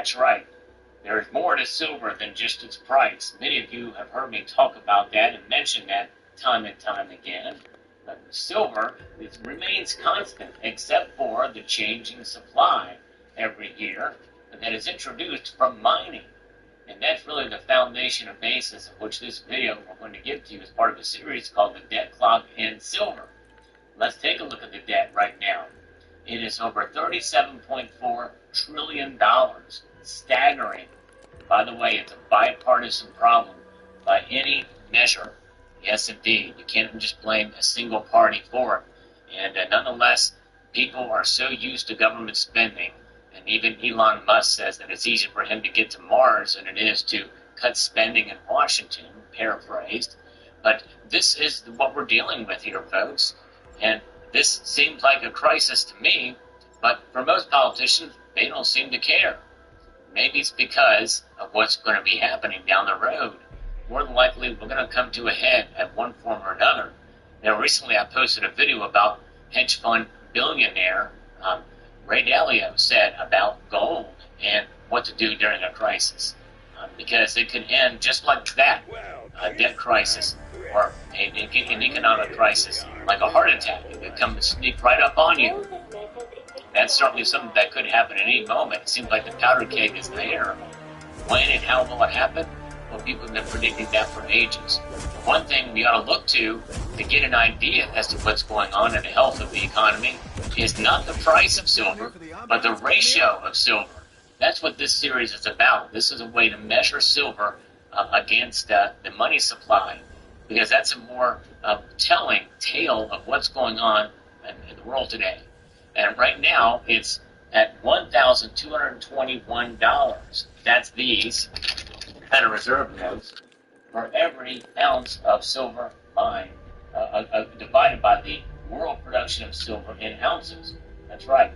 That's right. There is more to silver than just its price. Many of you have heard me talk about that and mention that time and time again. But silver remains constant except for the changing supply every year that is introduced from mining. And that's really the foundation and basis of which this video we're going to give to you as part of a series called The Debt Clock and Silver. Let's take a look at the debt right now. It is over $37.4 trillion. Staggering. By the way, it's a bipartisan problem by any measure. Yes, indeed. You can't just blame a single party for it. And nonetheless, people are so used to government spending, and even Elon Musk says that it's easier for him to get to Mars than it is to cut spending in Washington, paraphrased. But this is what we're dealing with here, folks. And this seems like a crisis to me, but for most politicians, they don't seem to care. Maybe it's because of what's going to be happening down the road. More than likely, we're going to come to a head at one form or another. Now, recently I posted a video about hedge fund billionaire Ray Dalio said about gold and what to do during a crisis. Because it could end just like that, a debt crisis or an economic crisis, like a heart attack. It could come and sneak right up on you. That's certainly something that could happen at any moment. It seems like the powder keg is there. When and how will it happen? Well, people have been predicting that for ages. One thing we ought to look to get an idea as to what's going on in the health of the economy is not the price of silver, but the ratio of silver. That's what this series is about. This is a way to measure silver against the money supply, because that's a more telling tale of what's going on in the world today. And right now, it's at $1,221. That's these Federal Reserve notes for every ounce of silver mined, divided by the world production of silver in ounces. That's right.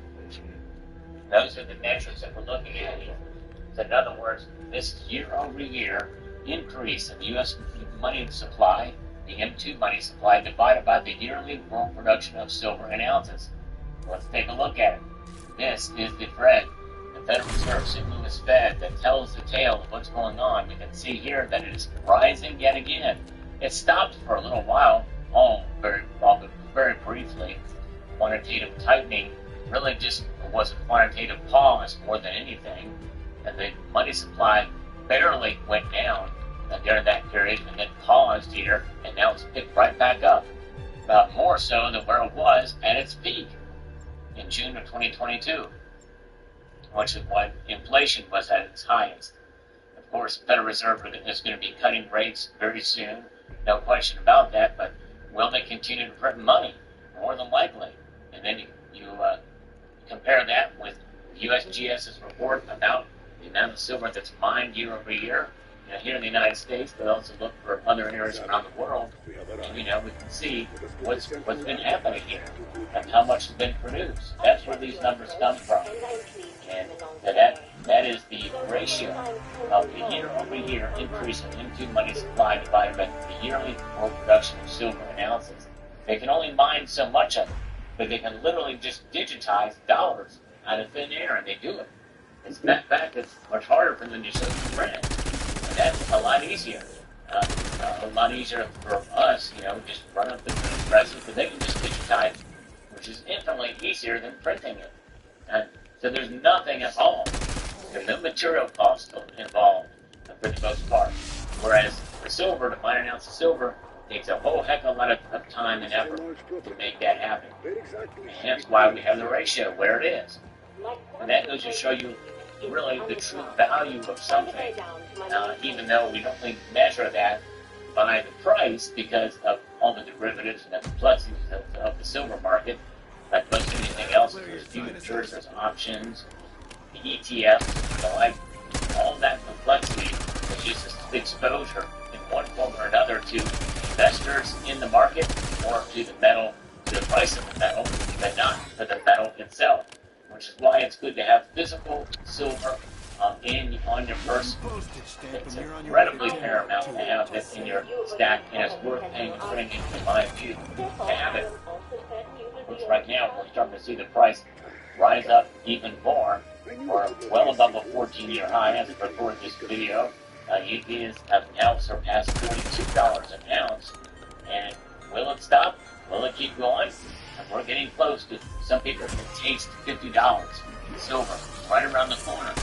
Those are the measures that we're looking at here. So in other words, this year-over-year increase in the U.S. money supply, the M2 money supply, divided by the yearly world production of silver in ounces. Let's take a look at it. This is the Fed, the Federal Reserve St. Louis Fed, that tells the tale of what's going on. We can see here that it is rising yet again. It stopped for a little while, very briefly. Quantitative tightening really just was a quantitative pause more than anything, and the money supply barely went down during that period and then paused here, and now it's picked right back up, more so than where it was at its peak in June of 2022, which is when inflation was at its highest. Of course, the Federal Reserve is going to be cutting rates very soon, no question about that, but will they continue to print money? More than likely. And then you compare that with USGS's report about the amount of silver that's mined year over year, here in the United States, but also look for other areas around the world, and we can see what's been happening here and how much has been produced. That's where these numbers come from, and that is the ratio of the year-over-year increase in M2 money supply divided by the yearly world production of silver in ounces. They can only mine so much of it, but they can literally just digitize dollars out of thin air, and they do it. In fact, it's much harder for them to show the print. That's a lot easier. A lot easier for us, just run up the presses, but they can just digitize, which is infinitely easier than printing it. And so there's nothing at all. There's no material cost involved for the most part. Whereas for silver, to mine an ounce of silver, takes a whole heck of a lot of time and effort to make that happen. Hence why we have the ratio where it is. And that goes to show you really the true value of something, even though we don't really measure that by the price because of all the derivatives and the complexities of the silver market. Like most anything else, there's futures, there's options, the ETFs, the like, all that complexity is just exposure in one form or another to investors in the market or to the metal, to the price of the metal, but not for the metal itself. Which is why it's good to have physical silver on your person. It's incredibly paramount to have this in your stack, and it's worth paying a premium, in my view, to have it. Which right now, we're starting to see the price rise up even more, or well above a $4 14-year high as of recording this video. It is now surpassed $42 an ounce. And will it stop? Will it keep going? And we're getting close to, some people can taste $50 silver right around the corner.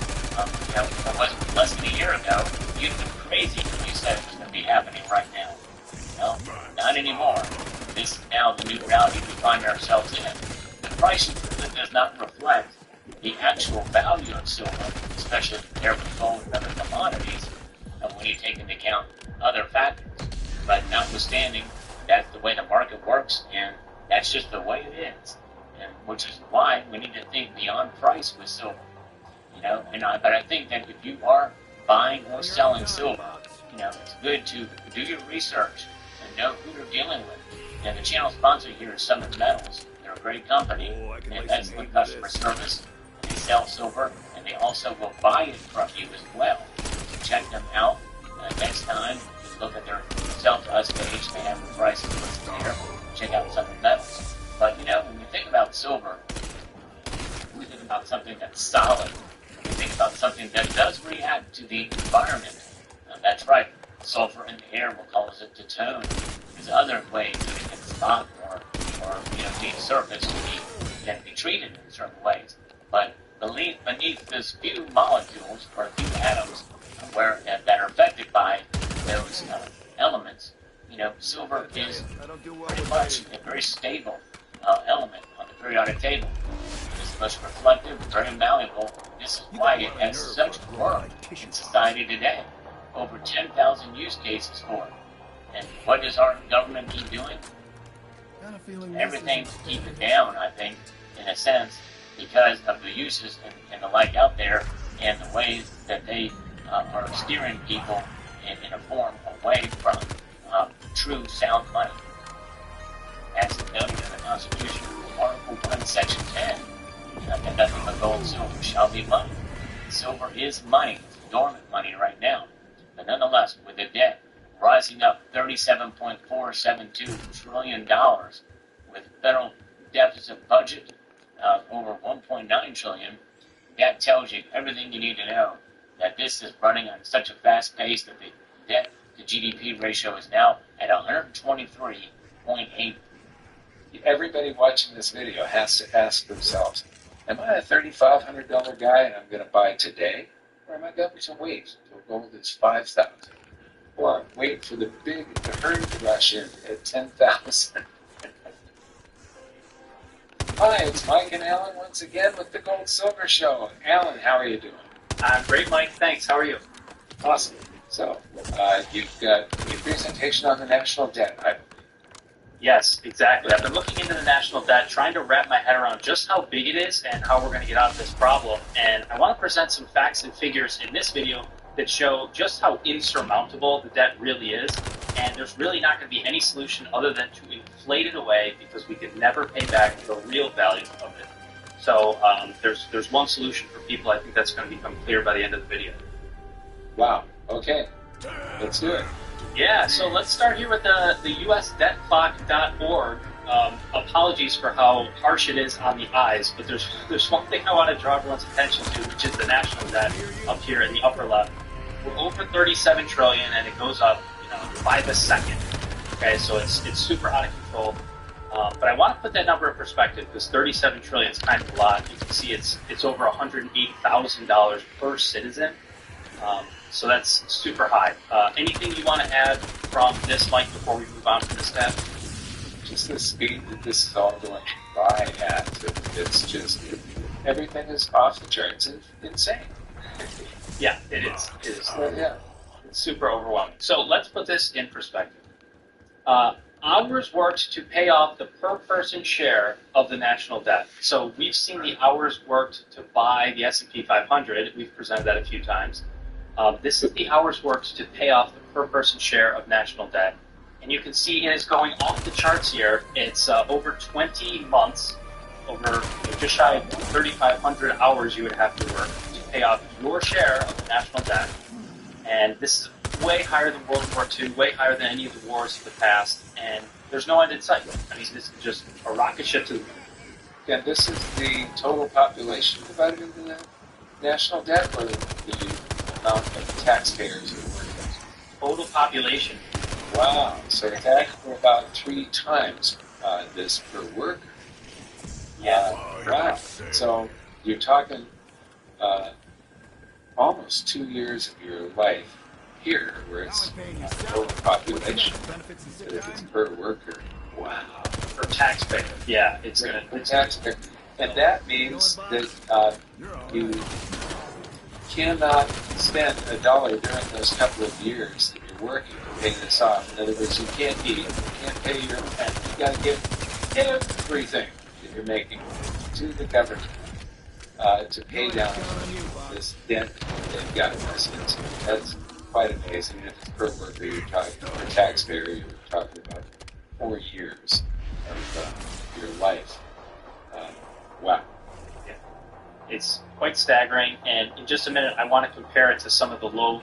Less than a year ago, you'd have been crazy if you said it was going to be happening right now. No, not anymore. This is now the new reality we find ourselves in. The price does not reflect the actual value of silver, especially compared with gold and other commodities, and when you take into account other factors. But notwithstanding, that's the way the market works, and that's just the way it is. And which is why we need to think beyond price with silver. But I think that if you are buying or selling silver, it's good to do your research and know who you're dealing with. And the channel sponsor here is Summit Metals. They're a great company. They have excellent customer service. They sell silver, and they also will buy it from you as well. So check them out. Next time, look at their Sell to Us page. They have the prices listed there. Check out Summit Metals. But when you think about silver, we think about something that's solid. We think about something that does react to the environment. That's right. Sulfur in the air will cause it to tone. There's other ways that it can spot or be surfaced can be treated in certain ways. But beneath those few molecules or few atoms that are affected by those elements, silver is pretty much a very stable element on the periodic table. It's the most reflective, very malleable. This is why it has such worth in society today. Over 10,000 use cases for it. And what does our government keep doing? Everything to keep it down, I think, in a sense, because of the uses and the like out there, and the ways that they are steering people in a form away from true sound money. As noted in the Constitution, Article 1, Section 10, that nothing but gold and silver shall be money. Silver is money. It's dormant money right now. But nonetheless, with the debt rising up $37.472 trillion, with federal deficit budget over $1.9 trillion, that tells you everything you need to know, that this is running on such a fast pace that the debt to GDP ratio is now at 123.8. Everybody watching this video has to ask themselves, am I a $3,500 guy and I'm going to buy today? Or am I going to wait until gold is 5,000? Or wait for the herd to rush in at 10,000? Hi, it's Mike and Alan once again with the Gold Silver Show. Alan, how are you doing? I'm great, Mike. Thanks. How are you? Awesome. So, you've got a presentation on the national debt. Yes, exactly. I've been looking into the national debt, trying to wrap my head around just how big it is and how we're going to get out of this problem. And I want to present some facts and figures in this video that show just how insurmountable the debt really is. And there's really not going to be any solution other than to inflate it away, because we could never pay back the real value of it. So there's one solution for people. I think that's going to become clear by the end of the video. Wow. Okay. Let's do it. Yeah, so let's start here with the usdebtclock.org. Apologies for how harsh it is on the eyes, but there's one thing I want to draw everyone's attention to, which is the national debt up here in the upper left. We're over 37 trillion, and it goes up, by the second. Okay, so it's super out of control. But I want to put that number in perspective, because 37 trillion is kind of a lot. You can see it's over $108,000 per citizen. So that's super high. Anything you want to add from this, Mike, before we move on to this step? Just the speed that this is all going by at. It's just, everything is off the charts. It's insane. Yeah, it is. It is. Yeah. It's super overwhelming. So let's put this in perspective. Hours worked to pay off the per-person share of the national debt. So we've seen the hours worked to buy the S&P 500. We've presented that a few times. This is the hours worked to pay off the per-person share of national debt. And you can see it is going off the charts here. It's over 20 months, over just shy of 3,500 hours you would have to work to pay off your share of the national debt. And this is way higher than World War II, way higher than any of the wars of the past. And there's no end in sight. I mean, this is just a rocket ship to the moon. And this is the total population divided into that? national debt or the amount of taxpayers who work there? Total population. Wow, so it's actually about 3 times this per worker. Yeah. Wow. So you're talking almost 2 years of your life here, where it's total population. But if it's per worker, wow. For taxpayer. Yeah, it's gonna. Per taxpayer. And that means that you cannot spend a dollar during those couple of years that you're working to pay this off. In other words, you can't eat, you can't pay your rent. You got to give everything that you're making to the government to pay down this debt that they've got investments. That's quite amazing. And if it's per worker, you're talking, per taxpayer, you're talking about 4 years of your life. Wow. Yeah. It's quite staggering, and in just a minute, I want to compare it to some of the low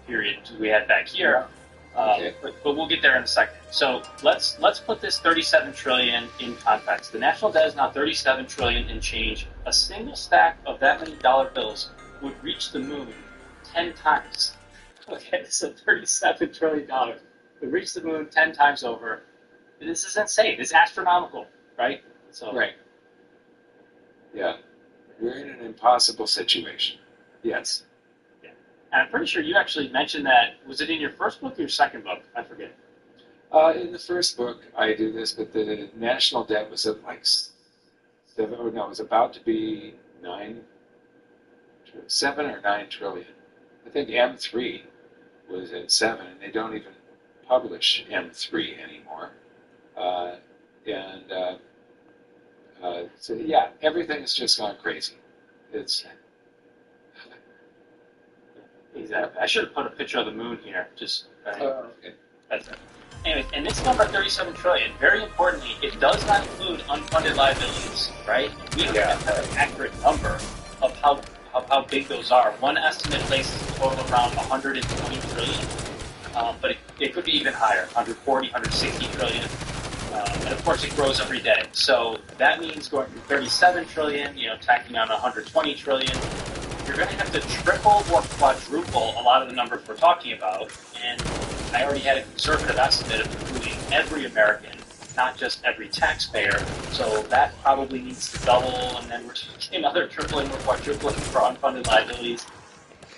periods we had back here. Okay. But we'll get there in a second. So let's put this 37 trillion in context. The national debt is now 37 trillion and change. A single stack of that many dollar bills would reach the moon 10 times. Okay, so 37 trillion dollars would reach the moon 10 times over. This is insane. It's astronomical, right? So Right. Yeah. We're in an impossible situation. Yes. And I'm pretty sure you actually mentioned that. Was it in your first book or your second book? I forget. In the first book, I do this, but the national debt was at like it was about to be 7 or 9 trillion. I think M3 was at 7, and they don't even publish M3 anymore. So yeah, everything has just gone crazy. It's Exactly. I should have put a picture of the moon here. Just okay. that's it. Anyways, and this number 37 trillion, very importantly, it does not include unfunded liabilities, right? We don't have an accurate number of how big those are. One estimate places a total around 120 trillion, but it could be even higher, 140, 160 trillion. And of course, it grows every day. So that means going from 37 trillion, tacking on 120 trillion, you're going to have to triple or quadruple a lot of the numbers we're talking about. And I already had a conservative estimate of including every American, not just every taxpayer. So that probably needs to double, and then we're talking another tripling or quadrupling for unfunded liabilities.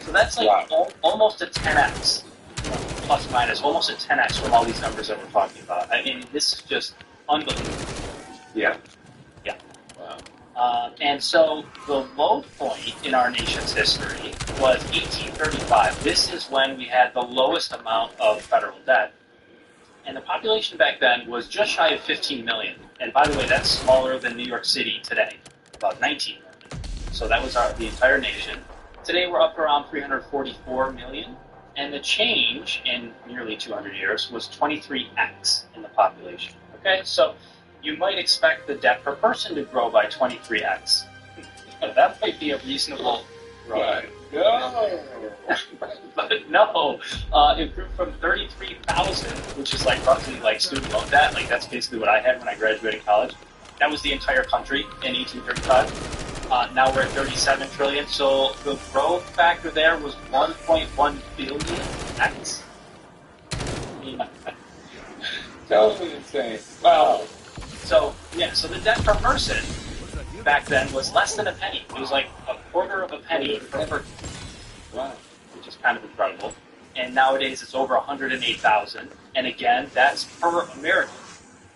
So that's like almost a 10x, plus minus, almost a 10x from all these numbers that we're talking about. I mean, this is just unbelievable. Yeah. Yeah. Wow. And so the low point in our nation's history was 1835. This is when we had the lowest amount of federal debt. And the population back then was just shy of 15 million. And by the way, that's smaller than New York City today, about 19 million. So that was the entire nation. Today we're up around 344 million. And the change in nearly 200 years was 23x in the population. Okay, so you might expect the debt per person to grow by 23x. That might be a reasonable growth. No. But no, it grew from 33,000, which is like roughly like student loan debt. Like that's basically what I had when I graduated college. That was the entire country in 1835. Now we're at 37 trillion. So the growth factor there was 1.1 billion x. Totally insane. Wow. So the debt per person back then was less than a penny. It was like a quarter of a penny per person. Wow. Which is kind of incredible. And nowadays it's over 108,000. And again, that's per American.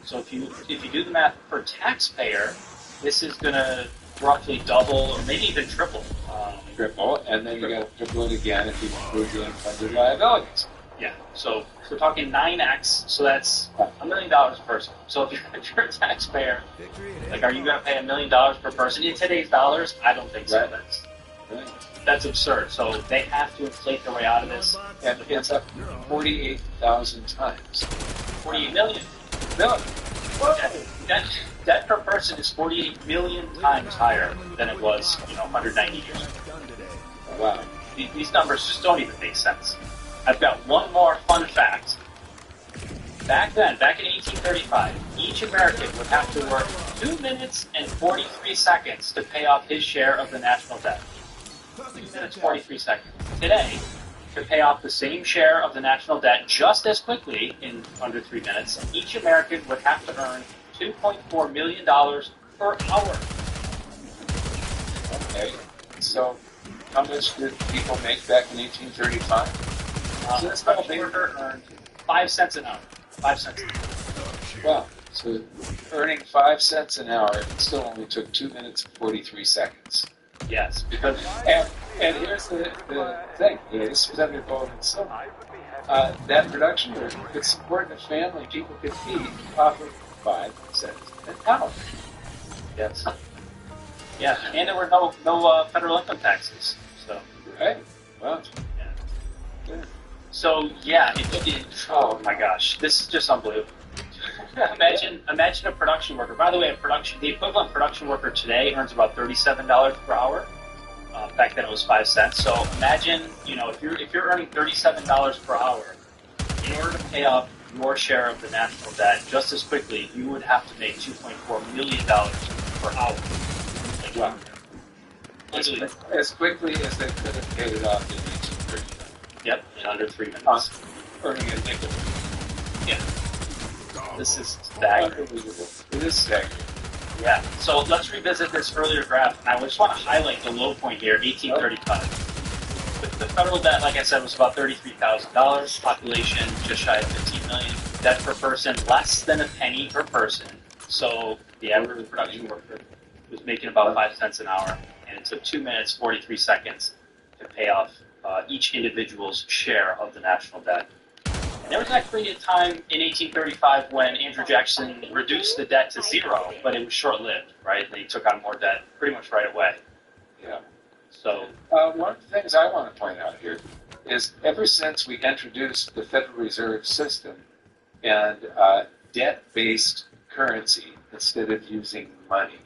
So if you do the math per taxpayer, this is going to roughly double or maybe even triple. Triple, and then you got to triple it again if you include the unfunded liabilities. Yeah. So we're talking 9x. So that's $1 million per person. So if you're a taxpayer, like, are you going to pay $1 million per person in today's dollars? I don't think so. Right. That's absurd. So they have to inflate their way out of this. And it's up 48,000 times. 48 million. No. Debt per person is 48 million times higher than it was, 190 years ago. Wow. These numbers just don't even make sense. I've got one more fun fact. Back in 1835, each American would have to work 2 minutes and 43 seconds to pay off his share of the national debt. 2 minutes 43 seconds. Today, to pay off the same share of the national debt just as quickly in under 3 minutes, each American would have to earn $2.4 million per hour. Okay. So, how much did people make back in 1835? So this special worker earned 5 cents an hour. 5 cents an hour. Wow. So, earning 5 cents an hour, it still only took 2 minutes and 43 seconds. Yes, because And here's the thing. You know, this was under gold and silver. That production work could support a family people could feed off of 5 cents an hour. yes, yeah, and there were no federal income taxes. So Right? Wow. yeah. Yeah. So yeah, oh my gosh, this is just unbelievable. imagine a production worker. By the way, the equivalent production worker today earns about $37 per hour. Back then it was 5 cents. So imagine, if you're earning $37 per hour, in order to pay off your share of the national debt just as quickly, you would have to make $2.4 million per hour. Like, Wow. literally, As quickly as they could have paid it off in 1830. yep, in under 3 minutes. Earning a nickel. Yeah. This is staggering. Unbelievable. It is staggering. Yeah. So let's revisit this earlier graph. And I just want to highlight the low point here, 1835. The federal debt, like I said, was about $33,000. Population just shy of 15 million. Debt per person less than a penny per person. So the average production worker was making about 5 cents an hour, and it took 2 minutes 43 seconds to pay off each individual's share of the national debt. And there was actually a time in 1835 when Andrew Jackson reduced the debt to zero, but it was short-lived, right? They took on more debt pretty much right away. Yeah. So, One of the things I want to point out here is ever since we introduced the Federal Reserve System and debt-based currency instead of using money,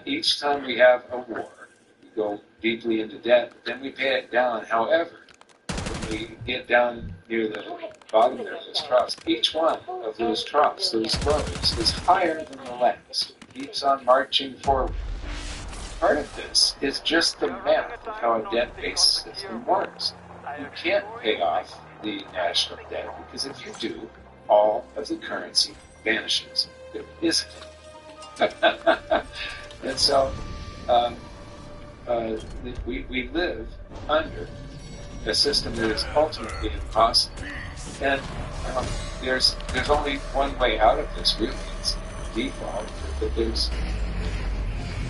each time we have a war, we go deeply into debt, but then we pay it down. However, when we get down near the bottom there of those troughs, each one of those troughs, those roads, is higher than the last. It keeps on marching forward. Part of this is just the math of how a debt-based system works. You can't pay off the national debt because if you do, all of the currency vanishes. There isn't any. And so we live under a system that is ultimately impossible. And there's only one way out of this, really. It's default. But there's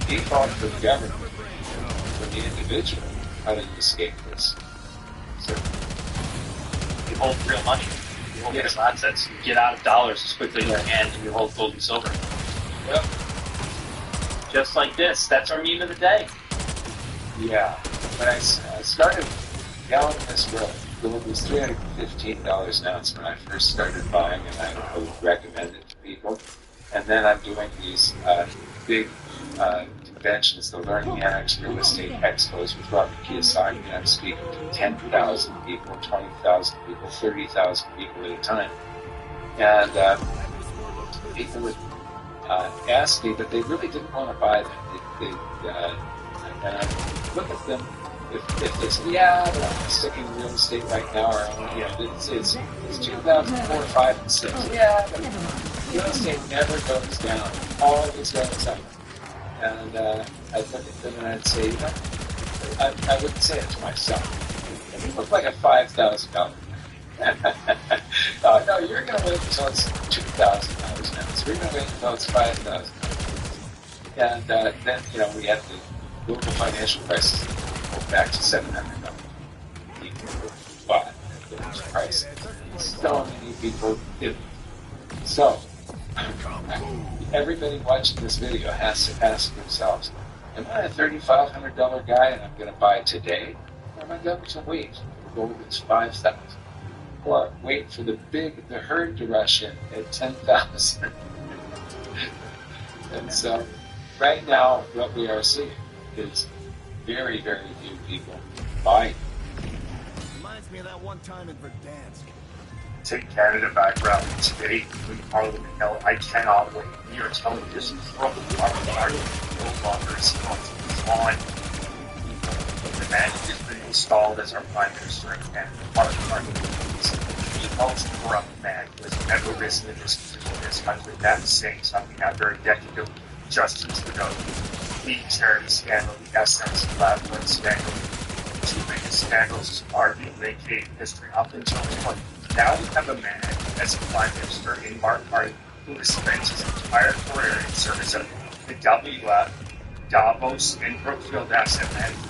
default for the government, for the individual. How do you escape this? So, you hold real money. You hold real assets. You get out of dollars as quickly as you can, and you hold gold and silver. yep. Just like this. That's our meme of the day. Yeah. When I started down this road, gold was $315 an ounce when I first started buying, and I would recommend it to people. And then I'm doing these big conventions, the Learning Annex Real Estate Expos with Robert Kiyosaki, and I'm speaking to 10,000 people, 20,000 people, 30,000 people at a time. And people would ask me, but they really didn't want to buy them. And I look at them, if they say, yeah, but I'm sticking in real estate right now, or it's 2004, 5, and 6. Yeah, but real estate never goes down. Always goes up. And I'd look at them and I'd say, I wouldn't say it to myself. It looked like a $5,000. No, you're going to wait until it's $2,000 now. So you're going to wait until it's $5,000. And then, we had the global financial crisis back to $700. People bought at those prices. So many people didn't. So, everybody watching this video has to ask themselves, am I a $3,500 guy and I'm going to buy today? Or am I going to wait for gold that's $5,000? Or wait for the herd to rush in at $10,000? And so, right now, what we are seeing is very, very few people buying. Reminds me of that one time in Verdansk. Take Canada back around today in Parliament Hill. I cannot wait. We are telling this from our party no longer is on. man who has been installed as our Prime Minister in Canada, Mark Carney, is the most corrupt man who has ever risen in this country. That's saying something after a decade of Justin Trudeau, the charity scandal, the SNC Lavalin scandal, the two biggest scandals arguably in Canadian history up until this point. Now we have a man as a Prime Minister in Mark Carney who has spent his entire career in service of the WF, Davos, and Brookfield Asset Management.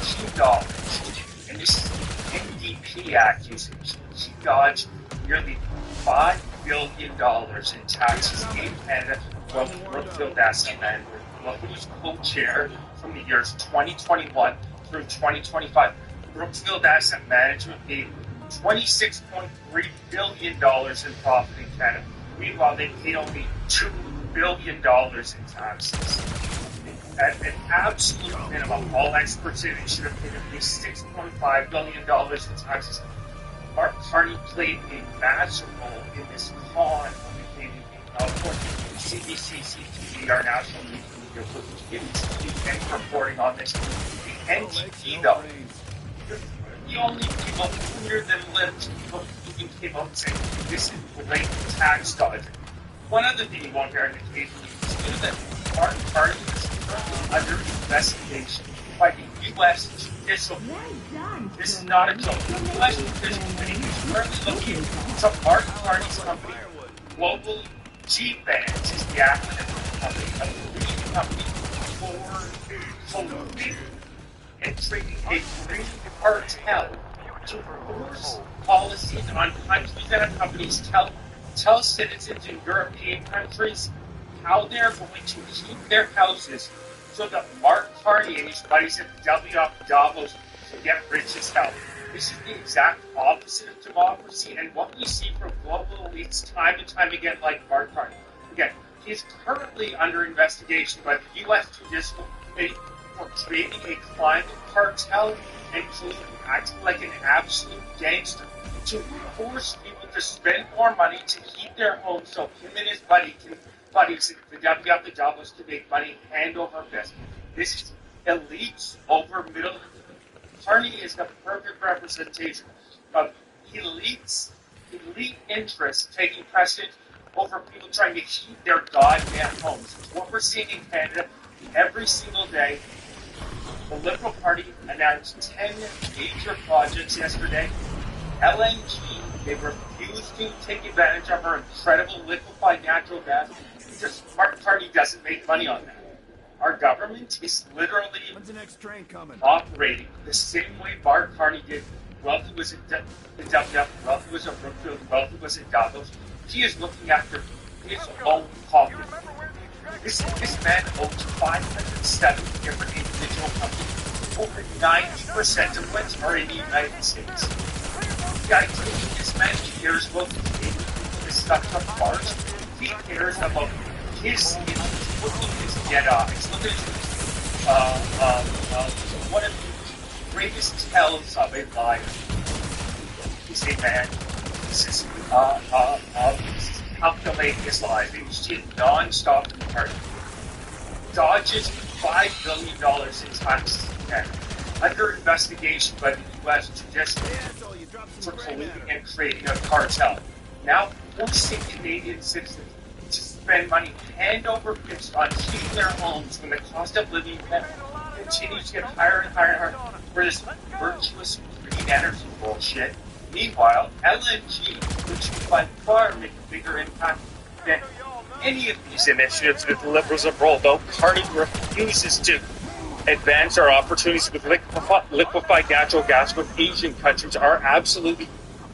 He dodged, and this is an NDP accusation, he dodged nearly $5 billion in taxes in Canada from Brookfield Asset Management, while he was co-chair from the years 2021 through 2025. Brookfield Asset Management made $26.3 billion in profit in Canada. Meanwhile, they paid only $2 billion in taxes. At an absolute minimum, all experts say they should have paid at least $6.5 billion in taxes. Mark Carney played a massive role in this con of the Canadian people. CBC, CTV, our national news media, was and reporting on this. The NTP, though, the only people clearer than lips who even came out saying this is blatant tax dodging. One other thing you won't hear in the case is that Mark Carney is currently under investigation by the U.S. Judicial Committee. This is not a joke. The U.S. Judicial Committee is currently looking into Mark Carney's company. Global G-Bands is the acronym for the company, a leading company for colluding and trading a green cartel to force policies on countries and companies tell citizens in European countries how they're going to keep their houses so that Mark Carney and his buddies at the WF Davos can get rich as hell. This is the exact opposite of democracy, and what we see from global elites time and time again, like Mark Carney. Again, he is currently under investigation by the U.S. Judicial Committee for creating a climate cartel and acting like an absolute gangster to force people to spend more money to heat their homes so him and his buddies at the WF Davos can make money hand over fist. This is elites over middle. Carney is the perfect representation of elite interests taking precedence over people trying to heat their goddamn homes. It's what we're seeing in Canada every single day. The Liberal Party announced 10 major projects yesterday. LNG, they refused to take advantage of our incredible liquefied natural gas because Mark Carney doesn't make money on that. Our government is literally When's the next train coming? operating the same way Mark Carney did while he was at the WF, while he was at Brookfield, while he was at Davos. He is looking after his own pocket. This man owns 507 different individual companies, over 90% of which are in the United States. The idea that this man cares about the Canadian people is stuck to Mars. He cares about his image. Look at his dead eyes. Look at his, one of the greatest tells of a liar. He's a man. This is calculating his life. He's just non-stop in the party. Dodges $5 billion in taxes in Canada. Under investigation by the U.S. Judicial for colluding and creating a cartel. Now forcing Canadian citizens to spend money hand over fist on heating their homes when the cost of living continues to get higher and higher and higher for this virtuous green energy bullshit. Meanwhile, LNG, which will by far make a bigger impact than any of these initiatives that the Liberals have rolled out, Carney refuses to advance our opportunities with liquefied natural gas when Asian countries are absolutely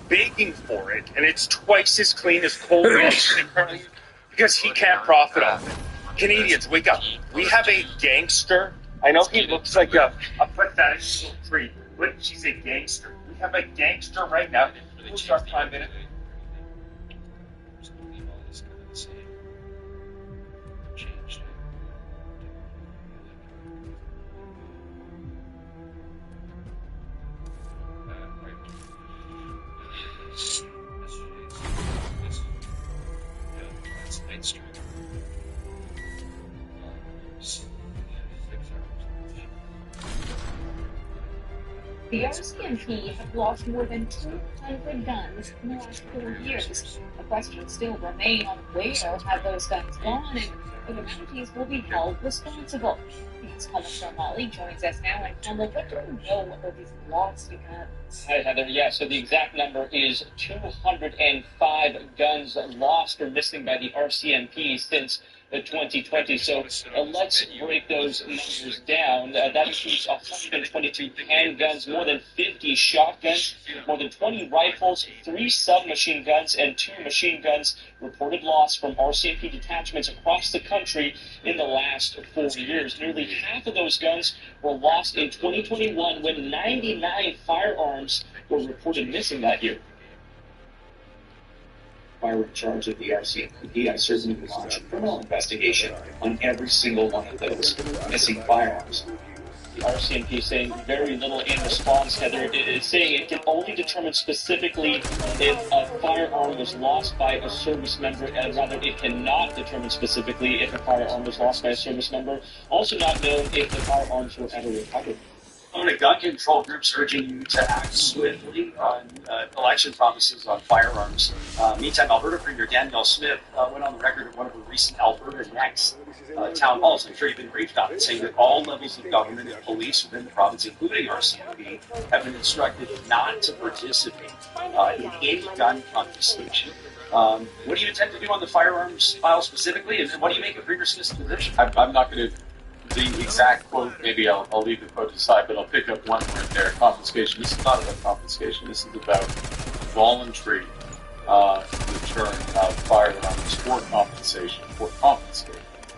begging for it, and it's twice as clean as coal currently because he can't profit off it. Canadians, wake up. We have a gangster. I know he looks like a pathetic little tree, but she's a gangster. We have a gangster right now who's our Prime Minister. The RCMP have lost more than 200 guns in the last 4 years. The questions still remain on where have those guns gone and whether the Mounties will be held responsible. News Helmut from Mali joins us now. And Helmut, what do we know about these lost guns? Hi, Heather. Yeah, so the exact number is 205 guns lost or missing by the RCMP since 2020. So let's break those numbers down. That includes 122 handguns, more than 50 shotguns, more than 20 rifles, 3 submachine guns, and 2 machine guns reported lost from RCMP detachments across the country in the last 4 years. Nearly half of those guns were lost in 2021 when 99 firearms were reported missing that year. If I were in charge of the RCMP, I certainly would launch a criminal investigation on every single one of those missing firearms. The RCMP is saying very little in response, Heather. It is saying it can only determine specifically if a firearm was lost by a service member, and rather it cannot determine specifically if a firearm was lost by a service member. Also not known if the firearms were ever recovered. Gun control groups urging you to act swiftly on election promises on firearms. Meantime, Alberta Premier Danielle Smith went on the record at one of her recent Alberta Next town halls. I'm sure you've been briefed on it, saying that all levels of government and police within the province, including RCMP, have been instructed not to participate in any gun confiscation. What do you intend to do on the firearms file specifically, and what do you make of Premier Smith's position? I'm not going to. The exact quote, maybe I'll leave the quote to the side, but I'll pick up one word there. Confiscation. This is not about confiscation. This is about voluntary return of firearms for compensation,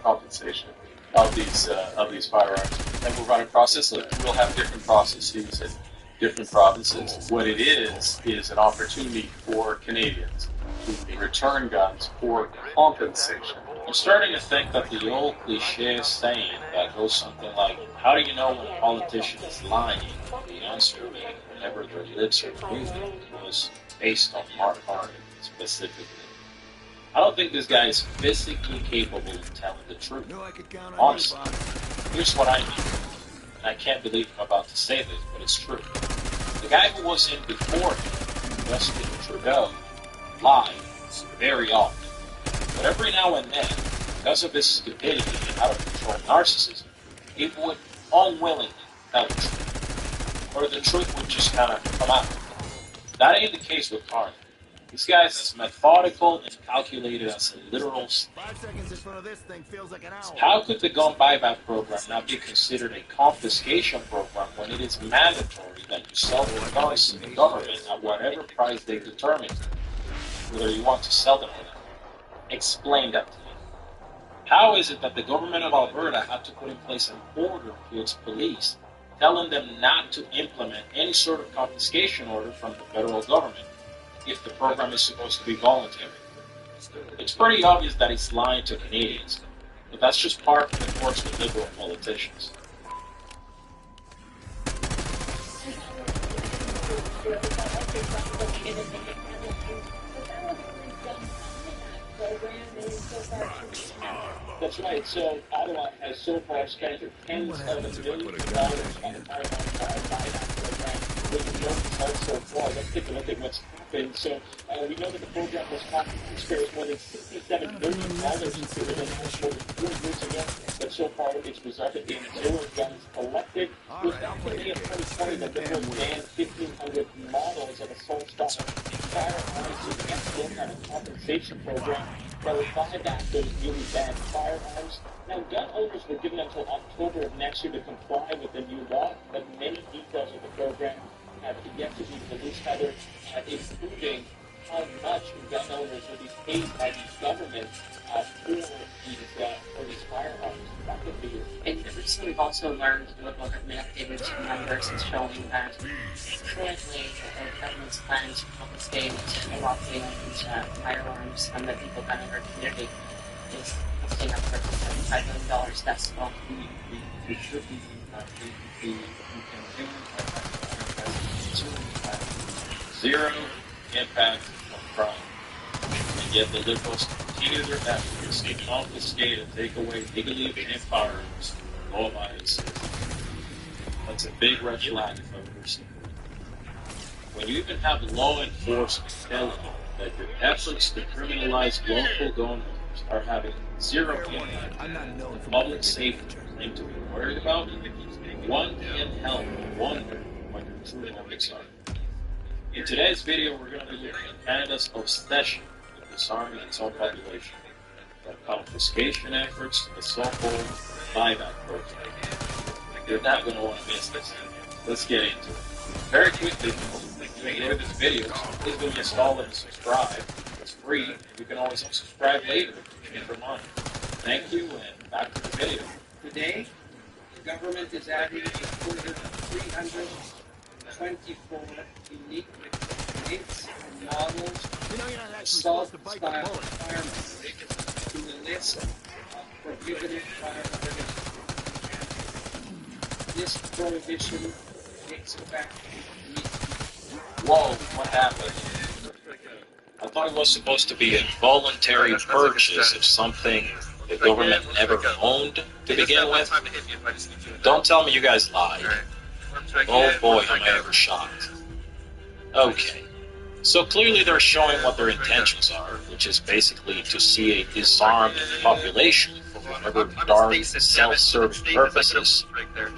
compensation of these firearms. And we'll run a process. We'll have different processes in different provinces. What it is an opportunity for Canadians to return guns for compensation. I'm starting to think that the old cliche saying that goes something like, how do you know when a politician is lying? The answer being, whenever their lips are moving, was based on Mark Carney specifically. I don't think this guy is physically capable of telling the truth. Honestly, here's what I mean. And I can't believe I'm about to say this, but it's true. The guy who was in before him, Justin Trudeau, lied very often. But every now and then, because of his stupidity and out-of-control narcissism, he would unwillingly tell the truth. Or the truth would just kind of come out. That ain't the case with Carney. This guy's as methodical and calculated as a literal snake. 5 seconds in front of this thing feels like an hour. How could the gun buyback program not be considered a confiscation program when it is mandatory that you sell the guns to the government at whatever price they determine, whether you want to sell them or not? Explain that to me. How is it that the government of Alberta had to put in place an order to its police telling them not to implement any sort of confiscation order from the federal government if the program is supposed to be voluntary? It's pretty obvious that he's lying to Canadians, but that's just part of the course with liberal politicians. That's right. So Ottawa has so far spent tens of millions of dollars on the firearm buyback program with no results so far. Let's take a look at what's happened. So we know that the program was spares more than $67 billion to the national 4 years ago, but so far it's resulted in 0 guns collected. It was back in May of 2020 that the Liberals banned 1,500 models of assault stock firearms to get on a compensation program that would buy back those newly banned firearms. Now, gun owners were given until October of next year to comply with the new law, but many details of the program have yet to be released, Heather, including how much gun owners will be paid by the government for these firearms. That could be And recently we've also learned the local government updated two numbers and showing that currently the government's plan to confiscate a lot of these firearms from the people gun owner community is costing upwards of $75 million. That's all. It should be the zero impact on crime. And yet the Liberals continue their efforts to confiscate and take away legally obtained firearms from law-abiding citizens. That's a big red flag if I've ever seen it. when you even have law enforcement telling you that your efforts to criminalize local donors are having zero impact on public safety and to be worried about, one can't help but wonder what your true motives are. In today's video, we're going to be looking at Canada's obsession with disarming its own population, from confiscation efforts to the so-called buyback program. You're not going to want to miss this. Let's get into it. Very quickly, if you enjoyed this video, please do install it and subscribe. It's free. You can always unsubscribe later if you need money. Thank you, and back to the video. Today, the government is adding a further 324 unique makes and models of assault-style firearms to the list of prohibited firearms. This prohibition takes effect immediately. Whoa, what happened? I thought it was supposed to be a voluntary purchase of something the government never owned to begin with. Don't tell me you guys lied. Oh boy, am I ever shocked. Okay, so clearly they're showing what their intentions are, which is basically to see a disarmed population for whatever darn self-serving purposes.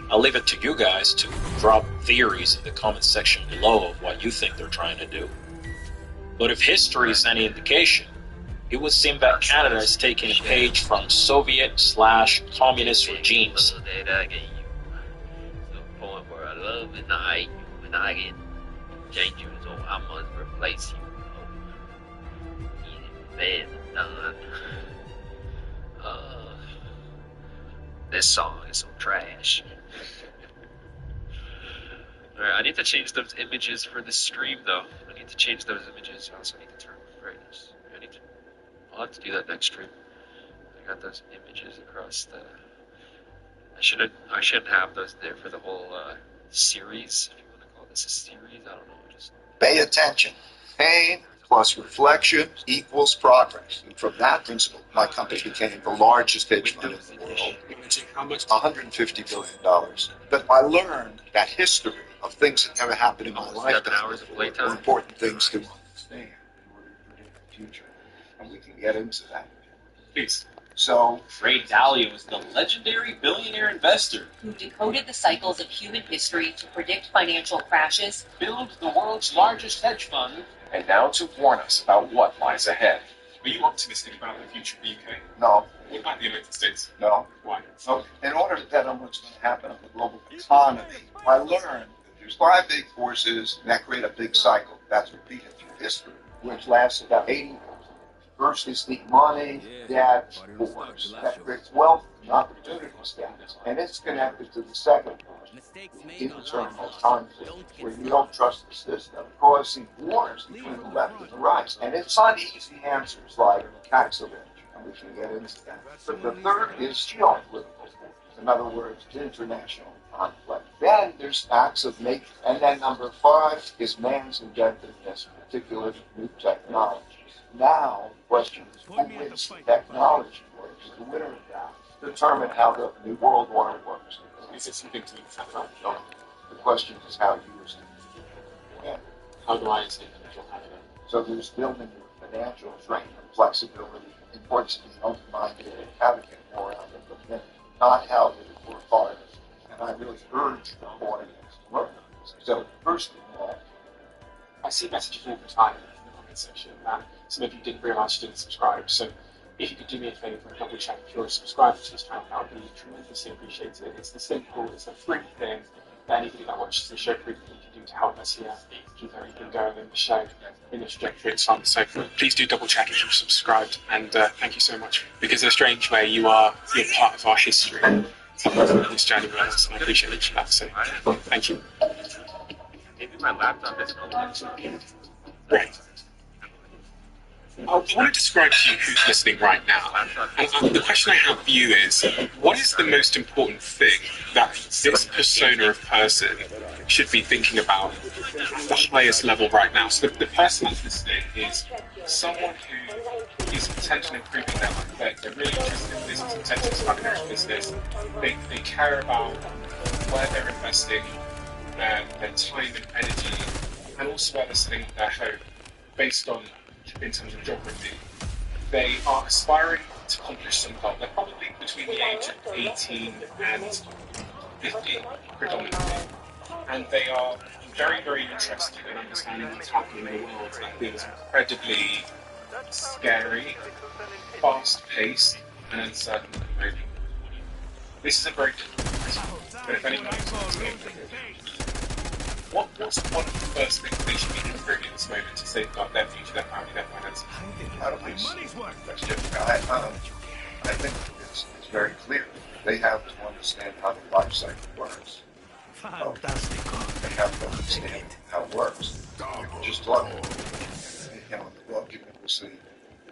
I'll leave it to you guys to drop theories in the comment section below of what you think they're trying to do. But if history is any indication, it would seem that Canada is taking a page from Soviet/communist regimes. This song is some trash. Alright, I need to change those images for the stream though. I need to change those images. I also need to turn brightness. I'll have to do that next stream. I got those images across the... I shouldn't have those there for the whole series, if you want to call this a series. I don't know. Just pay attention. Pain plus reflection equals progress. And from that principle, my company became the largest hedge fund in the world. How much? $150 billion. But I learned that history of things that never happened in my lifetime were important things to understand in order to predict the future. And we can get into that. Please. So, Ray Dalio is the legendary billionaire investor who decoded the cycles of human history to predict financial crashes, built the world's largest hedge fund, and now to warn us about what lies ahead. Are you optimistic about the future of the UK? No. What about the United States? No. Why? So, in order to tell them what's going to happen in the global economy, I learned that there's 5 big forces that create a big cycle that's repeated through history, which lasts about 80 years. First is the money, debt, force that creates wealth and opportunities down. And it's connected to the second force, the indeterminate conflict, where you don't trust the system, causing wars between the left and the right. And it's not easy answers like tax evasion, and we can get into that. But the third is geopolitical force. In other words, international conflict. Then there's acts of nature. And then number 5 is man's inventiveness, particularly new technology. Now, the question is, who wins the technology war? Is the winner of that determine how the new world order works? Is it something to look at? No. The question is how you use it. Yeah. How do I say that you'll have it? So there's building your financial strength and flexibility, importance of being open-minded and how to get more out of it, not how to work hard. And I really urge the audience to work on this. So first of all, I see messages all the time in the comment section that some of you didn't realise you didn't subscribe. So if you could do me a favour and double check if you're a subscriber to this channel, that would be tremendously appreciated. It's the simple, it's a free thing that anybody that watches the show frequently can do to help us here keep everything going in the show in the trajectory it's on. So please do double check if you've subscribed, and thank you so much, because in a strange way you're part of our history this journey with us, and I appreciate what you have to say. Thank you. maybe my laptop is not. Right. I want to describe to you who's listening right now. And the question I have for you is, what is the most important thing that this persona of person should be thinking about at the highest level right now? So the person that's listening is someone who is intent on improving their life. They're really interested in business, intent to start their own business. They care about where they're investing their time and energy, and and also others think their home based on, in terms of geography, they are aspiring to accomplish some goal. They're probably between the age of 18 and 50, predominantly. And they are very, very interested in understanding what's happening in a world that feels incredibly scary, fast-paced, and uncertain at the moment. This is a very difficult question, but if anyone wants to what's one of the first things they should be considering at this moment to safeguard their future, their family, their finances? I don't think I think it's very clear. They have to understand how the life cycle works. They have to understand how it works. Just look, in the book, you will see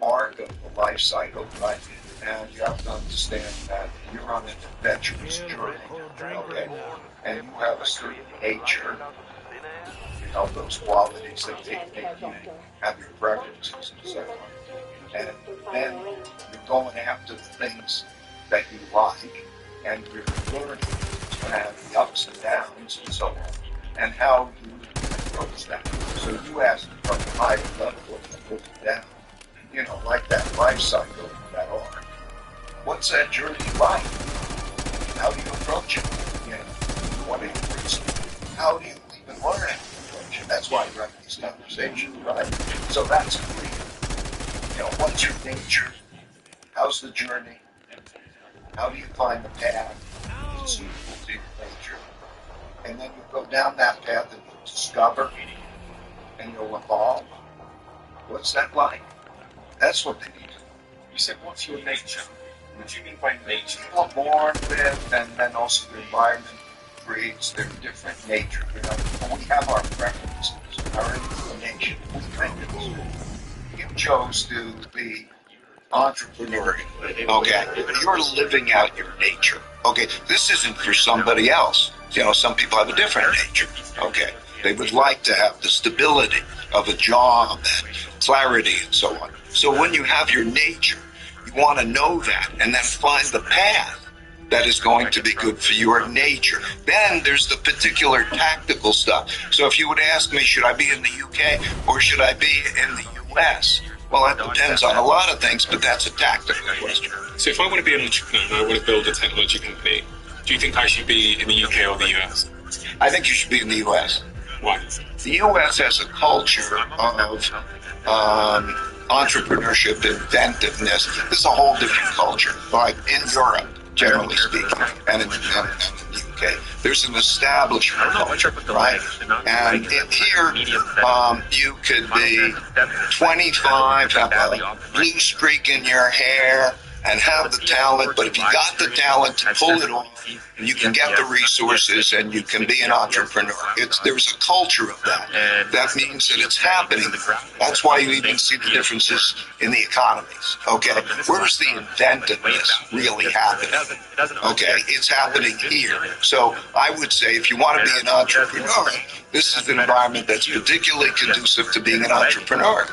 arc of the life cycle, right? And you have to understand that you're on an adventurous journey, okay? And you have a certain nature, those qualities that make you have your preferences and so on. And then you're going after the things that you like, and you're learning to have the ups and downs and so on, and how you approach that. So you ask from a higher level of looking down, like that life cycle, that arc. What's that journey like? How do you approach it? What do you increase? How do you even learn how to approach it? That's why you're having these conversations, right? So that's clear. What's your nature? How's the journey? How do you find the path suitable to your nature? And then you go down that path and you'll discover and you'll evolve. What's that like? That's what they need. You said, what's your nature? What do you mean by nature? You're born with, and then also the environment creates their different nature. We have our preferences, our inclination. You chose to be entrepreneurial, okay? You're living out your nature, okay? This isn't for somebody else. Some people have a different nature, okay? They would like to have the stability of a job and clarity and so on. So when you have your nature, you want to know that and then find the path that is going to be good for your nature. Then there's the particular tactical stuff. So if you would ask me, should I be in the UK or should I be in the US? Well, that depends on a lot of things, but that's a tactical question. So if I want to be an entrepreneur and I want to build a technology company, do you think I should be in the UK or the US? I think you should be in the US. Why? The US has a culture of entrepreneurship, inventiveness. This is a whole different culture. Like in Europe, generally speaking, and in the UK, there's an establishment culture, right? And here, you could be 25, have a blue streak in your hair, and have the talent, but if you got the talent to pull it off, and you can get the resources, and you can be an entrepreneur. There's a culture of that. That means that it's happening. That's why you even see the differences in the economies. Okay, where's the inventiveness really happening? Okay, it's happening here. So I would say, if you want to be an entrepreneur, this is an environment that's particularly conducive to being an entrepreneur.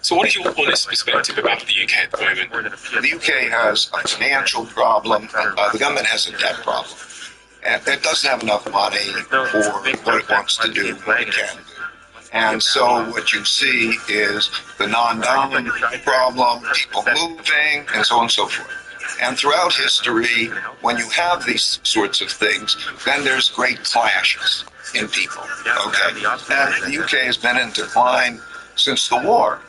So what is your honest perspective about the UK at the moment? The UK has a financial problem. The government has a debt problem. And it doesn't have enough money for what it wants to do, what it can do. And so what you see is the non-dominant problem, people moving, and so on and so forth. And throughout history, when you have these sorts of things, then there's great clashes in people. Okay? And the UK has been in decline since the war.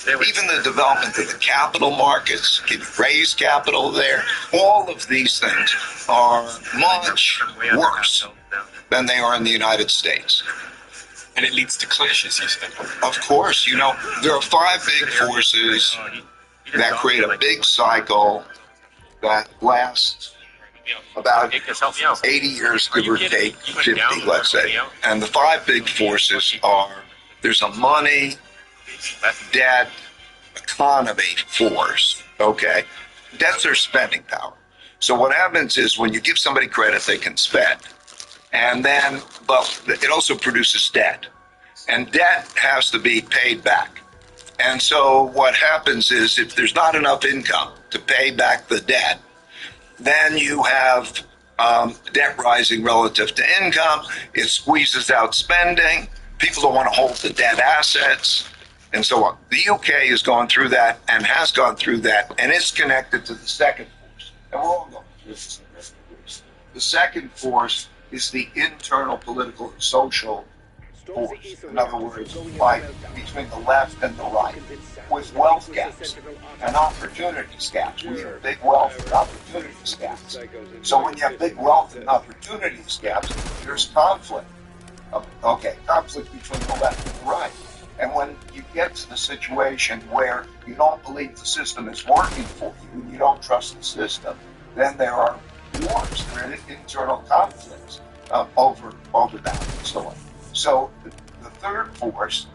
Even the development of the capital markets, can you raise capital there? All of these things are much worse than they are in the United States. And it leads to clashes, you said? Of course. There are 5 big forces that create a big cycle that lasts about 80 years, give or take 50, let's say. And the 5 big forces are, there's a money, debt, economy force, okay? Debt's their spending power. So what happens is when you give somebody credit, they can spend. And then, but it also produces debt. And debt has to be paid back. And so what happens is if there's not enough income to pay back the debt, then you have debt rising relative to income. It squeezes out spending. people don't want to hold the dead assets, and so on. The UK is going through that and has gone through that, and it's connected to the second force. And we're all going through this. The second force is the internal political and social force. In other words, like between the left and the right, with wealth gaps and opportunities gaps. We have big wealth and opportunities gaps. So when you have big wealth and opportunities gaps, there's conflict. Conflict between the left and the right. And when you get to the situation where you don't believe the system is working for you, and you don't trust the system, then there are wars, there are internal conflicts over that and so on. So the third force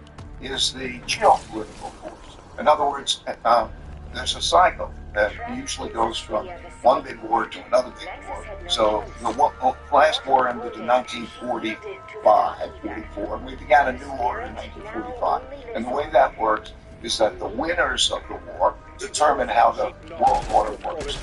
is the geopolitical force. In other words, there's a cycle that usually goes from one big war to another big war. So the last war ended in 1944, and we began a new war in 1945. And the way that works is that the winners of the war determine how the world order works.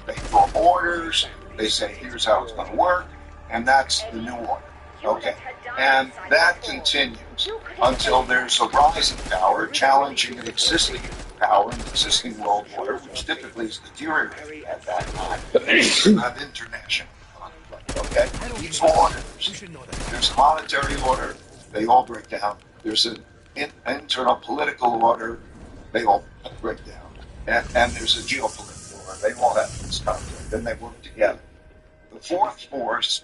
They draw orders, they say, here's how it's going to work, and that's the new order. Okay, and that continues until there's a rise in power challenging an existing power, an existing world order, which typically is deteriorating at that time. You have international conflict. Okay, these orders. There's a monetary order. They all break down. There's an internal political order. They all break down. And there's a geopolitical order. They all have this conflict, and they work together. The fourth force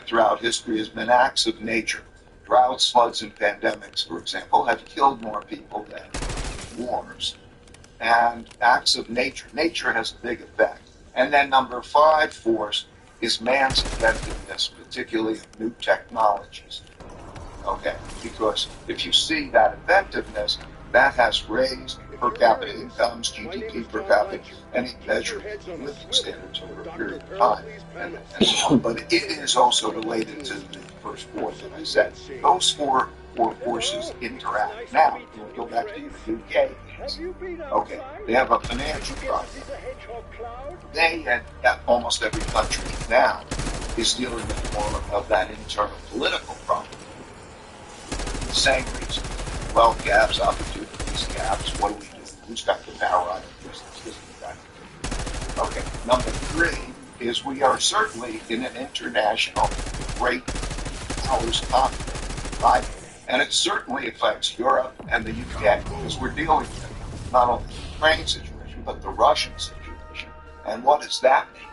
throughout history has been acts of nature. Droughts, floods, and pandemics, for example, have killed more people than wars. And acts of nature. Nature has a big effect. And then number 5 force is man's inventiveness, particularly of new technologies. Okay, because if you see that inventiveness, that has raised per capita incomes, GDP per capita, any measure of living standards over a period of time. And so on. But it is also related to the first four that I said. Those four forces interact. Now, we'll go back to the UK. Okay, they have a financial problem. They, at almost every country now, is dealing with more of that internal political problem. The same reason. Wealth gaps, opportunities gaps, what do we do? Who's got the power on it? Okay, number 3 is we are certainly in an international great powers conflict, right? And it certainly affects Europe and the UK because we're dealing with not only the Ukraine situation, but the Russian situation. And what does that mean?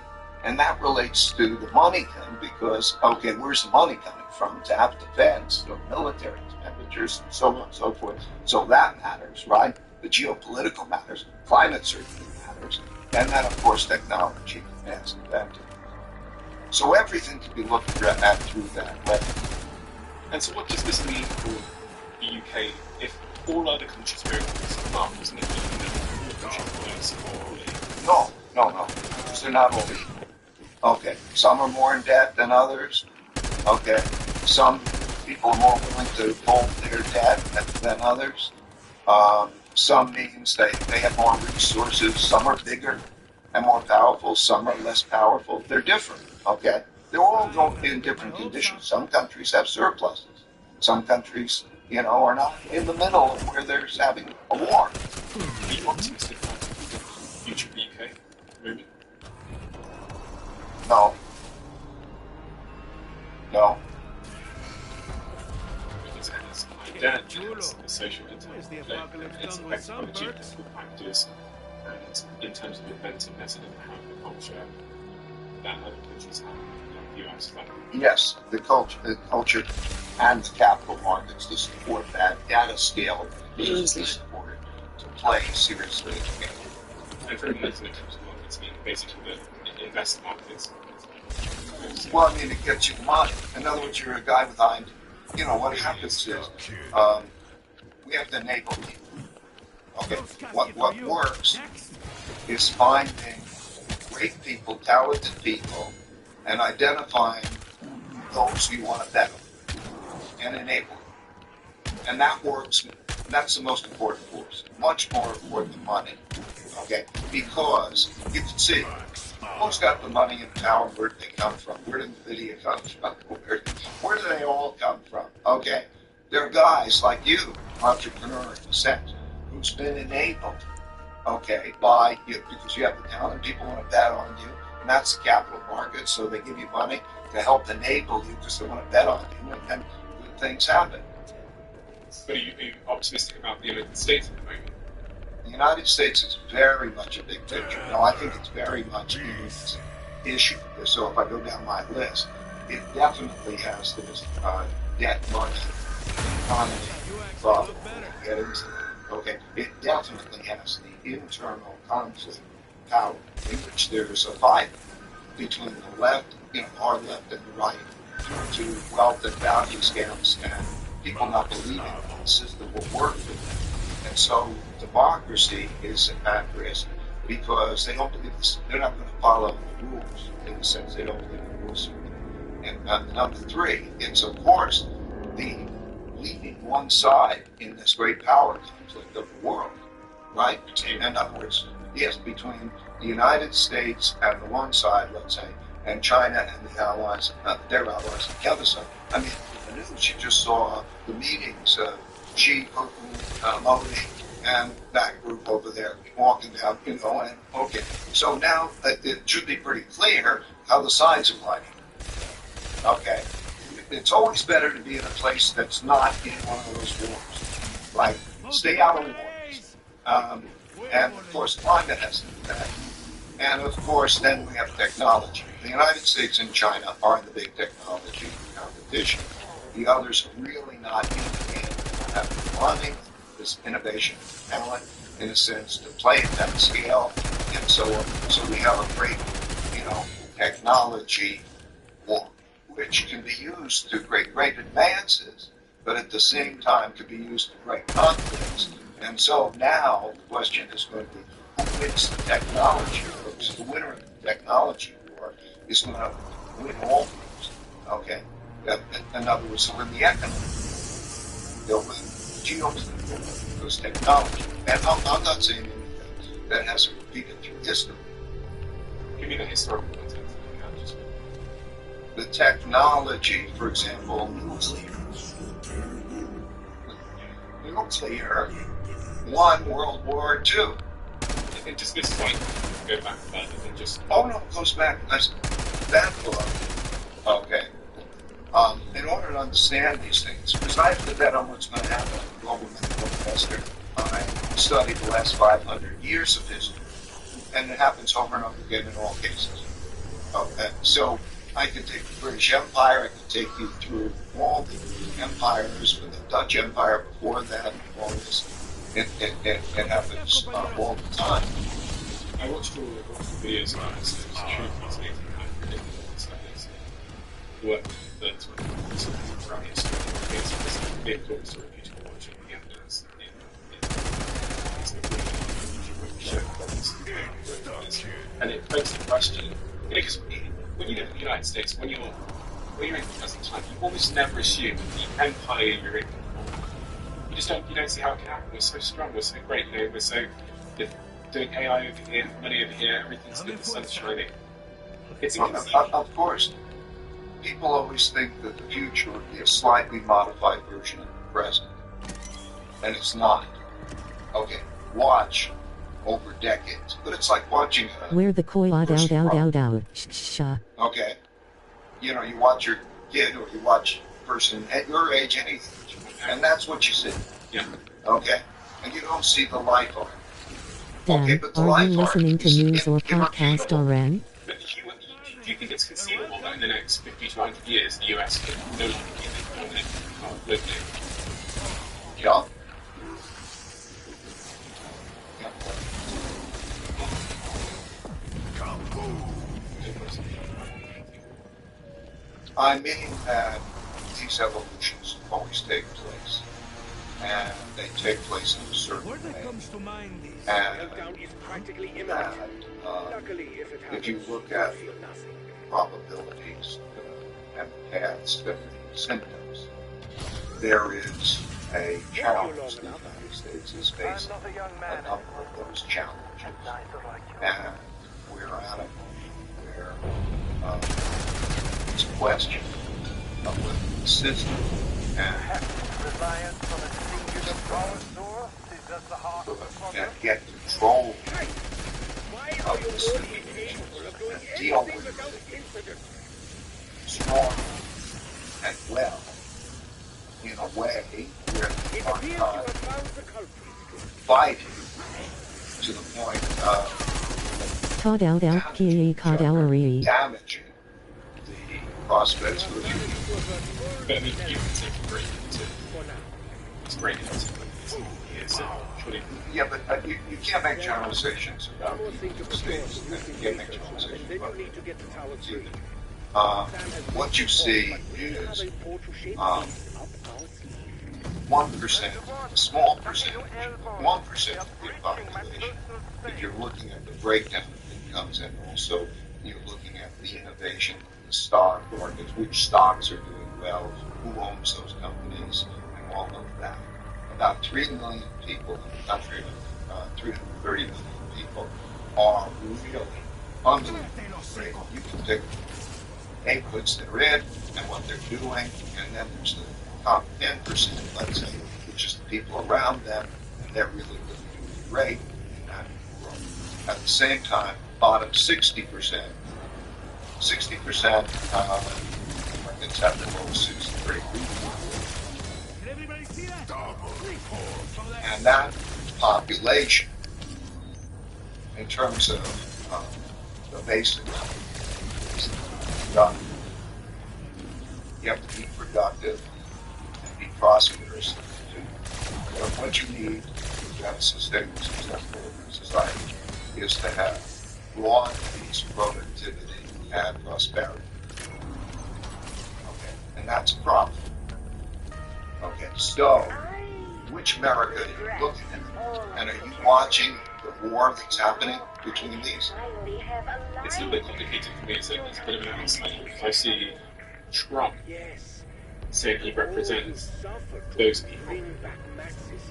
And that relates to the money thing because, okay, where's the money coming from to have defense or military expenditures and so on and so forth? So that matters, right? The geopolitical matters, climate certainly matters, and then, of course, technology and inventive. So everything can be looked at through that lens. And so what does this mean for the UK if all other countries are examples and if No. Because they're not all equal. Okay, some are more in debt than others. Okay, some people are more willing to hold their debt than others. Some means they have more resources. Some are bigger and more powerful. Some are less powerful. They're different. Okay, they're all in different conditions. Some countries have surpluses. Some countries, are not in the middle of where there's having a war. Are you optimistic about the future of the UK? Really? No. Because it has identity, it's the social intelligence, it's technology, political practice, and in terms of inventiveness and culture that other countries have. US, yes, the culture and the capital markets to support that at a scale that needs to be supported to play seriously again. And for the capital markets, basically the investment markets. Well, it gets you money. In other words, you're a guy behind. What happens is we have to enable people. Okay, what works is finding great people, talented people, and identifying those who you want to bet on and enable them. And that works. That's the most important force. Much more important than money. Okay? Because you can see who's got the money and power, where do they come from? Where did NVIDIA come from? Where do they all come from? Okay? There are guys like you, entrepreneur in a sense, who's been enabled, okay, by you because you have the talent. People want to bet on you, and that's the capital market. So they give you money to help enable you because they want to bet on you, and then good things happen. But are you optimistic about the United States at the moment? The United States is very much a big picture. No, I think it's very much in its issue. So if I go down my list, it definitely has this debt market economy problem. Okay, it definitely has the internal conflict power in which there's a fight between the left, hard left, and the right to wealth and value scams and people not believing that the system will work for them. And so democracy is at risk because they don't believe this, they're not going to follow the rules in the sense they don't believe the rules. And number three, it's of course the leading one side in this great power conflict of the world, right? In other words, yes, between the United States and the one side, let's say, and China and the allies, their allies on the other side. I mean, the news, you just saw the meetings of Xi, Putin, Modi, and that group over there walking down, and okay. So now it should be pretty clear how the sides are fighting. Okay. It's always better to be in a place that's not in one of those wars. Like, stay out of wars. And of course, climate has an impact. And of course, then we have technology. The United States and China are the big technology competition. The others are really not in the game. They have running this innovation talent, in a sense, to play at that scale, and so on. So we have a great, technology war, which can be used to great advances, but at the same time can be used to great conflicts. And so now the question is going to be, who wins the technology war? Because the winner of the technology war is going to win all wars. Okay? In other words, they'll win the economy. They'll win geopolitical, those technology. And I'm not saying anything that hasn't repeated through history. Give me the historical context. The technology, for example, nuclear won World War II. And just this point, go back to that and just... Oh no, it goes back. That book. Okay. In order to understand these things, because I have to bet on what's going to happen in the global medical investor, I studied the last 500 years of history, and it happens over and over again in all cases. Okay. So I could take the British Empire, I could take you through all the empires, with the Dutch Empire before that, and all this. It happens all the time. I watched all the videos about this, truth is amazing how predictable this stuff is. What that's what from history. It's a big book to repeat and watching the evidence and it begs the question, because when you live in the United States, when you're in the present time, you almost never assume the empire you're in. You don't see how it can happen. We're so strong, we're so great, we're so doing AI over here, money over here, everything's good, the sun's shining. It's inconceivable. Of course, people always think that the future would be a slightly modified version of the present, and it's not. Okay, watch over decades, but it's like watching where the koi out. Okay, you watch your kid or you watch a person at your age, anything. And that's what you see. Yeah. Okay. And you don't see the life arc. Dan, okay, but the are life you listening to news or podcast already? But do you think it's conceivable that in the next 50 to 100 years, the US can no longer be the dominant globally? Yeah. I mean that these evolutions always take place, and they take place in a certain way. And if you look at probabilities and paths and symptoms, there is a challenge the United States is facing, a number of those challenges, and we're at a moment where it's a question of whether the system and and get control of the situation and deal with it strong and well in a way where they are not fighting to the point of damaging the prospects for the future. But I mean, you can take a break into it's great into yeah, but you can't make generalizations about the states. You can't make generalizations about what you see is 1%, a small percentage, 1% of the population. If you're looking at the breakdown of incomes and also you're looking at the innovation, the stock markets, which stocks are doing well, who owns those companies, and all of that. About 3 million people in the country, 330 million people, are really unbelievable. You can take inputs they're in and what they're doing, and then there's the top 10%, let's say, which is the people around them, and they're really doing great in that world. At the same time, bottom 60%, Americans have the most 63. And that population, in terms of the basic you have to be productive and be prosperous. What you need to have a sustainable, successful society is to have broad peace, productivity, and prosperity. Okay, and that's a problem. Okay, so which America are you looking at? And are you watching the war that's happening between these? It's a little bit complicated for me. It's a bit of an outside. I see Trump saying he represents those people,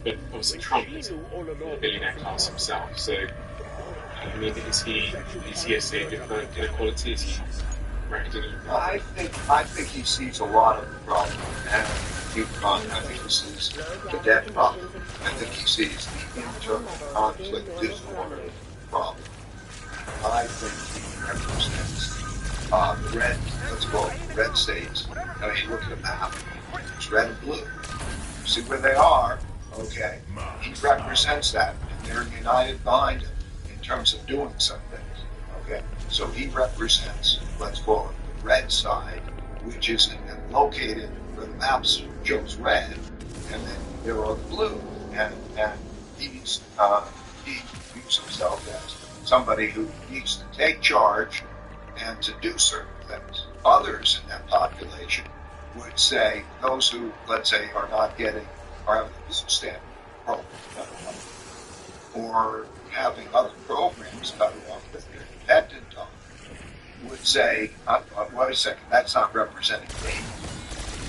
but obviously Trump is a billionaire class himself. So, I mean, is he a savior for inequality? Is he reckoning? I think he sees a lot of the problem, and I think he sees the debt problem. I think he sees the internal conflict disorder problem. I think he represents the red, let's call it red states. I mean, look at the map. It's red and blue. See where they are? Okay. He represents that, and they're united behind him in terms of doing some things. Okay. So he represents, let's call it the red side, which is located where the map shows red, and then there are the blue. And he views himself as somebody who needs to take charge and to do certain things. Others in that population would say, those who, let's say, are having a standard program or having other programs cut off that they're dependent on, would say, wait a second, that's not representing me.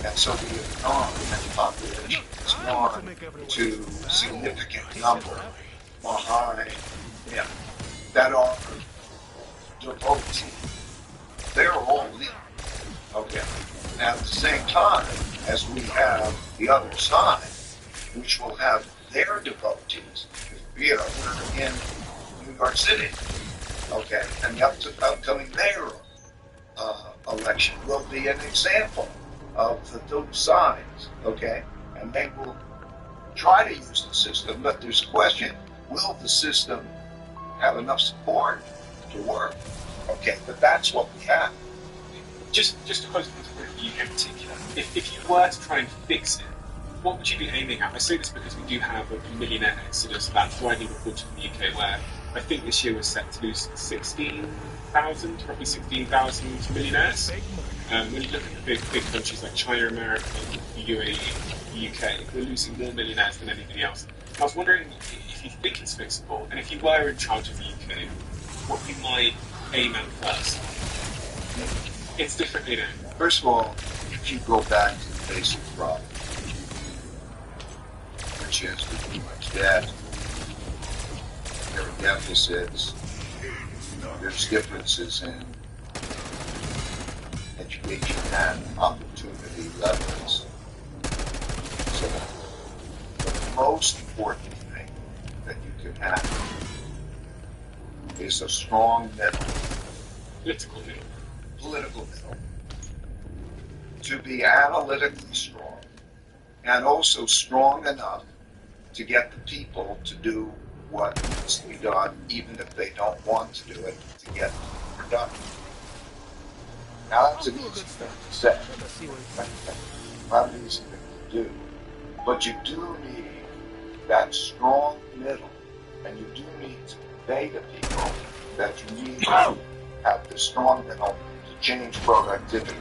And so we have gone, and the population has gone to a significant number behind him that are devotees. They're all in. Okay. Now, at the same time, as we have the other side, which will have their devotees. We're in New York City. Okay. And the upcoming mayoral election will be an example of the two sides. Okay. And they will try to use the system, but there's a question, will the system have enough support to work? Okay, but that's what we have. Just to close the UK in particular, if you were to try and fix it, what would you be aiming at? I say this because we do have a millionaire exodus that's widely reported in the UK, where I think this year was set to lose roughly 16,000 millionaires. When you look at the big countries like China, America, the UAE, the UK, we're losing more millionaires than anybody else. I was wondering if you think it's fixable, and if you were in charge of the UK, what you might aim at first. It's different, you know. First of all, if you go back to the basic problem, which is too much debt, there are deficits, there's differences in education and opportunity levels. So most important thing that you can have is a strong middle. Political middle. Political middle. To be analytically strong and also strong enough to get the people to do what needs to be done, even if they don't want to do it, to get it done. Now that's an easy thing to say. Not an easy thing to do. But you do need that strong middle, and you do need to convey to people that you need to have this strong middle to change productivity.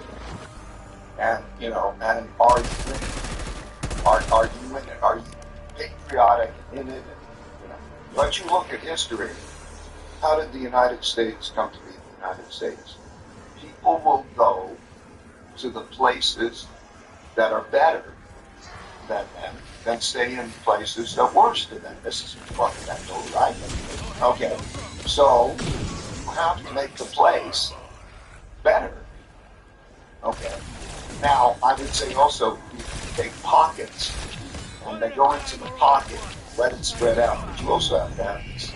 And, you know, and are you in it? Are you in it? Are you patriotic in it? You know, but you look at history. How did the United States come to be the United States? People will go to the places that are better than stay in places that are worse than them. This is fundamental, right? Okay, so you have to make the place better. Okay. Now, I would say also, you take pockets, and they go into the pocket, let it spread out. But you also have to have this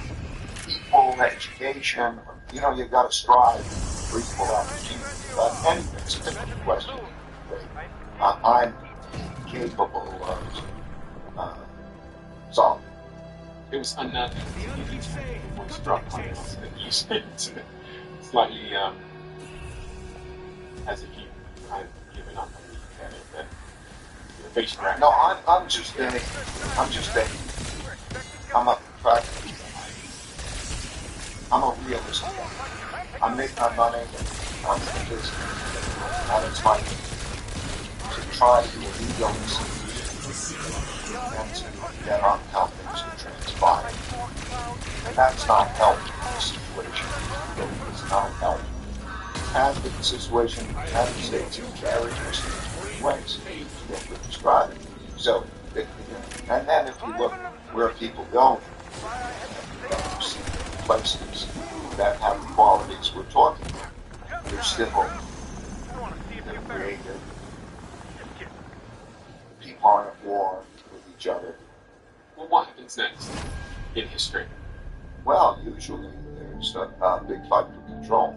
equal education. You know, you've got to strive for equal opportunity. But anyway, it's a different question. I'm capable of solving. It was another what struck my that you said slightly as if you kind of given up on the UK, but you're facing right. No, I'm just a I'm a practical. I'm a realist. I make my money on the business, and it's my to try to be a realist and to get on how things are transpired. And that's not helping the situation. It is not helping. And the situation in the United States in very interesting ways that we're describing. So, and then if you look where people go, you see places that have the qualities we're talking about. They're civil, they're creative, people aren't at war with each other. Well, what happens next in history? Well, usually there's a big fight for control.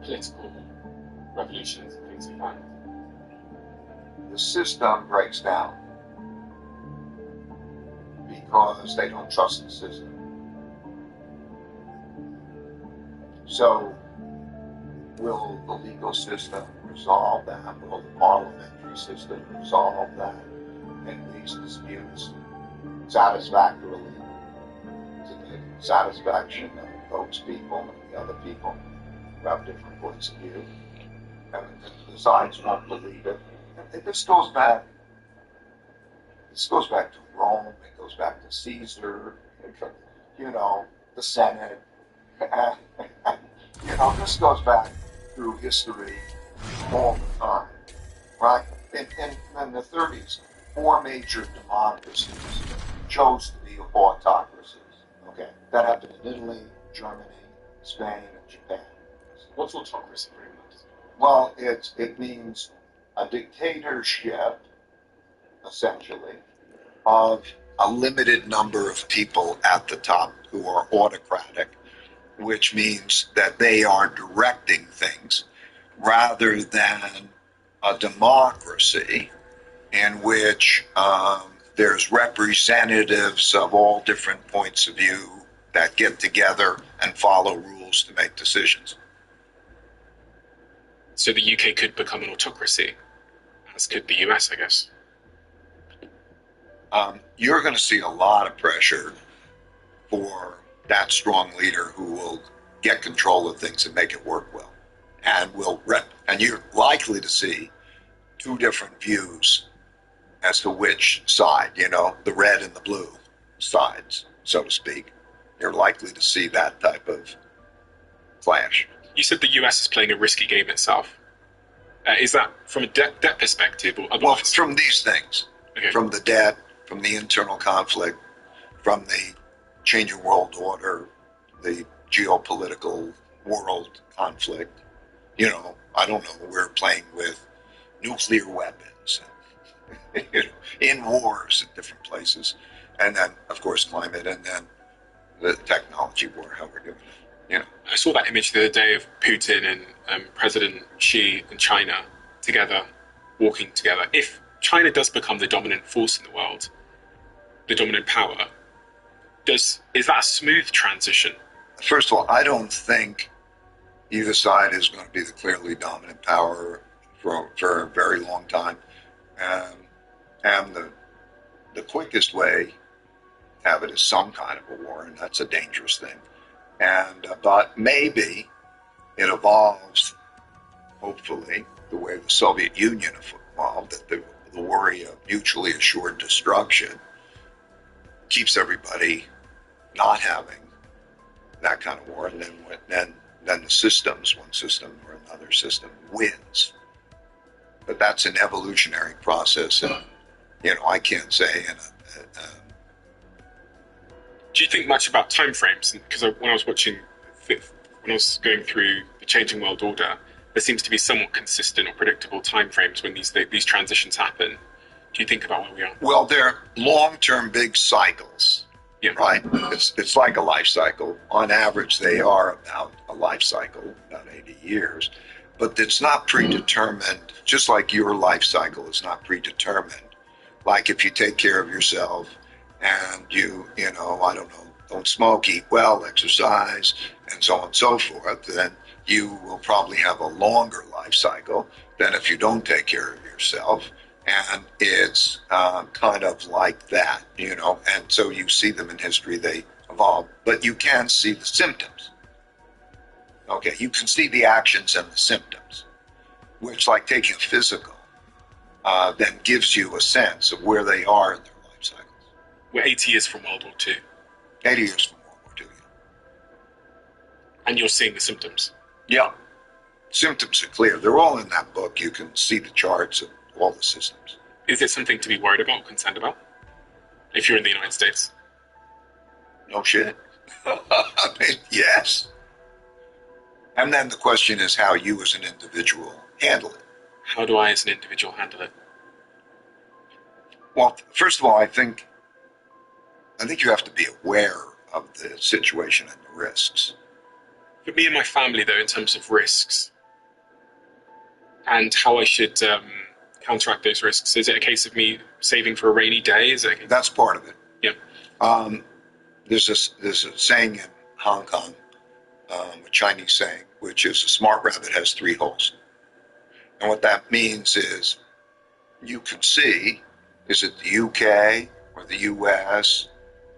Political revolutions and things like that. The system breaks down because they don't trust the system. So, will the legal system resolve that? Will the parliamentary system resolve that? And these disputes satisfactorily to the satisfaction of those people and the other people who have different points of view, and the sides won't believe it. And this goes back to Rome, it goes back to Caesar, you know, the Senate. You know, this goes back through history all the time, right? In the 30s, 4 major democracies chose to be autocracies. Okay, that happened in Italy, Germany, Spain, and Japan. What's autocracy very much? Well, it means a dictatorship, essentially, of a limited number of people at the top who are autocratic, which means that they are directing things rather than a democracy in which there's representatives of all different points of view that get together and follow rules to make decisions. So the UK could become an autocracy, as could the US, I guess. You're going to see a lot of pressure for that strong leader who will get control of things and make it work well. And you're likely to see 2 different views as to which side, you know, the red and the blue sides, so to speak. You're likely to see that type of clash. You said the US is playing a risky game itself. Is that from a debt perspective or otherwise? Well, from these things. Okay. From the debt, from the internal conflict, from the changing world order, the geopolitical world conflict. You know, I don't know, we're playing with nuclear weapons, in wars at different places. And then, of course, climate, and then the technology war, how we're doing it. I saw that image the other day of Putin and President Xi in China together, walking together. If China does become the dominant force in the world, the dominant power, is that a smooth transition? First of all, I don't think either side is going to be the clearly dominant power for a very long time. And the quickest way to have it is some kind of a war, and that's a dangerous thing. But maybe it evolves, hopefully, the way the Soviet Union evolved, that the worry of mutually assured destruction keeps everybody not having that kind of war, and then the systems, one system or another system, wins. But that's an evolutionary process, and I can't say. Do you think much about timeframes? Because when I was going through the changing world order, there seems to be somewhat consistent or predictable timeframes when these transitions happen. Do you think about where we are? Well, they're long-term big cycles, right? It's like a life cycle. On average, they are about a life cycle, about 80 years. But it's not predetermined, just like your life cycle is not predetermined. Like if you take care of yourself and you don't smoke, eat well, exercise, and so on and so forth, then you will probably have a longer life cycle than if you don't take care of yourself. And it's kind of like that, and so you see them in history, they evolve, but you can see the symptoms. Okay, you can see the actions and the symptoms, which, like taking a physical, then gives you a sense of where they are in their life cycles. We're 80 years from World War II. 80 years from World War II, yeah. And you're seeing the symptoms? Yeah. Symptoms are clear. They're all in that book. You can see the charts of all the systems. Is it something to be worried about, concerned about, if you're in the United States? No shit. I mean, yes. And then the question is how you as an individual handle it. How do I as an individual handle it? Well, first of all, I think you have to be aware of the situation and the risks. For me and my family, though, in terms of risks and how I should counteract those risks, is it a case of me saving for a rainy day? That's part of it. Yeah. There's a saying in Hong Kong, a Chinese saying, which is a smart rabbit has 3 holes. And what that means is you can see, is it the UK or the US,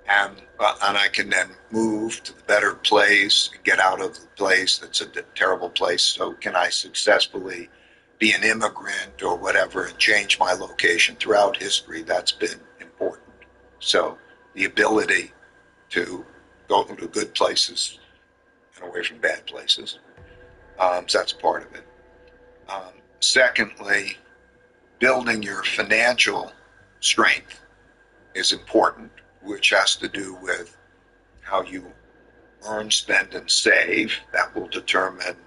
and I can then move to the better place and get out of the place that's a terrible place. So can I successfully be an immigrant or whatever and change my location? Throughout history, that's been important. So the ability to go to good places and away from bad places, so that's part of it. Secondly, building your financial strength is important, which has to do with how you earn, spend, and save. That will determine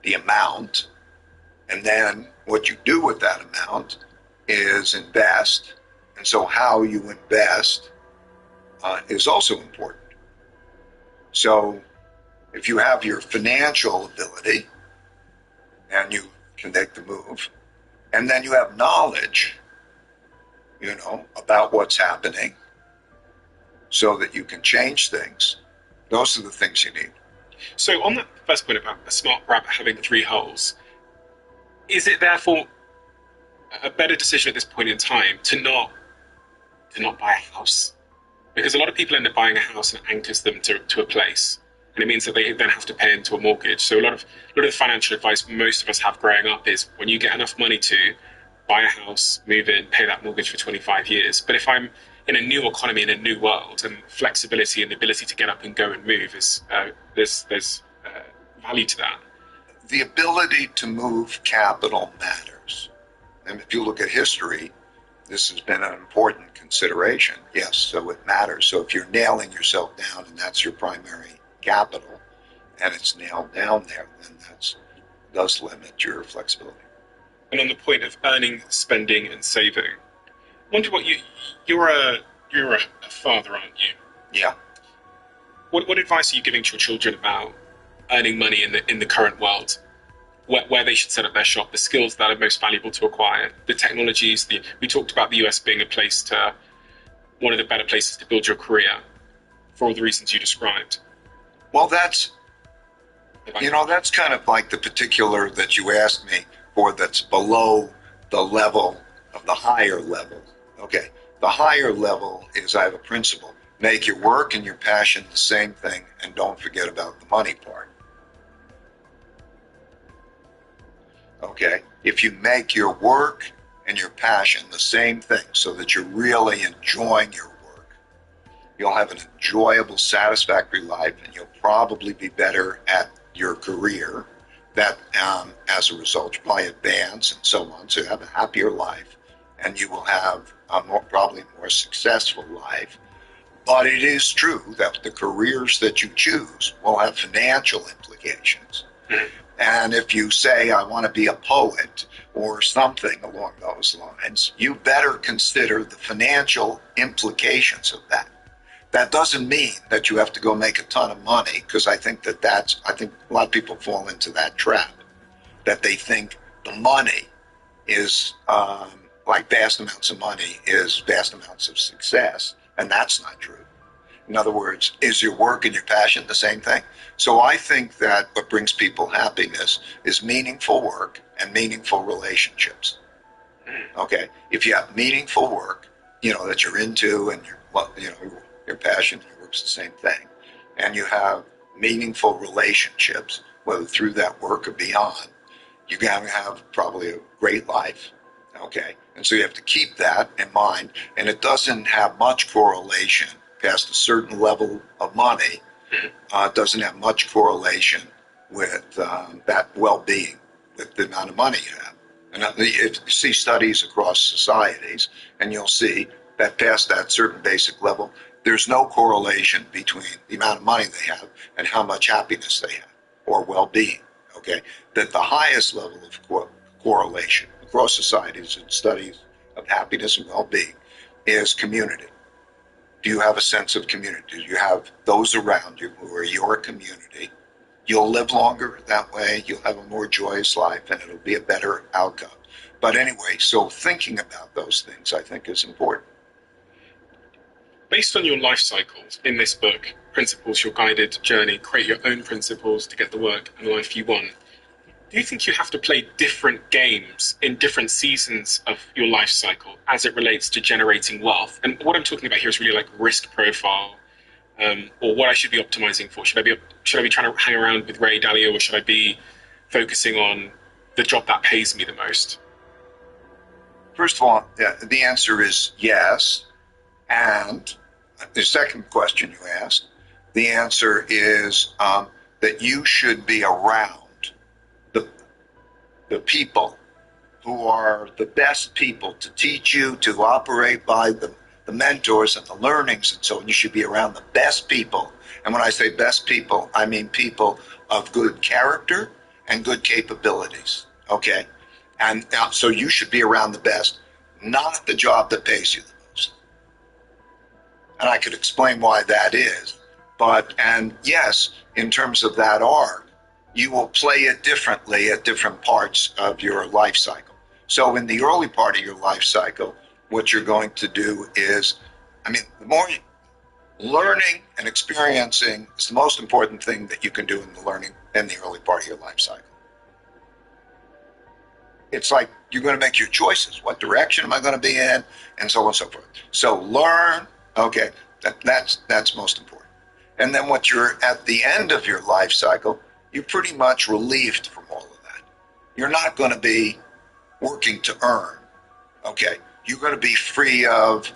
the amount. And then what you do with that amount is invest. And so how you invest is also important. So if you have your financial ability and you can make the move, and then you have knowledge, about what's happening so that you can change things, those are the things you need. So on that first point about a smart rabbit having 3 holes, is it therefore a better decision at this point in time to not buy a house? Because a lot of people end up buying a house and it anchors them to a place. And it means that they then have to pay into a mortgage. So a lot of the financial advice most of us have growing up is when you get enough money to buy a house, move in, pay that mortgage for 25 years. But if I'm in a new economy, in a new world, and flexibility and the ability to get up and go and move, there's value to that. The ability to move capital matters. And if you look at history, this has been an important consideration. Yes, so it matters. So if you're nailing yourself down and that's your primary capital, and it's nailed down there, then that does limit your flexibility. And on the point of earning, spending, and saving, wonder what you're a father, aren't you? Yeah. What advice are you giving to your children about earning money in the current world? Where they should set up their shop, the skills that are most valuable to acquire, the technologies. We talked about the US being one of the better places to build your career for all the reasons you described. Well, that's kind of like the particular that you asked me for that's below the level of the higher level. Okay, the higher level is I have a principle. Make your work and your passion the same thing, and don't forget about the money part. Okay, if you make your work and your passion the same thing so that you're really enjoying your work, you'll have an enjoyable, satisfactory life, and you'll probably be better at your career. That, as a result, you probably advance and so on, so you have a happier life, and you will have a probably more successful life. But it is true that the careers that you choose will have financial implications. And if you say, I want to be a poet or something along those lines, you better consider the financial implications of that. That doesn't mean that you have to go make a ton of money, because I think a lot of people fall into that trap, that they think the money is like vast amounts of money is vast amounts of success, and that's not true. In other words, is your work and your passion the same thing? So I think that what brings people happiness is meaningful work and meaningful relationships. Okay, if you have meaningful work, that you're into, and your passion, your work's the same thing, and you have meaningful relationships, whether through that work or beyond, you're going to have probably a great life. Okay, and so you have to keep that in mind, and it doesn't have much correlation past a certain level of money. It doesn't have much correlation with that well-being, with the amount of money you have. And if you see studies across societies, and you'll see that past that certain basic level, there's no correlation between the amount of money they have and how much happiness they have or well-being. Okay, that the highest level of correlation across societies and studies of happiness and well-being is community. Do you have a sense of community? Do you have those around you who are your community? You'll live longer that way. You'll have a more joyous life, and it'll be a better outcome. But anyway, so thinking about those things, I think, is important. Based on your life cycles in this book, Principles, Your Guided Journey, create your own principles to get the work and life you want. Do you think you have to play different games in different seasons of your life cycle as it relates to generating wealth? And what I'm talking about here is really like risk profile, or what I should be optimizing for. Should I be trying to hang around with Ray Dalio, or should I be focusing on the job that pays me the most? First of all, the answer is yes. And the second question you asked, the answer is that you should be around the people who are the best people to teach you, to operate by the mentors and the learnings and so on. You should be around the best people. And when I say best people, I mean people of good character and good capabilities. Okay? And so you should be around the best, not the job that pays you the most. And I could explain why that is. And yes, in terms of that arc, you will play it differently at different parts of your life cycle. So in the early part of your life cycle, what you're going to do is, the more learning and experiencing is the most important thing that you can do in the learning in the early part of your life cycle. It's like you're going to make your choices. What direction am I going to be in? And so on and so forth. So learn, okay, that's most important. And then what you're at the end of your life cycle, you're pretty much relieved from all of that. You're not going to be working to earn, okay? You're going to be free of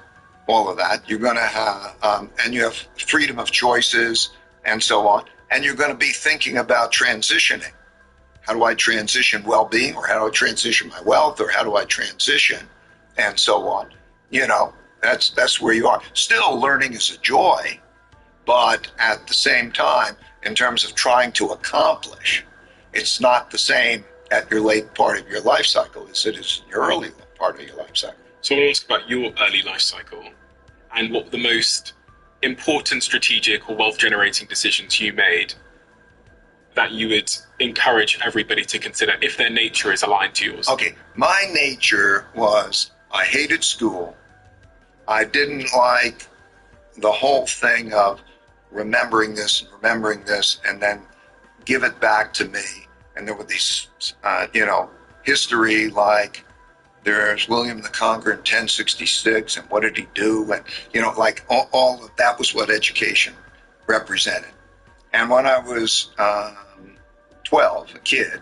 all of that. You're going to have, and you have freedom of choices and so on. And you're going to be thinking about transitioning. How do I transition well-being, or how do I transition my wealth, or how do I transition, and so on. That's where you are. Still, learning is a joy, but at the same time, in terms of trying to accomplish, it's not the same at your late part of your life cycle as it is in your early part of your life cycle. So I want to ask about your early life cycle and what the most important strategic or wealth-generating decisions you made that you would encourage everybody to consider if their nature is aligned to yours. Okay, my nature was I hated school. I didn't like the whole thing of remembering this and then give it back to me. And there were these, history like there's William the Conqueror in 1066, and what did he do? And, like all of that was what education represented. And when I was 12, a kid,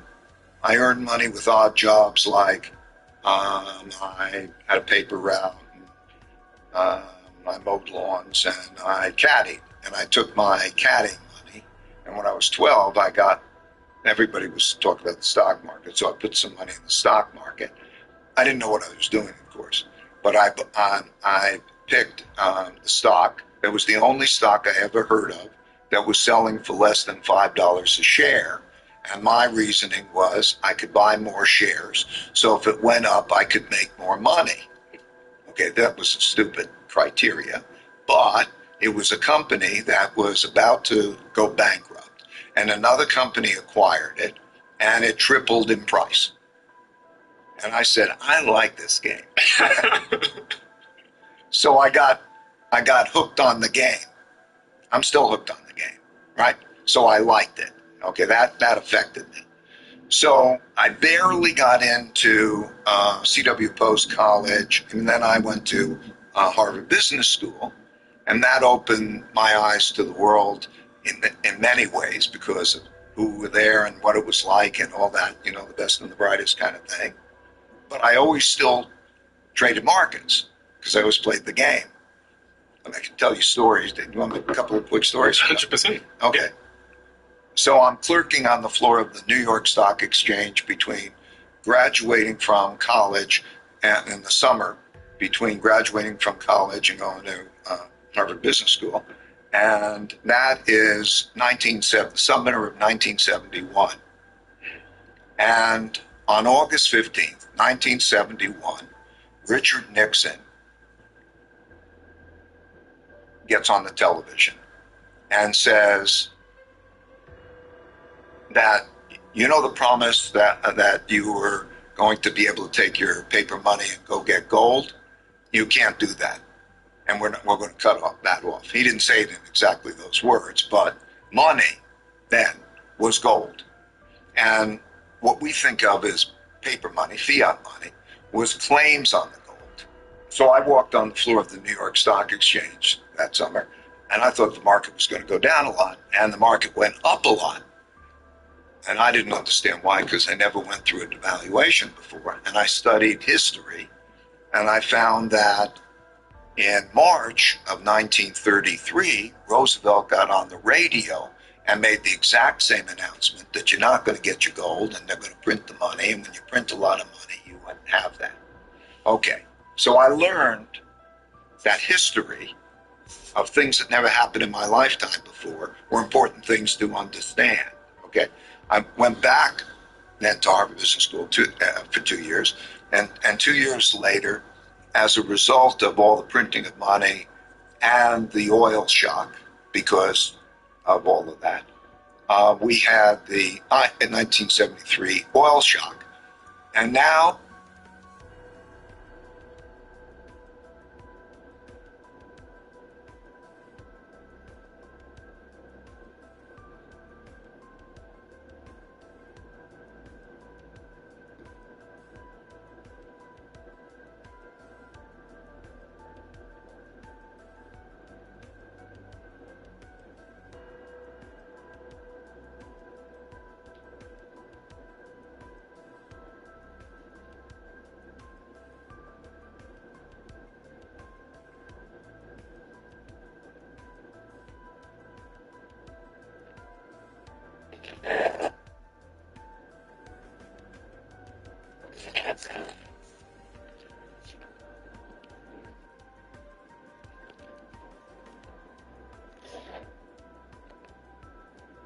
I earned money with odd jobs like I had a paper route, and, I mowed lawns, and I caddied. And I took my caddying money, and when I was 12, everybody was talking about the stock market, so I put some money in the stock market. I didn't know what I was doing, of course, but I picked the stock. It was the only stock I ever heard of that was selling for less than $5 a share. And my reasoning was I could buy more shares, so if it went up, I could make more money. Okay, that was a stupid criteria, but it was a company that was about to go bankrupt, and another company acquired it, and it tripled in price. And I said, I like this game. So I got hooked on the game. I'm still hooked on the game, right? So I liked it. Okay, that affected me. So I barely got into C.W. Post College, and then I went to Harvard Business School, and that opened my eyes to the world in many ways because of who were there and what it was like and all that, the best and the brightest kind of thing. But I always still traded markets because I always played the game. I can tell you stories. Do you want a couple of quick stories? 100%. Okay. So I'm clerking on the floor of the New York Stock Exchange between graduating from college and in the summer between graduating from college and going to Harvard Business School. And that is summer of 1971. And on August 15th, 1971, Richard Nixon gets on the television and says that, the promise that you were going to be able to take your paper money and go get gold? You can't do that. And we're going to cut that off. He didn't say it in exactly those words, but money then was gold. And what we think of as paper money, fiat money, was claims on the gold. So I walked on the floor of the New York Stock Exchange that summer, and I thought the market was going to go down a lot, and the market went up a lot. And I didn't understand why, because I never went through a devaluation before. And I studied history, and I found that in March of 1933, Roosevelt got on the radio and made the exact same announcement that you're not going to get your gold and they're going to print the money. And when you print a lot of money, you wouldn't have that. Okay, so I learned that history of things that never happened in my lifetime before were important things to understand. Okay, I went back then to Harvard Business School for 2 years. And 2 years later, as a result of all the printing of money and the oil shock, because of all of that, we had the, in 1973, oil shock. And now,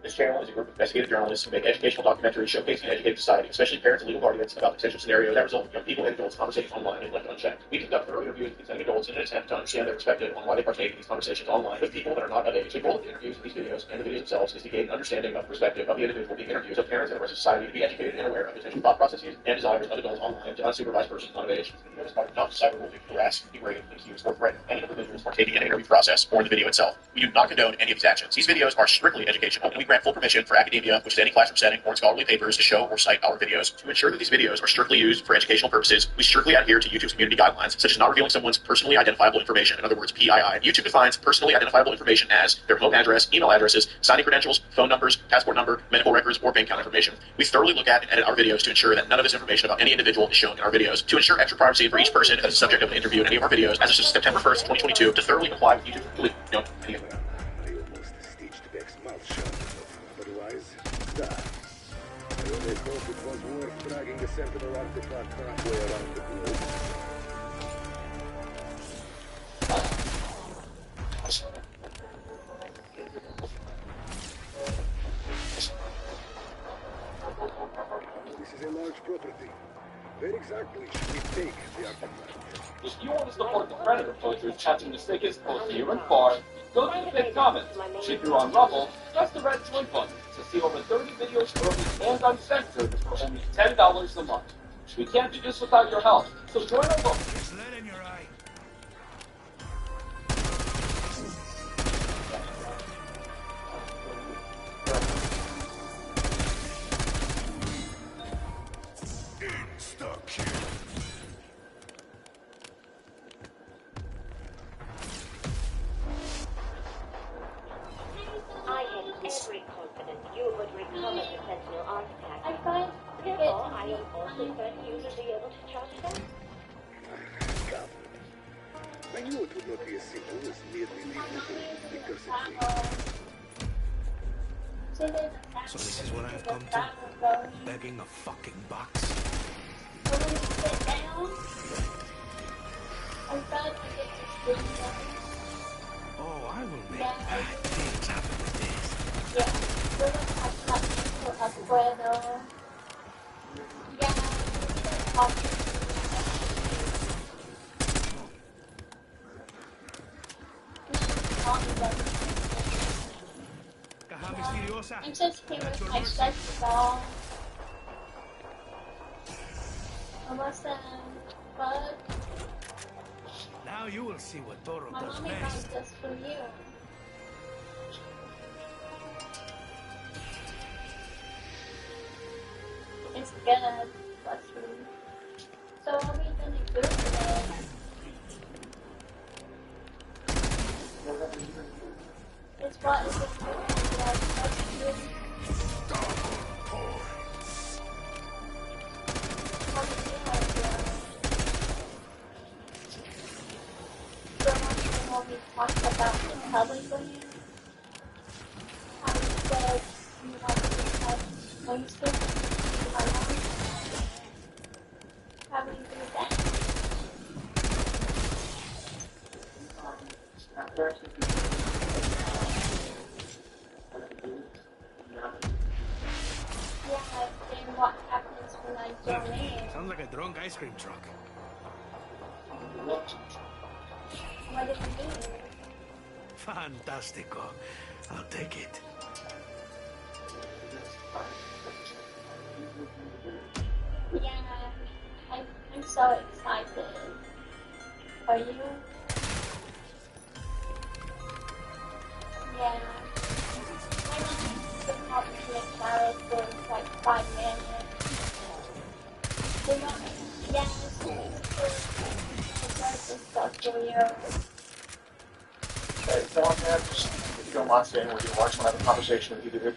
This channel is a group of investigative journalists who make educational documentaries showcasing an educated society, especially parents and legal guardians, about potential scenarios that result in young people and adults conversating online and left unchecked. We conduct thorough interviews with consenting adults in an attempt to understand their perspective on why they partake in these conversations online with people that are not of age. The goal of the interviews in these videos and the videos themselves is to gain an understanding of the perspective of the individual being interviewed, so parents and the rest of society to be educated and aware of potential thought processes and desires of adults online to unsupervised persons not of age. The videos are not cyberbullying, harass, degrade, accuse, or threaten any of the individuals partaking in the interview process or in the video itself. We do not condone any of these actions. These videos are strictly educational, and we grant full permission for academia, which is any classroom setting or in scholarly papers, to show or cite our videos. To ensure that these videos are strictly used for educational purposes, we strictly adhere to YouTube's community guidelines, such as not revealing someone's personally identifiable information, in other words, PII. YouTube defines personally identifiable information as their home address, email addresses, signing credentials, phone numbers, passport number, medical records, or bank account information. We thoroughly look at and edit our videos to ensure that none of this information about any individual is shown in our videos. To ensure extra privacy for each person that is the subject of an interview in any of our videos, as of September 1st, 2022, to thoroughly comply with YouTube's I only hope it was worth dragging the Sentinel artifact halfway around the globe. This is a large property. Where exactly should we take the artifact? If you want to support the Predator posters chatting the sickest both near and far, go to the big comments. If you're on Rumble, press the red join button to see over 30 videos early and uncensored for only $10 a month. We can't do this without your help, so join our Rumble. I had every confidence you would recover the Sentinel artifact. Therefore, I am also certain you will be able to charge them. Come. I knew it would not be as simple as merely leaving the fingers and So this is what I've come to? Begging a fucking box? Oh, I will make bad things happen with this. I'm just here with my stress ball. Almost bug. Now you will see what Toro My does mommy bought best. this for you. It's good. What's for you? So what are we gonna do today? It's what is it doing? What we talked about in public land, how you said you want to have oyster to my mom. How do you do that? Yeah, then what happens when I don't in? Sounds like a drunk ice cream truck. What do you mean? Fantastico. I'll take it. Yeah, I'm so excited. Are you? Yeah. I mean, it's been helping to make flowers for like 5 minutes. You know, yeah, it's this stuff for you. Hey, John, man, just, if you don't mind staying with you, I just want to have a conversation with you, dude.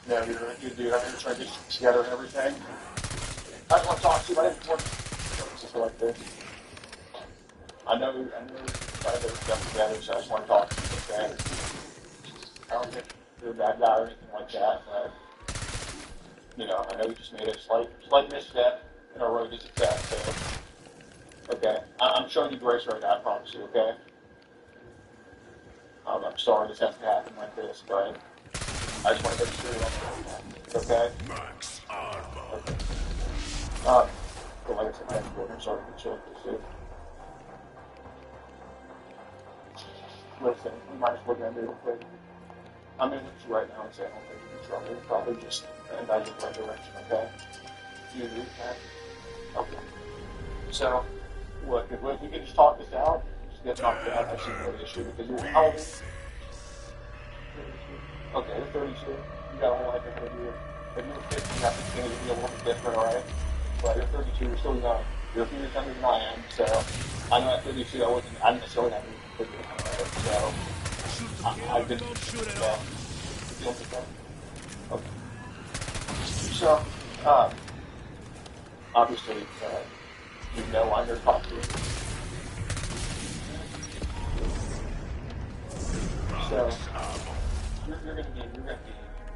Yeah, you're a good dude. I think we're trying to get together and everything. I just want to talk to you. I didn't want to like this. I know we're trying to get together, so I just want to talk to you, okay? I don't think you're a bad guy or anything like that, but, you know, I know we just made a slight misstep in our road to success, so, okay? I'm showing you grace right now, I promise you, okay? I'm sorry this has to happen like this, but I just want to make sure you don't. Okay. Okay. But like I said, I have to go and start to chill this shit. Listen, you might as well get into it real quick. I'm going to look at you right now and say I don't think you're in trouble. It's probably just an advice in the right direction, okay? Do you agree with that? Okay. So, look, if we can just talk this out, just get knocked out, I see no issue, because you're how old? Okay, you're 32. You got a whole life ahead of you. If you were 50, you have to change it, be a little bit different, alright? But you're 32, you're still young. You're a few years younger than I am, so I know at 32 I didn't necessarily have any completely right? So I've been dealing with that. Okay. So obviously you know I'm here to talk to you. So you're gonna be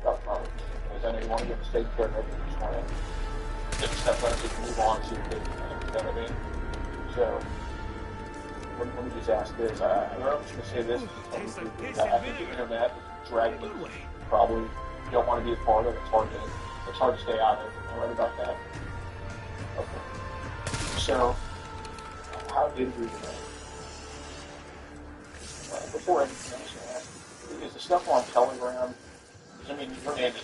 upfront because I know you want to get this taken care of. You just want to get the stuff done so you can move on to your big thing. You know what I mean? So let me just ask this. I'm just going to say this. I think the internet is dragging you. Probably you don't want to be a part of it. It's hard to stay out of it. Am I right about that? Okay. So, how did we do that? Before anything else, is the stuff on Telegram? I mean, your name is.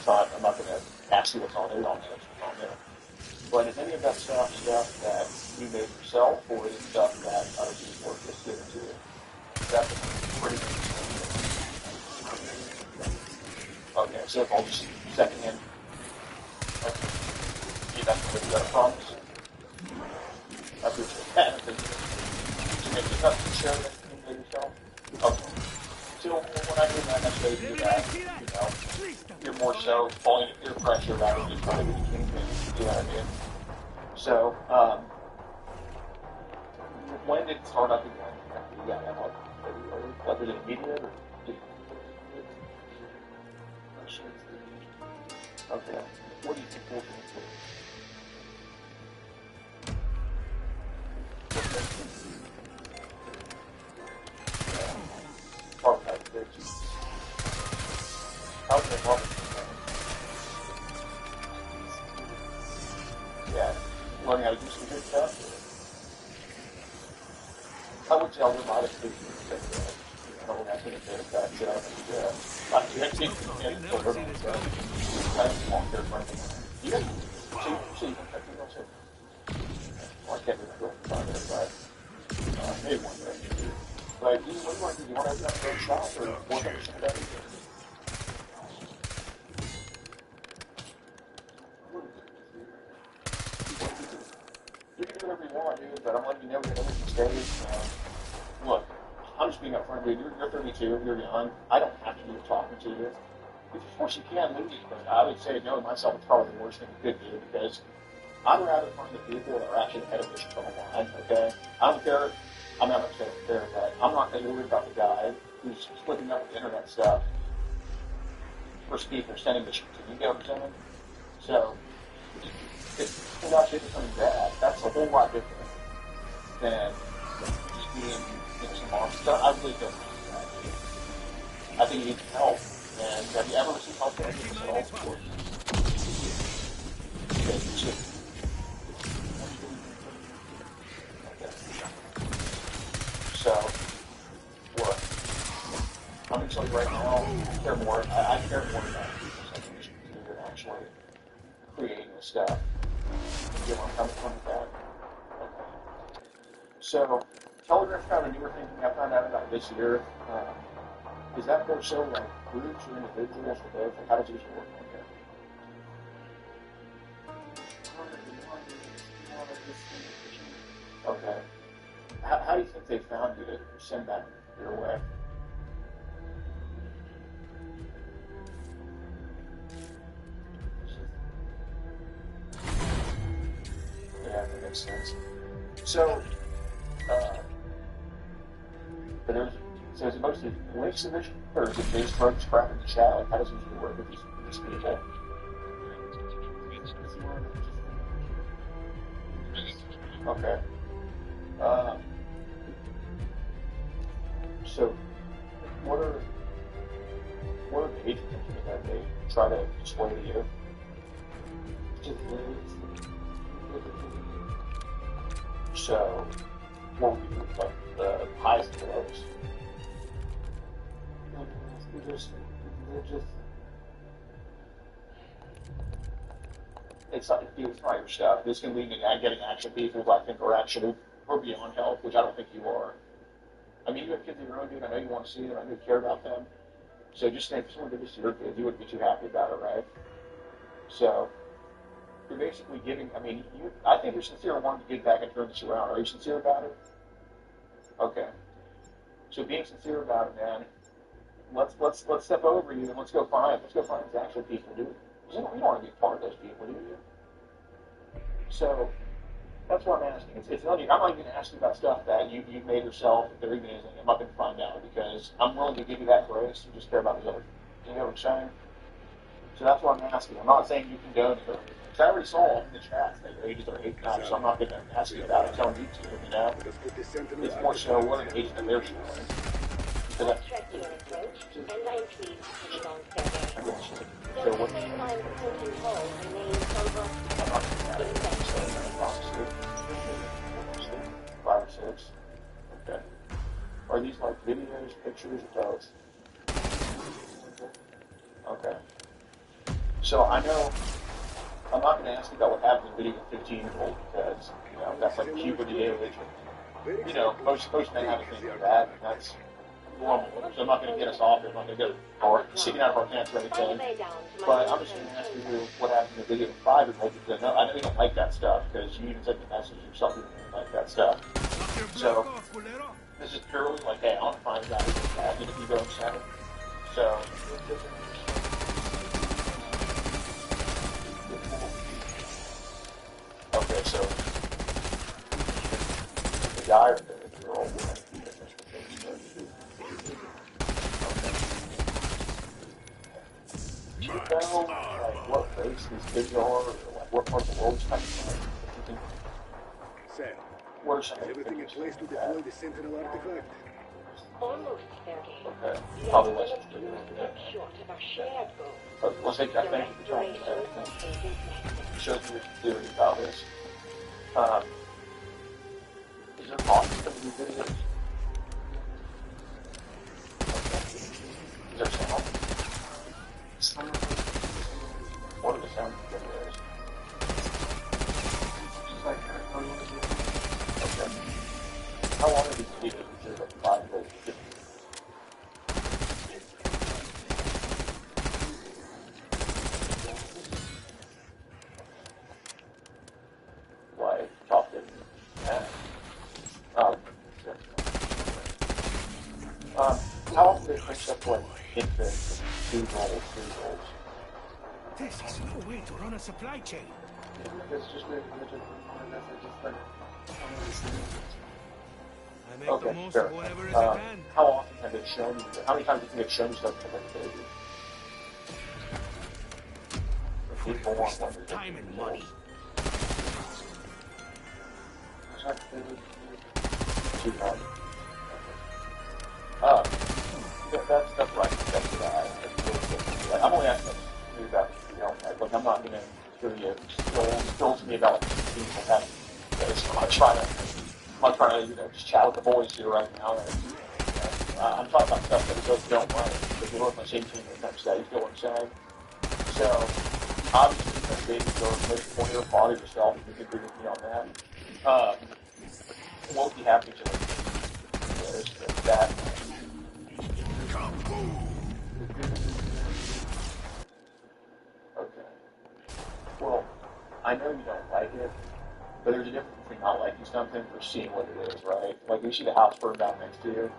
I'm not going to ask you what's on there. You don't know what's on there. But is any of that stuff that you made yourself, or is it stuff that other people were just given to you? That's pretty interesting. Okay, so if I'll just second in. Okay. Yeah, that's what you got a promise. I appreciate that. Did you make enough to share that you made yourself? Okay. So when I do that, that's way to do that. You know, you're more so falling into peer pressure rather than just trying to be the kingpin. You know what I mean? So, when did it start up again? Yeah, like, was it immediate or did okay. What do you think we'll do? How's the problem? Yeah, learning how to do some good stuff. I would tell them how to do that. I don't have to get that. Not too hectic and for her. I don't want their friend. Yeah. See, I can't remember what it was, but maybe one day. But what do you want to do? You want to open up your own shop or work on something? You can do whatever you want, dude, but I'm letting you know you're going to stay. Look, I'm just being upfront with you. You're 32, you're young. I don't have to be talking to you. If of course you can leave, but I would say no to myself is probably the worst thing you could do because I'd rather find the people that are actually ahead of this from a line, okay? I don't care. I'm not going to care, but I'm not going to worry about the guy who's splitting up the internet stuff for people sending this to you. Get what I'm saying? So, if you're not doing something bad, that's a whole lot different than just being, some monster. I really don't think that. I think you need help. And have you ever received help from anyone else before? So, what? I'm going to tell you right now, I care more about people than actually creating the stuff. You know where I'm coming from with that? Okay. So, Telegram's kind of a newer thing I found out about this year. Is that more so like groups or individuals or both? Or how does this work? Okay. How do you think they found you to send that your way? Yeah, that makes sense. So, so is it mostly link submission, or is it based on scrap in the chat? Like, how does it usually work with these people? Okay. So, what what are the agents that they try to dissuade you? So, what would be like the highs and lows? They're just, it's not your stuff. This can lead to getting action people who I think are actually or beyond help, which I don't think you are. I mean, you have kids of your own, dude. I know you want to see them. I know you care about them. So just think, if someone did this to your kids, you wouldn't be too happy about it, right? So you're basically giving. I mean, I think you're sincere in wanting to get back and turn this around. Are you sincere about it? Okay. So being sincere about it, man. Let's step over you and let's go find these actual people, dude. You don't want to be part of those people, do you? So that's what I'm asking. I'm not even going to ask you about stuff that you made yourself. If there even is, I'm not going to find out because I'm willing to give you that grace. You just care about the other. You know what I'm saying? So that's what I'm asking. I'm not saying you can go to. Because I already saw in the chat that your ages are 8 and 9, so I'm not going to ask you about it. I'm telling you to, you know. It's more so what an age that they're showing. So that's. So what? Five or six. Okay. Are these like videos, pictures, or both? Okay. So I know I'm not going to ask you about what happened in video with 15-year-old because that's like puberty age. You know, most men have a thing for that, and that's normal. So I'm not going to get us off here. I'm not going to go sticking out of our pants or anything. But I'm just going to ask you what happened in the video with 5-year-old because I know you don't like that stuff because you even sent the message yourself you don't like that stuff. So this is purely like, hey, I want to find a guy who's bad, you know what I'm saying? So okay, so the guy or the girl. Do you know like what race these kids are, or like what part of the world's kind of like? Sam, what are some everything in place to deploy the Sentinel artifact? Almost there. Okay, probably less than 2 years. Short of our shared goal. But let's take that. Thank you for telling me everything. Shows your theory about this. Is there cost to these videos? Is there sound? What are the sound videos? Okay. How long are these videos? Is it like 5 days? Like, talking. How often do they fix up like infants, 2-year-olds, 3-year-olds? This is no way to run a supply chain. It's just really I make okay, the most fair. of whatever is at hand. How often have they shown you? How many times do you think they've shown you stuff to like a baby? Time and money. Too hard. That's right. That's what I'm only asking you about, like, I'm not going to give you spill to me about things like that. I'm not trying to, just chat with the boys here right now. I'm talking about stuff that we both don't like, because we're both on the same team when it comes to that, you feel what I'm saying? So, obviously, because babies are the most important to your body yourself, you can agree with me on that. What would be happy to is that. Okay. Well, I know you don't like it, but there's a difference between not liking something or seeing what it is, right? Like, you see the house burn down next to you.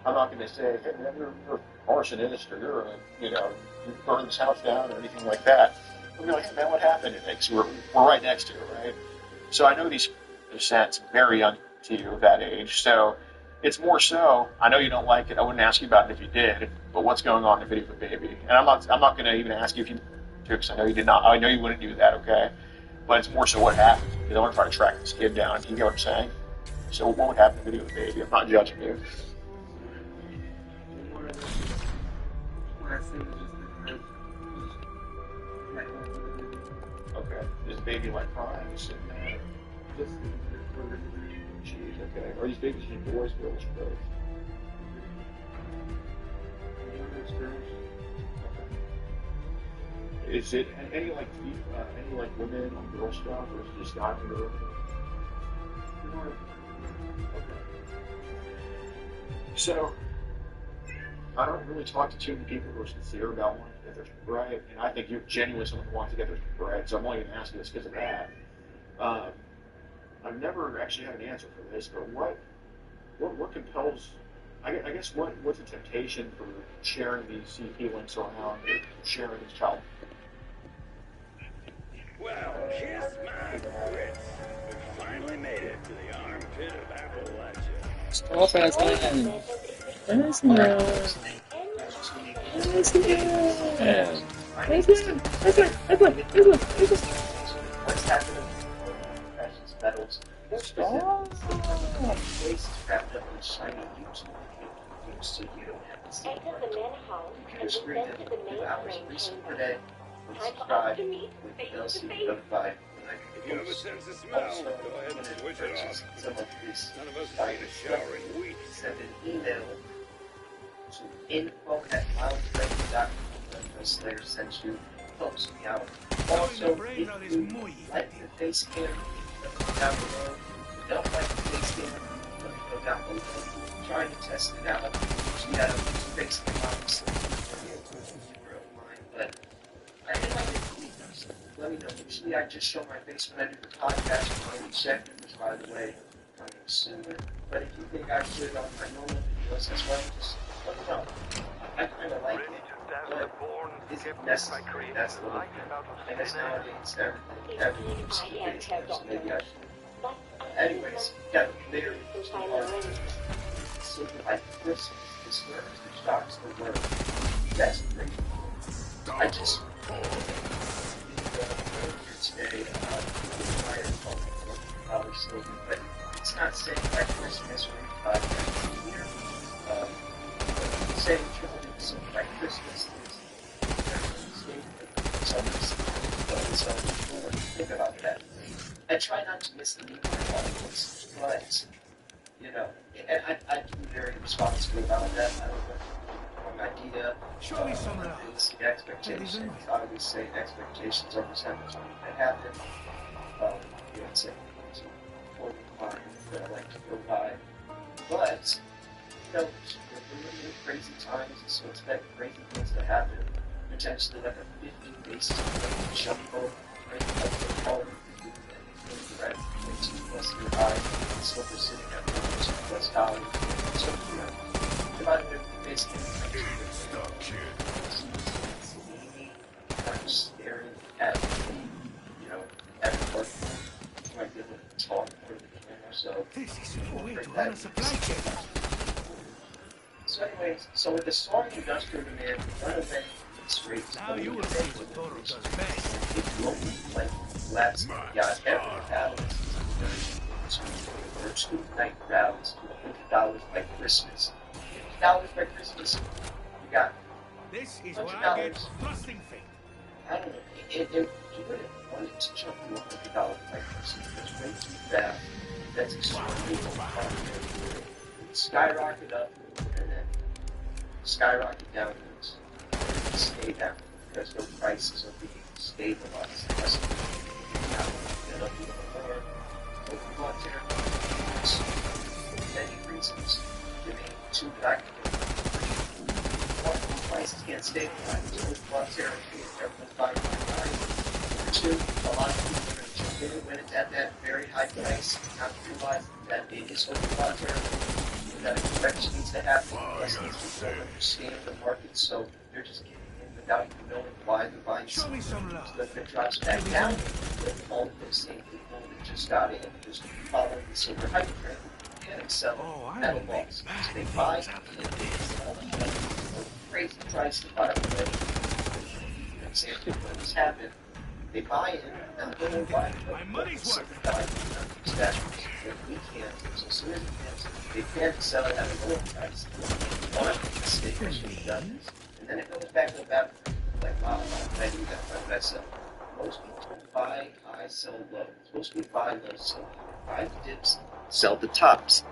I'm not going to say, hey, man, you're a arsonist or you burned this house down or anything like that. We'll be like, hey, man, what happened? Because we're right next to it, right? So I know these percents very young to you of that age. So it's more so, I know you don't like it. I wouldn't ask you about it if you did, but what's going on in the video with baby? And I'm not going to even ask you if you do, because I know you did not. I know you wouldn't do that, okay? But it's more so what happened. Because I want to try to track this kid down. You get what I'm saying? So what would happen in the video with baby? I'm not judging you. Okay. Is baby like crying? Is it mad? Jeez, okay. Are these babies just boys, girls, both? Okay. Is it any like women on Girl Scout, or is it just guys and girls? Okay. So, I don't really talk to too many people who are sincere about wanting to get their bread, and I think you're genuinely someone who wants to get their bread, so I'm only going to ask you this because of that. I've never actually had an answer for this, but what compels, I guess what's the temptation for sharing these CP links around, or sharing these child? Well, kiss my grits. We finally made it to the armpit of Appalachia. Stop asking. What's happening with precious metals? Waste wrapped up in shiny YouTube videos, so you don't have to see Enter the main house you and can screen descend it to the 2 hours main recent per chamber. day. Subscribe with the bell so you get notified when I If you have a sense of smell, also, go ahead and switch it purchase off. some of these None of us have taken a shower in weeks. send an email to info@wildflame.com. Chris Slayer sends you, helps me out. Also, if you like the face cam, let me know down below. If you don't like the face cam, let me know down below. I'm trying to test it out. You got a face cam, obviously. But I didn't like it. Let me know. Usually I just show my face when I do the podcast for 30 seconds, by the way. I'm assuming. But if you think I should on my normal videos as well, just let me know. I kind of like it. But is it necessary? That's the little thing. I guess nowadays everything's so maybe I should. Anyways, yeah, there. So like Christmas is where the stocks the word. That's great. I just today probably still, but it's not saying like Christmas or here. Saying so like Christmas is so think about that. I try not to miss the meaning of all this, but you know, and I do be very responsible about that. I don't know one idea. Show me some love. The expectations. I always say expectations always have to happen. You know, it's a line that I like to go by. But you know, we're living in crazy times, and so expect crazy things to happen. Potentially like a 50 basis point jump over, right? Like the call of the right? 2+ high, and silver sitting at $2+ dollars. So, you know, divided by basically I'm staring at, you know, at work. I did a talk for the camera, so This is a way to run a supply chain. So anyways, so with the soaring industrial demand, none of that is great. Now you will see what Toro does best. If local like labs got every balance or 2 night rallies to $100 by Christmas. $50 by Christmas, you got This is $100. where I get thrusting feet. I don't know. If you wouldn't want it to jump to $100 by Christmas, that's way too fast. That's extremely skyrocket up and then skyrocket down and stay down because their prices are being stabilized. That's now get up even more. Open monetary for many reasons. Give me 2 that I can do. 1, prices can't stabilize. Open monetary, everyone's buying my price. 2, a lot of people are going to jump in when it's at that very high price, not realize that it is open monetary. That correction needs to happen unless these people don't understand the market, so they're just getting in without even knowing why they're buying something. So if it drops back down, then all of those same people that just got in, just following the silver hype train, and sell at a loss. So they buy crazy price to buy away. Example, when this happened, they buy it, and then they buy it. My money's worth. We can't, so as soon as they can't sell it at a lower price. One mistake that should have done this, and then it goes back back to the bathroom. Like, wow, why did I do that? Why did I sell? Most people buy high, sell low. Most people buy low, sell high. Buy the dips, sell the tops.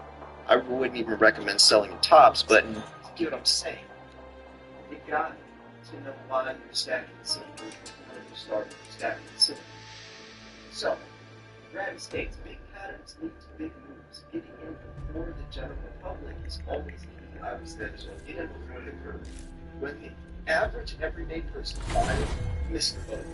I wouldn't even recommend selling the tops, but you get what I'm saying. You got to know why you're stacking silver before you start stacking silver. So, the United States, big patterns lead to big moves. Getting in before the general public is always key. I was there as well. Get in before the curve. When the average everyday person buys, you miss the boat.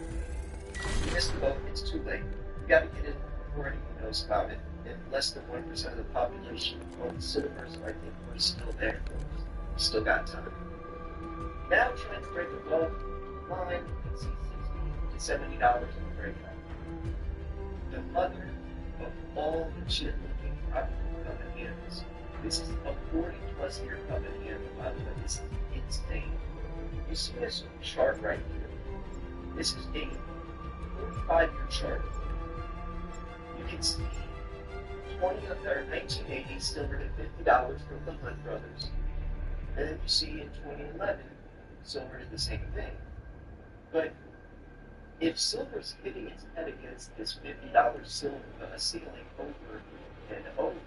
You miss the boat, it's too late. You got to get in before anyone knows about it. And less than 1% of the population of consumers, I think we're still there. We still got time. Now trying to break above line, you can see $60 to $70 in the breakout. The mother of all the shit looking property coming hands. This is a 40+ year coming hand, by the way. This is insane. You see this chart right here? This is a 45-year chart. You can see 1980 silver at $50 from the Hunt brothers. And then you see in 2011, silver did the same thing. But if silver's hitting its head against this $50 silver ceiling over and over,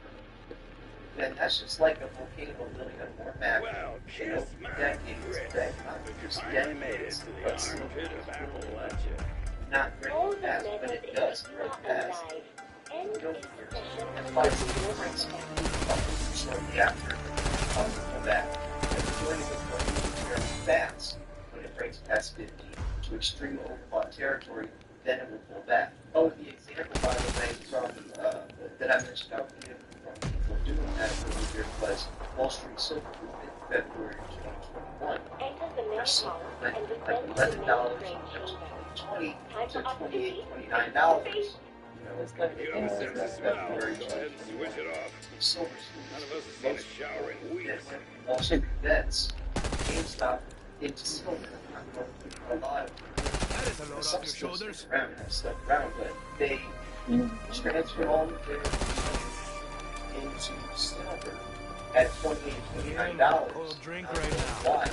then that's just like a volcano building up more magma. Decades, not just decades, but silver not very fast, but it does very fast. And flights shortly after that. During the very fast when it breaks past 50 to extreme overbought territory, then it will pull back. Oh, the example, by the way, from that I mentioned out here from people doing that earlier was Wall Street Silver Group in February 2021. Their silver went like $11 in 2020 to $28, $29. It's going to get into February 2021. Silver most Wall Street bets GameStop into silver. A lot of some still stick around and have stuck around, but they transfer all of their into silver at $28, $29. Drink right now. Why?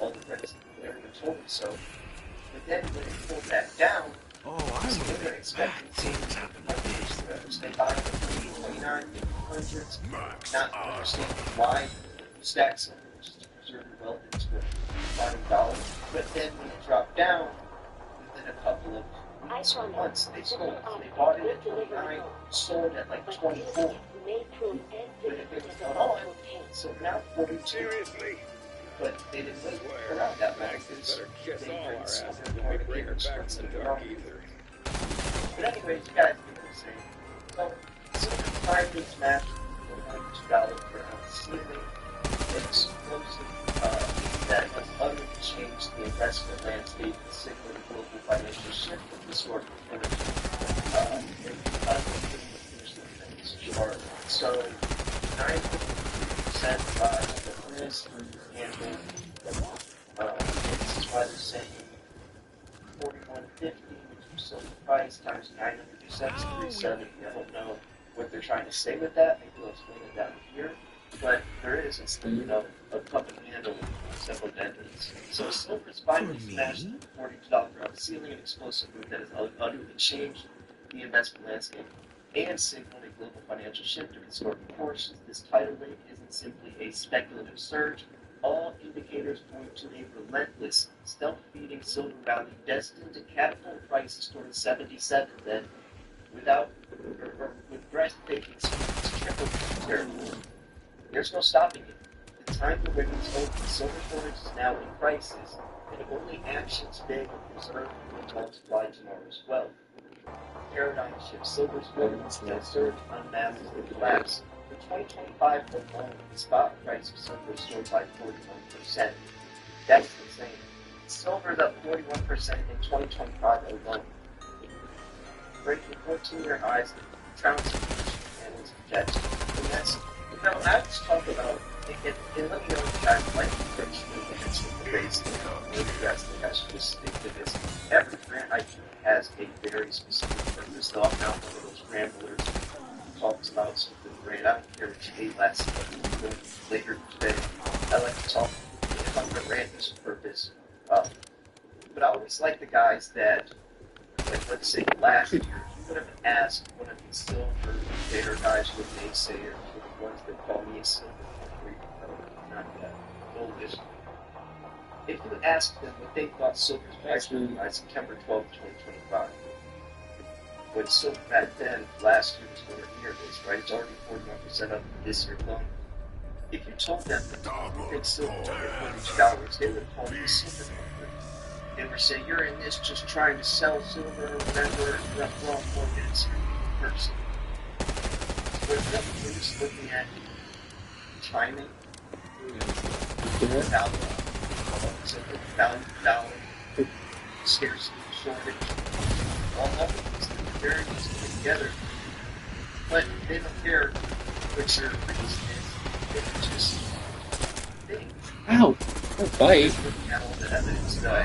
All the credits there in the total. So, but then when they pull that down, they're expecting to see numbers. They buy the 29, 100s, not understanding why stack silver, which is to preserve your wealth into $5. But then when it dropped down, within a couple of weeks or months, they sold. They bought it at 29, sold at like 24. But if it was going on, so now 42. Seriously? But they didn't wait around that long because they weren't silver more to get expensive. But anyways, you guys get what I'm saying. So, silver finally smashed $2 per ounce ceiling. Explosive that has utterly changed the investment landscape, the cyclical global financial shift of this sort of energy. So, 9% by the risk handle. This is why they're saying 41.50, which is silver price, times 900% is 370. I don't know what they're trying to say with that. Maybe they'll explain it down here. But there is, instead a cup of handle with several dentines. So silver's finally smashed the $42 per ounce ceiling, an explosive move that has utterly changed the investment landscape and signaled a global financial shift of historic proportions. This tidal wave isn't simply a speculative surge. All indicators point to a relentless, self-feeding silver rally destined to catapult prices toward 77, then with breathtaking speeds, triple territory. There's no stopping it. The time for women's hope, the silver shortage is now in crisis, and only action today will preserve and will multiply tomorrow's wealth. Paradigm shift, silver's movements that surge unmasked and collapse. For 2025 alone, the spot price of silver soared by 41%. That's insane. Silver is up 41% in 2025 alone. Breaking 14-year highs, trouncing analysts project. And that's, I just talk about, and let me know if you guys like the answer the base, maybe you guys think I should just stick to this. Every grant I do has a very specific purpose, though I'm not one of those ramblers who talks about something great. I don't care what you ate last night, later today. I like to talk, if I'm going to rant, this purpose. it's like the guys that, like, let's say last year, you would have asked one of these silver trader guys with naysayer, the ones that call me a silver not goldish. If you asked them what they thought silver's price would be by September 12th, 2025, when silver back then, last year was nowhere near this, right? It's already 41% up this year alone. If you told them that you think silver would hit $40, they would have called you a silver market. They would say, you're in this just trying to sell silver or whatever, you're wrong markets, you're a person. But we're just looking at timing, value, dollar, scarcity, shortage, all of these variables put together. But they don't care what your reason is. It's just things. Ow! Don't bite. Looking at all the evidence that I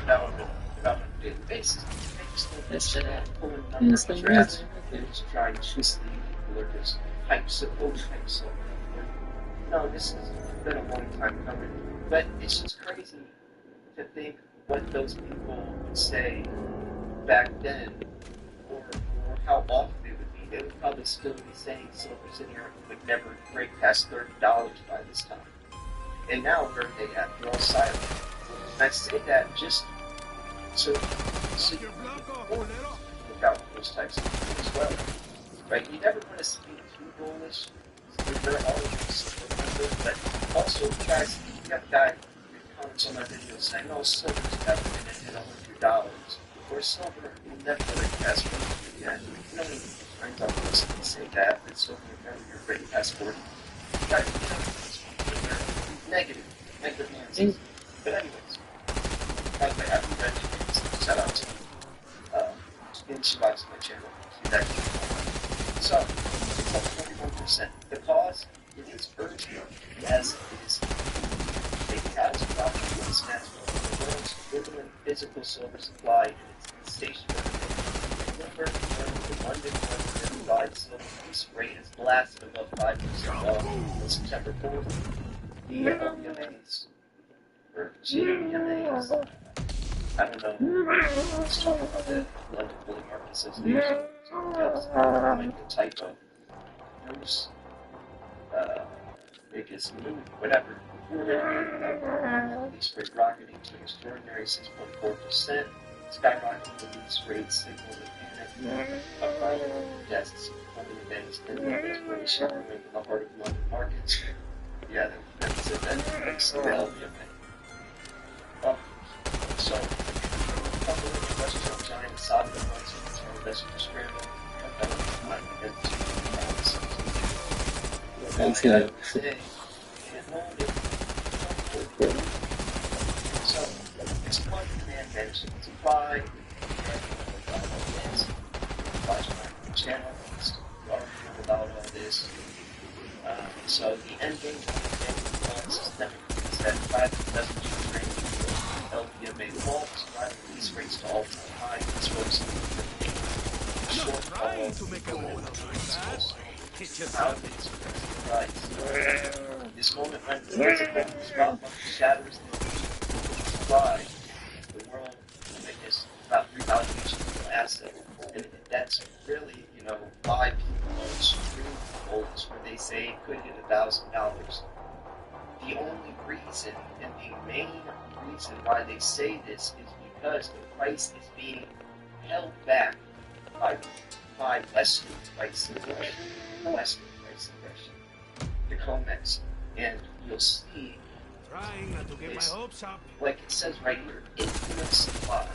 found on a daily basis. They just don't listen to that. Pulling numbers from your ass. They're just trying to mislead people. They're just hypes of hypes of. No, this has been a long time coming. But it's just crazy to think what those people would say back then, or how off they would be. They would probably still be saying silver's in here would never break past $30 by this time. And now where are they at? They're all silent. And I say that just so you can look out for those types of things as well. Right? You never want to be too bullish. There are always but also, guys, you got a guy who comments on my video saying, "Oh, silver's never going to hit $100," or silver will never break past 40 again. You know, I'm talking about something say that, but silver will never break past 40. Guys, negative answers. But anyways, by the way, I've read it. Shout out to and she likes my channel. So, it's up 41%. The cause, it is urgent as it is a catastrophic mismatch of the world's equivalent physical silver supply and its stationary. Remember, the London verified silver use rate is blasted above 5% on September 4th. The LBMAs, or GMAs, I don't know, let's talk about the London Bullion Market Association, something else, typo, news, biggest move, whatever. Release rate rocketing to an extraordinary 6.4%, skyrocketing release rate signal the panic, uprising deaths, funding events, and desperation in the heart of London markets. Yeah, that's it. That's the LBMA. So, couple of questions on giant solid ones and investment scramble. Thanks, guys. So, it's supply and demand management. Supply, channel, we already know about all this. So, the end game of the systemic is that private investment range LBMA falls, private lease rates to all-time high, this works shortfall to make a move this moment when the physical stock market shatters the supply, the world will witness about revaluation of the asset. And that's really, why people are extreme bullish where they say it could hit $1,000. The only reason and the main reason why they say this is because the price is being held back by Western price aggression. The COMEX, and you'll see Trying not to get my hopes up. Like it says right here, infinite supply.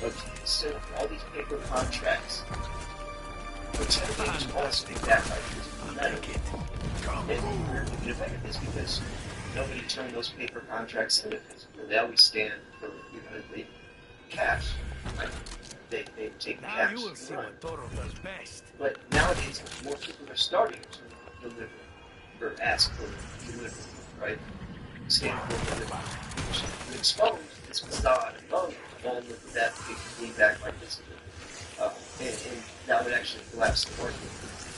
But consider all these paper contracts, which are also backed by physical metal. And the effect of this because nobody turned those paper contracts into physical. They always stand for cash. Right? They take Now cash. you will see what Toro does best. But nowadays, more people are starting to deliver or ask for delivery, right? Stand for delivery. And expose this facade of all of that being backed by physical. And that would actually collapse the market.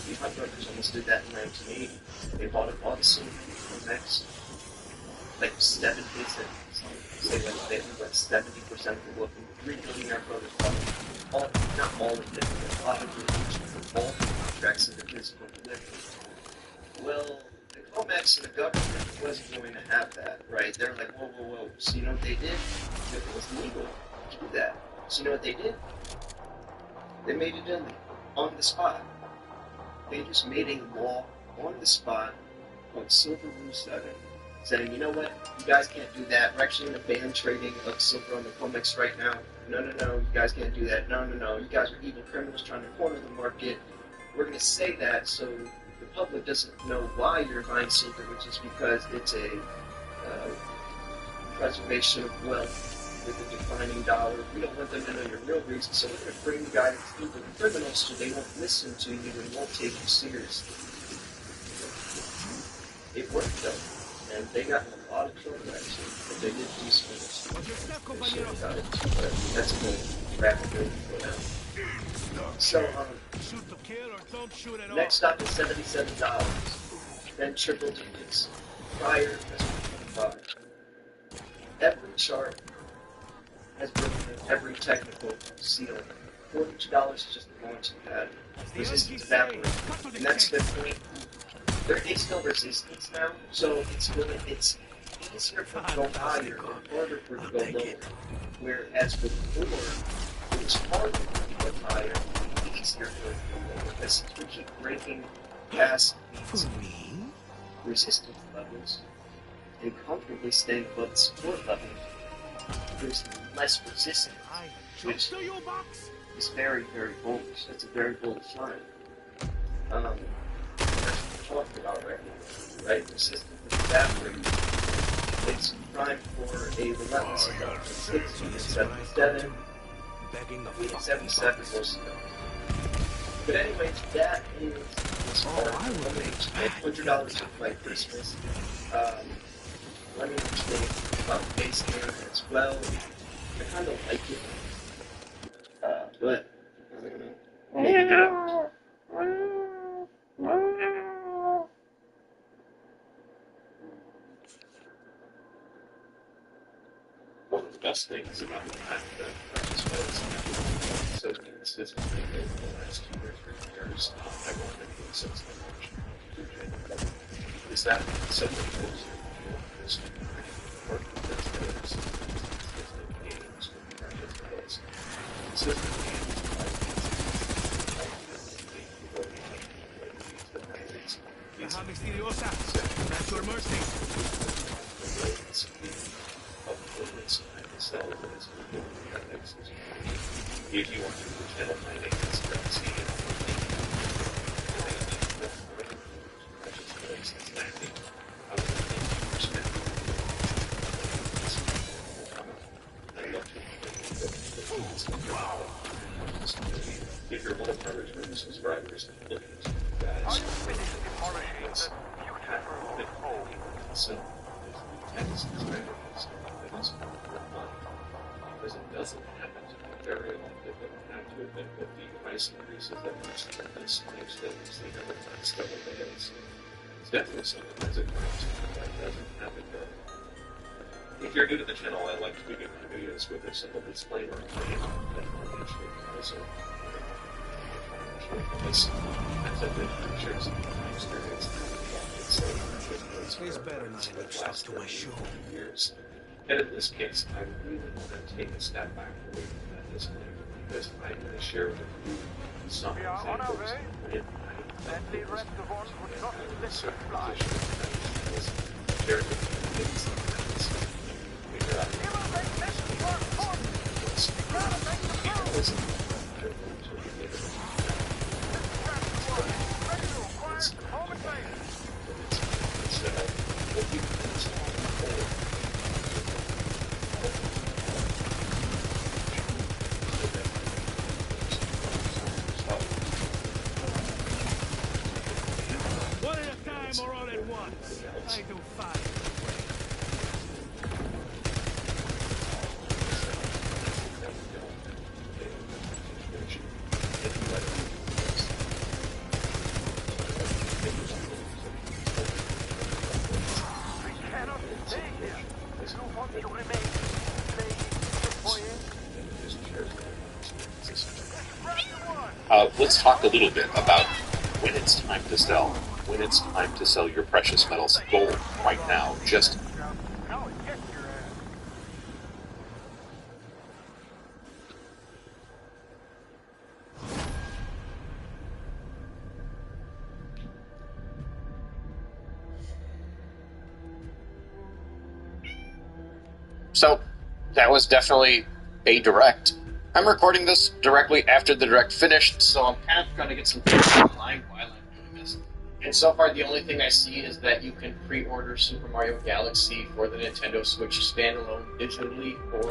The Hunt Brothers almost did that in 1980. They bought up all the silver from COMEX, like 7 days say that they have like 70% of the working 3 billionaire brothers all, not all of them, but a lot of them, all contracts in the physical delivery. Well, the COMEX and the government wasn't going to have that, right? They're like, whoa, whoa, whoa. So you know what they did? It was legal to do that. So you know what they did? They made it illegal on the spot. They just made a law on the spot called Silver Rule 7, saying, you know what, you guys can't do that. We're actually going to ban trading of silver on the COMEX right now. No, you guys can't do that. No, you guys are evil criminals trying to corner the market. We're going to say that so the public doesn't know why you're buying silver, which is because it's a preservation of wealth with a declining dollar. We don't want them to know your real reason, so we're going to bring you guys evil criminals so they won't listen to you and won't take you seriously. It worked though, and they got in a lot of trouble actually, but they did do some of this. That's a good rapid go down. So, next stop is $77, then triple digits, prior to 25. Every chart has broken every technical seal. $42 is just the launching pad. Resistance evaporate. The next 15, there is still resistance now, so it's easier for it to go higher and harder for it to go lower. Whereas before, it was harder to go higher and easier for it to go lower. Because since we keep breaking past these resistance levels and comfortably staying above the support level, there's less resistance, which is very, very bullish. That's a very bullish sign. That's what we're talking about right now, right? Resistance is evaporating. It's primed for a relentless adoption. 60 to 77. 77 most of them. But anyways, that is this part. $100 for my Christmas. Let me explain about base game as well. I kind of like it. But I don't know. Maybe you don't. One of the best things about the fact that purchase was so consistently over the last 2 or 3 years, I wanted to be so much. Is that simply because this work with those consistent games with precious metals, consistent Caja misteriosa, at your mercy. If you want to channel mining, that's currency. If you're one of our return subscribers, guys, so because it doesn't happen to be very often, but I have to admit that the price increases that most tremendous makes things the other last couple of days. It's definitely something that's a currency that doesn't happen very often. If you're new to the channel, I like to begin my videos with a simple disclaimer. It's better not to talk to my show. And in this case, I really want to take a step back away from that disclaimer because I'm going to share with you some examples in Bentley Restaurant would not let you fly. Share with you things One at a time or all at once? I do fine. We cannot stay here. You want Let's talk a little bit about when it's time to sell. When it's time to sell your precious metals. Gold right now, just So, that was definitely a direct. I'm recording this directly after the direct finished, so I'm kind of going to get some things online while I'm doing this. And so far, the only thing I see is that you can pre-order Super Mario Galaxy for the Nintendo Switch standalone digitally for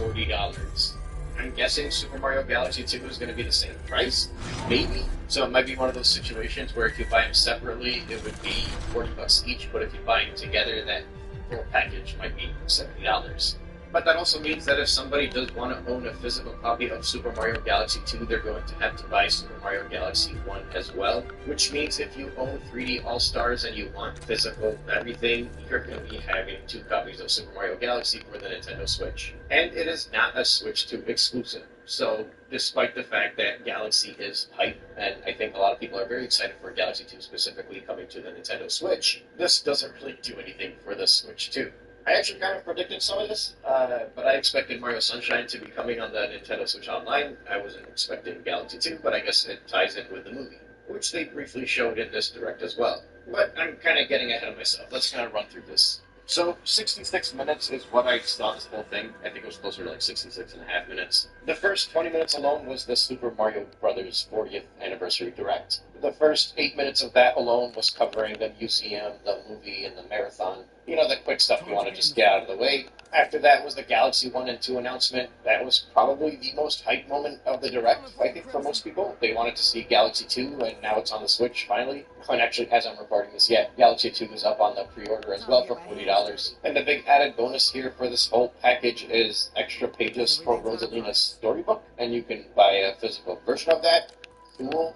$40. I'm guessing Super Mario Galaxy 2 is going to be the same price, maybe. So it might be one of those situations where if you buy them separately, it would be $40 each, but if you buy them together, that full package might be $70. But that also means that if somebody does want to own a physical copy of Super Mario Galaxy 2, they're going to have to buy Super Mario Galaxy 1 as well. Which means if you own 3D All-Stars and you want physical everything, you're going to be having 2 copies of Super Mario Galaxy for the Nintendo Switch. And it is not a Switch 2 exclusive. So, despite the fact that Galaxy is hype, and I think a lot of people are very excited for Galaxy 2 specifically coming to the Nintendo Switch, this doesn't really do anything for the Switch 2. I actually kind of predicted some of this, but I expected Mario Sunshine to be coming on the Nintendo Switch Online. I wasn't expecting Galaxy 2, but I guess it ties in with the movie, which they briefly showed in this direct as well. But I'm kind of getting ahead of myself. Let's kind of run through this. So, 66 minutes is what I saw this whole thing. I think it was closer to like 66 and a half minutes. The first 20 minutes alone was the Super Mario Brothers 40th Anniversary Direct. The first 8 minutes of that alone was covering the museum, the movie, and the marathon. You know, the quick stuff you want to just get out of the way. After that was the Galaxy 1 and 2 announcement. That was probably the most hype moment of the Direct, I think, for most people. They wanted to see Galaxy 2, and now it's on the Switch, finally. And actually, as I'm recording this yet, Galaxy 2 is up on the pre-order as well for $40. And the big added bonus here for this whole package is extra pages for Rosalina's storybook, and you can buy a physical version of that. Cool.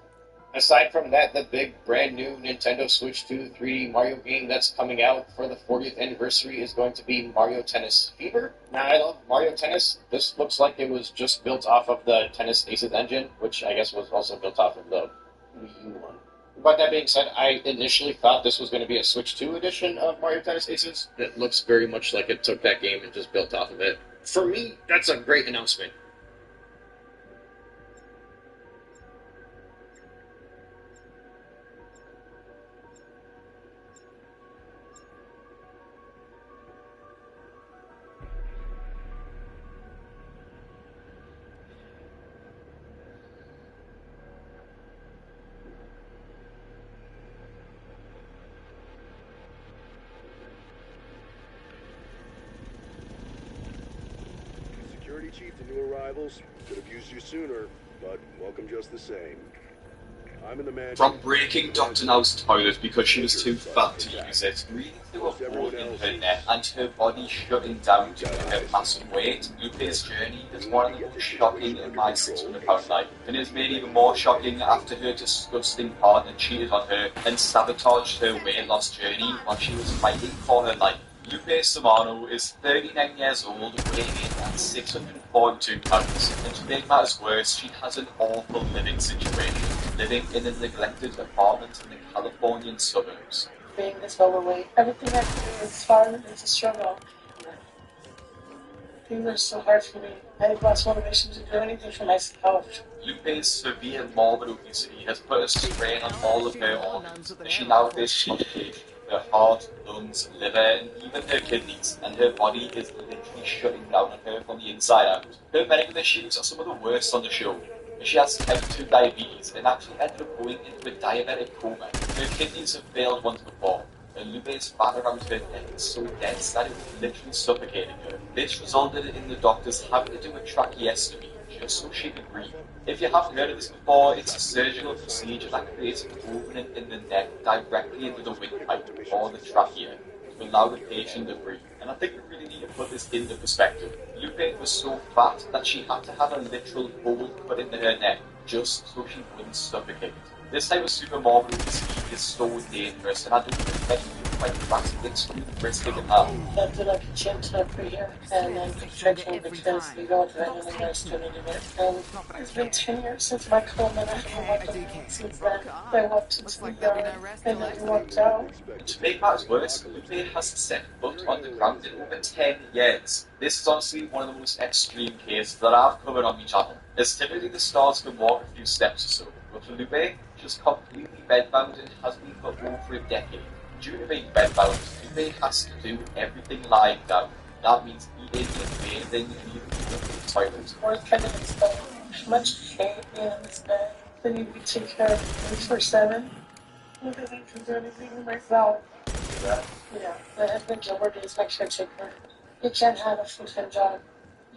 Aside from that, the big brand new Nintendo Switch 2 3D Mario game that's coming out for the 40th anniversary is going to be Mario Tennis Fever. Now, I love Mario Tennis. This looks like it was just built off of the Tennis Aces engine, which I guess was also built off of the Wii U one. But that being said, I initially thought this was going to be a Switch 2 edition of Mario Tennis Aces. It looks very much like it took that game and just built off of it. For me, that's a great announcement. Security chief to new arrivals. Could have used you sooner, but welcome just the same. I'm in the man. From breaking Dr. Now's toilet because she was too fat to use it, reading through a hole in her neck and her body shutting down due to her massive weight, Lupe's journey is one of the most shocking in my 600-pound life, and is made even more shocking after her disgusting partner cheated on her and sabotaged her weight loss journey while she was fighting for her life. Lupe Samano is 39 years old, weighing in at 642 pounds, and to make matters worse, she has an awful living situation, living in a neglected apartment in the Californian suburbs. Being this overweight, everything I do is hard, it's a struggle. Things are so hard for me. I have lost motivation to do anything for myself. Lupe's severe morbid obesity has put a strain on all of her organs, and she now faces complications. Her heart, lungs, liver, and even her kidneys, and her body is literally shutting down on her from the inside out. Her medical issues are some of the worst on the show. She has type 2 diabetes and actually ended up going into a diabetic coma. Her kidneys have failed once before, and Lupe's fat around her neck is so dense that it was literally suffocating her. This resulted in the doctors having to do a tracheostomy just so she could breathe. If you haven't heard of this before, it's a surgical procedure that creates an opening in the neck directly into the windpipe or the trachea to allow the patient to breathe. And I think we really need to put this into perspective. Lupe was so fat that she had to have a literal hole put into her neck just so she wouldn't suffocate. This type of super morbid obesity is so dangerous, and I don't think many people quite drastic extreme risk of it up. I do like a chin tuck for here, and then stretching because we go to another nice to do it. And it's been 10 years since my Coleman. I haven't walked around since then. I walked into the yard and then walked out. To make matters worse, Lupe hasn't set foot on the ground in over 10 years. This is honestly one of the most extreme cases that I've covered on my channel. As typically the stars can walk a few steps or so, but for Lupe, she's completely bedbound and has been for over a decade. Due to being bedbound, Lupe has to do everything lying down. That means eating and bathing and even going to the toilet. Or kind of explain how much pain in this bed. They need to be taken care of 24/7. Because I can do anything myself. Yeah, the husband Gilbert is my caretaker. He can't have a full-time job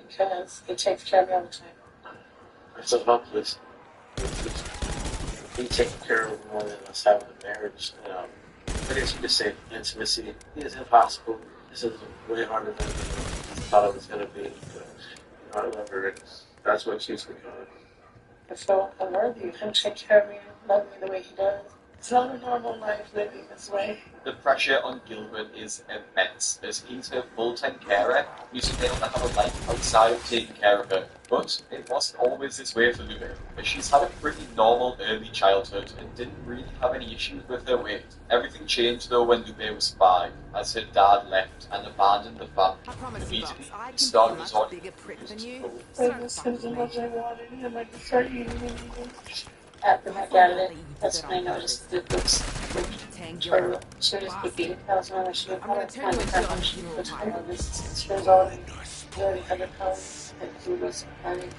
because he takes care of me all the time. It's a hopeless. He taking care of more than us having a marriage. I guess you could say intimacy is impossible. This is way harder than I thought it was going to be. But, I love her, and that's what she's becoming. I feel unworthy of him to take care of me and love me the way he does. It's not a normal life living this way. The pressure on Gilbert is immense, as he's her full-time carer, used to be able to have a life outside of taking care of her. But it wasn't always this way for Lupe, as she's had a pretty normal early childhood and didn't really have any issues with her weight. Everything changed though when Lupe was 5, as her dad left and abandoned the family. Immediately, he started resorting to food. I just as much as I wanted, and I just started eating and eating. After my dad left, that's when I noticed the books were serious cooking. That was when I should have had a time she was on this 6 years old and nearly 100 pounds, and he was planning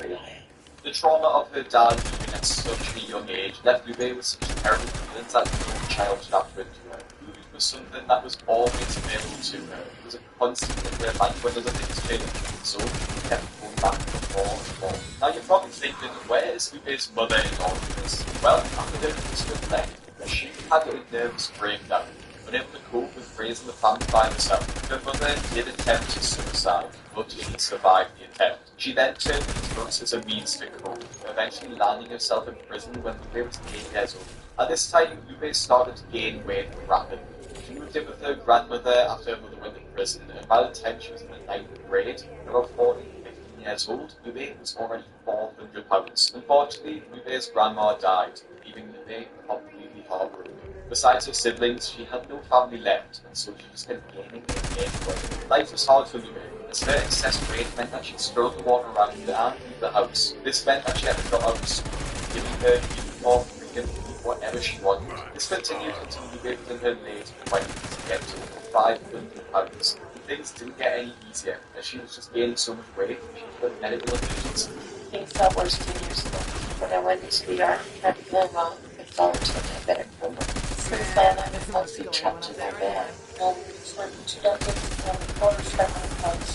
really high. The trauma of her dad leaving at such a young age left Lupe with such terrible feelings that no child should have to endure. Food was something that was always available to her. It was a constant in her life when other things changed, so she kept going back to more and more. Now you're probably thinking, where is Lupe's mother in all of this? Well, after her husband left, she had a nervous breakdown. Unable to cope with raising the family by herself, her mother did attempt suicide, but she survived the attempt. She then turned to drugs as a means to cope, eventually landing herself in prison when Lupe was 8 years old. At this time, Lupe started to gain weight rapidly. She moved in with her grandmother after her mother went to prison, and by the time she was in the 9th grade, about 14, 15 years old, Lupe was already 400 pounds. Unfortunately, Lupe's grandma died, leaving Lupe completely heartbroken. Besides her siblings, she had no family left, and so she was gaining weight. Life was hard for Lupe, as her excess weight meant that she struggled to walk around and leave the house. This meant that she had to drop out of school, giving her even more freedom to eat whatever she wanted. This continued until Lupe was in her late 20s to get to over 500 pounds. Things didn't get any easier, as she was just gaining so much weight, she had medical emergency. Things got worse 10 years ago. When I went into the yard, I had to go wrong and fall into a diabetic coma. Since then, I've been mostly trapped in my bed. It's been 2 decades and a quarter step on the couch.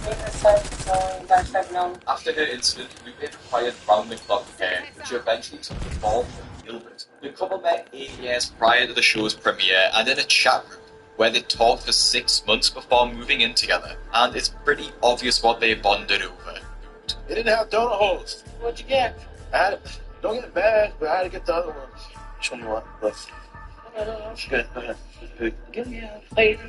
Exercise is the only life I've known. After her incident, Lupe required round-the-clock care, which eventually took the fall from Gilbert. The couple met 8 years prior to the show's premiere and in a chat room, where they talked for 6 months before moving in together, and it's pretty obvious what they bonded over. They didn't have donut holes. What'd you get? Don't get mad, but I had to get the other one. Which one you want? Look. I don't know. Good. Go ahead. Give me a plate.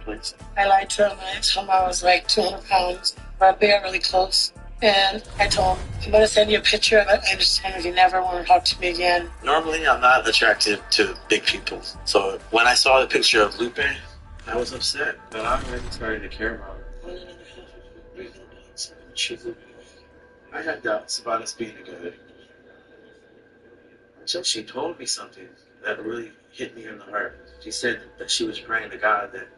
Please. I lied to him. I told him I was like 200 pounds. But we got really close. And I told him, I'm going to send you a picture of it. I understand if you never want to talk to me again. Normally, I'm not attracted to big people. So when I saw the picture of Lupe, I was upset. But I'm really starting to care about her. I had doubts about us being together. Until she told me something that really hit me in the heart. She said that she was praying to God that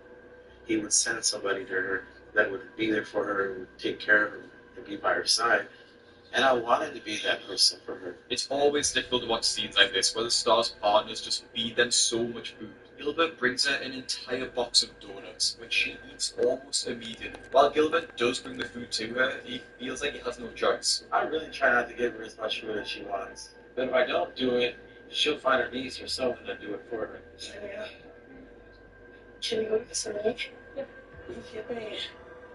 He would send somebody to her that would be there for her and would take care of her and be by her side. And I wanted to be that person for her. It's always difficult to watch scenes like this where the star's partners just feed them so much food. Gilbert brings her an entire box of donuts, which she eats almost immediately. While Gilbert does bring the food to her, he feels like he has no choice. I really try not to give her as much food as she wants. But if I don't do it, she'll find her knees herself and I do it for her. Yeah. Can you go to the Sunday? Yep. Give me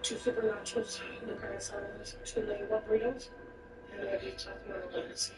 2 super nachos, the carne salads, 2 lengua burritos, and maybe chocolate lettuce.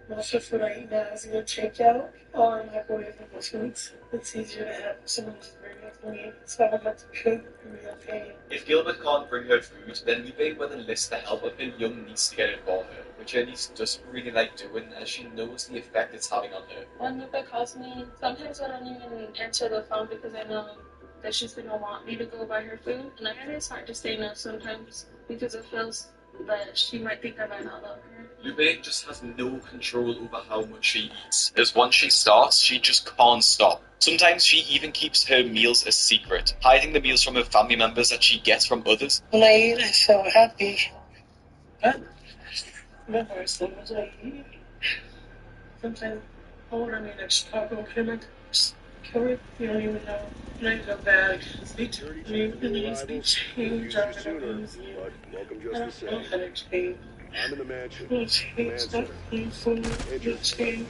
Most of the food I eat now is either takeout or microwavable foods. It's easier to have someone to bring it to me, so I would like to cook and be okay. If Gilbert can't bring her food, then Lupe will enlist the help of her young niece to get it for her, which her niece doesn't really like doing as she knows the effect it's having on her. When Lupe calls me, sometimes I don't even answer the phone because I know that she's gonna want me to go buy her food, and I find it's hard to say no sometimes because it feels that she might think I might not love her. Lupe just has no control over how much she eats, as once she starts, she just can't stop. Sometimes she even keeps her meals a secret, hiding the meals from her family members that she gets from others. When I eat, I feel happy. But remember, as long as I eat, sometimes I order me next Chicago payment. You don't even know. And I feel bad. I mean, it needs to be changed. I'm going to lose you. I don't know how to change. I'm in the mansion. You'll change stuff. You'll change.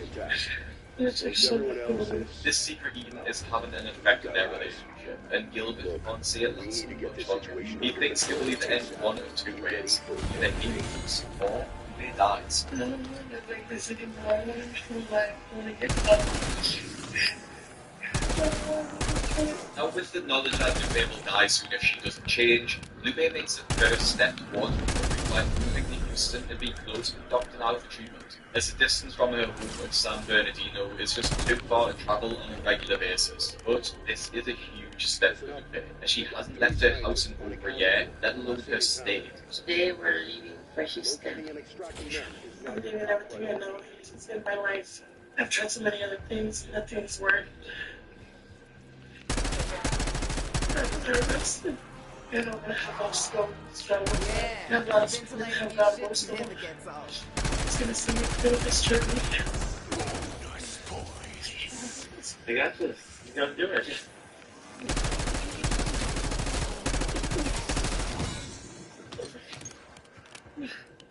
It's like so cool. This secret eating is having an effect on their relationship, and Gilbert can't see it that's too much longer. He thinks it will either end one of two ways. Either he leaves, or he dies. I don't want to like this anymore. I want to feel like I want to get up. Now, with the knowledge that Lupe will die soon if she doesn't change, Lupe makes the first step towards recovering by moving to Houston and being close to Dr. Now for treatment, as the distance from her home of San Bernardino is just too far to travel on a regular basis. But this is a huge step for Lupe, as she hasn't left her house in over a year, let alone her state. Today we're leaving for Houston. I'm leaving everything I know in my life. I've tried so many other things, nothing's worked. I'm nervous. I don't know how much struggle. I have a lot of people that have got more struggle. It's gonna see me through this journey. I got this. You're gonna do it.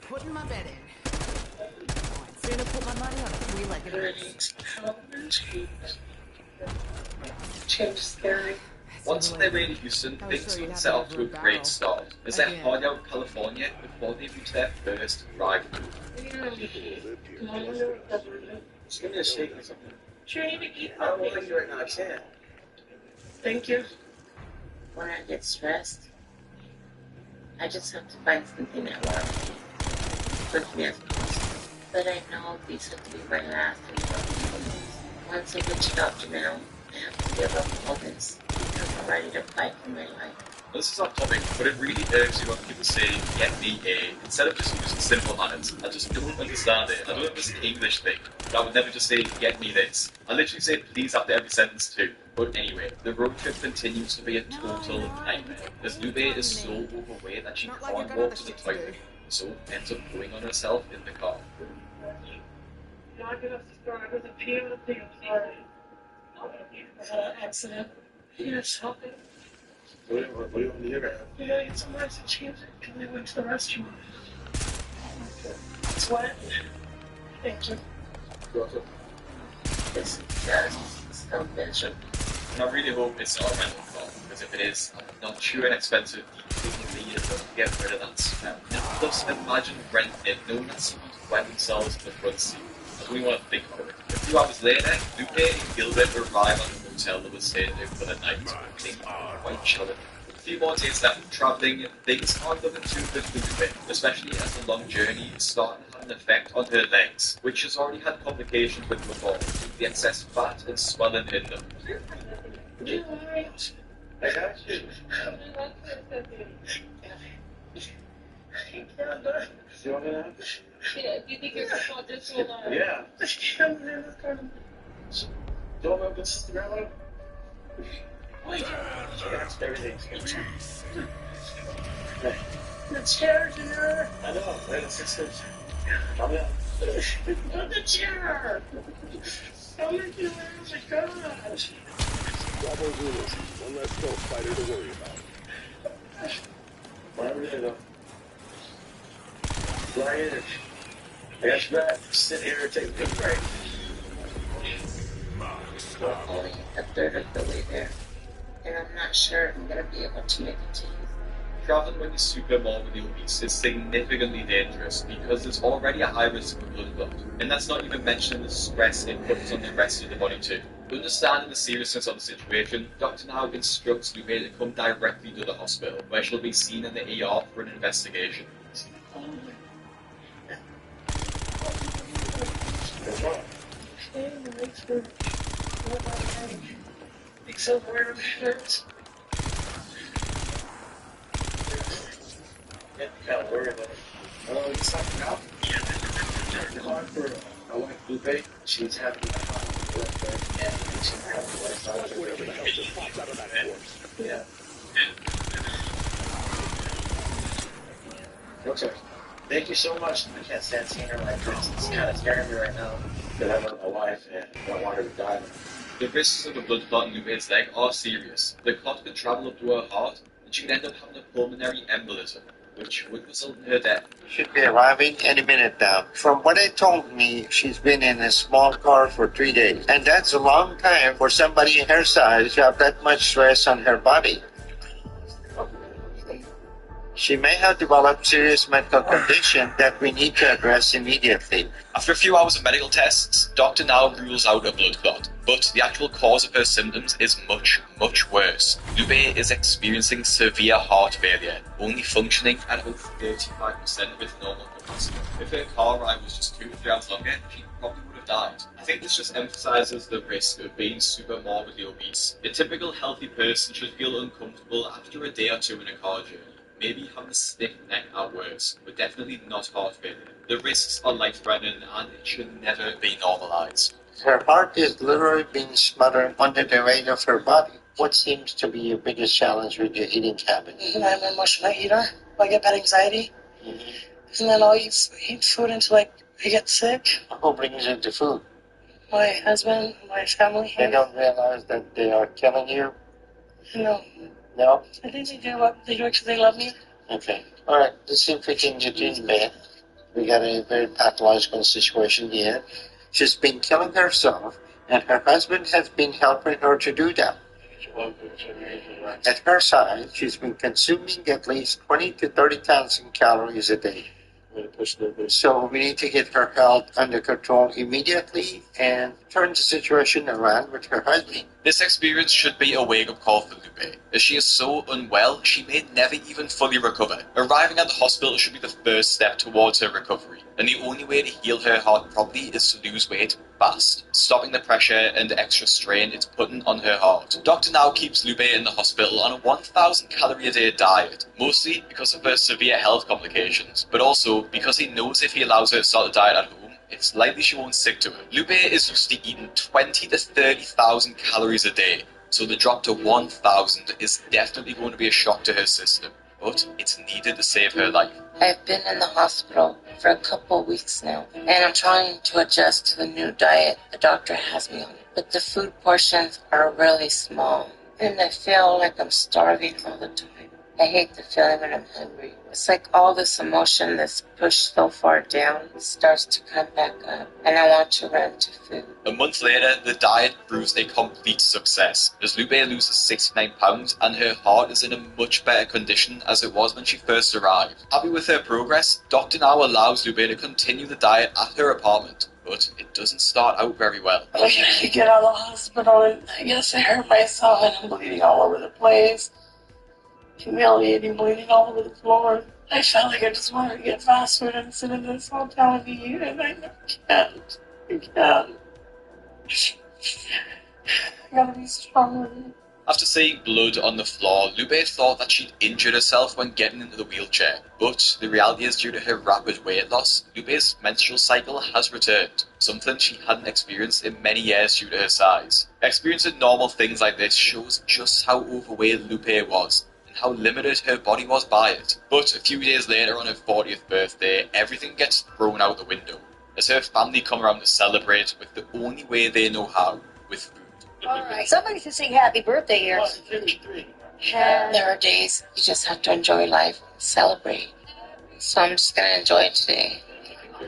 Putting my bet in. I'm gonna put my money on a three-legged race. Change is scary. Once on their way to Houston, things would set off to a great start, as they hard out in California before they reach their first drive-thru. Just give me a shake or something. Sure, you can eat I don't want you right now, I can't. Thank you. When I get stressed, I just have to find something that works. Quickly as possible. But I know these have to be my last results. Once I get to Dr. Now, I have to give up all this. I'm ready to fight for my life. This is off topic, but it really irks you when people say, get me a, instead of just using simple manners. I just don't understand it. I don't know if it's an English thing, but I would never just say, get me this. I literally say please after every sentence too. But anyway, the road trip continues to be a total nightmare, as Lupe is so overweight that she can't walk to the toilet, so ends up going on herself in the car. When I get off the store, I was a pee on the thing, I'm sorry. I had an accident. Yes, help me. What do you want to hear? Yeah, it's somebody to change it, and they went to the restroom. It's wet. Thank you. This is just so miserable. And I really hope it's not a rental car, because if it is, I'm not sure an expensive DVD is going to get rid of that smell. And plus, imagine renting it, knowing that someone's wet themselves in the front seat. I don't even want to think about it. A few hours later, Lupe and Gilbert arrive at the hotel that was staying there for the night, being quite chilling. A few more days left of travelling, things aren't looking too good for Lupe, especially as the long journey is starting to have an effect on her legs, which has already had complications with before, the excess fat and swelling in them. I got you. You want me to? Yeah, do you think you're supposed to this will Yeah. Do you want me to put this to the ground? Wait. That's everything. The chair here. I know, right? It's just calm down. Not the chair. How many you oh my gosh. Bravo Zulu, one less stealth fighter to worry about. Whatever you go. Fly in. I got your back. Sit here and take a good break. We're only a third of the way there, and I'm not sure if I'm going to be able to make it to you. Traveling when you're super morbidly obese is significantly dangerous because there's already a high risk of blood clot, and that's not even mentioning the stress it puts on the rest of the body too. Understanding the seriousness of the situation, Dr. Now instructs Lupe to come directly to the hospital, where she'll be seen in the ER for an investigation. Except where it hurts. Don't worry about it. Oh, it's something out? Yeah. Hard for my wife Lupe. She's having a left leg and she's having a left side. Yeah. Okay. Thank you so much. I can't stand seeing her like this. It's kind of scaring me right now. Because I love my wife and I don't want her to die. The risks of a blood clot in Lupe's leg are serious. The clot could travel up to her heart, and she could end up having a pulmonary embolism, which would result in her death. Should be arriving any minute now. From what they told me, she's been in a small car for 3 days. And that's a long time for somebody her size to have that much stress on her body. She may have developed serious medical condition that we need to address immediately. After a few hours of medical tests, Dr. Now rules out a blood clot, but the actual cause of her symptoms is much, much worse. Lupe is experiencing severe heart failure, only functioning at about 35% with normal capacity. If her car ride was just 2 to 3 hours longer, she probably would have died. I think this just emphasizes the risk of being super morbidly obese. A typical healthy person should feel uncomfortable after a day or two in a car journey. Maybe having a stiff neck at worst, but definitely not heart failure. The risks are life-threatening and it should never be normalized. Her heart is literally being smothered under the weight of her body. What seems to be your biggest challenge with your eating habits? I'm an emotional eater. I get bad anxiety. And then I'll eat food until I get sick. Who brings in the food? My husband, my family. They don't realize that they are killing you? No. No? I think they do what they do because they love me. Okay. All right. Let's see if we can get you in bed. We got a very pathological situation here. She's been killing herself, and her husband has been helping her to do that. At her size, she's been consuming at least 20 to 30,000 calories a day. So we need to get her health under control immediately and turn the situation around with her husband. This experience should be a wake-up call for Lupe. As she is so unwell, she may never even fully recover. Arriving at the hospital should be the first step towards her recovery, and the only way to heal her heart properly is to lose weight fast, stopping the pressure and the extra strain it's putting on her heart. Dr. Now keeps Lupe in the hospital on a 1,000 calorie a day diet, mostly because of her severe health complications, but also because he knows if he allows her to start the diet at home, it's likely she won't stick to it. Lupe is used to eating 20 to 30,000 calories a day, so the drop to 1,000 is definitely going to be a shock to her system, but it's needed to save her life. I've been in the hospital for a couple of weeks now, and I'm trying to adjust to the new diet the doctor has me on. But the food portions are really small, and I feel like I'm starving all the time. I hate the feeling when I'm hungry. It's like all this emotion that's pushed so far down starts to come back up, and I want to run to food. A month later, the diet proves a complete success, as Lupe loses 69 pounds and her heart is in a much better condition as it was when she first arrived. Happy with her progress, Dr. Now allows Lupe to continue the diet at her apartment, but it doesn't start out very well. I get out of the hospital and I guess I hurt myself and I'm bleeding all over the place. Humiliating, bleeding all over the floor. I felt like I just wanted to get fast food and sit in this hotel and eat, and I can't. I can't. I gotta be strong. After seeing blood on the floor, Lupe thought that she'd injured herself when getting into the wheelchair, but the reality is due to her rapid weight loss, Lupe's menstrual cycle has returned, something she hadn't experienced in many years due to her size. Experiencing normal things like this shows just how overweight Lupe was, how limited her body was by it. But a few days later on her 40th birthday, everything gets thrown out the window, as her family come around to celebrate with the only way they know how, with food. Alright, somebody should sing happy birthday here. There are days you just have to enjoy life, celebrate. So I'm just gonna enjoy it today. I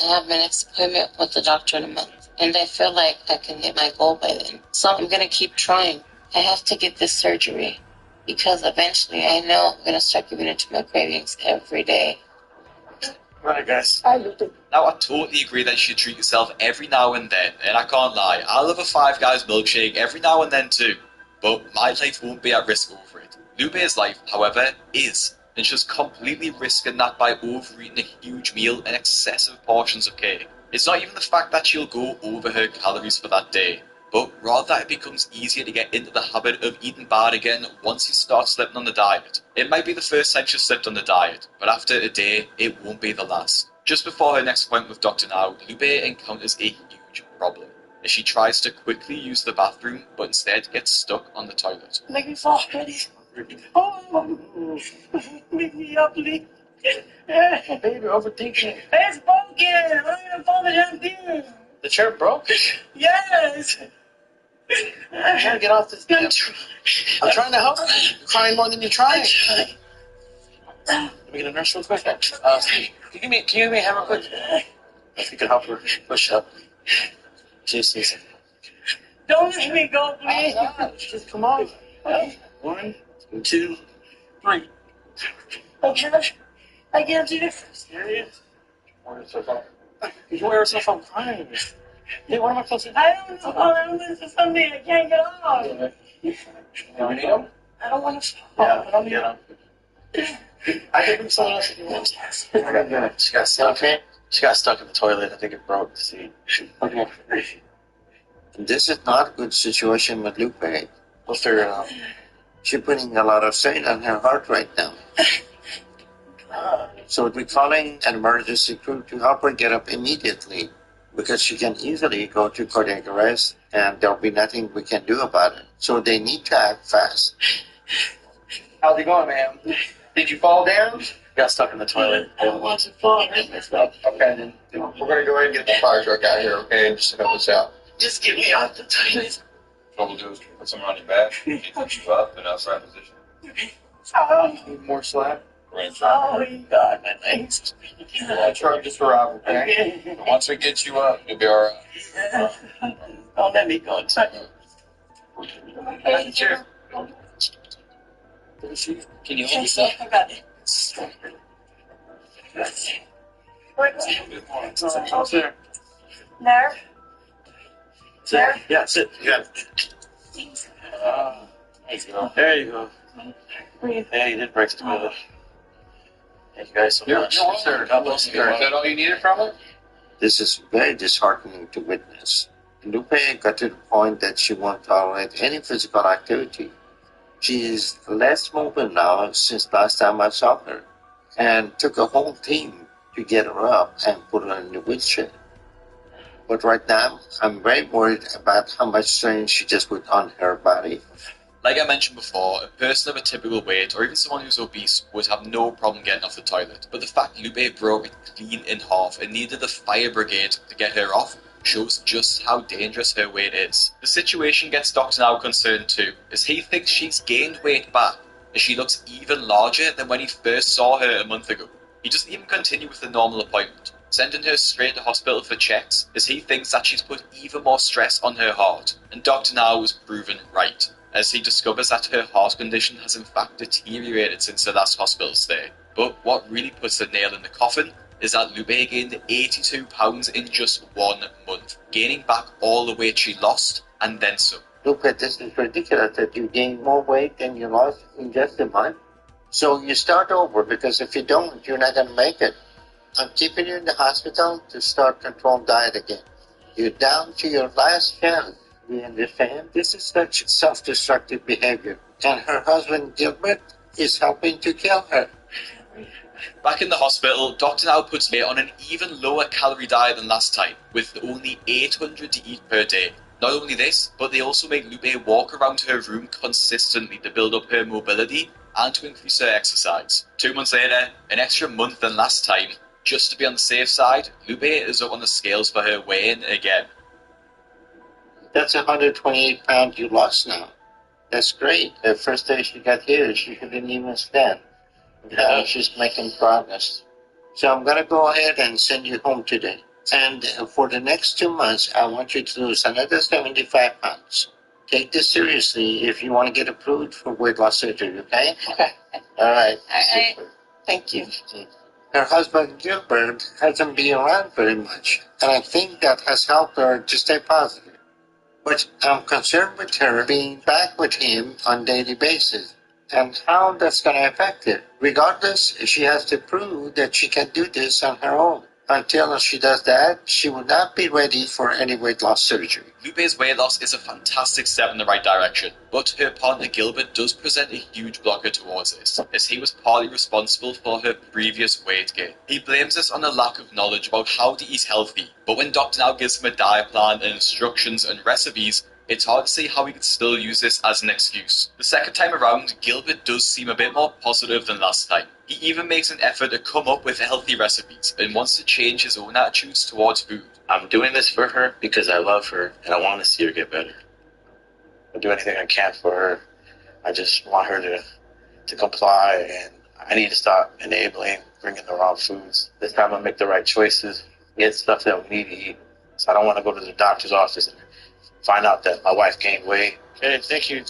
have my next appointment with the doctor in a month, and I feel like I can hit my goal by then. So I'm gonna keep trying. I have to get this surgery because eventually I know I'm gonna start giving it to my cravings every day. Right, guys. Now, I totally agree that you should treat yourself every now and then, and I can't lie, I love a Five Guys milkshake every now and then too, but my life won't be at risk over it. Lupe's life, however, is, and she's completely risking that by overeating a huge meal and excessive portions of cake. It's not even the fact that she'll go over her calories for that day, but rather that it becomes easier to get into the habit of eating bad again once you start slipping on the diet. It might be the first time she's slipped on the diet, but after a day, it won't be the last. Just before her next appointment with Dr. Now, Lupe encounters a huge problem, as she tries to quickly use the bathroom, but instead gets stuck on the toilet. Make me fall, ready? Oh, make me up, please. Baby, overthinking it. It's broken. I'm gonna fall down there. The chair broke? Yes. I'm trying to get off this. I'm trying to help you. You're crying more than you're trying. Let me get a nurse real quick. Can you give me a hammer quick? If you can help her push up. Jesus. Don't let me go, please. Just come on. 1, 2, 3. I can't do this. Serious? You can wear yourself on crying. Hey, what am I supposed to do? I don't know. I'm missing something. I can't get off. You need them? I don't want to fall. Yeah, I don't need them. I can bring someone else if you want. She got stuck. Okay. She got stuck in the toilet. I think it broke. See. Okay. This is not a good situation with Lupe. We'll figure it out. She's putting a lot of strain on her heart right now. So we're calling an emergency crew to help her get up immediately, because she can easily go to cardiac arrest and there'll be nothing we can do about it. So they need to act fast. How's it going, ma'am? Did you fall down? Got stuck in the toilet. I don't want to fall. Okay, then we're going to go ahead and get the fire truck out here, okay, just to help us out. Just get me out the toilet. What we'll do is put someone on your back, get you up in an upright position. Need more slack? Oh, God, my legs. The truck just arrived, okay? And once we get you up, you'll be all right. Don't let me go inside. Chair. Can you hold this up? I got it. Nerve? Sit. Yeah, sit. You got it. There you go. There you go. Breathe. Hey, you did break the toilet. Thank you guys so much. You're welcome. God bless you. Is that all you needed from it? This is very disheartening to witness. Lupe got to the point that she won't tolerate any physical activity. She is less mobile now since last time I saw her, and took a whole team to get her up and put her in the wheelchair. But right now, I'm very worried about how much strain she just put on her body. Like I mentioned before, a person of a typical weight, or even someone who's obese, would have no problem getting off the toilet. But the fact Lupe broke it clean in half and needed the fire brigade to get her off shows just how dangerous her weight is. The situation gets Dr. Now concerned too, as he thinks she's gained weight back, as she looks even larger than when he first saw her a month ago. He doesn't even continue with the normal appointment, sending her straight to hospital for checks, as he thinks that she's put even more stress on her heart. And Dr. Now was proven right, as he discovers that her heart condition has in fact deteriorated since her last hospital stay. But what really puts the nail in the coffin is that Lupe gained 82 pounds in just 1 month, gaining back all the weight she lost, and then some. Lupe, this is ridiculous that you gained more weight than you lost in just a month. So you start over, because if you don't, you're not going to make it. I'm keeping you in the hospital to start controlled diet again. You're down to your last chance. You understand? This is such self-destructive behavior. And her husband, Gilbert, is helping to kill her. Back in the hospital, Dr. Now puts me on an even lower calorie diet than last time, with only 800 to eat per day. Not only this, but they also make Lupe walk around her room consistently to build up her mobility and to increase her exercise. 2 months later, an extra month than last time, just to be on the safe side, Lupe is up on the scales for her weigh-in again. That's 128 pounds you lost now. That's great. The first day she got here, she couldn't even stand. Now she's making progress. So I'm going to go ahead and send you home today. And for the next 2 months, I want you to lose another 75 pounds. Take this seriously if you want to get approved for weight loss surgery, okay? Okay. All right. Thank you. Her husband Gilbert hasn't been around very much, and I think that has helped her to stay positive. But I'm concerned with her being back with him on a daily basis and how that's going to affect her. Regardless, she has to prove that she can do this on her own. Until she does that, she will not be ready for any weight loss surgery. Lupe's weight loss is a fantastic step in the right direction, but her partner Gilbert does present a huge blocker towards this, as he was partly responsible for her previous weight gain. He blames this on a lack of knowledge about how to eat healthy, but when Dr. Now gives him a diet plan and instructions and recipes, it's hard to see how he could still use this as an excuse. The second time around, Gilbert does seem a bit more positive than last time. He even makes an effort to come up with healthy recipes and wants to change his own attitudes towards food. I'm doing this for her because I love her and I want to see her get better. I'll do anything I can for her. I just want her to comply, and I need to stop enabling, bringing the wrong foods. This time I'll make the right choices, get stuff that we need to eat. So I don't want to go to the doctor's office and find out that my wife gained weight. Okay, thank you.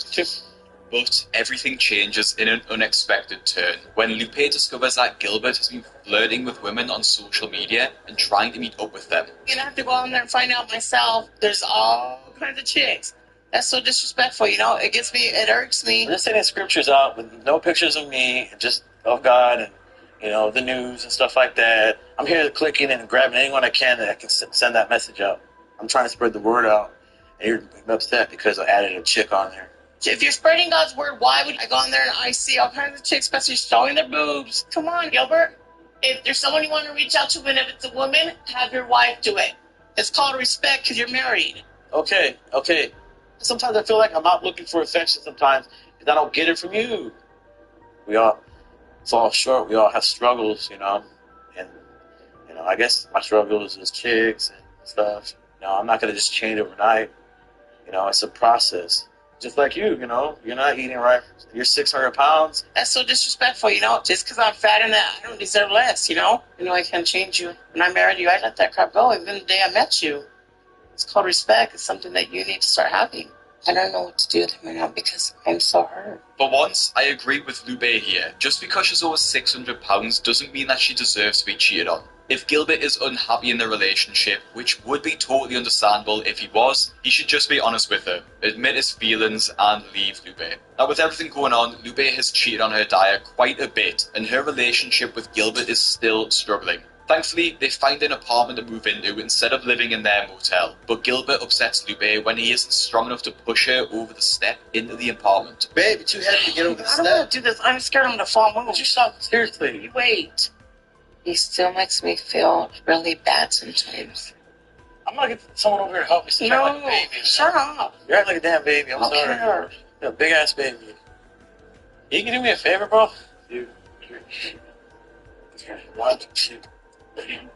But everything changes in an unexpected turn when Lupe discovers that Gilbert has been flirting with women on social media and trying to meet up with them. I'm gonna have to go on there and find out myself. There's all kinds of chicks. That's so disrespectful, you know? It irks me. Just sending scriptures out with no pictures of me, just of God and, the news and stuff like that. I'm here clicking and grabbing anyone I can that I can send that message out. I'm trying to spread the word out, and you're upset because I added a chick on there. If you're spreading God's word, why would I go on there and I see all kinds of chicks, especially showing their boobs? Come on, Gilbert. If there's someone you want to reach out to, and if it's a woman, have your wife do it. It's called respect because you're married. Okay. Sometimes I feel like I'm out looking for affection sometimes because I don't get it from you. We all fall short. We all have struggles, And, I guess my struggles is chicks and stuff. I'm not going to just change overnight. It's a process. Just like you, you're not eating right. You're 600 pounds. That's so disrespectful, Just because I'm fat and that, I don't deserve less, I can't change you. When I married you, I let that crap go even the day I met you. It's called respect. It's something that you need to start having. I don't know what to do with him right now because I'm so hurt. For once, I agree with Lupe here. Just because she's over 600 pounds doesn't mean that she deserves to be cheated on. If Gilbert is unhappy in the relationship, which would be totally understandable if he was, he should just be honest with her, admit his feelings, and leave Lupe. Now, with everything going on, Lupe has cheated on her dyer quite a bit, and her relationship with Gilbert is still struggling. Thankfully, they find an apartment to move into instead of living in their motel, but Gilbert upsets Lupe when he isn't strong enough to push her over the step into the apartment. Babe, it's too heavy to get over the step. I don't want to do this. I'm scared I'm going to fall in love with you. Stop, seriously. Wait. He still makes me feel really bad sometimes. I'm going to get someone over here to help me sit like a baby. Shut up. You're acting like a damn baby. I'm sorry. Care. You're a big-ass baby. You can do me a favor, bro? Dude. 1, 2, 3.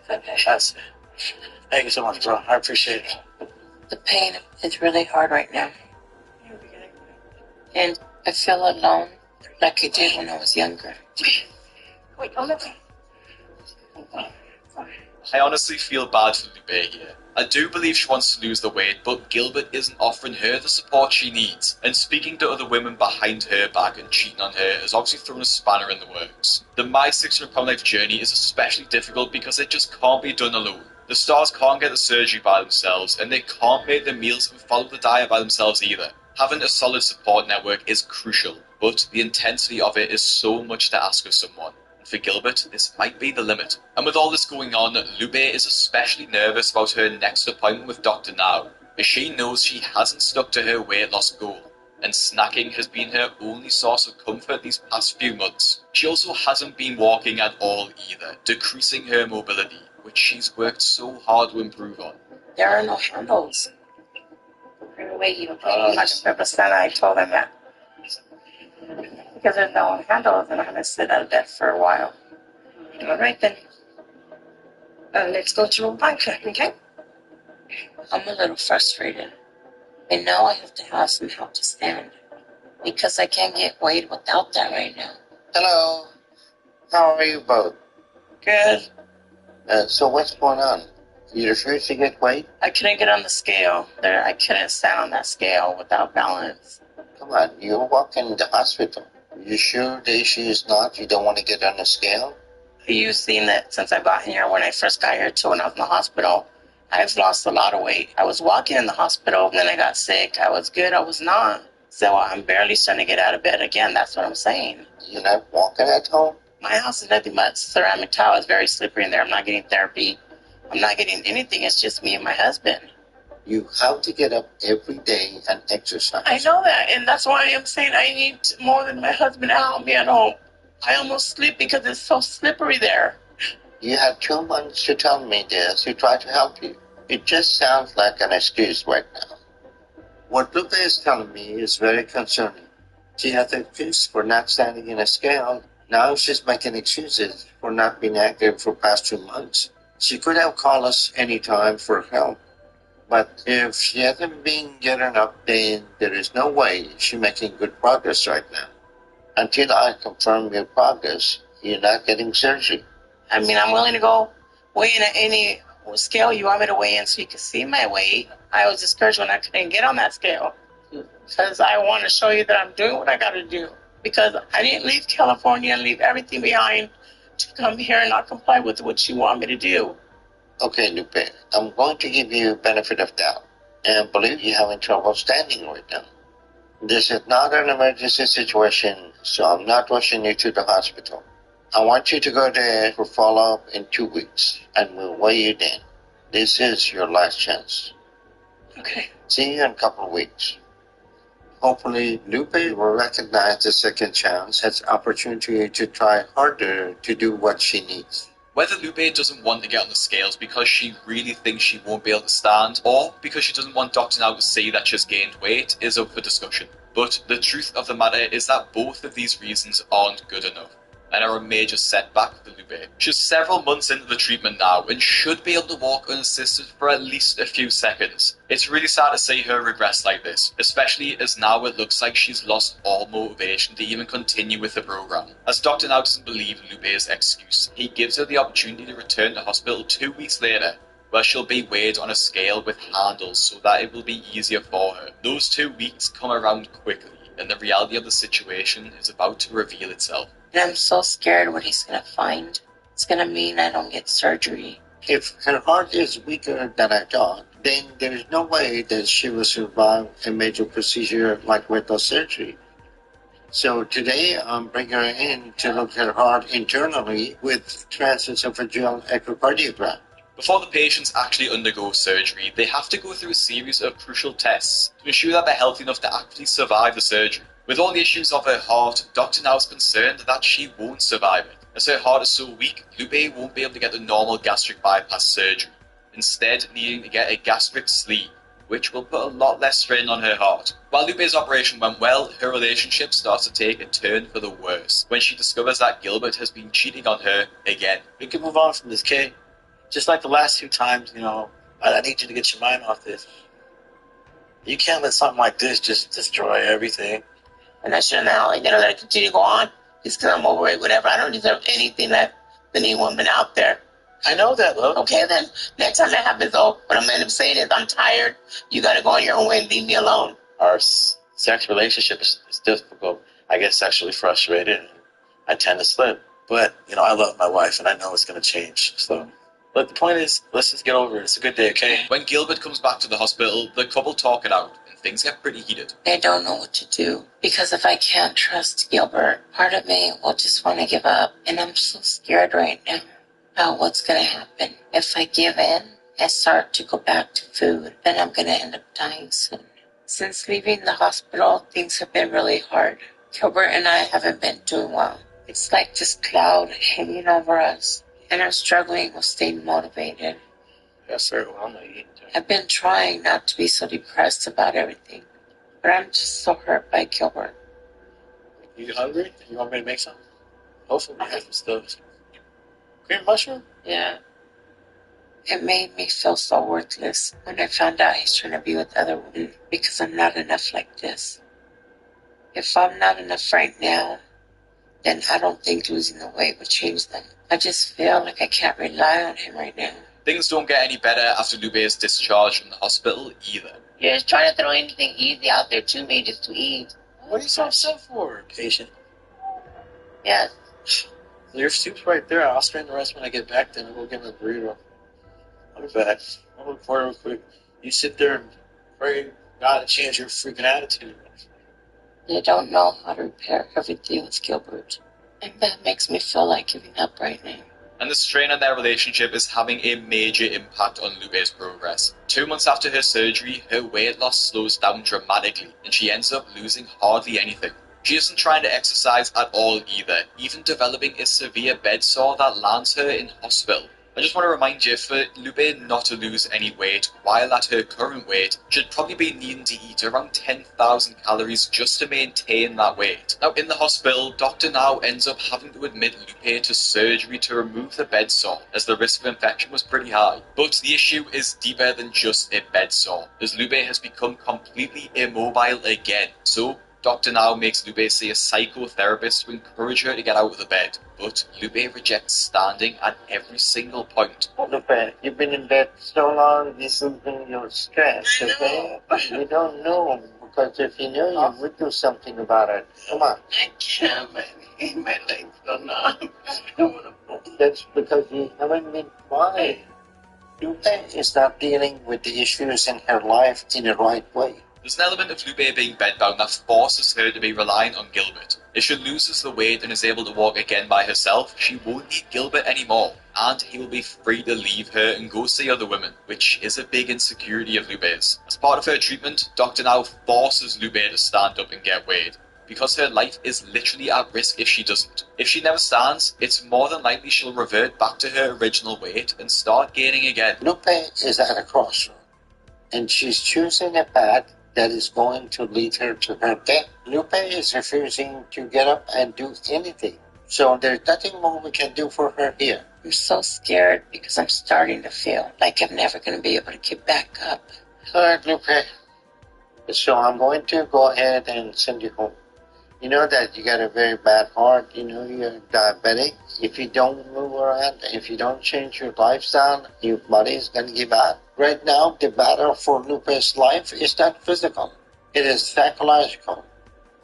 That's it. Thank you so much, bro. I appreciate it. The pain is really hard right now. And I feel alone like I did when I was younger. Wait, oh no. I honestly feel bad for Lupe here. I do believe she wants to lose the weight, but Gilbert isn't offering her the support she needs, and speaking to other women behind her back and cheating on her has obviously thrown a spanner in the works. The My 600 Pound Life journey is especially difficult because it just can't be done alone. The stars can't get the surgery by themselves, and they can't make the meals and follow the diet by themselves either. Having a solid support network is crucial, but the intensity of it is so much to ask of someone. For Gilbert, this might be the limit. And with all this going on, Lupe is especially nervous about her next appointment with Dr. Now, as she knows she hasn't stuck to her weight loss goal, and snacking has been her only source of comfort these past few months. She also hasn't been walking at all either, decreasing her mobility, which she's worked so hard to improve on. There are no handles. Wait, you understand? I told him that. Because there's no handles and I'm going to sit out of bed for a while. All right then. Let's go to a banquet, okay? I'm a little frustrated. I know I have to have some help to stand because I can't get weighed without that right now. Hello. How are you both? Good. So what's going on? You refuse to get weighed? I couldn't get on the scale. I couldn't stand on that scale without balance. Come on, you're walking in the hospital. You sure the issue is not you don't want to get on the scale? You've seen that since I got here, when I first got here to when I was in the hospital. I've lost a lot of weight. I was walking in the hospital, and then I got sick. I was good, I was not. So I'm barely starting to get out of bed again. That's what I'm saying. You're not walking at home? My house is nothing but ceramic tile. It's very slippery in there. I'm not getting therapy. I'm not getting anything. It's just me and my husband. You have to get up every day and exercise. I know that, and that's why I'm saying I need more than my husband to help me at home. I almost sleep because it's so slippery there. You had 2 months to tell me this. To try to help you. It just sounds like an excuse right now. What Lupe is telling me is very concerning. She has an excuse for not standing in a scale. Now she's making excuses for not being active for past 2 months. She could have called us anytime for help. But if she hasn't been getting up, then there is no way she's making good progress right now. Until I confirm your progress, you're not getting surgery. I mean, I'm willing to go weigh in at any scale you want me to weigh in so you can see my weight. I was discouraged when I couldn't get on that scale because I want to show you that I'm doing what I got to do. Because I didn't leave California and leave everything behind to come here and not comply with what you want me to do. Okay, Lupe, I'm going to give you benefit of doubt. And I believe you're having trouble standing right now. This is not an emergency situation, so I'm not rushing you to the hospital. I want you to go there for follow-up in 2 weeks, and we'll weigh you then. This is your last chance. Okay. See you in a couple of weeks. Hopefully, Lupe will recognize the second chance as opportunity to try harder to do what she needs. Whether Lupe doesn't want to get on the scales because she really thinks she won't be able to stand, or because she doesn't want Dr. Now to see that she's gained weight, is up for discussion. But the truth of the matter is that both of these reasons aren't good enough, and are a major setback for Lupe. She's several months into the treatment now, and should be able to walk unassisted for at least a few seconds. It's really sad to see her regress like this, especially as now it looks like she's lost all motivation to even continue with the program. As Dr. Now doesn't believe Lupe's excuse, he gives her the opportunity to return to hospital 2 weeks later, where she'll be weighed on a scale with handles so that it will be easier for her. Those 2 weeks come around quickly, and the reality of the situation is about to reveal itself. And I'm so scared what he's going to find. It's going to mean I don't get surgery. If her heart is weaker than I thought, then there is no way that she will survive a major procedure like rectal surgery. So today I'm bringing her in to look at her heart internally with transesophageal echocardiogram. Before the patients actually undergo surgery, they have to go through a series of crucial tests to ensure that they're healthy enough to actually survive the surgery. With all the issues of her heart, Dr. Now is concerned that she won't survive it. As her heart is so weak, Lupe won't be able to get the normal gastric bypass surgery, instead needing to get a gastric sleeve, which will put a lot less strain on her heart. While Lupe's operation went well, her relationship starts to take a turn for the worse when she discovers that Gilbert has been cheating on her again. We can move on from this, Kay. Just like the last 2 times, I need you to get your mind off this. You can't let something like this just destroy everything. And I shouldn't let it continue to go on. Just because I'm over it, whatever. I don't deserve anything that any woman out there. I know that, love. Okay, then next time that happens, what I'm going to end up saying is, I'm tired. You got to go on your own way and leave me alone. Our sex relationship is difficult. I get sexually frustrated, and I tend to slip. But, I love my wife, and I know it's going to change. So, but the point is, let's just get over it. It's a good day, okay? When Gilbert comes back to the hospital, the couple talk it out. Things get pretty heated. I don't know what to do, because if I can't trust Gilbert, part of me will just want to give up, and I'm so scared right now about what's going to happen. If I give in and start to go back to food, then I'm going to end up dying soon. Since leaving the hospital, things have been really hard. Gilbert and I haven't been doing well. It's like this cloud hanging over us, and I'm struggling with staying motivated. Yes, sir. Well, I'm not eating. I've been trying not to be so depressed about everything, but I'm just so hurt by Gilbert. You hungry? You want me to make something? Hopefully we have some stuff. Cream mushroom? Yeah. It made me feel so worthless when I found out he's trying to be with other women because I'm not enough like this. If I'm not enough right now, then I don't think losing the weight would change them. I just feel like I can't rely on him right now. Things don't get any better after Lupe is discharged from the hospital either. You're just trying to throw anything easy out there to me just to eat. What are you so upset for, patient? Yes. Your soup's right there. I'll strain the rest when I get back, then we'll get a burrito. I'll be back. I'll look for it real quick. You sit there and pray God to change your freaking attitude. They don't know how to repair everything with Gilbert. And that makes me feel like giving up right now. And the strain on their relationship is having a major impact on Lupe's progress. 2 months after her surgery, her weight loss slows down dramatically, and she ends up losing hardly anything. She isn't trying to exercise at all either, even developing a severe bed sore that lands her in hospital. I just want to remind you, for Lupe not to lose any weight while at her current weight, she'd probably be needing to eat around 10,000 calories just to maintain that weight. Now, in the hospital, Dr. Now ends up having to admit Lupe to surgery to remove the bed sore, as the risk of infection was pretty high. But the issue is deeper than just a bed sore, as Lupe has become completely immobile again. So, Dr. Now makes Lupe see a psychotherapist to encourage her to get out of the bed, but Lupe rejects standing at every single point. Lupe, you've been in bed so long, this has been your stress, okay? You don't know, because if you knew, you would do something about it. Come on. I can't, my legs are numb. That's because you haven't been trying. Lupe is not dealing with the issues in her life in the right way. There's an element of Lupe being bedbound that forces her to be reliant on Gilbert. If she loses the weight and is able to walk again by herself, she won't need Gilbert anymore, and he will be free to leave her and go see other women, which is a big insecurity of Lupe's. As part of her treatment, Dr. Now forces Lupe to stand up and get weighed, because her life is literally at risk if she doesn't. If she never stands, it's more than likely she'll revert back to her original weight and start gaining again. Lupe is at a crossroad, and she's choosing a path that is going to lead her to her death. Lupe is refusing to get up and do anything. So there's nothing more we can do for her here. I'm so scared because I'm starting to feel like I'm never going to be able to get back up. Alright, Lupe. So I'm going to go ahead and send you home. You know that you got a very bad heart. You know you're diabetic. If you don't move around, if you don't change your lifestyle, your body is going to give out. Right now, the battle for Lupe's life is not physical. It is psychological.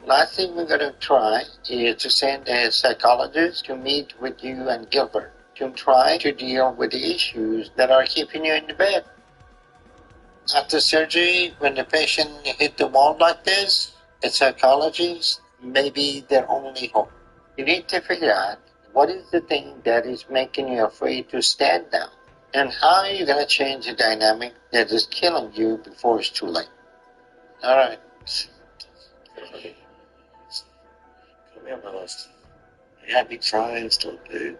Last thing we're going to try is to send a psychologist to meet with you and Gilbert to try to deal with the issues that are keeping you in the bed. After surgery, when the patient hit the wall like this, a psychologist may be their only hope. You need to figure out what is the thing that is making you afraid to stand down, and how are you going to change the dynamic that is killing you before it's too late. All right. Put me on my list. I gotta be trying still, dude.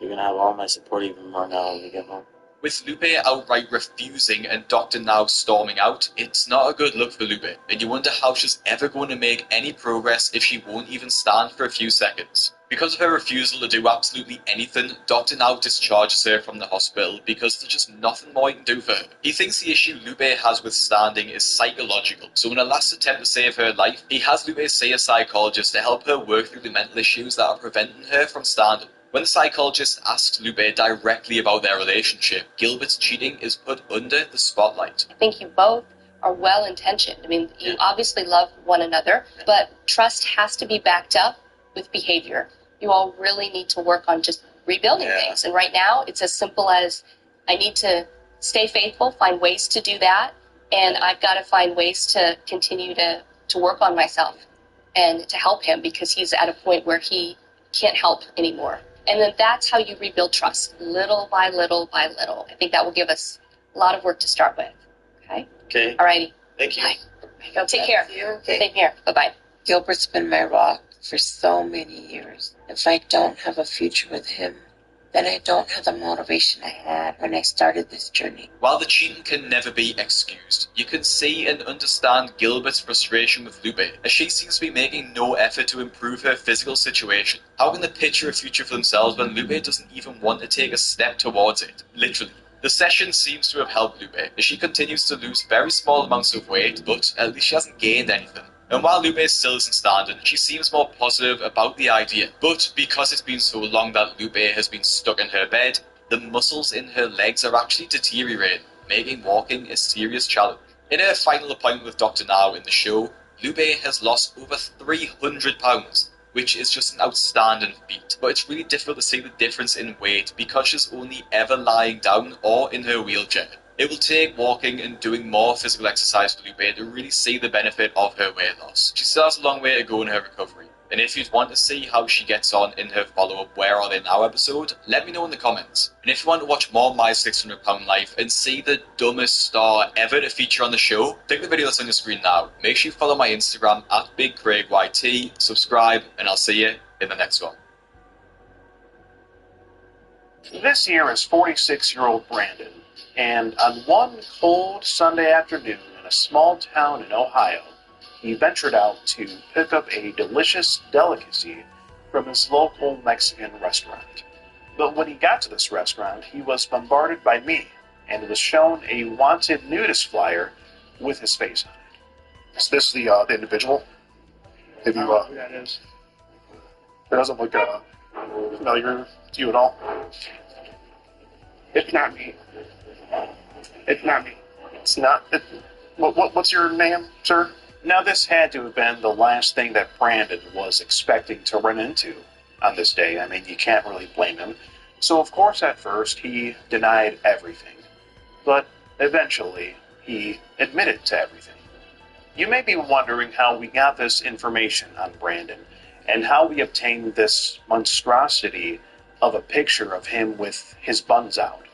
You're gonna have all my support even more now when we get home. With Lupe outright refusing and Dr. Now storming out, it's not a good look for Lupe, and you wonder how she's ever going to make any progress if she won't even stand for a few seconds. Because of her refusal to do absolutely anything, Dr. Now discharges her from the hospital because there's just nothing more he can do for her. He thinks the issue Lupe has with standing is psychological, so in a last attempt to save her life, he has Lupe see a psychologist to help her work through the mental issues that are preventing her from standing. When the psychologist asks Lupe directly about their relationship, Gilbert's cheating is put under the spotlight. I think you both are well-intentioned. I mean, you obviously love one another, but trust has to be backed up with behavior. You all really need to work on just rebuilding things. And right now, it's as simple as I need to stay faithful, find ways to do that, and I've got to find ways to continue to work on myself and to help him because he's at a point where he can't help anymore. And then that's how you rebuild trust, little by little by little. I think that will give us a lot of work to start with. Okay? Okay. All righty. Thank you. Bye. Take care. Okay. Same here. Bye-bye. Gilbert's been my rock for so many years. If I don't have a future with him, then I don't have the motivation I had when I started this journey. While the cheating can never be excused, you can see and understand Gilbert's frustration with Lupe, as she seems to be making no effort to improve her physical situation. How can they picture a future for themselves when Lupe doesn't even want to take a step towards it? Literally. The session seems to have helped Lupe, as she continues to lose very small amounts of weight, but at least she hasn't gained anything. And while Lupe still isn't standing, she seems more positive about the idea. But because it's been so long that Lupe has been stuck in her bed, the muscles in her legs are actually deteriorating, making walking a serious challenge. In her final appointment with Dr. Now in the show, Lupe has lost over 300 pounds, which is just an outstanding feat. But it's really difficult to see the difference in weight because she's only ever lying down or in her wheelchair. It will take walking and doing more physical exercise for Lupe to really see the benefit of her weight loss. She still has a long way to go in her recovery. And if you'd want to see how she gets on in her follow-up Where Are They Now episode, let me know in the comments. And if you want to watch more My 600 Pound Life and see the dumbest star ever to feature on the show, click the video that's on the screen now. Make sure you follow my Instagram at BigCraigYT, subscribe, and I'll see you in the next one. This year is 46-year-old Brandon, and on one cold Sunday afternoon in a small town in Ohio, he ventured out to pick up a delicious delicacy from his local Mexican restaurant. But when he got to this restaurant, he was bombarded by me and was shown a wanted nudist flyer with his face on it. Is this the individual? Have you, who that is? It doesn't look familiar to you at all? It's not me. It's not me. It's not. What's your name, sir? Now, this had to have been the last thing that Brandon was expecting to run into on this day. I mean, you can't really blame him. So, of course, at first, he denied everything. But eventually, he admitted to everything. You may be wondering how we got this information on Brandon and how we obtained this monstrosity of a picture of him with his buns out.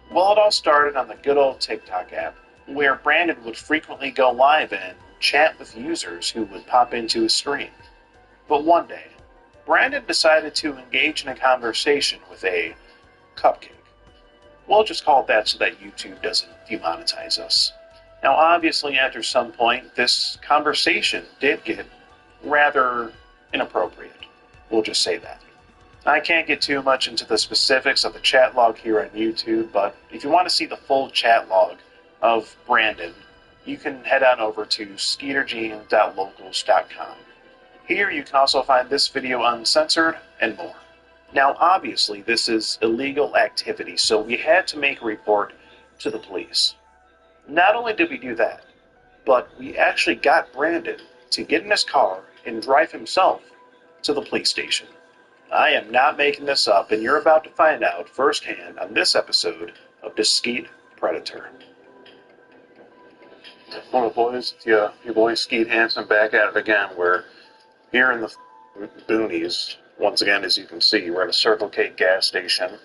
Well, it all started on the good old TikTok app, where Brandon would frequently go live and chat with users who would pop into his stream. But one day, Brandon decided to engage in a conversation with a cupcake. We'll just call it that so that YouTube doesn't demonetize us. Now, obviously, after some point, this conversation did get rather inappropriate. We'll just say that. I can't get too much into the specifics of the chat log here on YouTube, but if you want to see the full chat log of Brandon, you can head on over to skeeterjean.locals.com. Here you can also find this video uncensored and more. Now, obviously, this is illegal activity, so we had to make a report to the police. Not only did we do that, but we actually got Brandon to get in his car and drive himself to the police station. I am not making this up, and you're about to find out firsthand on this episode of Skeet Predator. Well, boys, your boy Skeet Hansen back at it again. We're here in the boonies. Once again, as you can see, we're at a Circle K gas station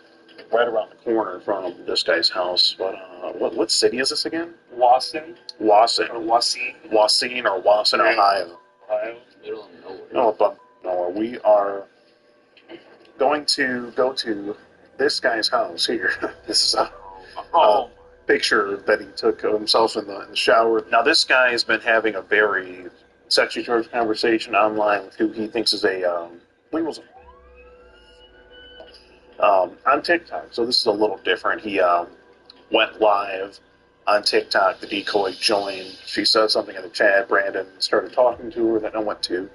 right around the corner in front of this guy's house. But what city is this again? Wasson. Wasson, Ohio. Middle of nowhere. No, but no, we are going to go to this guy's house here. This is a picture that he took of himself in the shower. Now, this guy has been having a very sexually charged conversation online with who he thinks is on TikTok. So this is a little different. He went live on TikTok. The decoy joined. She said something in the chat. Brandon started talking to her. Then it went to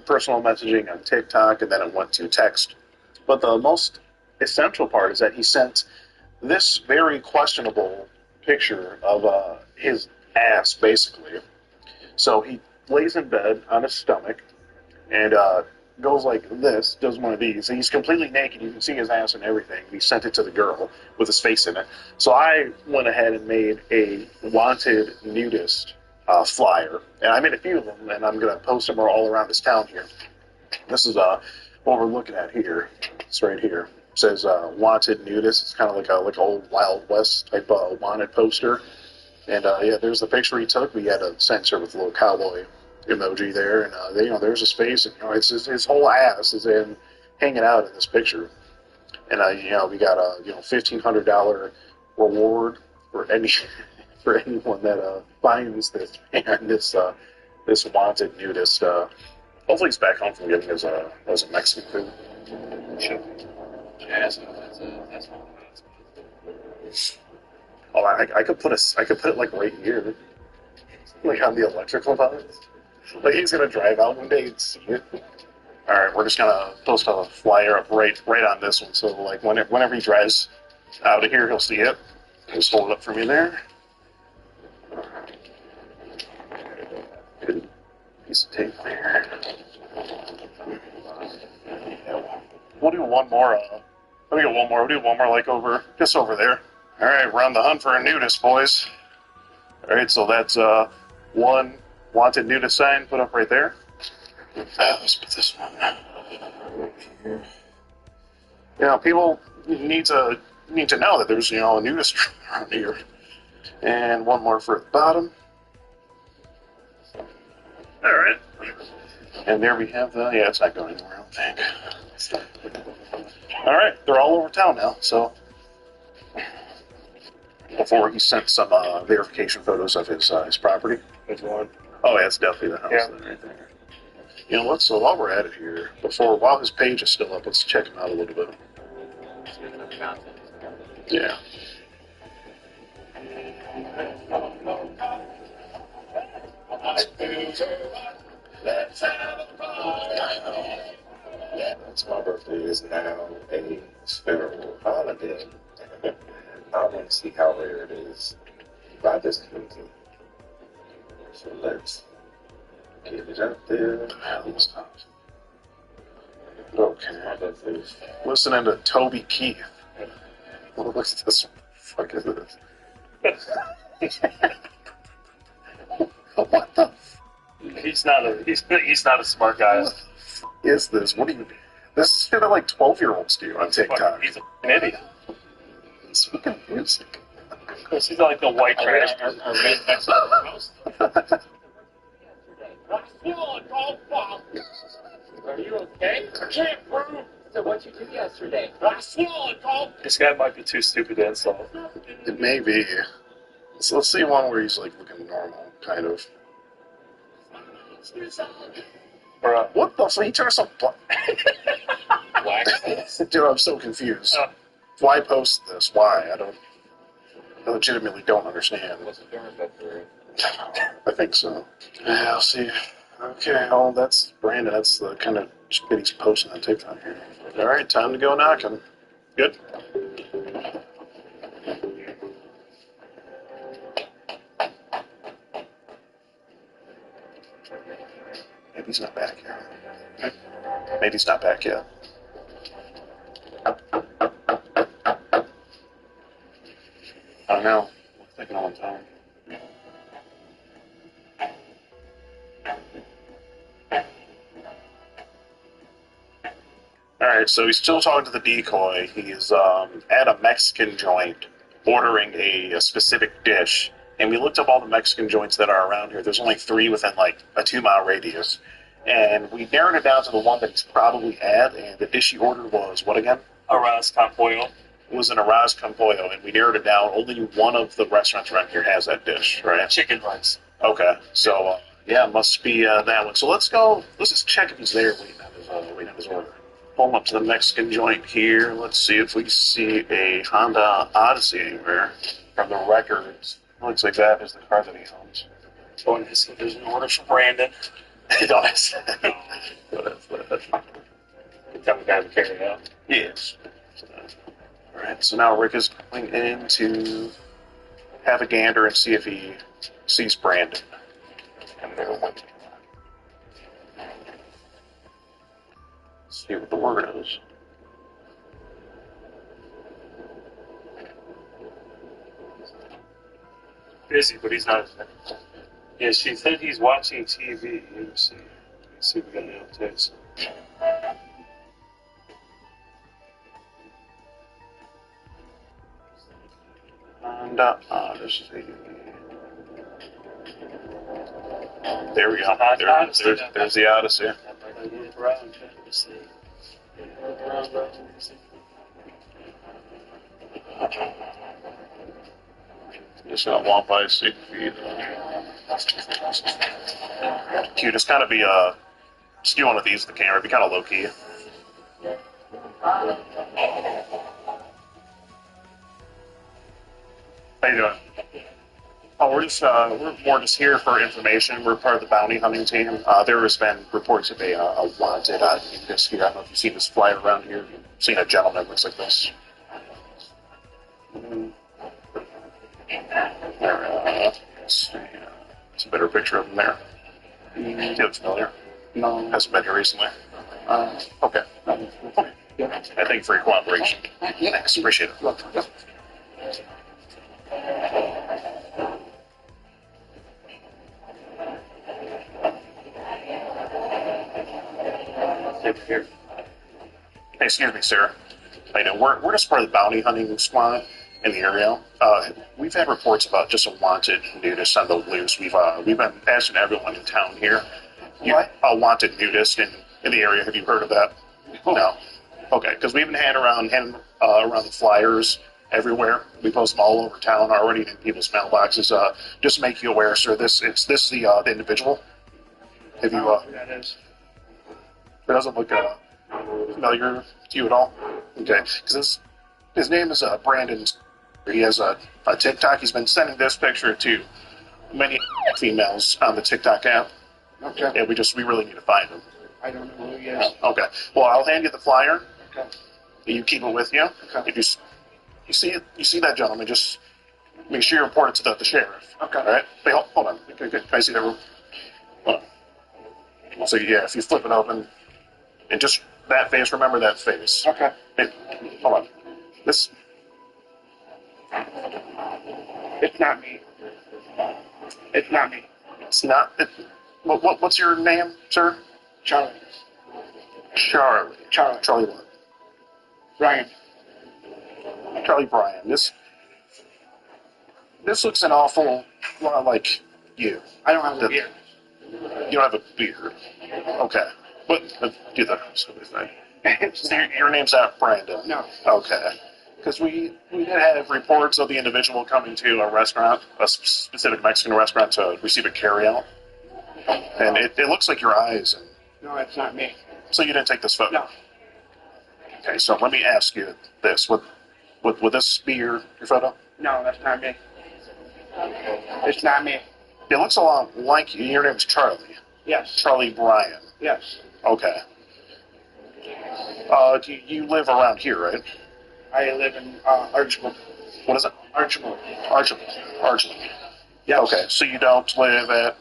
personal messaging on TikTok, and then it went to text. But the most essential part is that he sent this very questionable picture of his ass, basically. So he lays in bed on his stomach and goes like this, does one of these. He's completely naked. You can see his ass and everything. He sent it to the girl with his face in it. So I went ahead and made a wanted nudist flyer. And I made a few of them, and I'm going to post them all around this town here. This is what we're looking at here. It's right here. It says wanted nudist. It's kind of like an old Wild West type wanted poster. And yeah, there's the picture he took. We had a censor with a little cowboy emoji there, and there's his face, and it's his whole ass is hanging out in this picture. And we got a $1,500 reward for anyone that finds this this wanted nudist. Hopefully he's back home from getting his Mexican food. Jazz. Oh, I could put it like right here, like on the electrical lines. Like he's gonna drive out one day and see it. All right, we're just gonna post a flyer up right on this one. So like whenever he drives out of here, he'll see it. Just hold it up for me there. Good piece of tape there. We'll do one more. We'll do one more. We'll do one more like just over there. All right, we're on the hunt for a nudist, boys. All right, so that's one wanted nudist sign put up right there. Let's put this one right here. You know, people need to know that there's a nudist around here. And one more for the bottom. All right. And there we have it's not going anywhere, I don't think. All right, they're all over town now, so before he sent some verification photos of his property. Which one? Oh, yeah, it's definitely the house right there. You know what? So while we're at it here, while his page is still up, let's check him out a little bit. Yeah. That's my birthday is now a federal holiday. I want to see how rare it is by this community. So let's get it up there. Okay. Listening to Toby Keith. Look at this. What the fuck is this? What the? He's not a smart guy. What is this? What do you? This is shit that like 12-year-olds do on TikTok. He's an idiot. It's fucking music. Because he's like the white trash. Are you okay? I can't prove. So what you did yesterday? I swallowed golf. This guy might be too stupid to insult. It may be. So let's see one where he's like looking normal, kind of. Or, what the fuck? He turned us black. Dude, I'm so confused. Why post this? Why? I legitimately don't understand. I think so. Yeah, I'll see. Okay, well, that's Brandon. That's the kind of shit he's posting on TikTok here. All right, time to go knocking. Good. Maybe he's not back yet. Maybe he's not back yet. I don't know. It's taking a long time. Alright, so he's still talking to the decoy. He's at a Mexican joint ordering a specific dish. And we looked up all the Mexican joints that are around here. There's only 3 within like a 2-mile radius. And we narrowed it down to the one that he's probably at. And the dish he ordered was what again? Arroz con pollo. It was an arroz con pollo. And we narrowed it down. Only one of the restaurants around here has that dish, right? Chicken rice. Okay, so yeah, it must be that one. So let's go. Let's just check if he's there waiting on his order. Pull him up to the Mexican joint here. Let's see if we see a Honda Odyssey anywhere from the records. Looks like that is the car that he owns. Oh, there's an order for Brandon. It does. Tell the guy to carry it out. Yes. Alright, so now Rick is going in to have a gander and see if he sees Brandon. Let's see what the word is. Busy, but he's not. Yeah, she said he's watching TV. Let's see if we got any updates. And Odyssey. There we go. There's the Odyssey. Just gonna walk by 6 feet. Cute. Just kind of be just do one of these with the camera. Be kind of low key. How you doing? Oh, we're more just here for information. We're part of the bounty hunting team. There has been reports of a wanted in this here. I don't know if you've seen this flyer around here. You've seen a gentleman that looks like this. It's a better picture of him there. He looks familiar. No. Hasn't been here recently. Okay. Okay. I thank you for your cooperation. Thanks. Appreciate it. Here. Hey, excuse me, sir. I know we're just part of the bounty hunting squad in the area. We've had reports about just a wanted nudist on the loose. We've been asking everyone in town here. What? A wanted nudist in the area. Have you heard of that? Oh. No. Okay, because we've been handing around the flyers everywhere. We post them all over town already in people's mailboxes. Just to make you aware, sir. This is the individual. Have you? That is. It doesn't look familiar to you at all? Okay, because his name is Brandon. He has a TikTok. He's been sending this picture to many females on the TikTok app. Okay. And we really need to find him. I don't know who he is. Okay. Well, I'll hand you the flyer. Okay. You keep it with you. Okay. If you see that gentleman, just make sure you report it to the sheriff. Okay. All right. Wait, hold on. Okay, good. Can I see that? Hold on. So yeah, if you flip it open. And just that face, remember that face. Okay. Hey, hold on. This. It's not me. It's not me. It's not. What's your name, sir? Charlie. Charlie. Charlie what? Brian. Charlie Bryan. This looks an awful lot like you. I don't have a beard. You don't have a beard. Okay. What? Do that thing. Your name's not Brandon. No. Okay. Because we did have reports of the individual coming to a restaurant, a specific Mexican restaurant, to receive a carryout. And it looks like your eyes. No, it's not me. So you didn't take this photo? No. Okay, so let me ask you this. Would this be your photo? No, that's not me. It's not me. It looks a lot like you. Your name's Charlie. Yes. Charlie Bryan. Yes. Okay. You live around here, right? I live in Archibald. What is it? Archibald. Archibald. Yes. Okay, so you don't live at...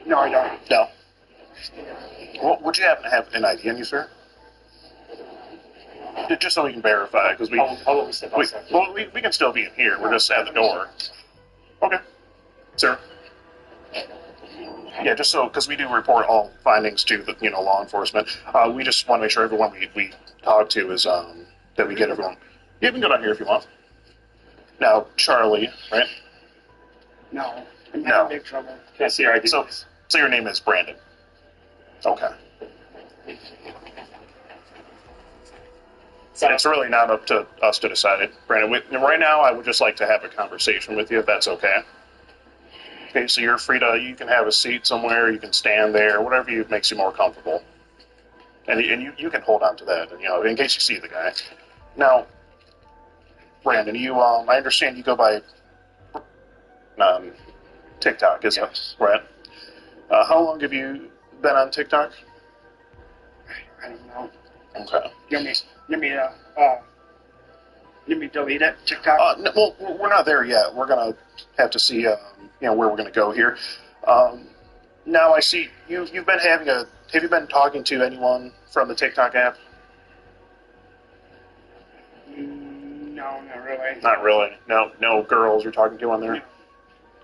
No, I don't. No. Well, would you happen to have an ID on you, sir? Just so we can verify, because we can still be in here. We're just at the door. Okay. Sir? Yeah, just so, because we do report all findings to the, law enforcement. We just want to make sure everyone we talk to is, that we get everyone. You can go down here if you want. Now, Charlie, right? No. I'm in big trouble. Can I see your ID? So your name is Brandon. Okay. So it's really not up to us to decide it, Brandon. Right now, I would just like to have a conversation with you, if that's okay. Okay, so you're free to, you can have a seat somewhere, you can stand there, whatever makes you more comfortable. And you can hold on to that, in case you see the guy. Now, Brandon, I understand you go by TikTok, isn't it? Right. How long have you been on TikTok? I don't know. Okay. Let me delete it, TikTok? No, well, we're not there yet. We're going to have to see, where we're going to go here. Now I see have you been talking to anyone from the TikTok app? No, not really. Not really? No girls you're talking to on there? No.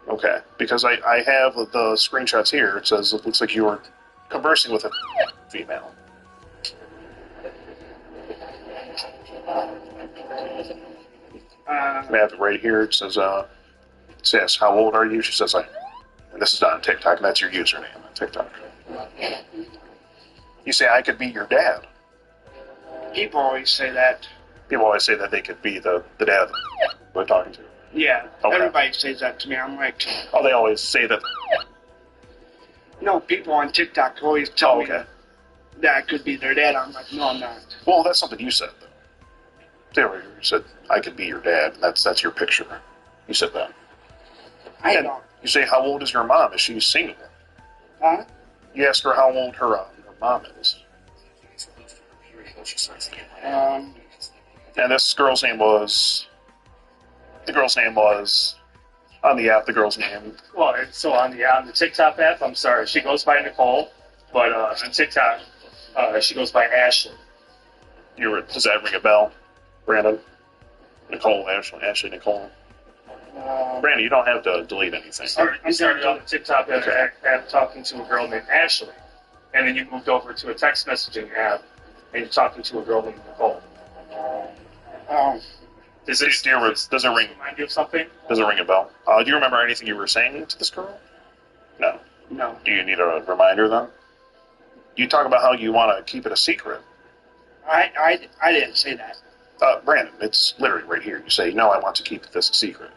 Okay, because I have the screenshots here. It says, it looks like you were conversing with a female. I have it right here. It says, how old are you? She says, and this is not on TikTok, and that's your username on TikTok. You say, I could be your dad. People always say that. People always say that they could be the dad we're talking to. Yeah, okay. Everybody says that to me. I'm like... Oh, they always say that? No, people on TikTok always tell me that I could be their dad. I'm like, no, I'm not. Well, that's something you said, though. You said, I could be your dad. That's your picture. You said that. I And don't. you say, how old is your mom? Is she single? Huh? You ask her how old her mom is. And this girl's name was... The girl's name was... On the app, the girl's name... Well, so on the TikTok app, I'm sorry, she goes by Nicole, but on TikTok, she goes by Ashley. Does that ring a bell, Brandon? Nicole, Ashley, Nicole. Brandon, you don't have to delete anything. You started on the TikTok app talking to a girl named Ashley, and then you moved over to a text messaging app, and you're talking to a girl named Nicole. Does it remind you of something? Does it ring a bell? Do you remember anything you were saying to this girl? No. No. Do you need a reminder then? You talk about how you want to keep it a secret. I didn't say that. Brandon, it's literally right here. You say, no, I want to keep this a secret.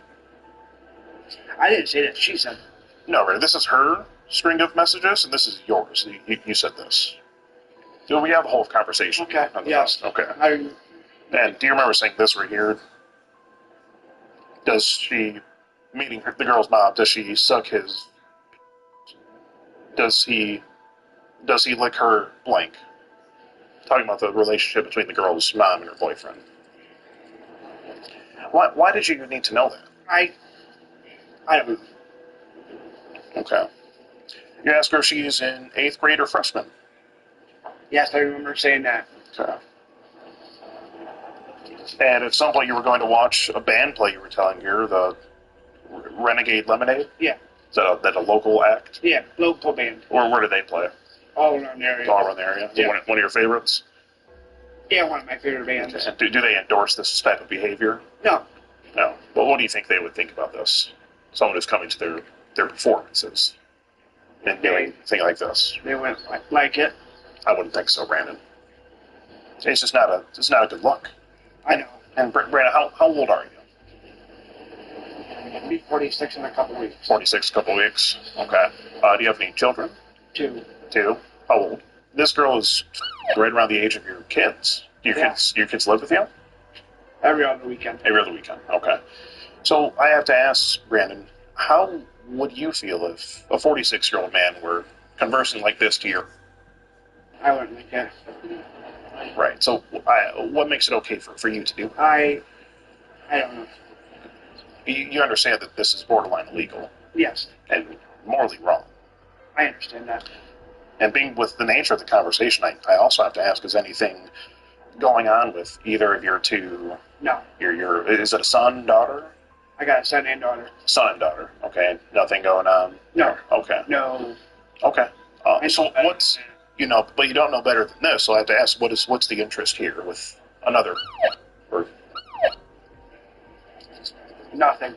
I didn't say that. She said. No, Brandon, this is her string of messages, and this is yours. You said this. So we have a whole conversation. Okay. Yes. Okay. And do you remember saying this right here? Does she, meeting the girl's mom, does she suck his... Does he lick her blank? Talking about the relationship between the girl's mom and her boyfriend. Why did you need to know that? I don't know. Okay. You ask her if she's in 8th grade or freshman. Yes, I remember saying that. Okay. And at some point you were going to watch a band play, you were telling her, the Renegade Lemonade? Yeah. Is that a local act? Yeah, local band. Where do they play? All around the area. All around the area? Yeah. One of your favorites? Yeah, one of my favorite bands. Okay. And do they endorse this type of behavior? No. No. Well, what do you think they would think about this? Someone who's coming to their performances and doing a thing like this. They wouldn't like it. I wouldn't think so, Brandon. It's just not a good look. I know. And Brandon, how old are you? I'll be 46 in a couple weeks. 46, a couple weeks. Okay. Do you have any children? 2. 2. How old? This girl is right around the age of your kids. Your kids live with you? Every other weekend. Every other weekend. Okay. So I have to ask, Brandon, how would you feel if a 46-year-old man were conversing like this to you? I wouldn't like it. Right. So what makes it okay for you to do? I don't know. You understand that this is borderline illegal. Yes. And morally wrong. I understand that. And being with the nature of the conversation, I also have to ask, is anything going on with either of your two? No. Is it a son, daughter? I got a son and daughter. Son and daughter. Okay. Nothing going on? No. Okay. No. Okay. So what's, but you don't know better than this, so I have to ask, what's the interest here with another? Or, nothing.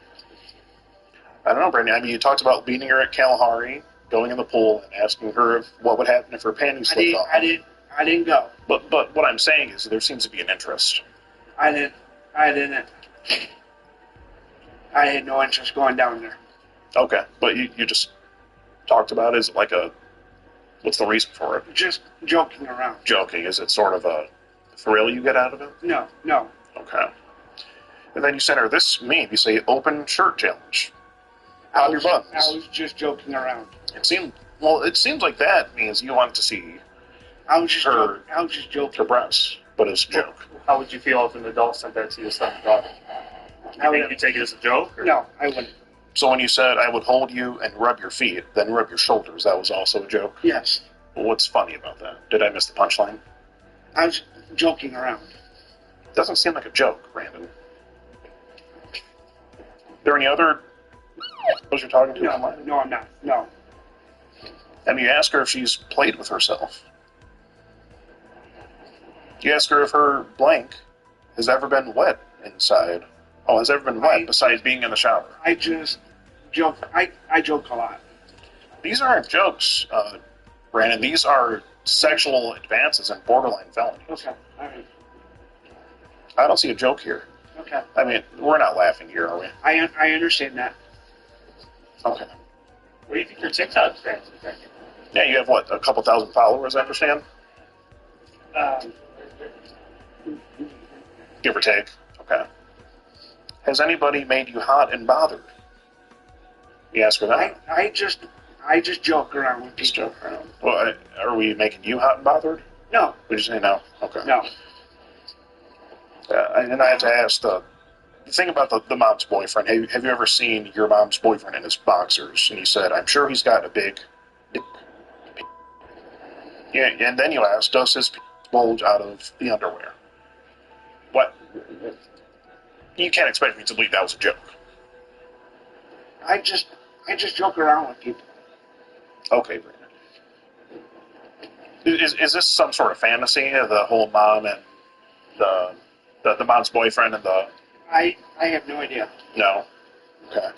I don't know, Brandon. I mean, you talked about meeting her at Kalahari, going in the pool, and asking her what would happen if her panties slipped off. I didn't go. But what I'm saying is there seems to be an interest. I didn't. I had no interest going down there. Okay, but you just talked about it. Is it like what's the reason for it? Just joking around. Joking. Is it sort of a thrill you get out of it? No. Okay. And then you sent her this meme. You say open shirt challenge. Pop your buttons. I was just joking around. It seems like that means you wanted to see I was just joking. Her breasts, but it's a joke. How would you feel if an adult sent that to your son and daughter? You take it as a joke? Or? No, I wouldn't. So when you said I would hold you and rub your feet, then rub your shoulders, that was also a joke? Yes. Well, what's funny about that? Did I miss the punchline? I was joking around. Doesn't seem like a joke, Brandon. There any other girls you're talking to online? No, I'm not. No. Have you asked her if she's played with herself? You ask her if her blank has ever been wet inside. Oh, has ever been wet besides being in the shower? I just joke. I joke a lot. These aren't jokes, Brandon. These are sexual advances and borderline felonies. Okay. All right. I don't see a joke here. Okay. I mean, we're not laughing here, are we? I understand that. Okay. What do you think your TikTok fans are thinking? Yeah, you have what, a couple thousand followers, I understand? Give or take. Okay. Has anybody made you hot and bothered? You ask her that? I just joke around with people. Just joke around. Well, are we making you hot and bothered? No. Would you say no? Okay. No. And I have to ask the thing about the mom's boyfriend. Have you ever seen your mom's boyfriend in his boxers? And you said, I'm sure he's got a big dick. Yeah, and then you asked, does his bulge out of the underwear? What? You can't expect me to believe that was a joke. I just joke around with people. Okay, Brandon. Is this some sort of fantasy of the whole mom and the mom's boyfriend and the... I have no idea. No. Okay.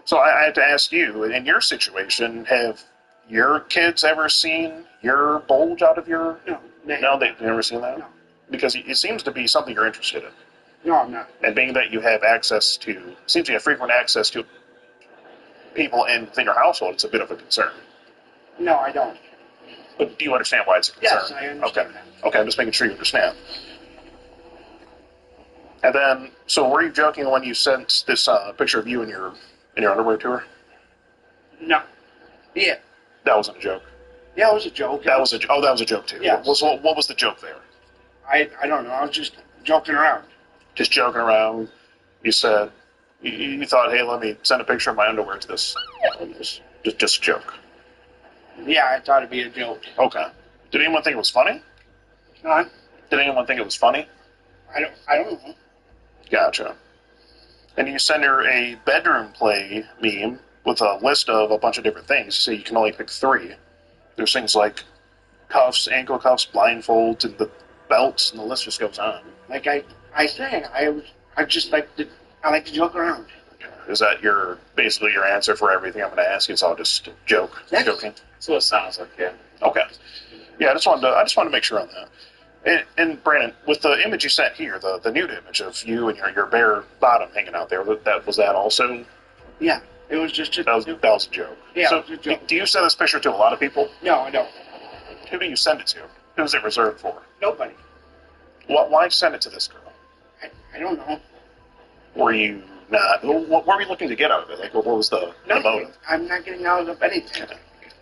So I have to ask you, in your situation, have your kids ever seen your bulge out of your... No, they've never seen that? No. Because it seems to be something you're interested in. No, I'm not. And being that you have access to... Seems you have frequent access to people within your household, it's a bit of a concern. No, I don't. But do you understand why it's a concern? Yes, I understand that. Okay, I'm just making sure you understand. And then, so were you joking when you sent this picture of you in your underwear to her? No. Yeah. That wasn't a joke. Yeah, it was a joke. That was a joke too. Yeah. What was the joke there? I don't know. I was just joking around. Just joking around. You said you thought, hey, let me send a picture of my underwear to this. Just a joke. Yeah, I thought it'd be a joke. Okay. Did anyone think it was funny? Huh? Did anyone think it was funny? I don't know. Gotcha. And you send her a bedroom play meme with a list of a bunch of different things. So you can only pick 3. There's things like cuffs, ankle cuffs, blindfolds, and the belts, and the list just goes on. Like I say, I just like to joke around. Is that basically your answer for everything I'm going to ask? It's all just joking. That's what it sounds like, yeah. Okay. Yeah, I just wanted to make sure on that. And Brandon, with the image you sent here, the nude image of you and your bare bottom hanging out there, was that also? Yeah, it was just that was a joke. Yeah, so it was a joke. Do you send this picture to a lot of people? No, I don't. Who do you send it to? Who's it reserved for? Nobody. Why send it to this girl? I don't know. Were you not? What were you looking to get out of it? Like, what was the motive? I'm not getting out of anything.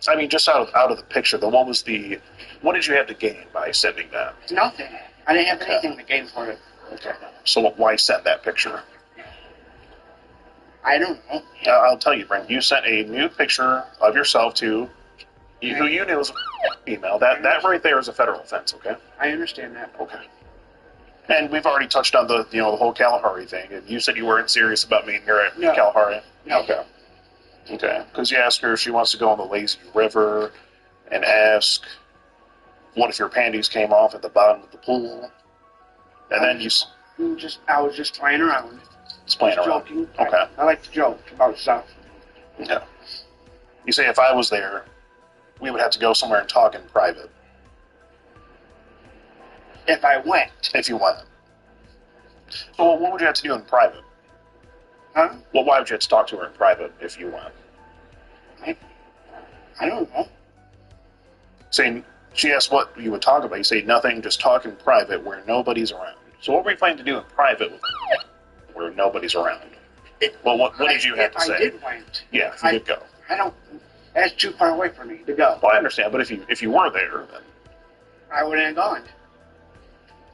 I mean, just out of the picture, what did you have to gain by sending that? Nothing. I didn't have anything to gain for it. Okay. So why send that picture? I don't know. I'll tell you, Brent. You sent a nude picture of yourself to who you knew was a female. That right there is a federal offense. Okay. I understand that. Okay. And we've already touched on the whole Kalahari thing. And you said you weren't serious about meeting her at Kalahari. No. Okay. Okay. Because you ask her if she wants to go in the lazy river, and ask, what if your panties came off at the bottom of the pool? And then I was just playing around. Just playing around. Joking. Okay. I like to joke about stuff. Yeah. You say if I was there, we would have to go somewhere and talk in private. If I went. If you went. So what would you have to do in private? Huh? Well, why would you have to talk to her in private if you went? I don't know. Saying, she asked what you would talk about. You say nothing, just talk in private where nobody's around. So what were you planning to do in private where nobody's around? Well, what did you have to say? If I did went. Yeah, if you did go. I don't. That's too far away for me to go. Well, I understand, but if you were there, then I wouldn't have gone.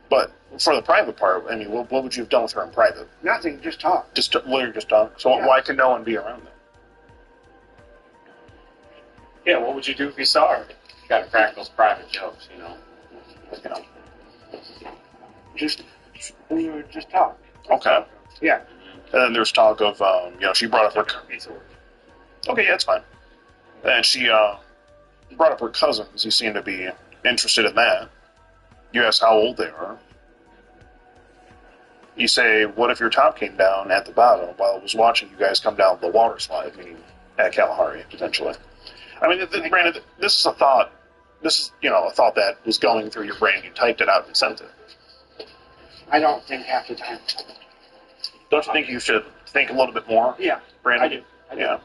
But for the private part, I mean, what would you have done with her in private? Nothing, just talk. Just literally just talk. So why could no one be around them? Yeah, what would you do if you saw her? You gotta crack those private jokes, you know. Just talk. Okay. Yeah. And then there's talk of, she brought up her... Okay, yeah, that's fine. And she brought up her cousins. You seem to be interested in that. You ask how old they are. You say, what if your top came down at the bottom while I was watching you guys come down the water slide, meaning at Kalahari, potentially? I mean, Brandon, this is a thought. This is, a thought that was going through your brain. You typed it out and sent it. I don't think half the time. Don't you think you should think a little bit more? Yeah, Brandon? I do. Yeah.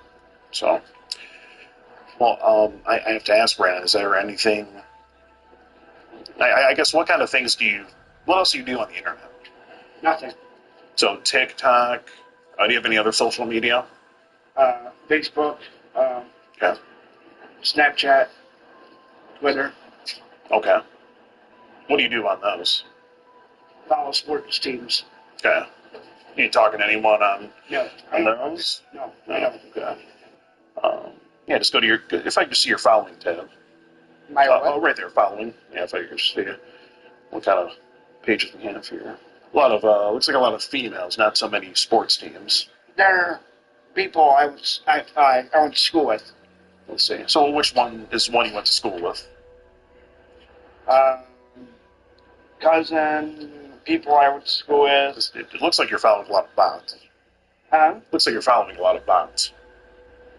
So, well, I have to ask, Brandon, is there anything... I guess what kind of things what else do you do on the internet? Nothing. So TikTok, do you have any other social media? Facebook, Okay. Snapchat, Twitter, Okay. What do you do on those? follow sports teams. Okay. You talking to anyone on No, I on don't. those? No, I don't. Okay. Yeah, just go to your. If I can just see your following tab. My what? Oh, right there, following. Yeah, if I can just see it. What kind of pages we have here? A lot of looks like a lot of females, not so many sports teams. They're people I went to school with. Let's see. So which one is one you went to school with? Cousin, people I went to school with. It looks like you're following a lot of bots. Looks like you're following a lot of bots.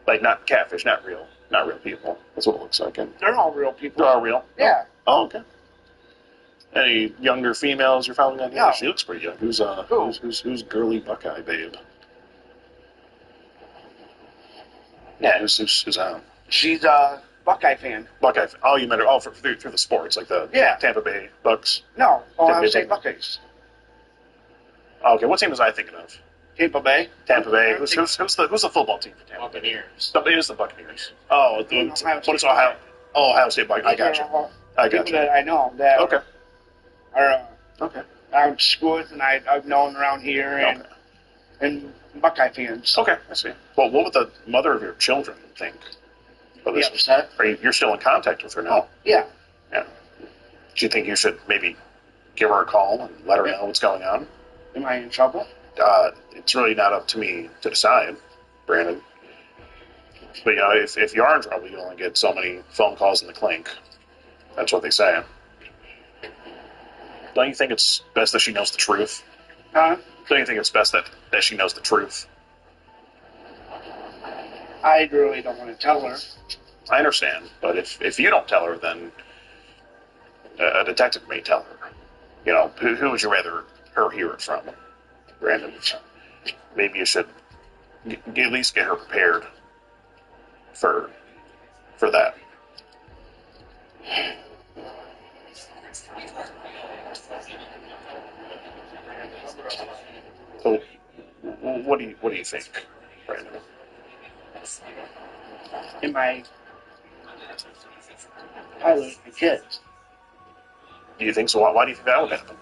Like not catfish, not real people. That's what it looks like. They're all real people. They're all real? Yeah. Oh, okay. Any younger females you're following on here? No. She looks pretty young. Who's girly Buckeye babe? Yeah, who's She's a Buckeye fan. Buckeye fan. Oh, you met her through the sports, like the Tampa Bay Bucks. No, I Tampa would say Bay. Buckeyes. Oh, okay, what team was I thinking of? Tampa Bay. Tampa Bay. Who's the football team for Tampa? Buccaneers. It is the Buccaneers. Oh, what is Ohio? Oh, Ohio State Buckeyes. I got you. I got People you. that I know that Okay. are Okay. I went to school with, and I've known around here, and Buckeye fans. Okay, I see. Well, what would the mother of your children think? Of this? Yeah, upset. You're still in contact with her now? Oh, yeah. Yeah. Do you think you should maybe give her a call and let her know what's going on? Am I in trouble? It's really not up to me to decide, Brandon. But, if you are in trouble, you only get so many phone calls in the clink. That's what they say. Don't you think it's best that she knows the truth? Huh? Don't you think it's best that she knows the truth? I really don't want to tell her. I understand, but if you don't tell her, then a detective may tell her. Who would you rather her hear it from? Brandon, maybe you should at least get her prepared for that. So, what do you think, Brandon? Am I lose my kids? Do you think so? Why do you think that would happen?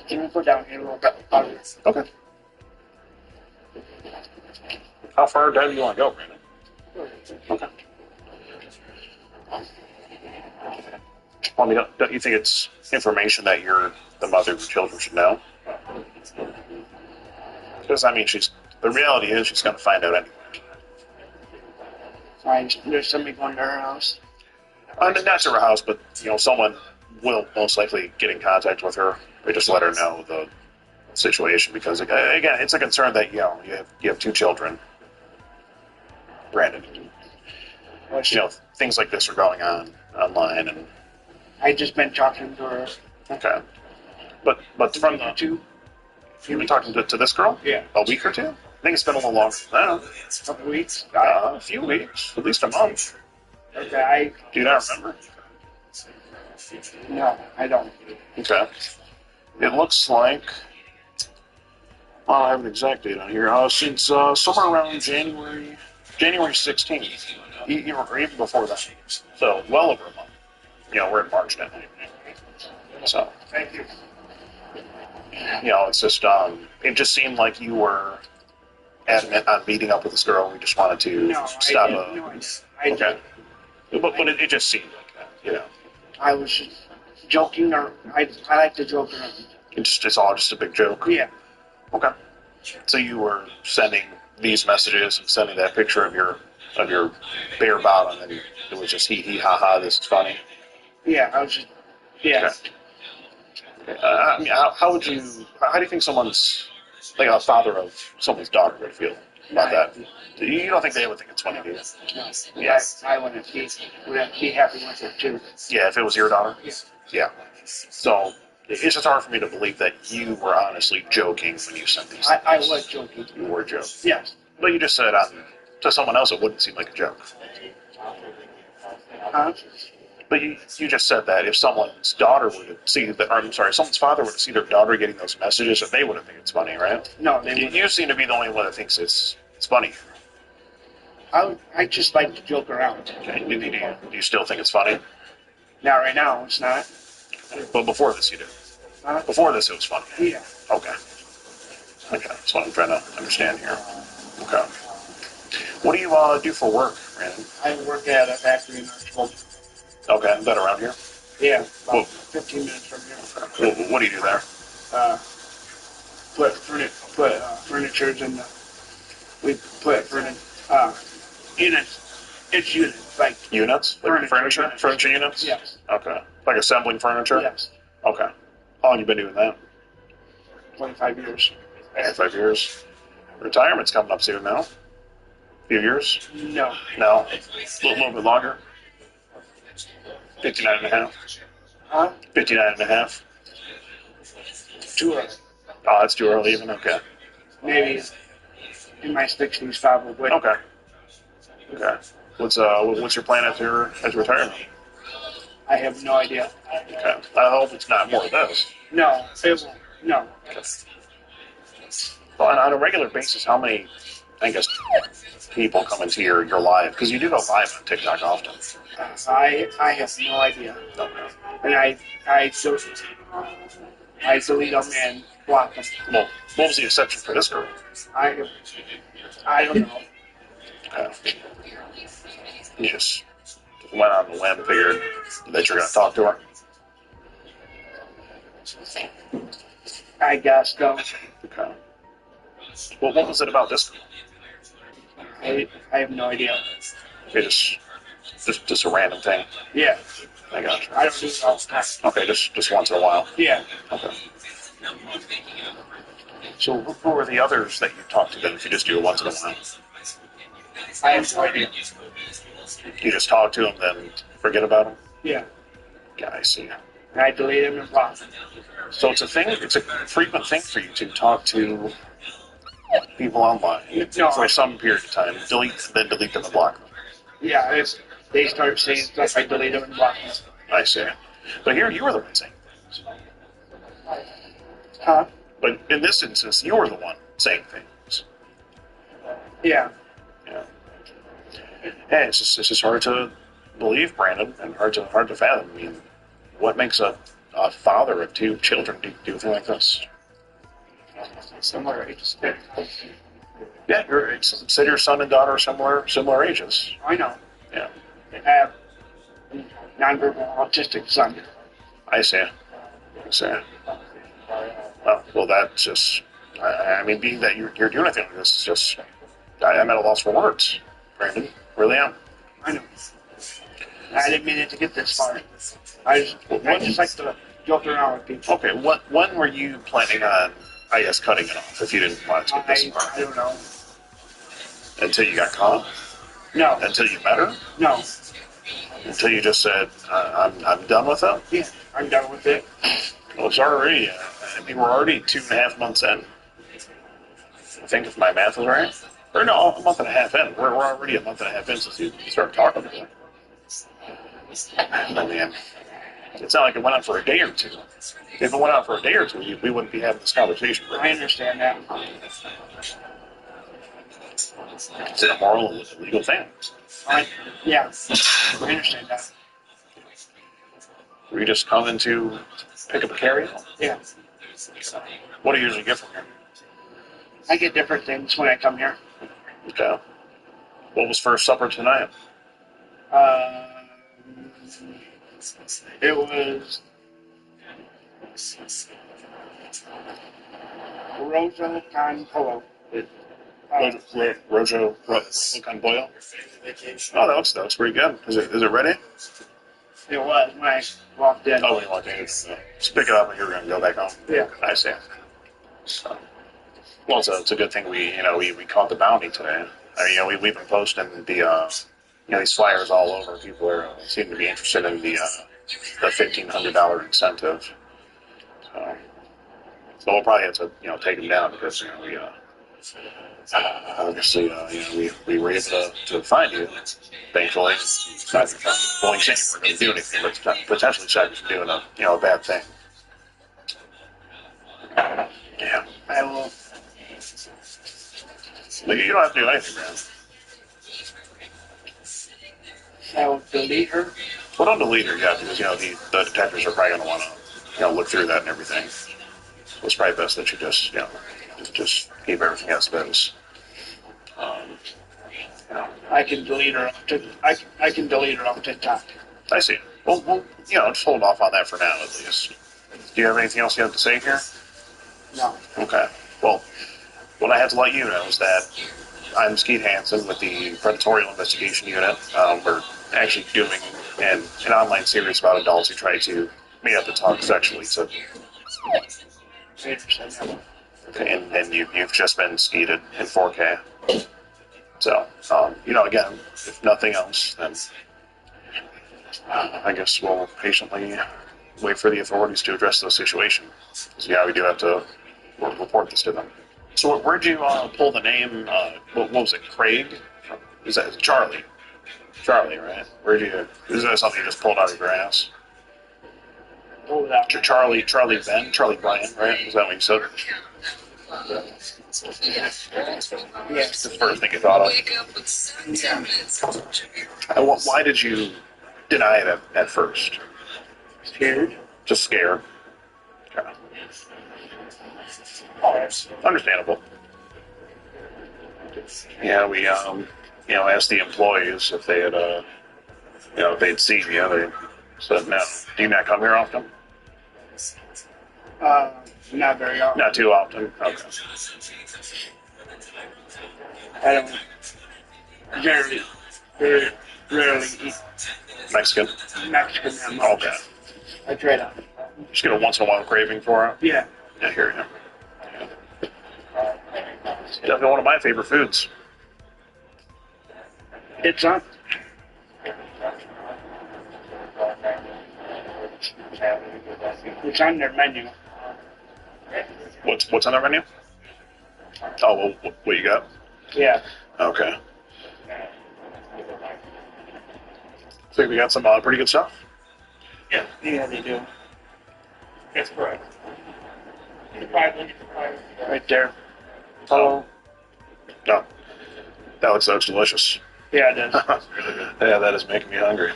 Can we go down here a little bit? Okay. How far down do you want to go, Brandon? Okay. Well, don't you think it's information that you're the mother of the children should know? Because, the reality is she's going to find out anyway. There's somebody going to her house? Not to her house, but, someone will most likely get in contact with her. Or just let her know the situation, because, again, it's a concern that, you have two children. Brandon. Things like this are going on online, and I just been talking to her. Okay. But from the two. You've been talking to this girl? Yeah. A week or two? I think it's been a little longer. I don't know. A couple weeks? A few weeks. At least a month. Okay, Do you not remember? No, I don't. Okay. It looks like... I have an exact date on here. Since somewhere around January 16th. Or even before that. So, well over a month. We're in March now. So... Thank you. It's just, it just seemed like you were adamant on meeting up with this girl. We just wanted to stop I didn't. Okay. But it just seemed like that, I was just joking, or I like to joke around. It's all just a big joke? Yeah. Okay. So you were sending these messages and sending that picture of your bare bottom, and it was just hee ha ha, this is funny? Yeah, I was just, yeah. Okay. How do you think someone's, like a father of someone's daughter would feel about that? You don't think they would think it's funny, do you? No. Yeah. I wouldn't be happy with it, too. Yeah, if it was your daughter? Yeah. Yeah. So, it's just hard for me to believe that you were honestly joking when you sent these things. I was joking. You were joking? Yes. But you just said to someone else it wouldn't seem like a joke. Huh? But you just said that if someone's daughter were to see that, or I'm sorry, someone's father were to see their daughter getting those messages, that they wouldn't think it's funny, right? No, they wouldn't. You seem to be the only one that thinks it's funny. I just like to joke around. Okay. Do you still think it's funny? Not right now, it's not. But before this, you did. Before this, it was funny. Yeah. Okay. That's what I'm trying to understand here. Okay. What do you do for work, Brandon? I work at a factory in Archibald. Okay, is that around here? Yeah, about Well, 15 minutes from here. What do you do there? Put furniture in the. We put units. It's units, like Units? Like furniture? Furniture units? Yes. Okay. Like assembling furniture? Yes. Okay. How long have you been doing that? 25 years. 25 years. Retirement's coming up soon now. Few years? No. No? A little bit longer? 59 and a half? Huh? 59 and a half? Too early. Oh, that's too early even? Okay. Maybe in my 60s, probably. Okay. Okay. What's your plan after retirement? I have no idea. Okay. I hope it's not more of this. No, it won't. No. Well, on a regular basis, how many, I guess, people come into your live? Because you do go live on TikTok often. I have no idea. Okay. And I delete them and block them. Well, what was the exception for this girl? I don't know. Okay. You just went on the limb, figured that you're going to talk to her? I guess so. Okay. Well, what was it about this girl? I have no idea. It's just a random thing. Yeah. I got you. I don't do it all the time. Okay, just once in a while. Yeah. Okay. So who are the others that you talk to then if you just do it once in a while? I have no idea. You just talk to them, then forget about them? Yeah. Yeah, I see. And I delete them and block them. So it's a frequent thing for you to talk to people online for some period of time, then delete them and block them. Yeah, they start saying stuff, I delete them and block them. I see. But here, you were the one saying things. Huh? But in this instance, you were the one saying things. Yeah. Yeah. Hey, it's just hard to believe, Brandon, and hard to fathom. I mean, what makes a father of two children do a thing like this? Similar ages. Yeah, consider your son and daughter are similar ages. I know. Yeah. I have a nonverbal autistic son. I see. Well, that's just. I mean, being that you're doing anything like this is just. I'm at a loss for words, Brandon. Really am. I know. I didn't mean it to get this far. I just like to joke around with people. Okay, when were you planning on, I guess, cutting it off if you didn't want it to get this far? I don't know. Until you got caught? No. Until you met her? No. Until you just said, I'm done with it? Yeah, I'm done with it. Well, it's already, we're already 2.5 months in. I think if my math is right. Or no, a month and a half in. We're already a month and a half in since you started talking to me. I mean, it's not like it went on for a day or two. If it went on for a day or two, we wouldn't be having this conversation. I understand that. It's an immoral and illegal thing. Yeah, I understand that. We just come in to pick up a carry? Yeah. What do you usually get from here? I get different things when I come here. Okay. What was for supper tonight? It was Rojo con pollo. Rojo con pollo? Oh, that looks pretty good. Is it ready? It was when I walked in. Oh, when you walked in. Just pick it up and you're going to go back home. Yeah. I see. So, well, it's a good thing we caught the bounty today. I mean, we've been posting these flyers all over. People seem to be interested in the $1,500 incentive. So we'll probably have to take them down because Obviously, we were able to find you, thankfully. Aside from going saying we're going to do anything, but potentially aside from doing a bad thing. Yeah. I will. You don't have to do anything, man. I will delete her. Well, don't delete her yet, because the detectives are probably going to want to look through that and everything. So it's probably best that you just just keep everything as it is. I can delete her. I can delete her off TikTok. I see. Well, just hold off on that for now, at least. Do you have anything else you have to say here? No. Okay. Well, what I have to let you know is that I'm Skeet Hansen with the Predatorial Investigation Unit. We're actually doing an online series about adults who try to meet up to talk sexually to. Okay, and you've just been skeeted in 4K. So, again, if nothing else, then I guess we'll patiently wait for the authorities to address the situation. So, yeah, we do have to report this to them. So, where'd you pull the name? What was it, Craig? Is that Charlie? Charlie, right? Is that something you just pulled out of your ass? Charlie Ben? Charlie Bryan, right? Is that what you said? Yes. The first thing you thought of. Why did you deny it at first? Scared. Just scared. Okay. Understandable. Yeah, we asked the employees if they had if they'd seen you. They said no. Do you not come here often? Not very often. Not too often. Okay. I don't very rarely eat Mexican. Mexican. Okay. I try to. Just get a once in a while craving for it. Yeah. I hear you. It's definitely one of my favorite foods. It's on. It's on their menu. What's on their menu? Oh, well, what you got? Yeah. Okay. Think we got some pretty good stuff? Yeah, they do. That's correct. Right there. Hello. No. That looks delicious. Yeah, it does. Yeah, that is making me hungry.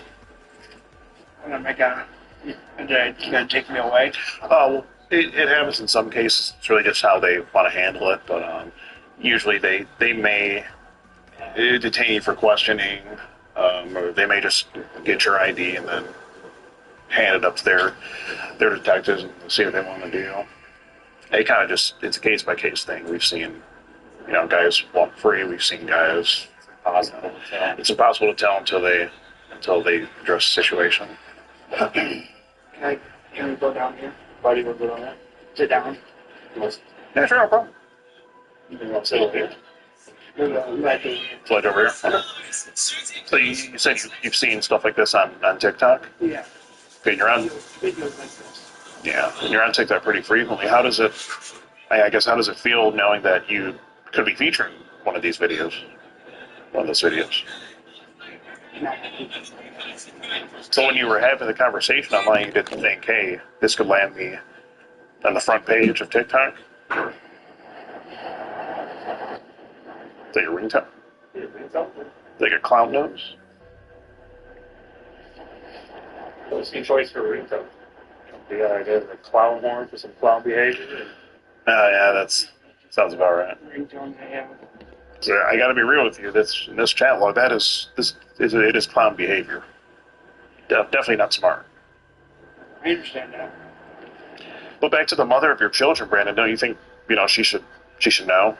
I'm gonna make a. It's gonna take me away. Oh, well, it happens in some cases. It's really just how they want to handle it. But usually they may detain you for questioning, or they may just get your ID and then hand it up to their detectives and see what they want to do. They kind of just, it's a case by case thing. We've seen, guys walk free. We've seen guys. It's impossible to tell until they address the situation. Can we go down here? Why do you want to go down there? Sit down. Yeah, sure, no problem. You can sit over here. Slide over here. Okay. So you said you've seen stuff like this on TikTok? Yeah. Okay, you're on. Videos like this. Yeah, and you're on TikTok pretty frequently. How does it feel knowing that you could be featuring one of these videos? One of those videos. So when you were having the conversation online, you didn't think, hey, this could land me on the front page of TikTok? Is that your ringtone? Like a clown nose? Interesting choice for a ringtone. The idea of a clown horn for some clown behavior. Yeah, sounds about right. Ringtone, yeah. So I got to be real with you. In this chat log, it is clown behavior. Definitely not smart. I understand that. But back to the mother of your children, Brandon. Don't you think she should know?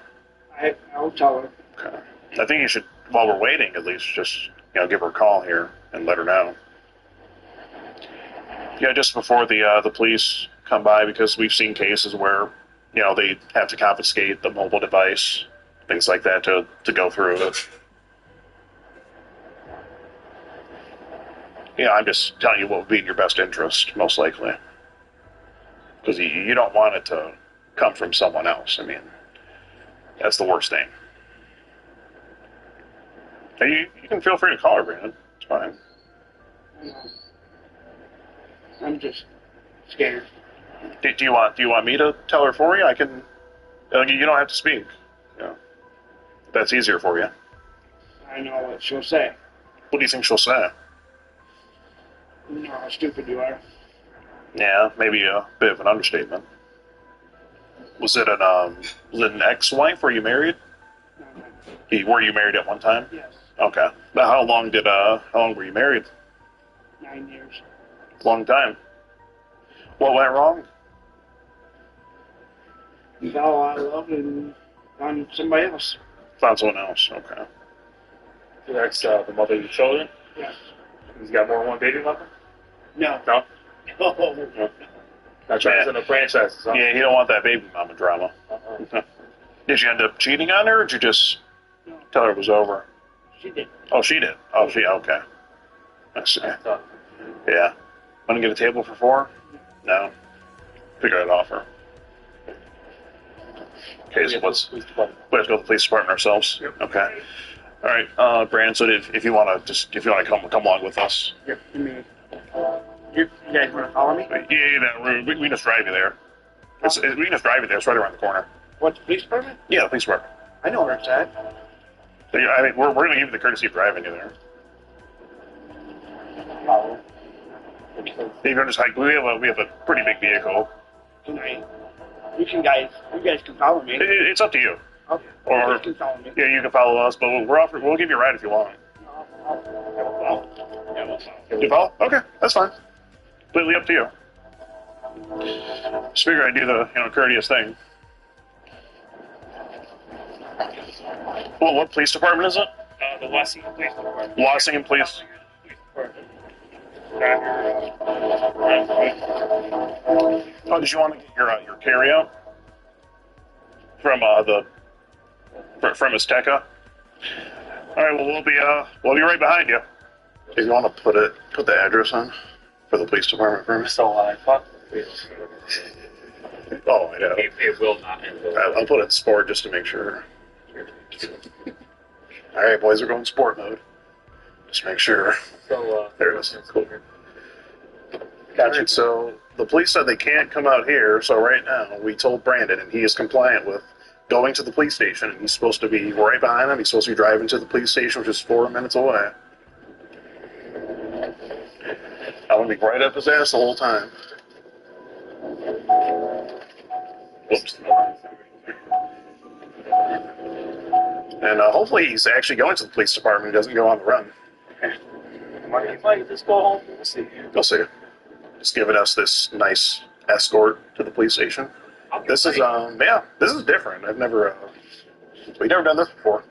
I'll tell her. Okay. I think you should, while we're waiting, at least just give her a call here and let her know. Yeah, just before the police come by, because we've seen cases where they have to confiscate the mobile device, things like that, to go through it. I'm just telling you what would be in your best interest, most likely. Because you don't want it to come from someone else. I mean, That's the worst thing. Hey, you can feel free to call her, Brandon. It's fine. I'm just scared. Do you want me to tell her for you? I can. You don't have to speak. That's easier for you. I know what she'll say. What do you think she'll say? You know how stupid you are. Yeah, maybe a bit of an understatement. Was it an ex-wife? Were you married? Were you married at one time? Yes. Okay. Now, how long were you married? 9 years. Long time. What went wrong? You got a lot of love and on somebody else. Found someone else. Okay. That's the mother of your children? Yes. He's got more than one baby mother? No. No? No. Not trying to franchises, huh? Yeah, you don't want that baby mama drama. Did you end up cheating on her, or did you just tell her it was over? She did. Oh, she did. Oh, okay. I see. Yeah. Want to get a table for 4? No. Figure I'd offer. Okay, so we have to go to the police department ourselves. Yep. Okay. All right, Brandon. So if you want to come along with us. Yep. You guys want to follow me? Yeah, we can just drive you there. We can just drive you there. It's right around the corner. What, the police department? Yeah, the police department. I know where it's at. So, I mean, we're going to give you the courtesy of driving you there. You can just hike. We have a pretty big vehicle. You guys can follow me. It's up to you. Okay. Or you can follow me. Yeah, you can follow us, but we'll give you a ride if you want. You follow? Okay, that's fine. Completely up to you. Just figure I'd do the courteous thing. Well, what police department is it? The Washington Police Department. Washington Police. Oh, did you want to get your carryout from from Azteca? All right, well we'll be right behind you. If you want to put the address on for the police department for me. So fuck. Oh, yeah. It will not end. I'll put it in sport just to make sure. All right, boys, we're going sport mode. Just make sure. So there it is. Cool. All right, so the police said they can't come out here. So right now, we told Brandon, and he is compliant with going to the police station. And he's supposed to be right behind them. He's supposed to be driving to the police station, which is 4 minutes away. I'm gonna be right up his ass the whole time. Whoops. And hopefully he's actually going to the police department. He doesn't go on the run. If I just go home, we'll see. You'll see. Just giving us this nice escort to the police station. This is this is different. We've never done this before.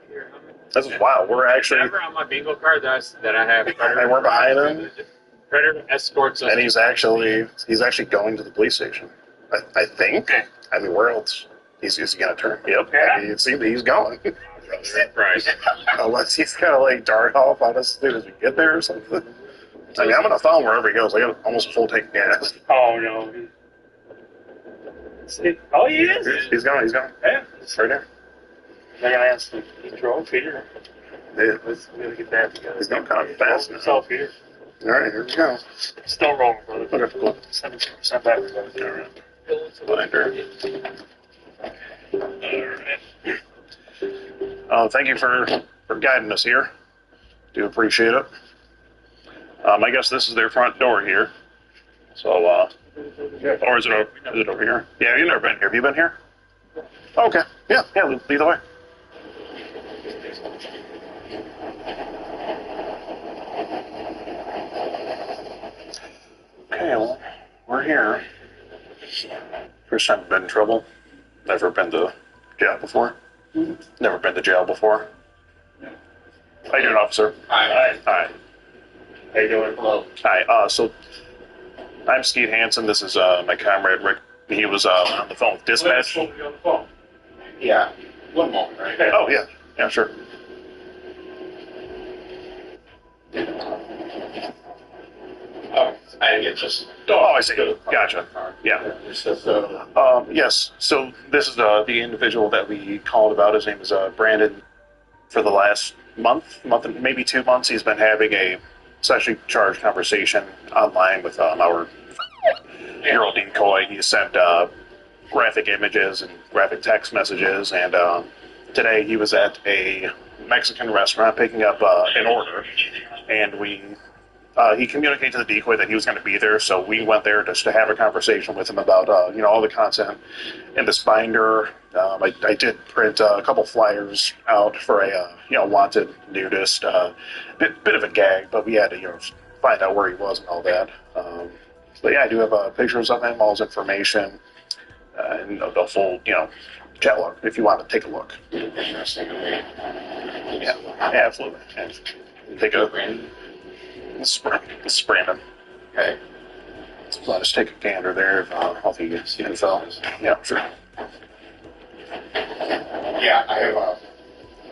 This is wild. We're actually. Never on my bingo card that I have. And we're behind him. Predator escorts us. And he's actually going to the police station. I think. I mean, where else? He's going to turn. Yep. Yeah. It seems he's going. Right. Unless he's going to like dart off on us as soon as we get there or something. I mean, I'm going to follow him wherever he goes. I got almost a full tank of gas. Oh no. Oh, he is. He's going. Yeah. It's right there. They're gonna ask him. He drove here. Yeah. Let's really get that together. He's going kind of fast now. Himself here. All right, here we go. Still rolling, brother. Okay, cool. 17% back. All right. Blinder. Thank you for guiding us here. Do appreciate it. I guess this is their front door here. So, or is it over here? Yeah, you've never been here. Have you been here? Okay. Yeah, lead the way. Okay, well, we're here. First time I've been in trouble. Never been to jail before. Never been to jail before. How you doing, officer? Hi. Hi. How you doing? Hello. Hi. So, I'm Steve Hansen. This is my comrade Rick. He was on the phone with dispatch. On the phone. Yeah. One moment, right? Oh, yeah. Yeah, sure. Oh. I didn't get just. Oh, I see. Gotcha. Yeah. Yes. So this is the individual that we called about. His name is Brandon. For the last month and maybe 2 months, he's been having a sexually charged conversation online with our Hero Decoy. He sent graphic images and graphic text messages, and today he was at a Mexican restaurant picking up an order, and he communicated to the decoy that he was going to be there, so we went there just to have a conversation with him about all the content in this binder. I did print a couple flyers out for a wanted nudist, bit of a gag, but we had to find out where he was and all that. But yeah, I do have pictures of him, all his information, and the full chat log if you want to take a look. Interesting. Yeah, absolutely. Take a. This is Brandon. Okay. So I'll just take a gander there of all the info. Yeah, sure. Yeah, I have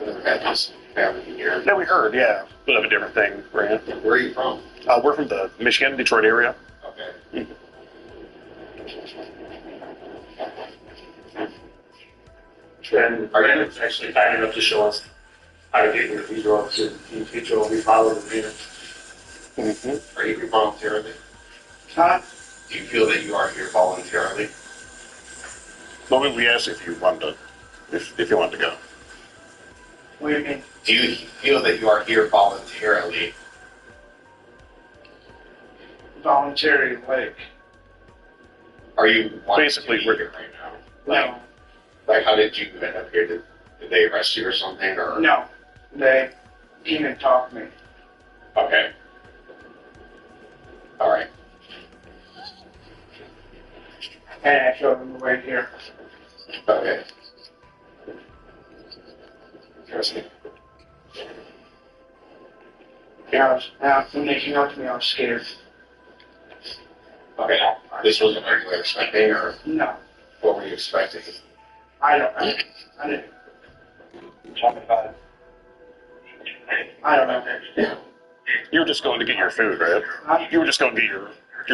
never met this family here. Yeah, we heard, yeah. Bit of a different thing, Brandon. Where are you from? We're from the Michigan, Detroit area. Okay. And Brandon actually kind enough to show us how to get your cathedral to the cathedral. We follow the leader. Are you here voluntarily? Huh? Do you feel that you are here voluntarily? Well, we asked if you wanted to go. What do you mean? Do you feel that you are here voluntarily? Voluntary, like. Are you wanting Basically, to be here right now? Like, how did you end up here? Did they arrest you or something? Or No. They even talked me. Okay. All right. And I showed them the way here. Okay. Interesting. Yeah, when they came up to me, I was scared. Okay. This wasn't what you were expecting, or No. what were you expecting? I didn't. Talk about it. I don't know. You were just going to get your food, right? You were just going to get your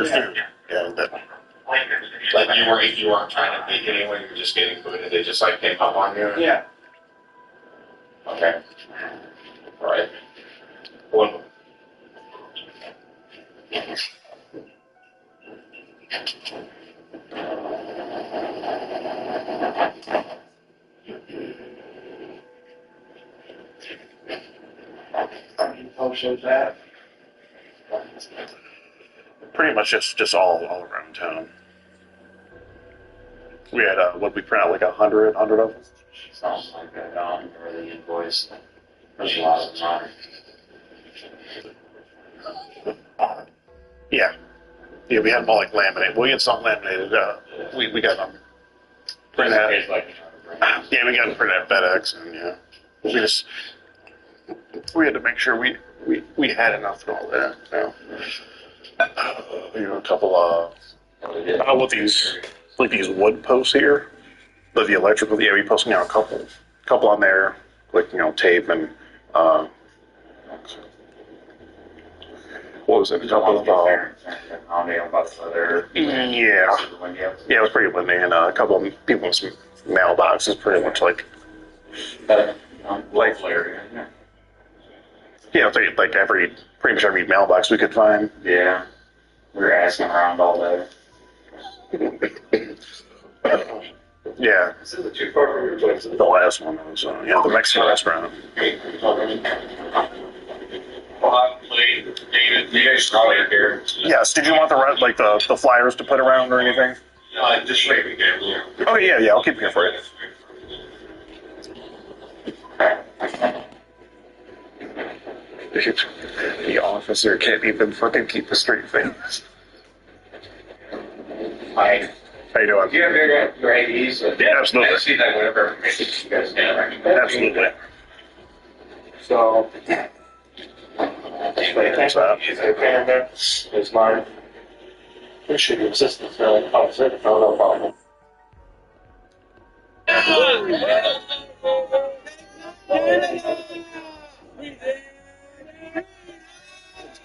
food. Yeah, Like you weren't trying to make anyone, you were just getting food and they just like came up on you? Yeah. Okay. All right. One. Shows that. Pretty much just all around town. We had what we print out like 100 of them. Sounds like that or the invoice. There's a lot of time. Yeah, we had them all like laminated. We had some laminated. We got them printed out. Yeah, we got them printed at FedEx, and yeah, we had to make sure we had enough for all that. A couple with these wood posts here, but the electrical. Yeah, we posted a couple on there, like tape and what was it? A couple of yeah, it was pretty windy, and a couple of people's mailboxes, pretty much like like pretty much every mailbox we could find. Yeah, we were asking around all day. Yeah, the last one was the Mexican restaurant. Yes. Did you want the flyers to put around or anything? Just wait, we can. Oh yeah. I'll keep it here for you. The officer can't even fucking keep a straight face. Hi. How you doing? Do you have your IDs? Yeah, absolutely. I see that whatever information you guys have. Absolutely. So, What's that? it's mine. Appreciate your assistance, man. Officer, no problem.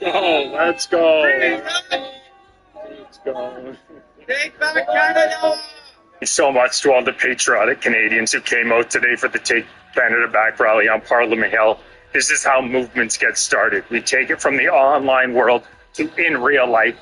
Let's go. Take back Canada! So much to all the patriotic Canadians who came out today for the Take Canada Back rally on Parliament Hill. This is how movements get started. We take it from the online world to in real life.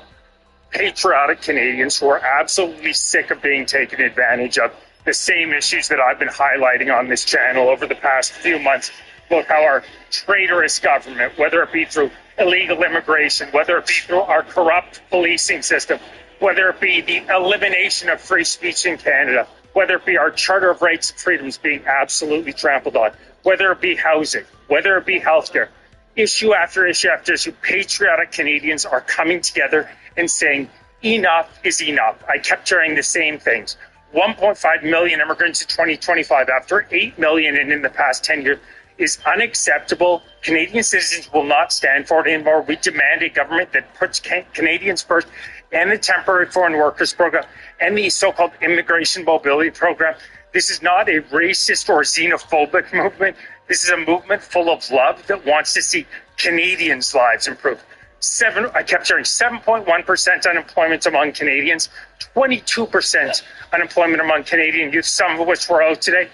Patriotic Canadians who are absolutely sick of being taken advantage of. The same issues that I've been highlighting on this channel over the past few months about how our traitorous government, whether it be through illegal immigration, whether it be through our corrupt policing system, whether it be the elimination of free speech in Canada, whether it be our Charter of Rights and Freedoms being absolutely trampled on, whether it be housing, whether it be healthcare, issue after issue after issue, patriotic Canadians are coming together and saying, enough is enough. I kept hearing the same things. 1.5 million immigrants in 2025 after 8 million in the past 10 years is unacceptable. Canadian citizens will not stand for it anymore. We demand a government that puts Canadians first, and the temporary foreign workers program and the so-called immigration mobility program. This is not a racist or xenophobic movement. This is a movement full of love that wants to see Canadians' lives improve. I kept hearing 7.1% unemployment among Canadians, 22% unemployment among Canadian youth, some of which were out today.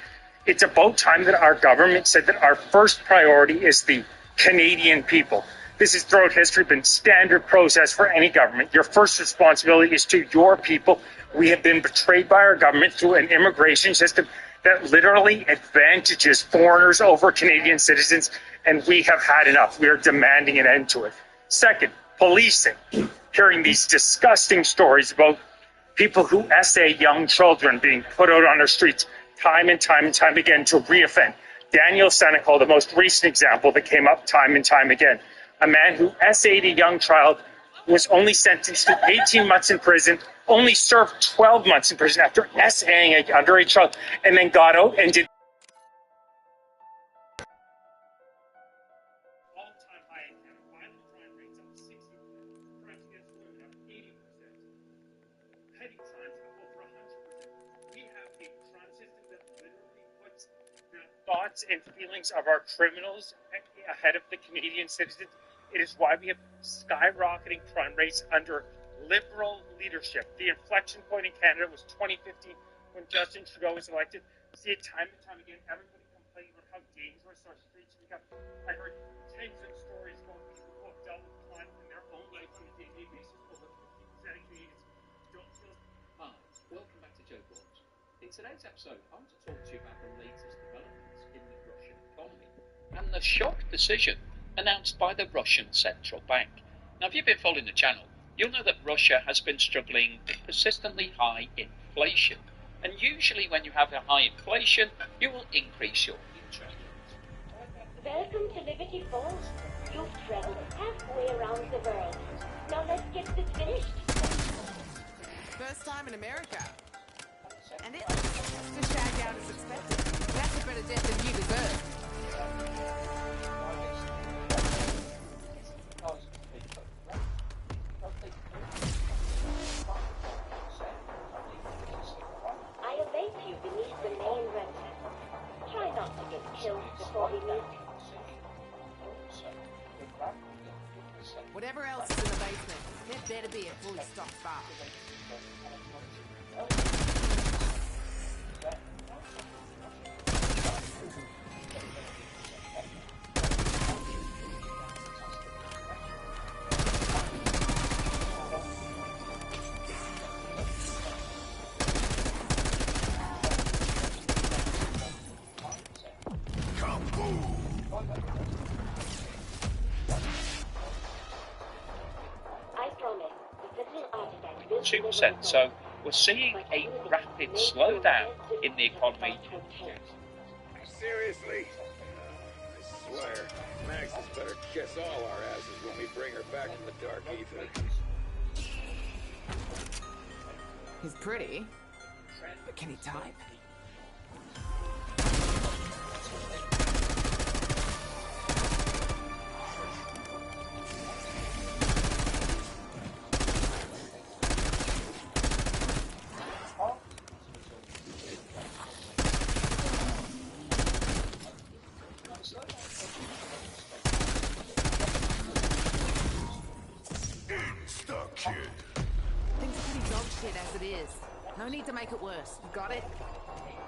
It's about time that our government said that our first priority is the Canadian people. This has throughout history been standard process for any government. Your first responsibility is to your people. We have been betrayed by our government through an immigration system that literally advantages foreigners over Canadian citizens, and we have had enough. We are demanding an end to it. Second, policing. Hearing these disgusting stories about people who essay young children being put out on the streets time and time and time again to reoffend. Daniel Senecal, the most recent example that came up time and time again. A man who essayed a young child, was only sentenced to 18 months in prison, only served 12 months in prison after essaying an underage child, and then got out and did all-time high in Canada. Violent crime rates up 60%, crimes against women up 80%, petty crimes up over 100%. We have a crime system that literally puts the thoughts and feelings of our criminals ahead of the Canadian citizens. It is why we have skyrocketing crime rates under Liberal leadership. The inflection point in Canada was 2015 when Justin Trudeau was elected. See it time and time again. Everybody complaining about how dangerous our streets become. I heard tens of stories about people who have dealt with crime in their own life on a day-to-day basis. Over 50% of Canadians don't feel. Hi, welcome back to Joe Blogs. In today's episode, I want to talk to you about the latest developments in the Russian economy and the shock decision announced by the Russian Central Bank. Now, if you've been following the channel, you'll know that Russia has been struggling with persistently high inflation. And usually when you have a high inflation, you will increase your interest. Welcome to Liberty Falls. You've traveled halfway around the world. Now let's get this finished. First time in America. And it's just shagged out as expected. That's a better death than you deserve. I await you beneath the main rector. Try not to get killed before we meet. Whatever else is in the basement, it better be a fully stocked bar. So we're seeing a rapid slowdown in the economy. Seriously? I swear, Max has better kiss all our asses when we bring her back from the dark ether. He's pretty, but can he type? Things are pretty is. No need to make it worse. You got it?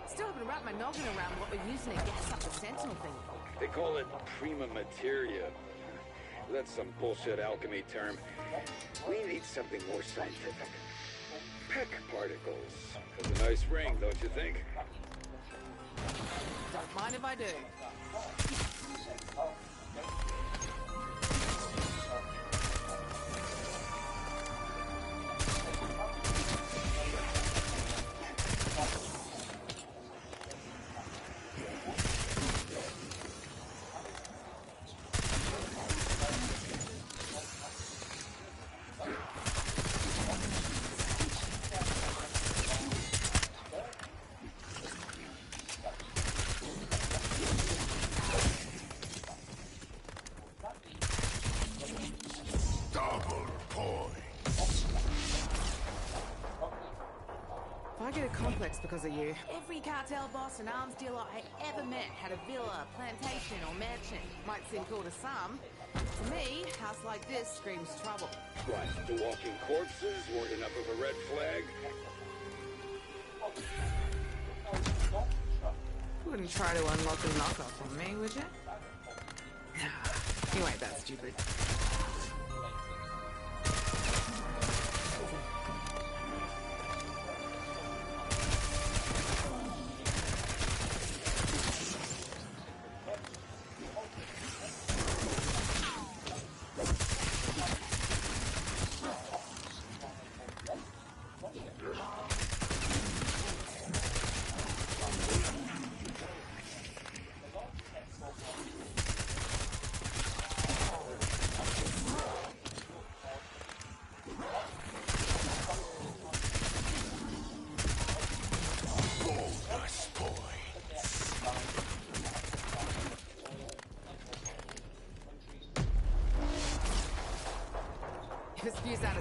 Still haven't wrapped my noggin around what we're using to gas up the Sentinel thing. They call it prima materia. That's some bullshit alchemy term. We need something more scientific. Peck particles. Has a nice ring, don't you think? Don't mind if I do. Because of you. Every cartel boss and arms dealer I ever met had a villa, plantation, or mansion. Might seem cool to some. To me, a house like this screams trouble. What, the walking corpses weren't enough of a red flag? You wouldn't try to unlock a knockoff on me, would you? Nah, you ain't that stupid.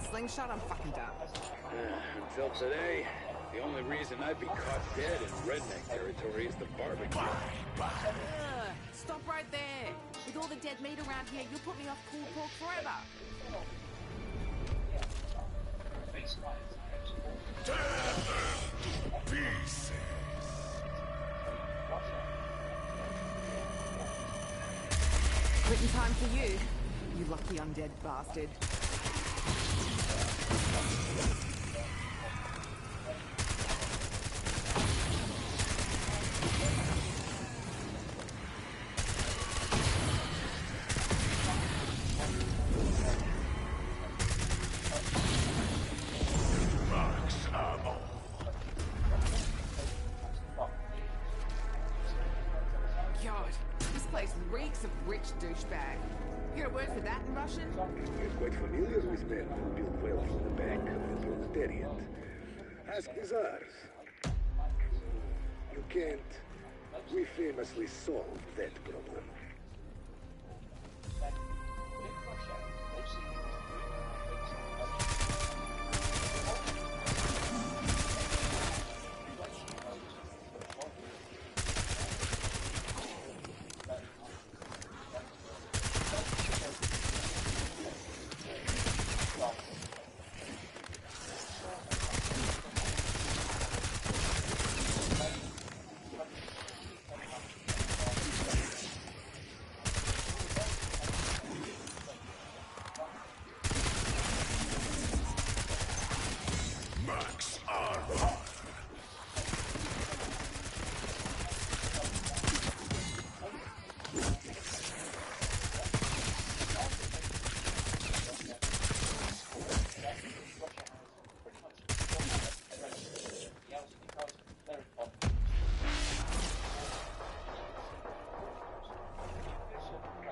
Slingshot, I'm fucking done. Until today, the only reason I'd be caught dead in redneck territory is the barbecue. Stop right there. With all the dead meat around here, you'll put me off pulled pork forever. Pieces. Quitting time for you lucky undead bastard. Max ammo. God, this place reeks of rich douchebag. You got a word for that in Russian? You're quite familiar with men who build wealth in the back of the proletariat. Ask the Tsars. You can't. We famously solved that problem.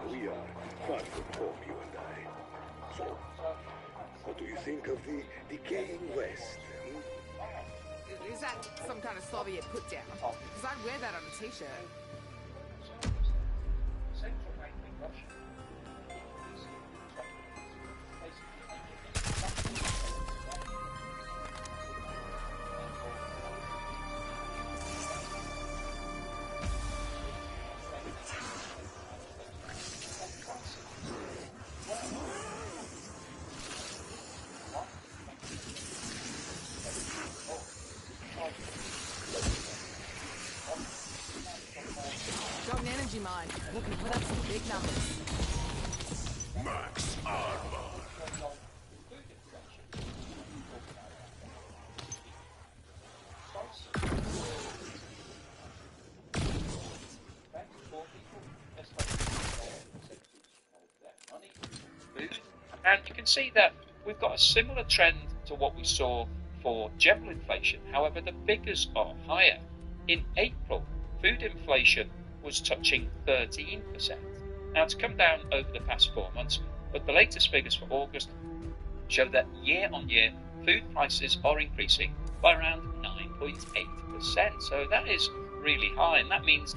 We are far from home, you and I. So, what do you think of the decaying West? Is that some kind of Soviet put-down? Because I'd wear that on a t-shirt. mine. Looking to put up some big numbers. Max armor. And you can see that we've got a similar trend to what we saw for general inflation. However, the figures are higher. In April, food inflation was touching 13%. Now, it's come down over the past 4 months, but the latest figures for August show that year on year, food prices are increasing by around 9.8%. So that is really high, and that means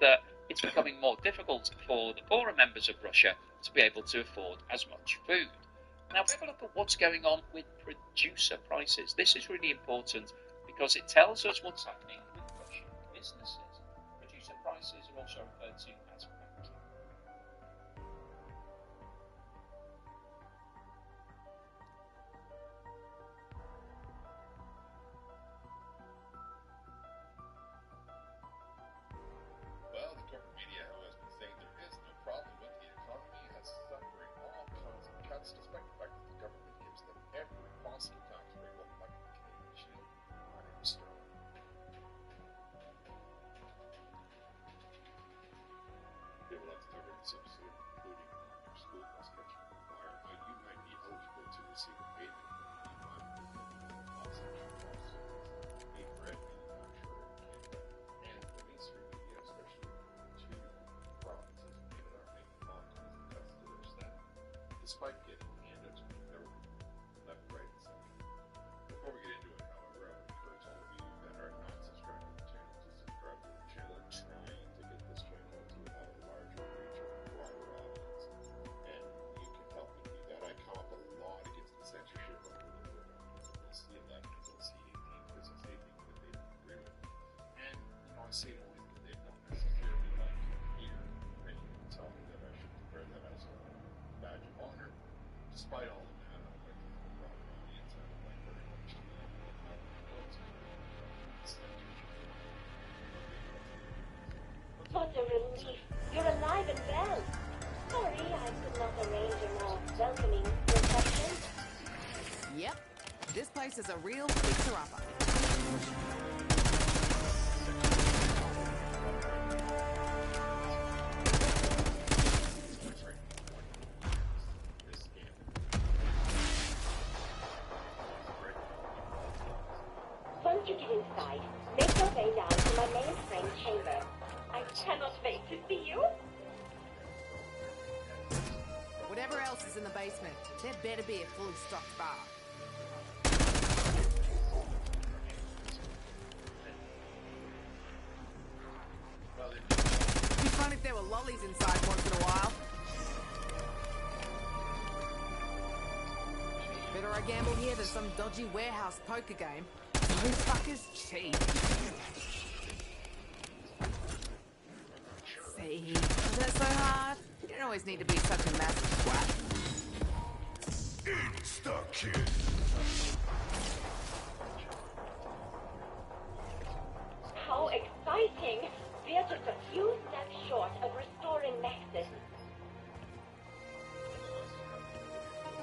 that it's becoming more difficult for the poorer members of Russia to be able to afford as much food. Now, if we have a look at what's going on with producer prices, this is really important because it tells us what's happening with Russian businesses. Producer prices are also referred to as factory. Well, the corporate media, who has been saying there is no problem with the economy, has suffering all kinds of cuts, despite the fact that the government gives them every possible tax break. Welcome back to the Canadian Shield. My name is Sterling. Okay, well, let's cover this episode, including your school bus catching on fire, how you might be eligible to receive a payment from the bus costs, a bread manufacturer in Canada, and the mainstream media, especially two provinces in Canada, are making all kinds of cuts to their staff, despite getting handouts from the government, left, right, and center. Before we get into it, however, I would encourage all of you that are not subscribed to the channel to subscribe to the channel, trying to get this channel to have a larger reach or a broader audience. And you can help me do that. I come up a lot against the censorship of Bill C-11 and Bill C-18 because it's anything that they don't agree with. And, I say it only because they don't necessarily like to hear many people tell me that I should wear that as a badge of honor. Despite all of that, I would like to have a broader audience. I would like very much to know how the world's censorship. What a relief. You're alive and well. Sorry, I could not arrange a more welcoming reception. Yep, this place is a real fixer-upper. Once you get inside, make your way down to my mainframe chamber. I cannot wait to see you. Whatever else is in the basement, there better be a fully stocked bar. Be fun if there were lollies inside once in a while. Better I gamble here than some dodgy warehouse poker game. These fuckers cheap. See, is that so hard? You don't always need to be such a massive twat. Eat the kid. How exciting! We are just a few steps short of restoring Nexus.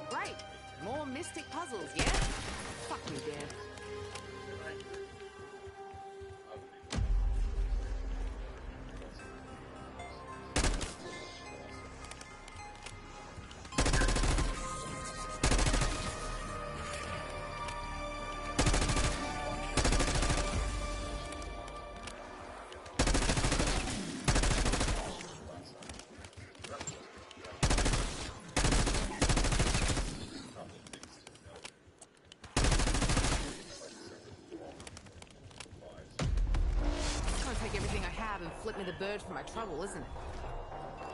Great. More mystic puzzles, yeah? Fuck me, Dan. Take everything I have and flip me the bird for my trouble, isn't it?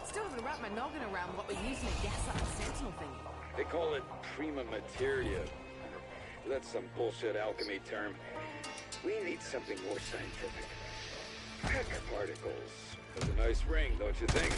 Still haven't wrapped my noggin around what we're using to gas up the Sentinel thingy. They call it prima materia. That's some bullshit alchemy term. We need something more scientific. Peck particles. That's a nice ring, don't you think?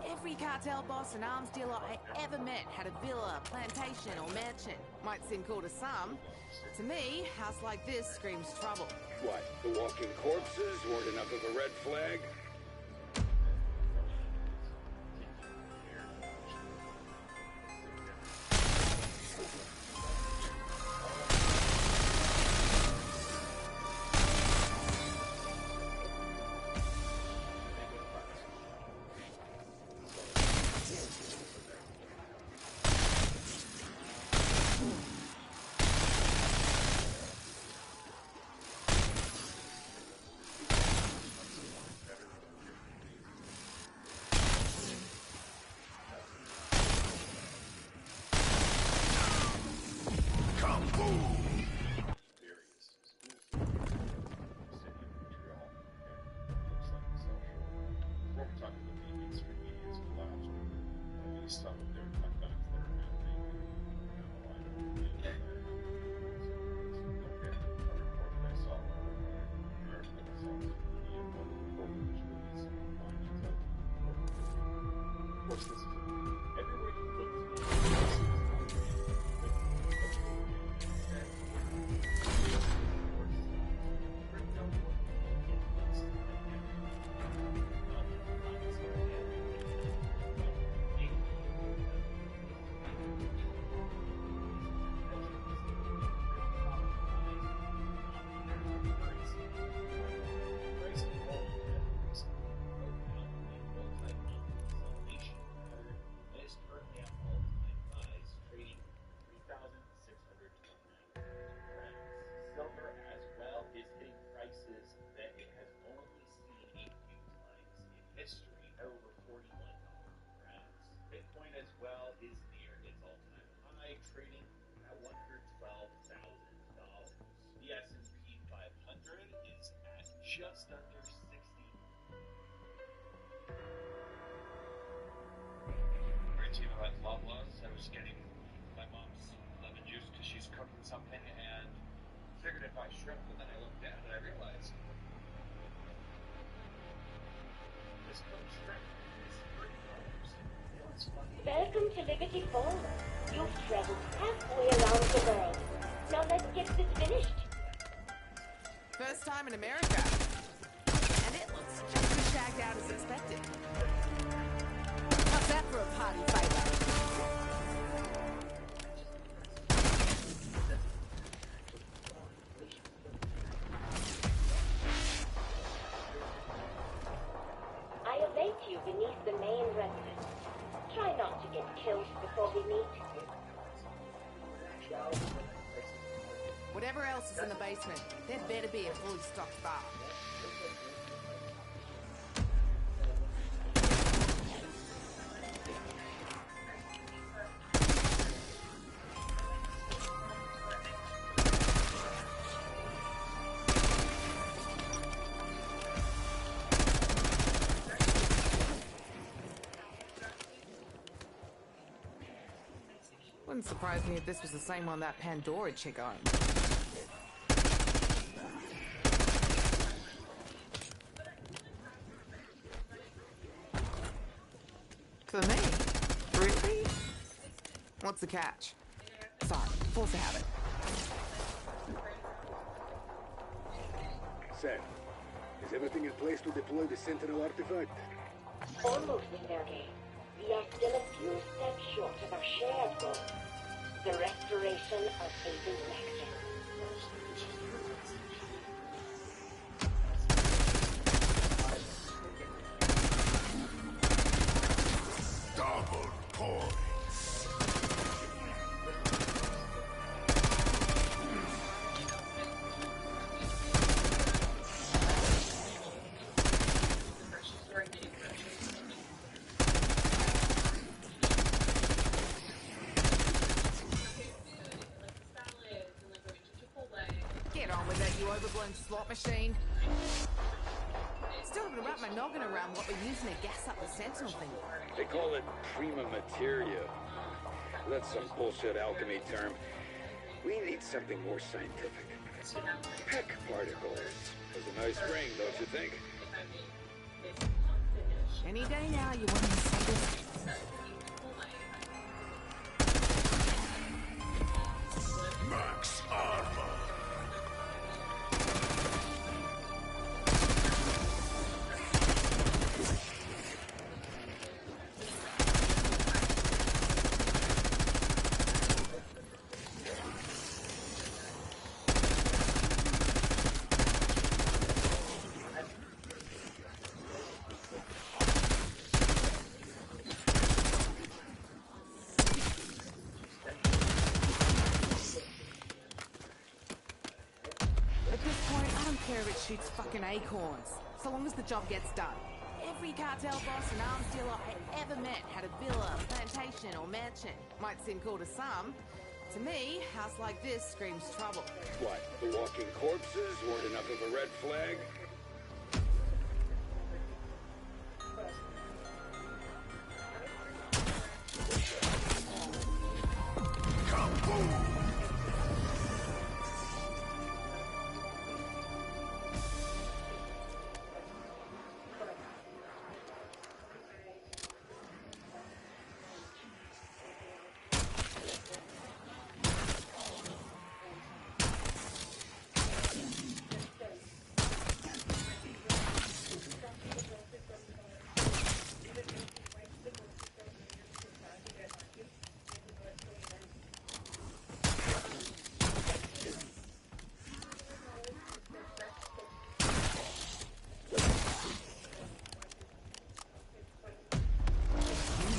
Every cartel boss and arms dealer I ever met had a villa, plantation, or mansion. Might seem cool to some. To me, a house like this screams trouble. What, the walking corpses weren't enough of a red flag? Just under 60. Great team at Loblaws. I was getting my mom's lemon juice because she's cooking something and figured I'd buy shrimp, but then I looked down and I realized this cooked shrimp is $3. Welcome to Liberty Falls. You've traveled halfway around the world. Now let's get this finished. First time in America. And it looks just as shagged out as expected. How's that for a party favor? I await you beneath the main residence. Try not to get note before we meet? Whatever else is in the basement, there'd better be a fully stocked bar. Wouldn't surprise me if this was the same one that Pandora chick owned. For me? Really? What's the catch? Sorry, force to have it. Sam, is everything in place to deploy the Sentinel artifact? Almost, Sergei. We are still a few steps short of our shared goal, the restoration of Agent Vector. Double points. Get on with it, you overblown slot machine. Still gonna wrap my noggin around what we're using to gas up the Sentinel thing. They call it prima materia. That's some bullshit alchemy term. We need something more scientific. Peck particles. Has a nice ring, don't you think? Any day now, you want to see this? Max armor. At this point, I don't care if it shoots fucking acorns, so long as the job gets done. Every cartel boss and arms dealer I ever met had a villa, plantation, or mansion. Might seem cool to some. To me, a house like this screams trouble. What, the walking corpses weren't enough of a red flag?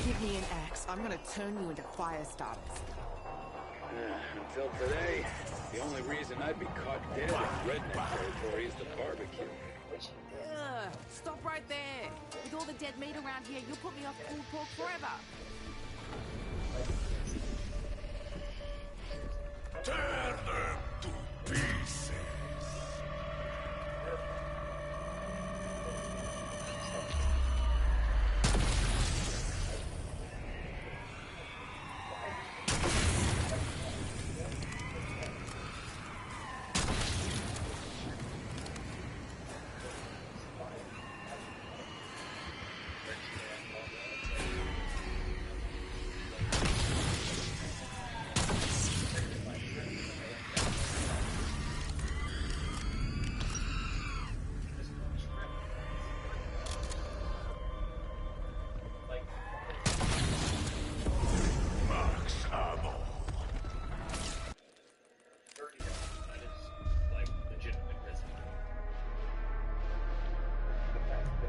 Give me an axe, I'm gonna turn you into fire starters. Until today, the only reason I'd be caught dead in redneck territory is the barbecue. Ugh, stop right there. With all the dead meat around here, you'll put me off pulled pork forever. Tear them to pieces.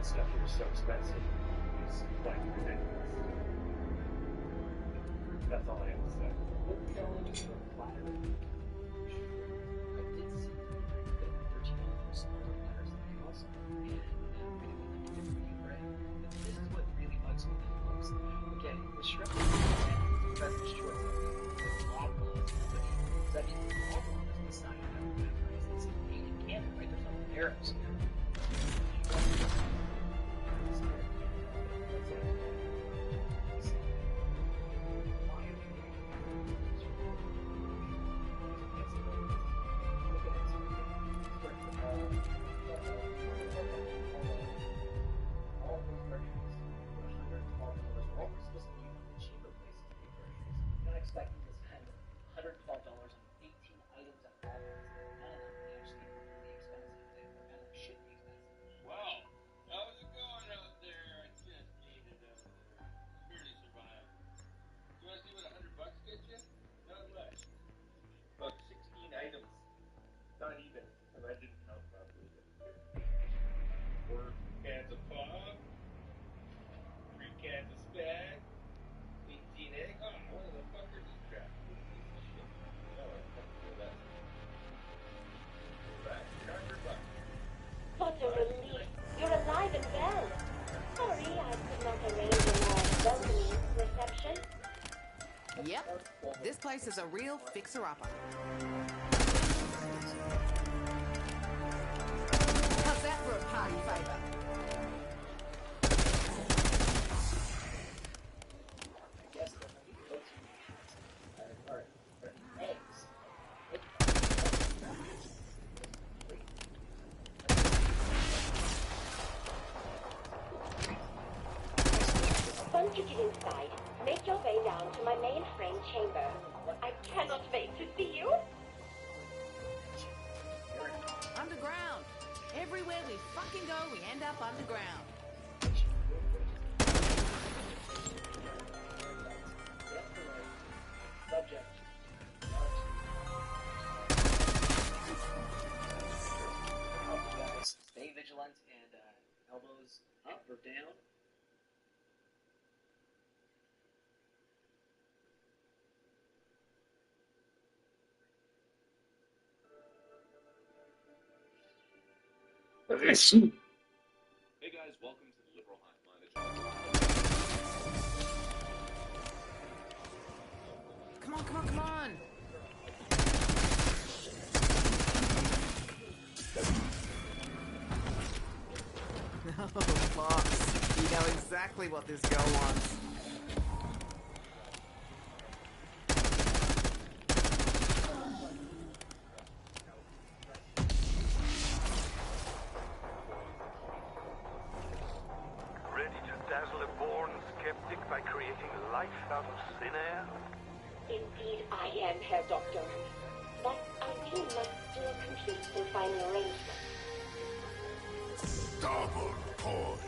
Stuff here is so expensive. It's quite ridiculous. That's all I have to say. Again, the shrimp is the best choice. The loblaws, it's actually the loblaws is the sign of that. It's made in Canada, right? There's no tariffs here. Expecting to spend $112 on 18 items at Walmart. None of them actually really expensive. They kind of should be expensive. Wow, how's it going out there? I just needed a barely survive. Do you want to see what $100 gets you? Not much. About 16 items. Not even. If I didn't count properly. 4 cans of pop. 3 cans of spag. 18 egg. Oh, what the fuckers is crap? What a relief. You're alive and well. Sorry, I could not arrange a more welcoming reception. Yep, this place is a real fixer-upper. How's that for a party favor? Once you get inside, make your way down to my mainframe chamber. I cannot wait to see you. Underground. Everywhere we fucking go, we end up underground. Subject. Guys, stay vigilant and elbows up or down. Hey guys, welcome to the Liberal High Management. Come on, come on, come on. Oh, boss. You know exactly what this girl wants. Ready to dazzle a born skeptic by creating life out of thin air? Indeed, I am, Herr Doctor. But our team must still complete some final arrangements. Double points.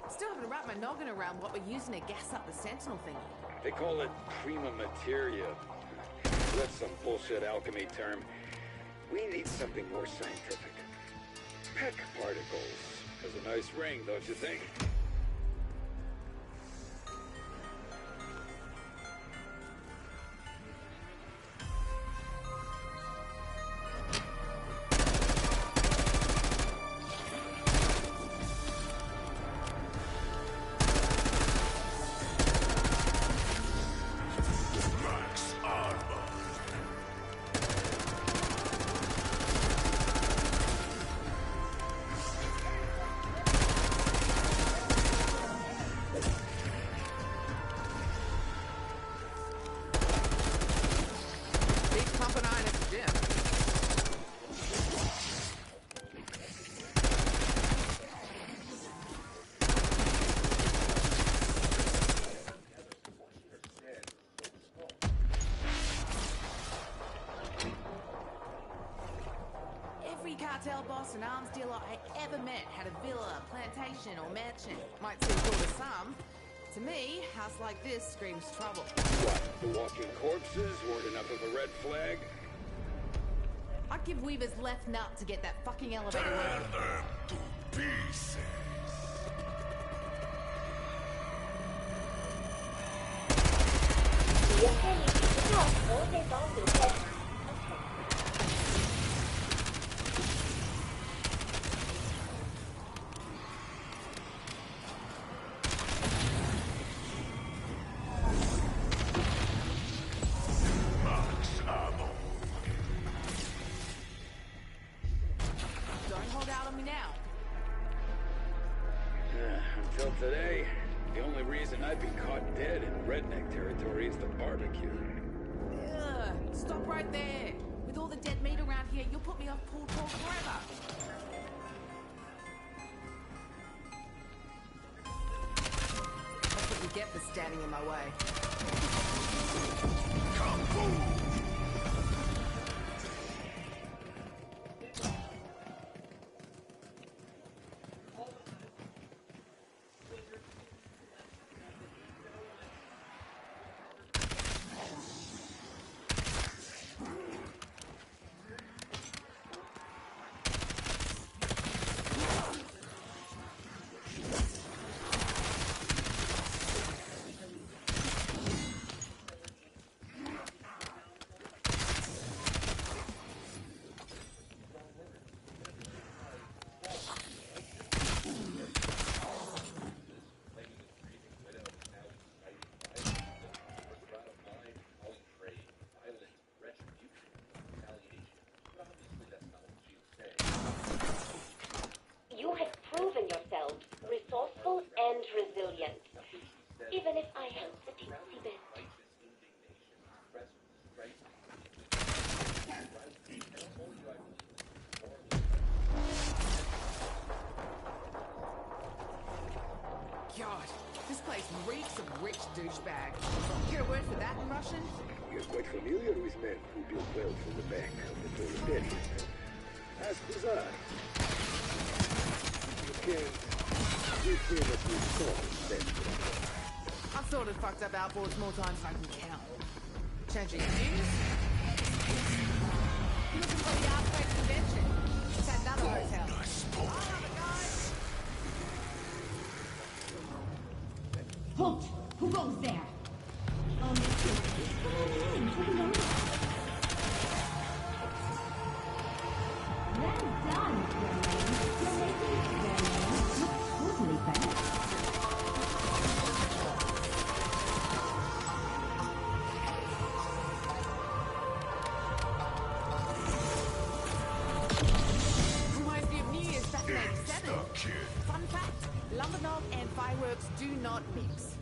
Still haven't wrapped my noggin around what we're using to gas up the Sentinel thingy. They call it prima materia. That's some bullshit alchemy term. We need something more scientific. Peck particles. Has a nice ring, don't you think? Max armor. cartel boss and arms dealer I ever met had a villa, plantation, or mansion. Might seem cool to some. To me, a house like this screams trouble. What, the walking corpses weren't enough of a red flag? I'd give Weaver's left nut to get that fucking elevator working. Them to pieces. Don't hold out on me now. Until today, the only reason I'd be caught dead in redneck territory is the barbecue. Ugh, stop right there. With all the dead meat around here, you'll put me off pool talk forever. That's what you get for standing in my way. Kung Fu. You have proven yourselves resourceful and resilient, even if I help the teensy bit. God, this place reeks of rich douchebag. Get a word for that in Russian? You're quite familiar with men who build well from the back of the proletariat. Ask Bizarre. You can't famously solve that. I've sort of fucked up outboards more times than I can count. Changing views? Looking for the Artfake Convention. It's at another hotel. Halt! Who goes there? Oh, Come on in. Open the door. Well done, Gremlin. You're making Gremlin look totally better. Reminds me of New Year's back in '87. Fun fact, Lumberknob and fireworks do not mix.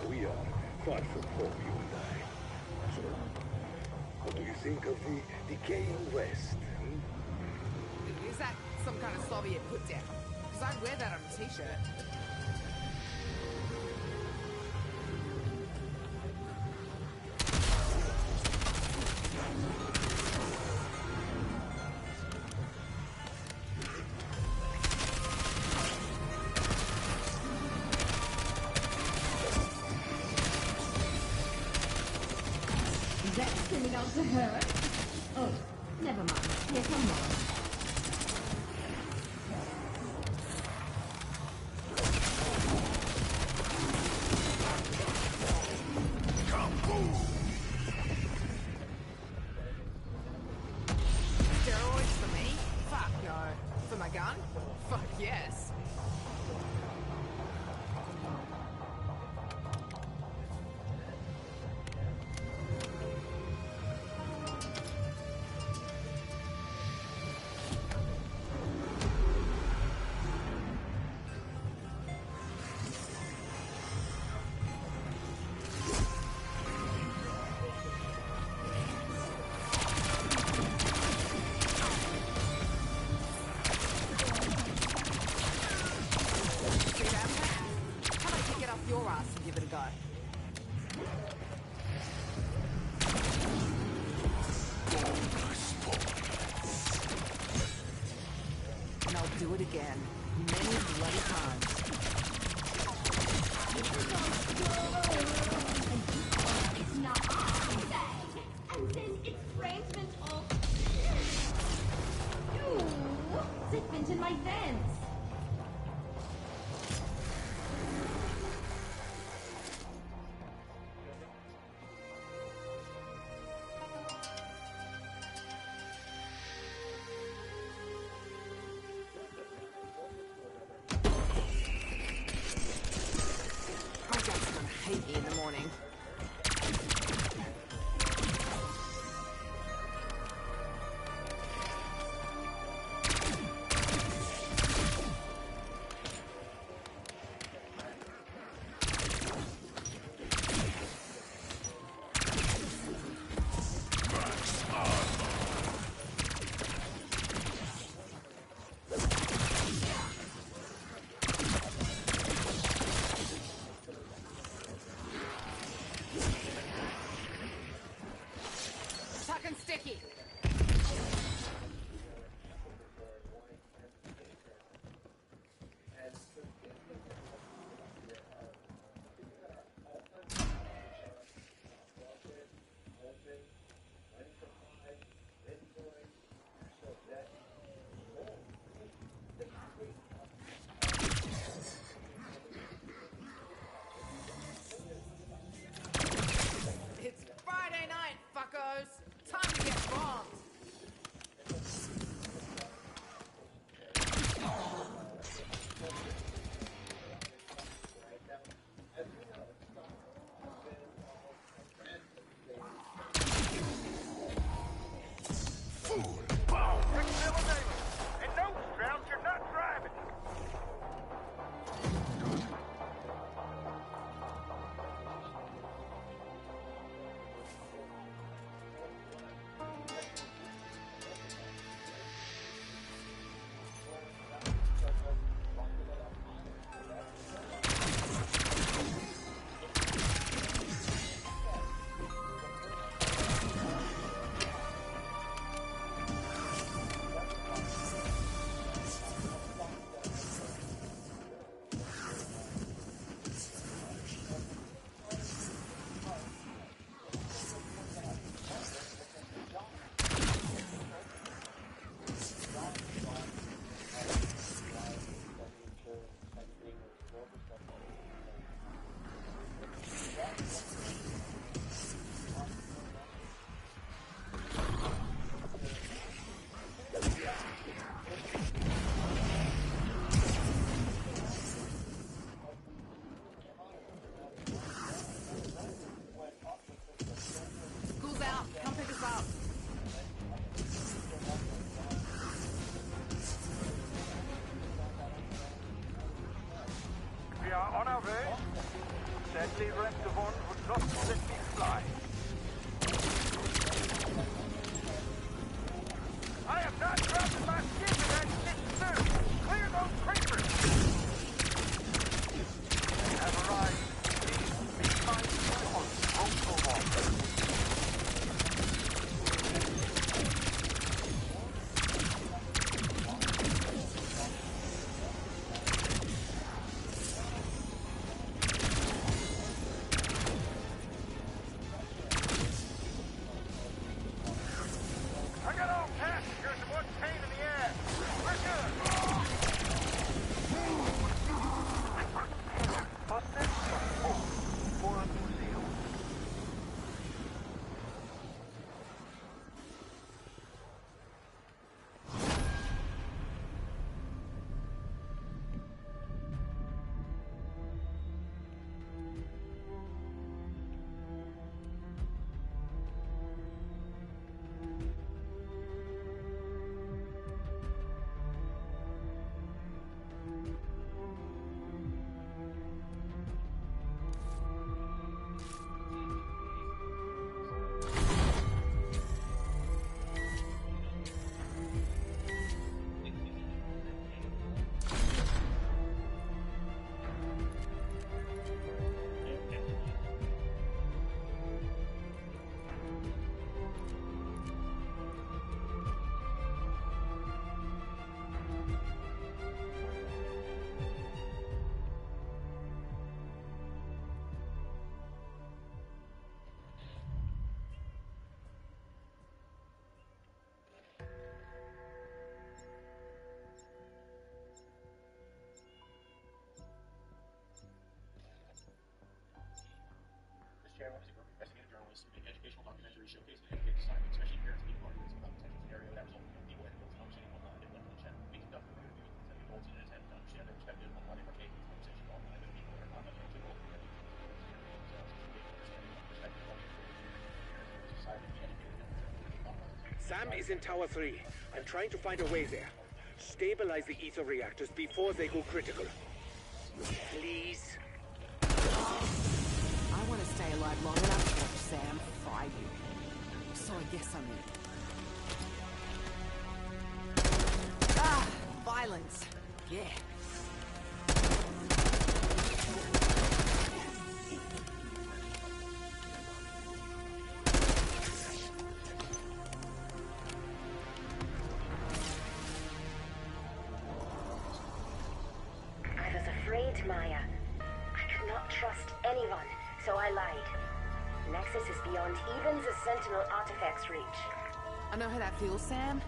We are far from home, you and I. So, what do you think of the decaying West? Is that some kind of Soviet put down? Because I'd wear that on a t-shirt. Is that similar to her? Oh, never mind. Here's some more. Steroids for me? Fuck no. For my gun? Fuck yes. See that? How about you get off your ass and give it a go? do it again. Many bloody times. It's not I says infringement of... Ooh, zipment in my vents. My dad's gonna hate me in the morning. Fucking sticky. It's Friday night, fuckos. Time to get bombed. And no, Strauss, you're not driving. School's out. Come pick us up. We are on our way. Sadly, Rent-A-One would not let me fly. I am not dropping my ship in that shit soon. Clear those creepers. Have arrived. Please be mindful on Roto Walk. Sam is in Tower 3. I'm trying to find a way there. Stabilize the ether reactors before they go critical. Please? I want to stay alive long enough to watch Sam fry you. So I guess I'm in. Ah! Violence. Yeah. I was afraid, Maya. I could not trust anyone, so I lied. Nexus is beyond even the Sentinel artifact's reach. I know how that feels, Sam,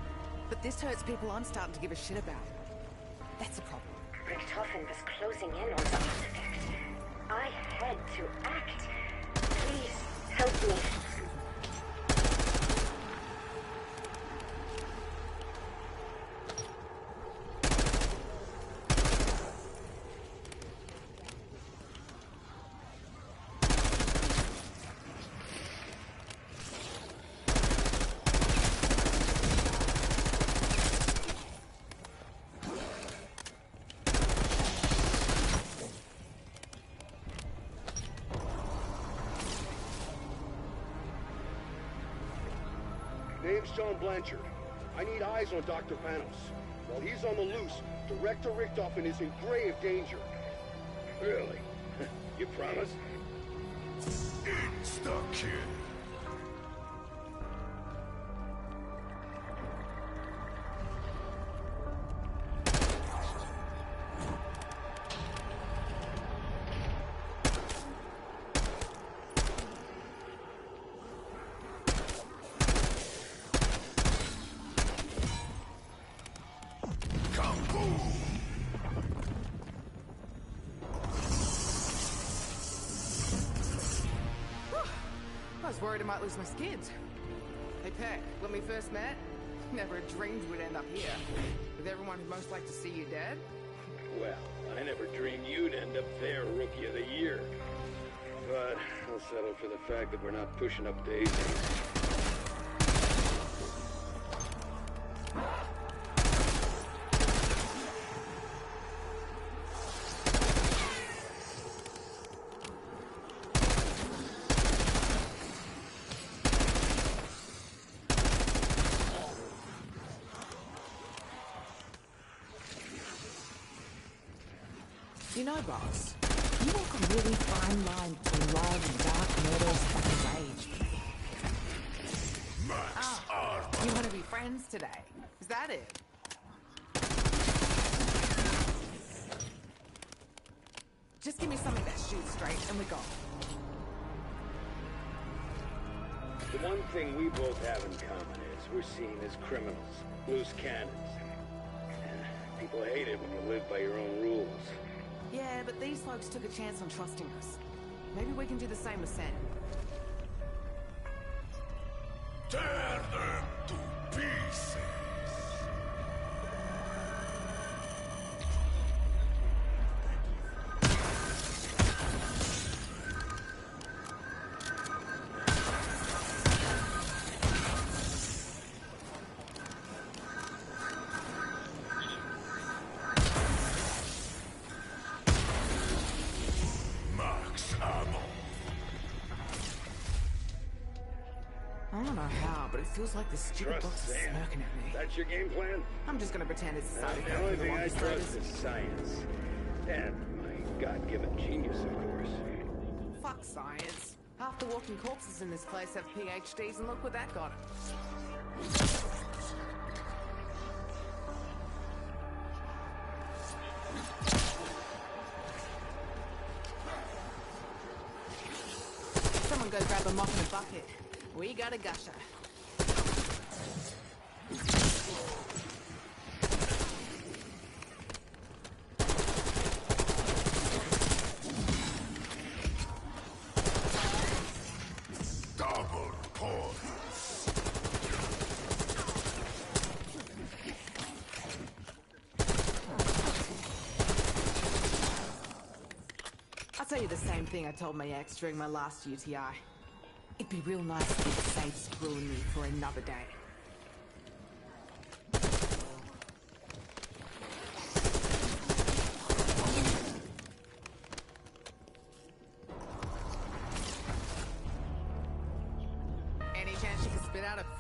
but this hurts people I'm starting to give a shit about. That's a problem. Richtofen was closing in on the artifact. I had to act. Please, help me. Name's John Blanchard. I need eyes on Dr. Panos. While he's on the loose, Director Richtofen is in grave danger. Really? You promise? Insta-kill. I was worried I might lose my skids. Hey, Peck, when we first met, never dreamed we'd end up here. With everyone who'd most like to see you dead. Well, I never dreamed you'd end up there, Rookie of the Year. But I'll settle for the fact that we're not pushing up daisies. You know, boss, you walk a really fine line between love and dark murders and rage. You want to be friends today? Is that it? Just give me something that shoots straight and we're gone. The one thing we both have in common is we're seen as criminals, loose cannons. People hate it when you live by your own rules. Yeah, but these folks took a chance on trusting us. Maybe we can do the same with Sam. Tear them to pieces. I don't know how, but it feels like the stupid box is smirking at me. That's your game plan? I'm just gonna pretend it's a side effect. The only thing I Longest trust notice. is science. And my God-given genius, of course. Fuck science. Half the walking corpses in this place have PhDs, and look what that got 'em. Someone go grab a mop and a bucket. We got a gusher. Double points. I'll tell you the same thing I told my ex during my last UTI. It'd be real nice to be safe screwing me for another day.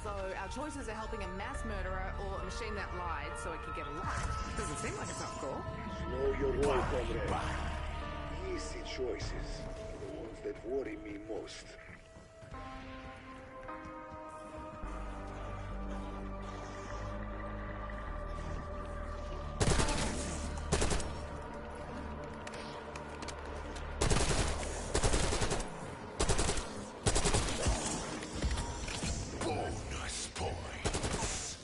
So our choices are helping a mass murderer or a machine that lied so it could get a life. Doesn't seem like it's not cool. Know your role, comrade. Easy choices are the ones that worry me most. Bonus points.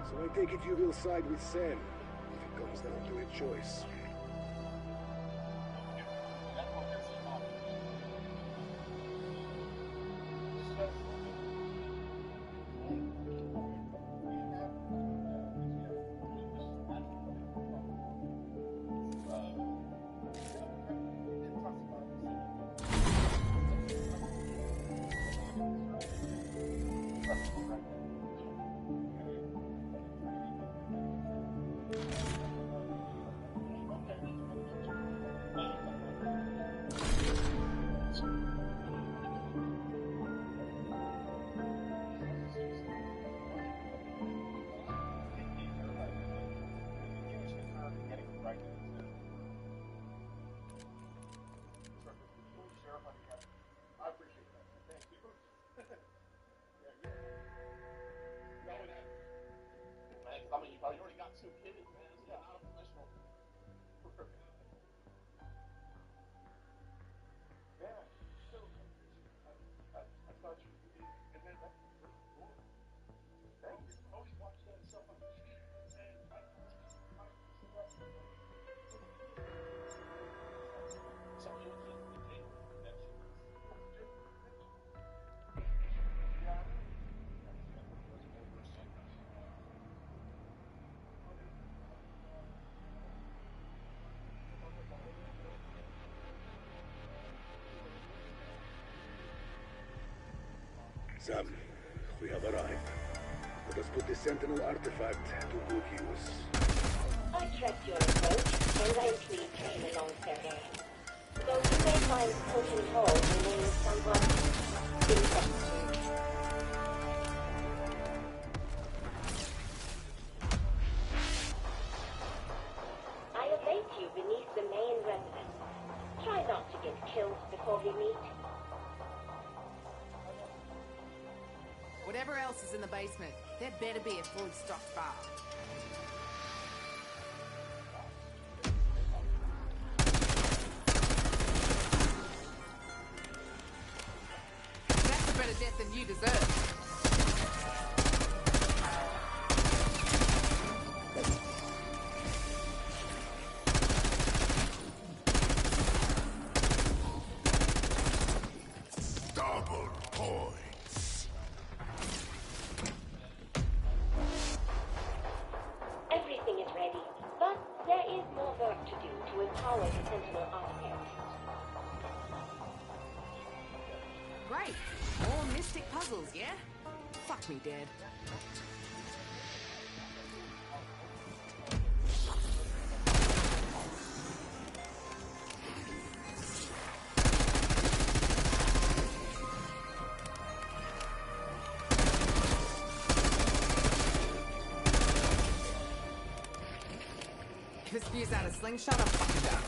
So I take it you will side with Sen, if it comes down to a choice. I mean, you probably already got 2 kids, man. It's not a professional. Yeah, so I thought you did, and then that's pretty cool. Thank you. I always watch that stuff on the TV, and Sam, we have arrived. Let us put the Sentinel artifact to good use. I tracked your approach, and I indeed came along fair. Though you may find Totem Hall remaining somewhat ineffective. I await you beneath the main residence. Try not to get killed before we meet. Whatever else is in the basement, there better be a fully stocked bar. That's a better death than you deserve. Double points. Everything is ready, but there is more work to do to empower the Sentinel artifact. Great. More mystic puzzles, yeah? Fuck me dead. If this spews out a slingshot, I'm fucking done.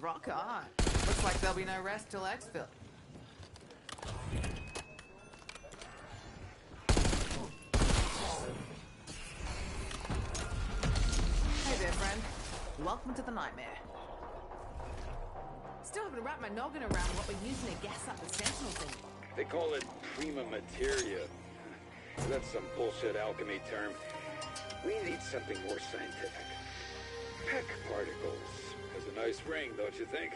Rock on. Looks like there'll be no rest till exfil. Hey there, friend. Welcome to the nightmare. Still haven't wrapped my noggin around what we're using to gas up the Sentinel thing. They call it prima materia. That's some bullshit alchemy term. We need something more scientific. Peck particles. Has a nice ring, don't you think?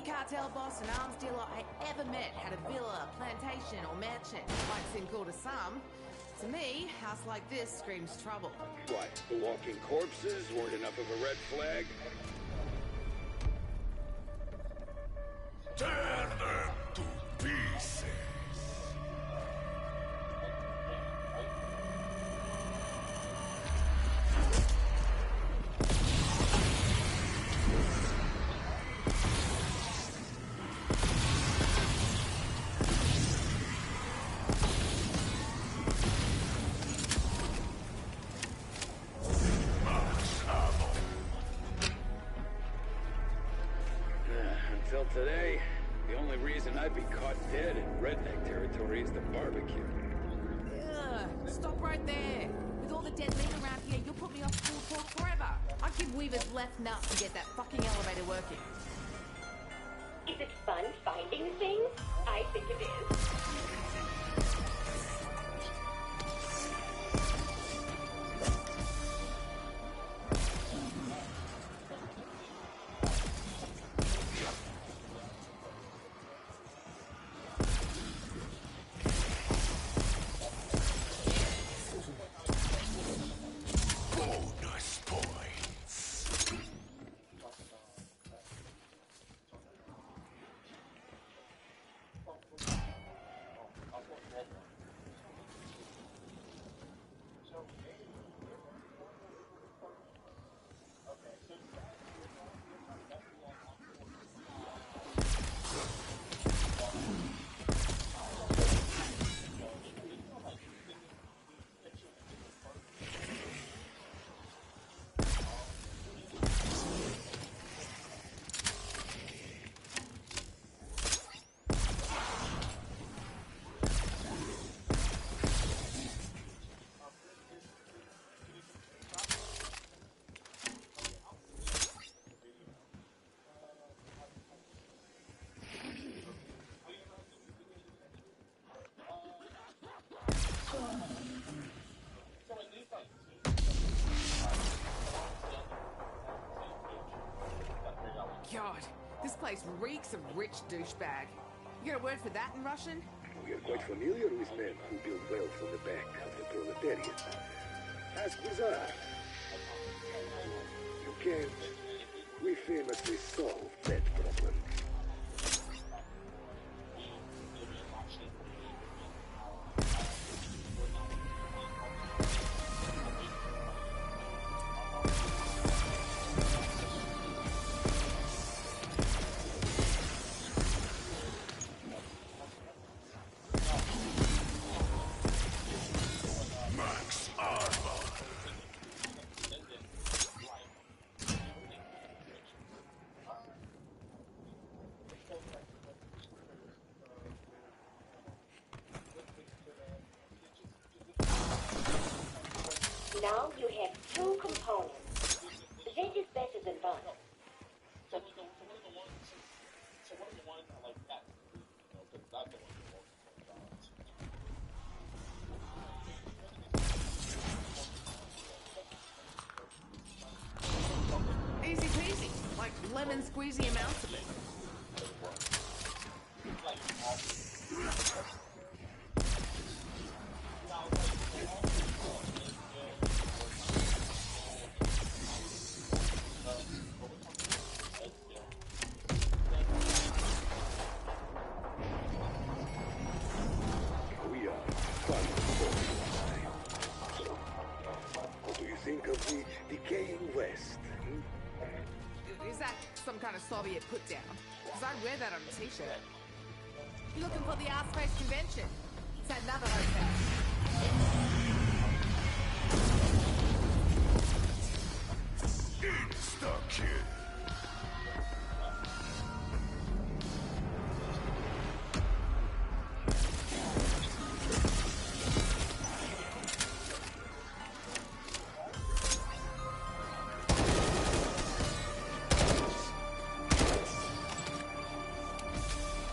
Cartel boss and arms dealer I ever met had a villa, plantation, or mansion. Might seem cool to some. To me, a house like this screams trouble. What, the walking corpses weren't enough of a red flag? Tear them to pieces. Until today, the only reason I'd be caught dead in redneck territory is the barbecue. Ugh, stop right there. With all the dead meat around here, you'll put me off full talk forever. I'd give Weaver's left nut to get that fucking elevator working. Is it fun finding things? I think it is. Bonus points. God, this place reeks of rich douchebag. You got a word for that in Russian? We are quite familiar with men who build wealth on the back of the proletariat. Ask Bizarre. You can't. We famously solved that problem. Max armor. Now you have two components. That is better than one. Easy peasy. Like lemon squeezy amounts of it. a Soviet put-down. Because I'd wear that on a t-shirt. You looking for the Art Space Convention? It's at another hotel. Insta-kill.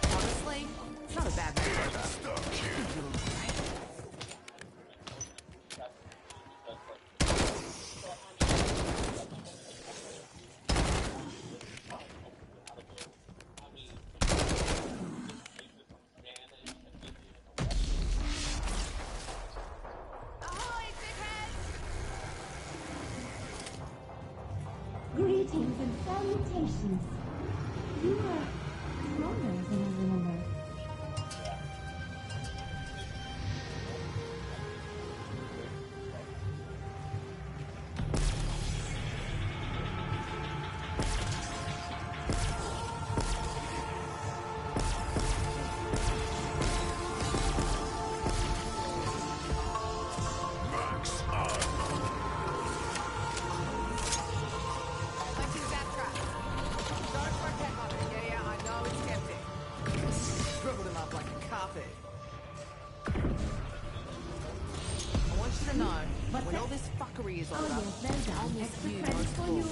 Honestly, it's not a bad makeover. Greetings and salutations. You are stronger than I remember. Scribbled him up like a carpet. I want you to know, when all this fuckery is over, I'll miss you most of all.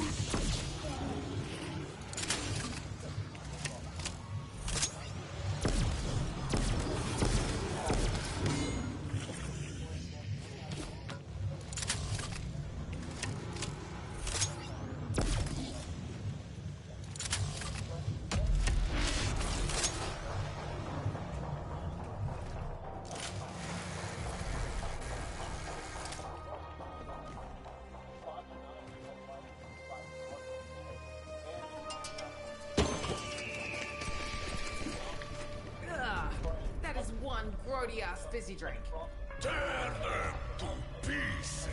That is one grody ass fizzy drink. Tear them to pieces.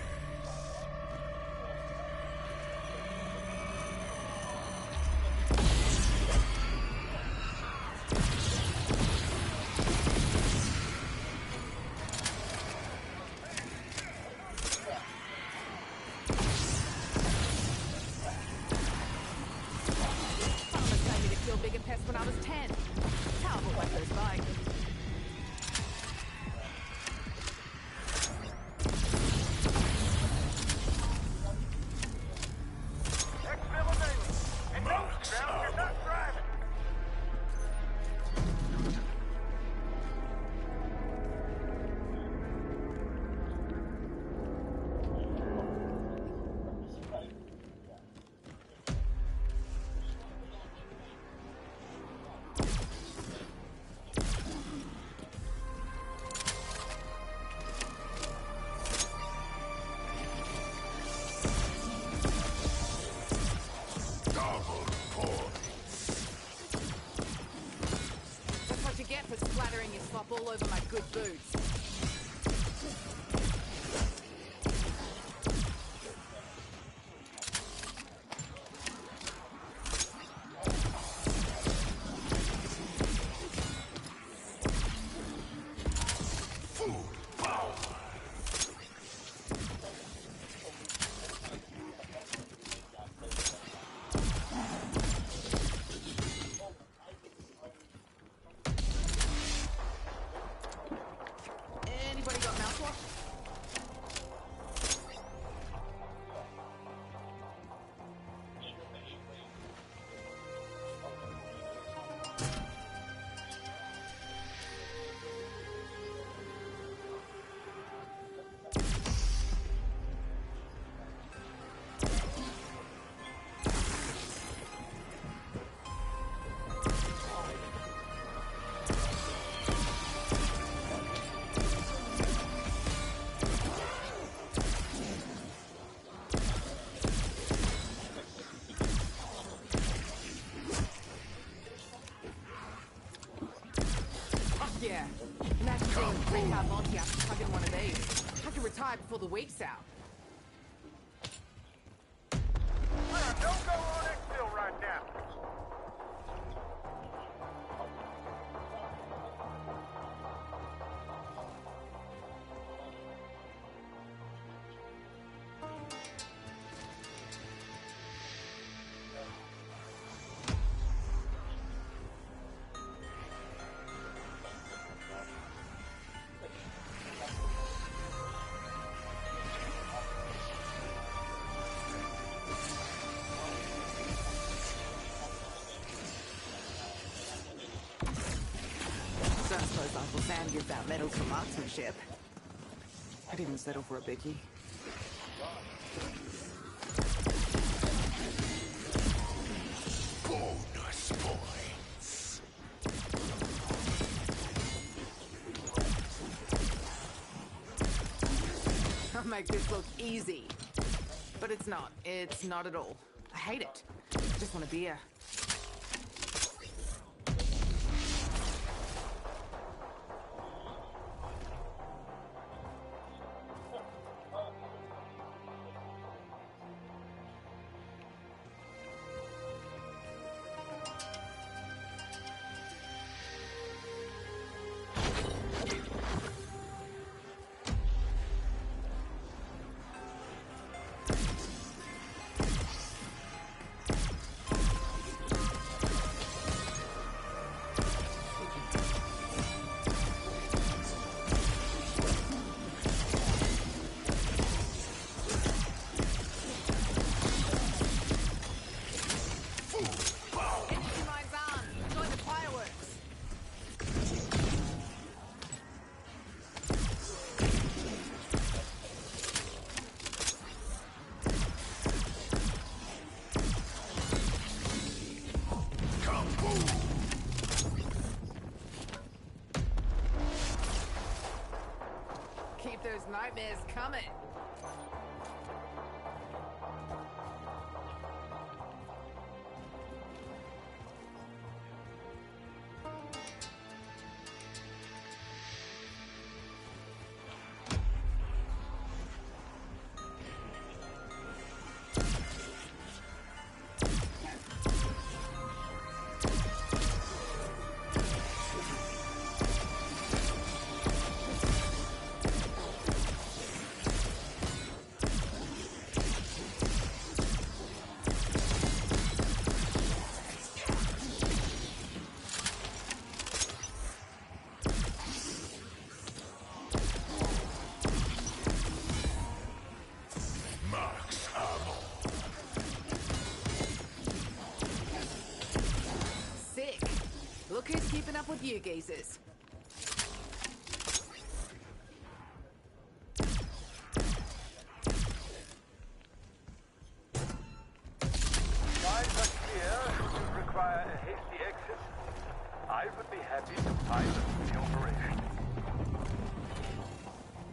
Farmers told me to kill bigger pests when I was 10. How about my first bike? That's what you get for splattering your slop all over my good boots. Anybody got mouthwash? Yeah. Imagine being a three-car Monty after chugging one of these. I can retire before the week's out. Don't go on exfil right now. And gives out medals for marksmanship. I'd even settle for a bickie. Bonus points. I'll make this look easy. But it's not. It's not at all. I hate it. I just want a beer. Keep those nightmares coming. Max ammo. Sick. Look who's keeping up with you geezers. Lines are clear. You require a hasty exit. I would be happy to pilot the operation.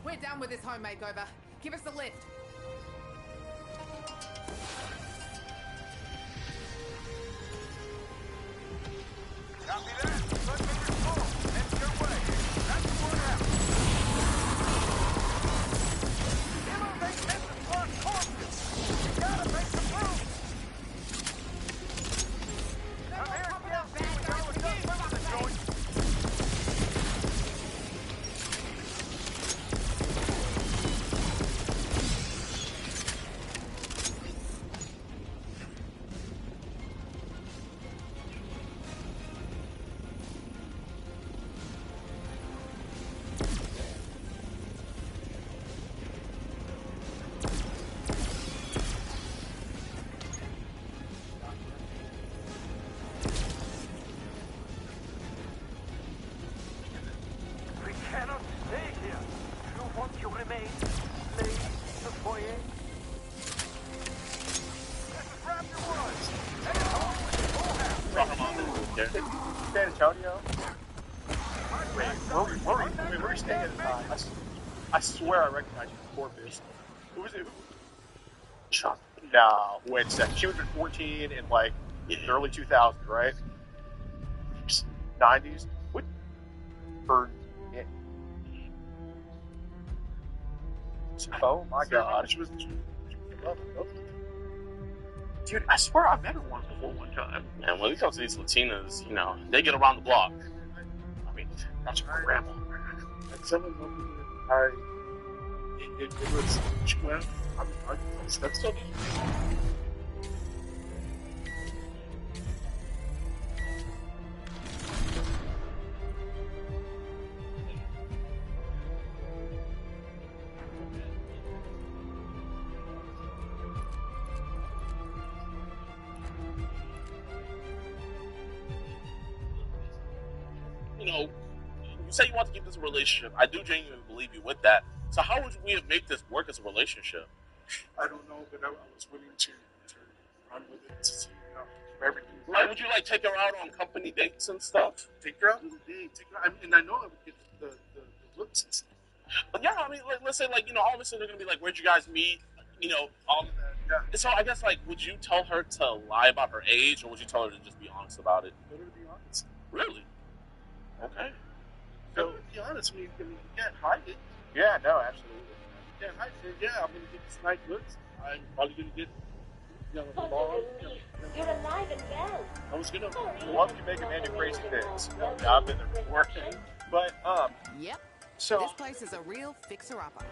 We're done with this home makeover. Give us a lift. Copy that. Let me report. Head your way. That's one out. People make business for corpses. You gotta make the move. Come here, Gil. We got enough of the joint. We cannot stay here. You want to remain? Play the foyer? This is Raptor 1. Head home with full house. San Antonio? Wait, where are you staying at the time? I swear I recognize you from Corpus. Who was it? Chuck. No, wait a second. She was in 14 in like the early 2000s, right? 90s? What? Or, yeah. Oh my god. She was dude, I swear I met her once before one time. And when we come to these Latinas, you know, they get around the block. I mean, that's my grandma. And some of them, it was, well, that's so you say you want to keep this a relationship. I do genuinely believe you with that. So how would we make this work as a relationship? I don't know, but I was willing to run with it to see, everything. Like, would you like take her out on company dates and stuff? Take her out on a date. And I know I would get the looks and stuff. But yeah, I mean, let's say, like, all of a sudden they're gonna be like, "Where'd you guys meet?" All of that. Yeah. And so I guess, like, would you tell her to lie about her age, or would you tell her to just be honest about it? Better to be honest. Really? Okay. So, to be honest, you can't hide it. Yeah, no, absolutely. You can't hide it. Yeah, I'm gonna get this night looks. I'm probably gonna get, long. You're alive and well. I was gonna. Love you make a man do crazy things. I've been there working, but Yep. So this place is a real fixer-upper.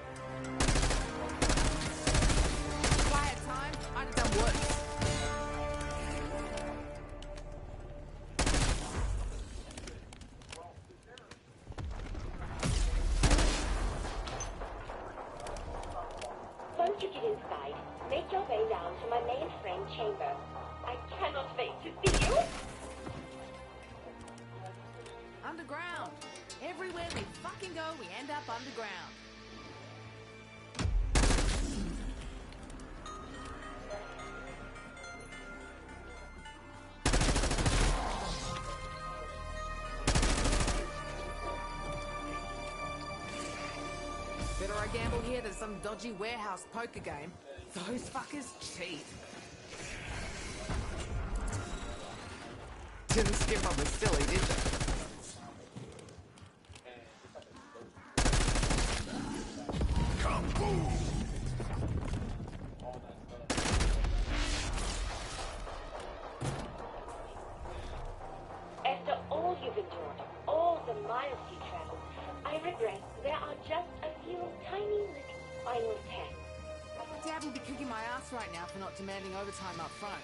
Quiet time. I'd have done worse. Once you get inside, make your way down to my mainframe chamber. I cannot wait to see you. Underground. Everywhere we fucking go, we end up underground. Better I gamble here than some dodgy warehouse poker game. Those fuckers cheat. Didn't skip on the silly, did they? After all you've endured, all the miles you traveled, I regret there are just a few tiny little final tasks. Dad will be kicking my ass right now for not demanding overtime up front.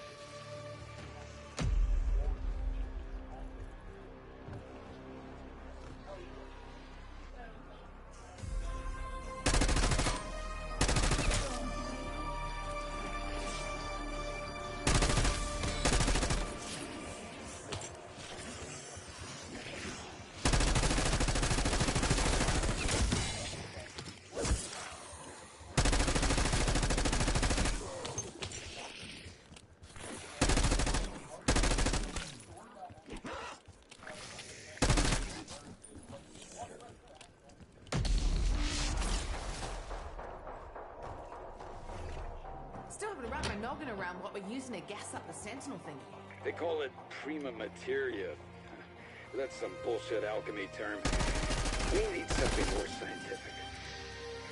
Still haven't wrapped my noggin around what we're using to gas up the Sentinel thingy. They call it prima materia. That's some bullshit alchemy term. We need something more scientific.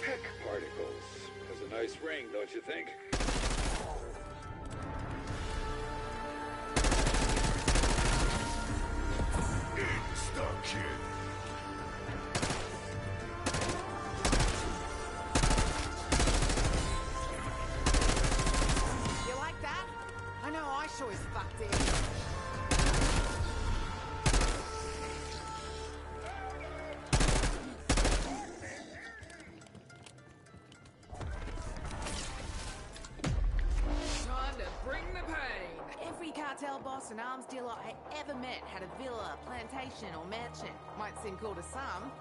Peck particles. Has a nice ring, don't you think? Insta-kill. You like that? I know I sure as fuck did. Time to bring the pain. Every cartel boss and arms dealer I ever met had a villa, plantation, or mansion. Might seem cool to some.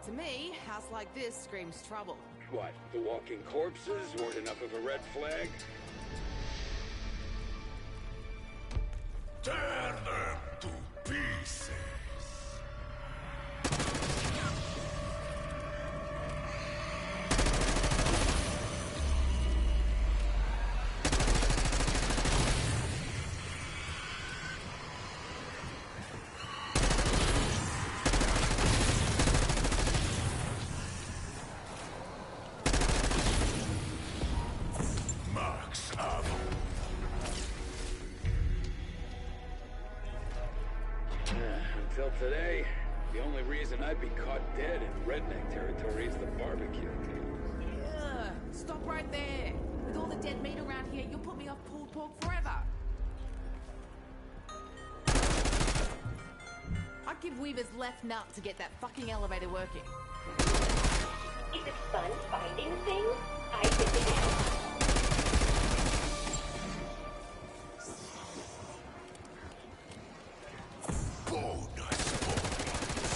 To me, a house like this screams trouble. What, the walking corpses weren't enough of a red flag? Tear them to pieces. Max Avo. Until today, the only reason I'd be caught dead in redneck territory is the barbecue. Ugh, stop right there. With all the dead meat around here, you'll put me off pulled pork forever. I'd give Weaver's left nut to get that fucking elevator working. Is it fun finding things? I think it is.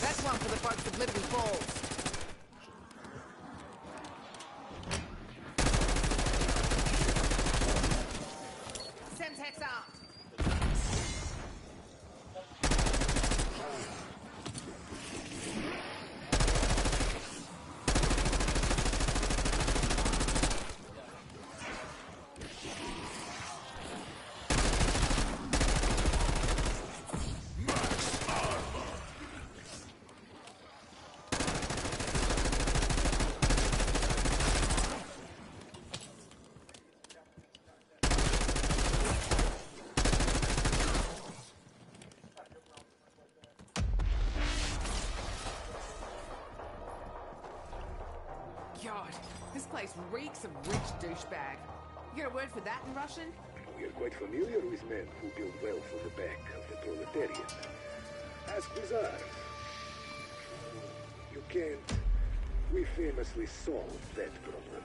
That's one for the folks of Liberty Falls. Semtex armed. God, this place reeks of rich douchebag. You got a word for that in Russian? We are quite familiar with men who build wealth on the back of the proletariat. Ask Bizarre. You can't. We famously solved that problem.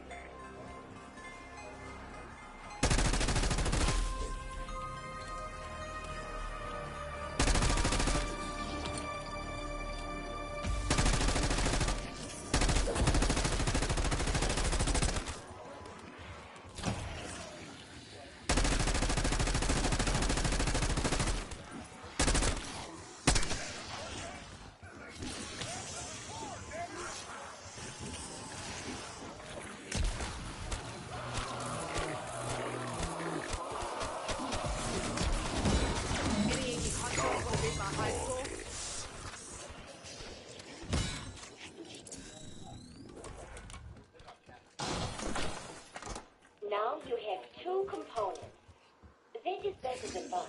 Now you have 2 components. That is better than 1.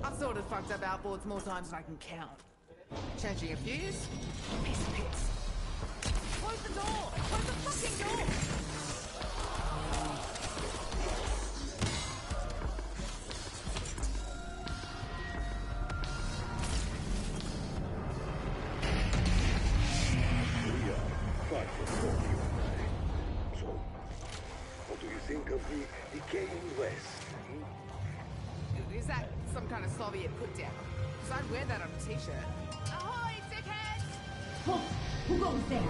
I've sorted fucked up outboards more times than I can count. Changing a fuse? Piss of piss. Close the door! Close the fucking door! We are far from home, you and I. So, what do you think of the decaying West? Is that some kind of Soviet put-down? Because I'd wear that on a t-shirt. Ahoy, dickheads! Who goes there?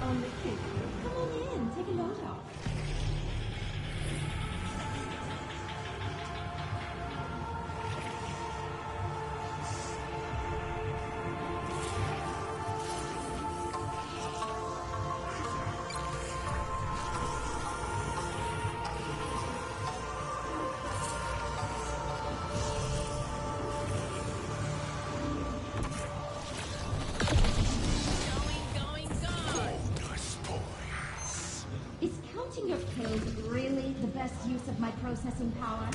The kid. Come on in, take a load off. Is counting your kills really the best use of my processing power?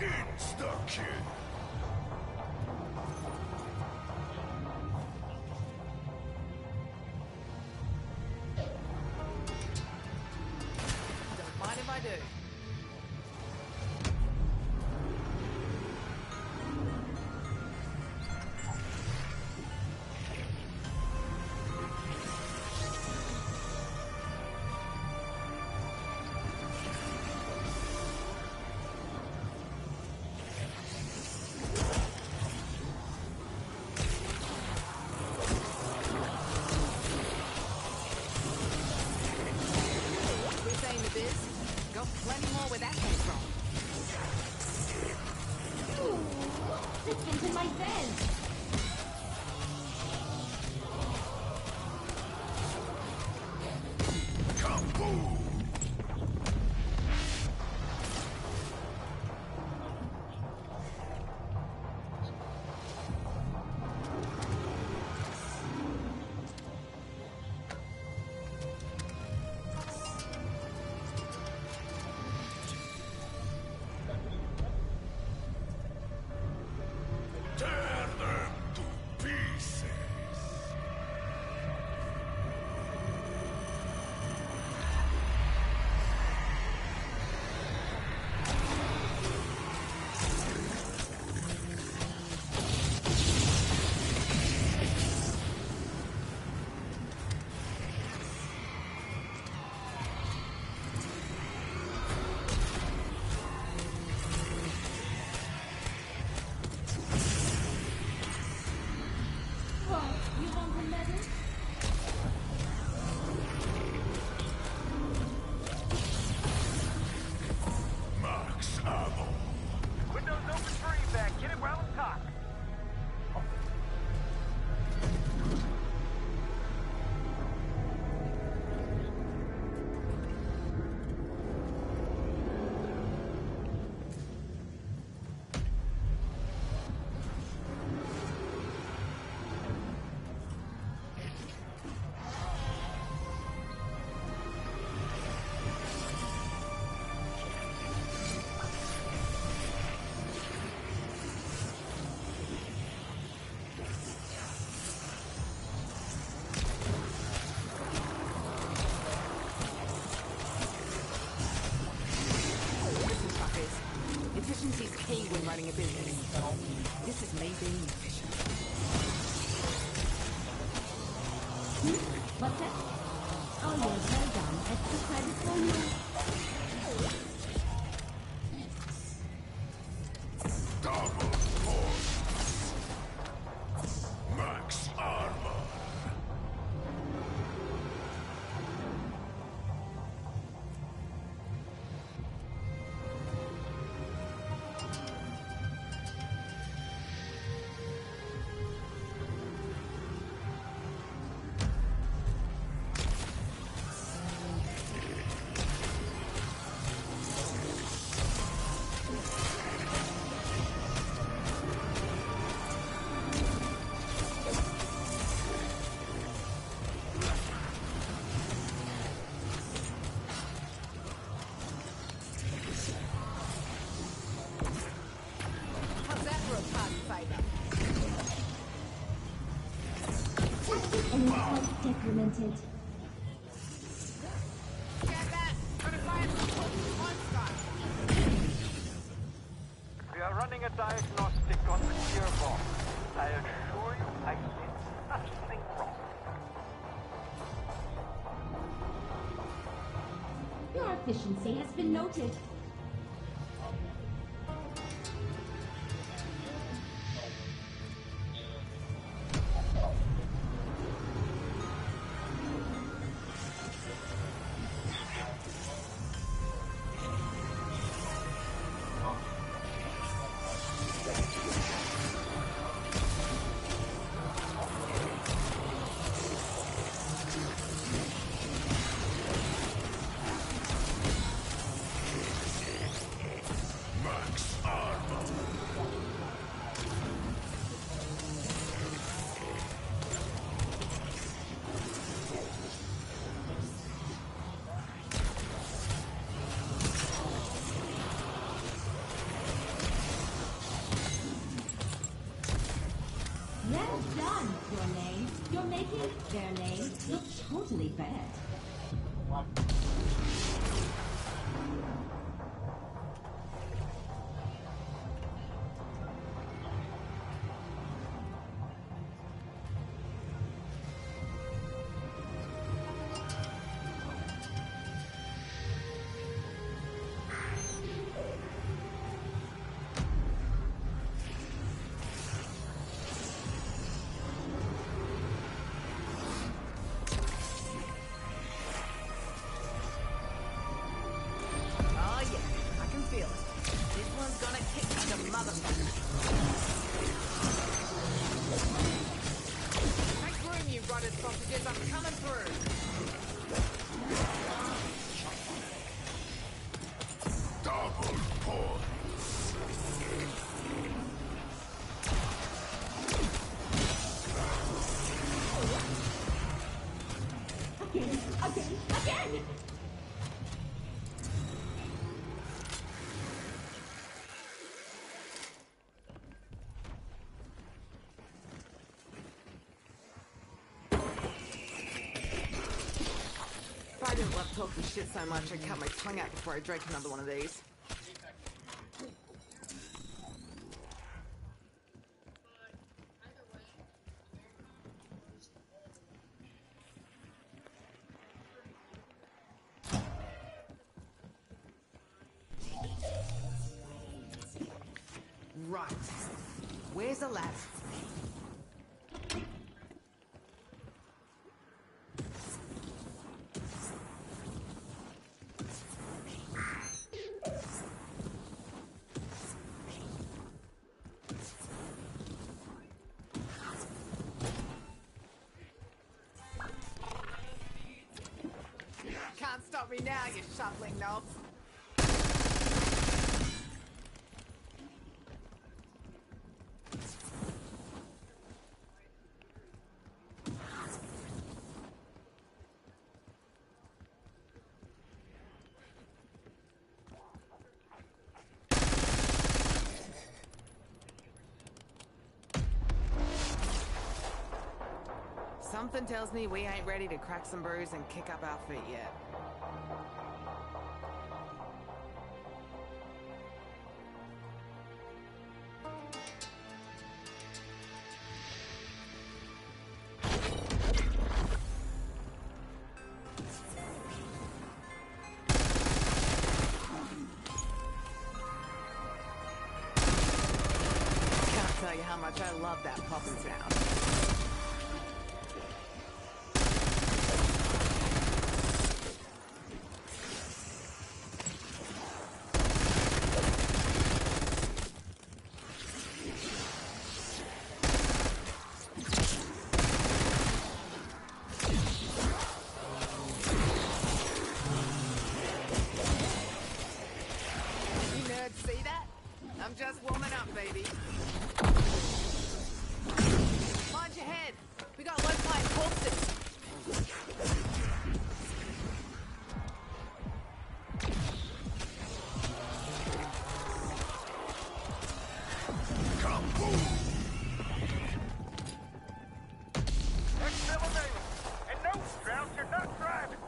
Insta-kill. Don't mind if I do. We saying the biz? Go play business. This is me being efficient. What's that? Oh yes, well done. Extra credit for you. Double force. Max armor. How's that for a party favor? And it's quite decremented. Get that! Gonna fire some one style. We are running a diagnostic on the gearbox. I assure you, I did nothing wrong. Your efficiency has been noted. Max armor. Well done, your name. You're making their name look totally bad. Oh yeah, I can feel it. This one's gonna kick like a motherfucker. Make room, you rotted sausages. I'm coming through. Double points. Again! If I didn't love talking shit so much, I'd cut my tongue out before I drank another one of these. Right. Where's the ladder? Can't stop me now, you shuffling knobs. Something tells me we ain't ready to crack some brews and kick up our feet yet. much I love that popping sound. You nerds see that? I'm just warming up, baby. Mind your head. We got low-flying corpses. Accelerate! And no, Strauss, you're not driving!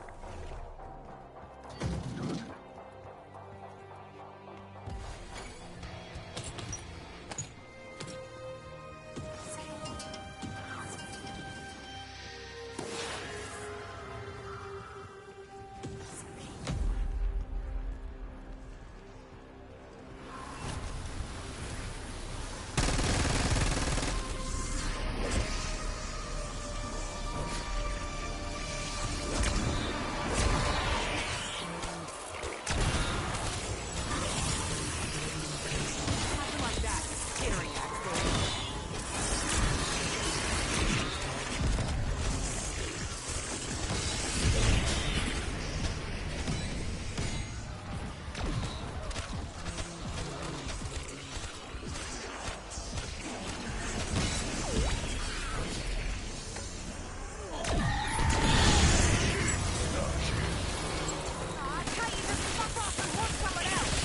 Nothing like that. Tearing axle. Aw, I tell you, just fuck off and watch someone else.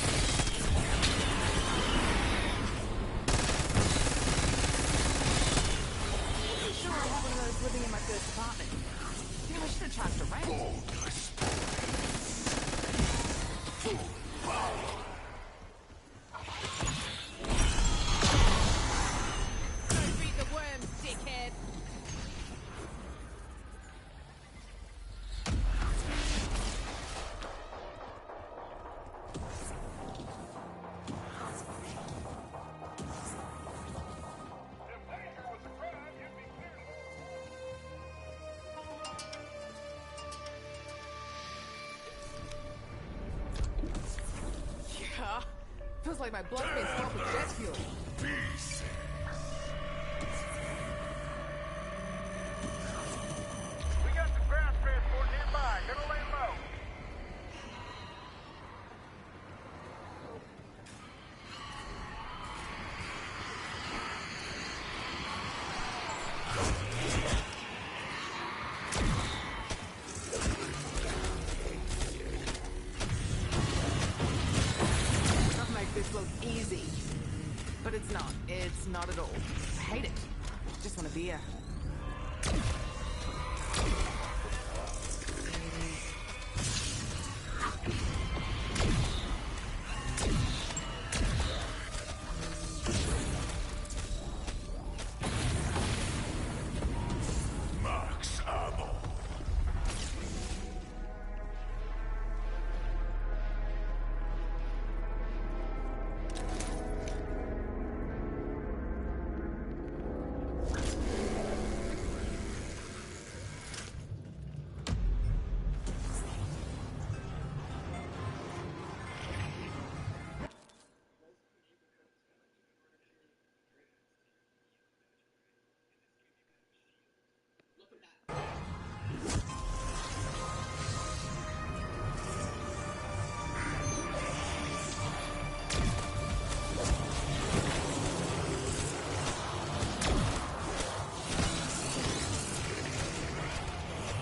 I'm sure I have one of those living in my first apartment. Damn, I should have charged a rent. Don't beat the worms, dickhead. Yeah. Feels like my blood's been stopped with jet fuel. We got the ground transport nearby. Gonna lay low. Not make this look easy. But it's not. It's not at all. I hate it. Just want a beer. Max ammo.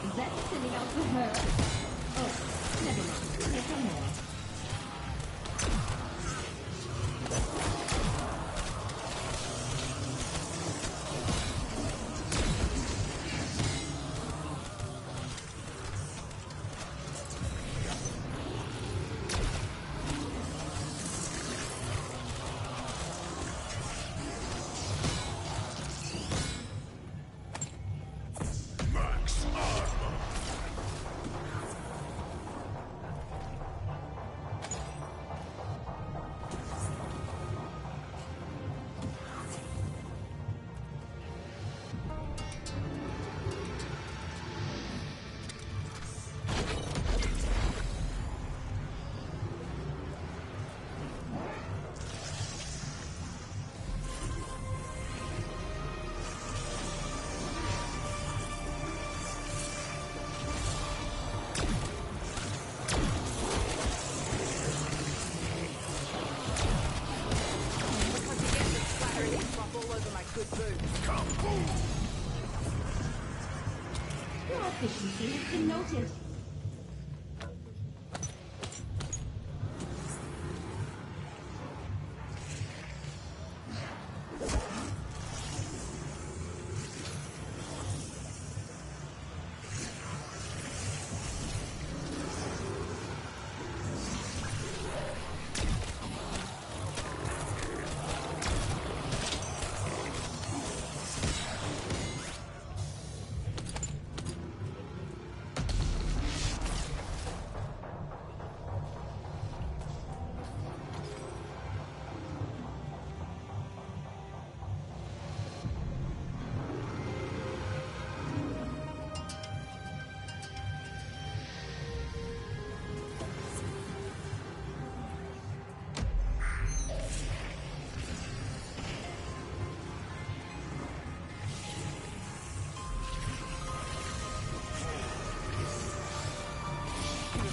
Is that sending out to her? Oh, never mind. Never mind. Max armor. efficiency has been noted.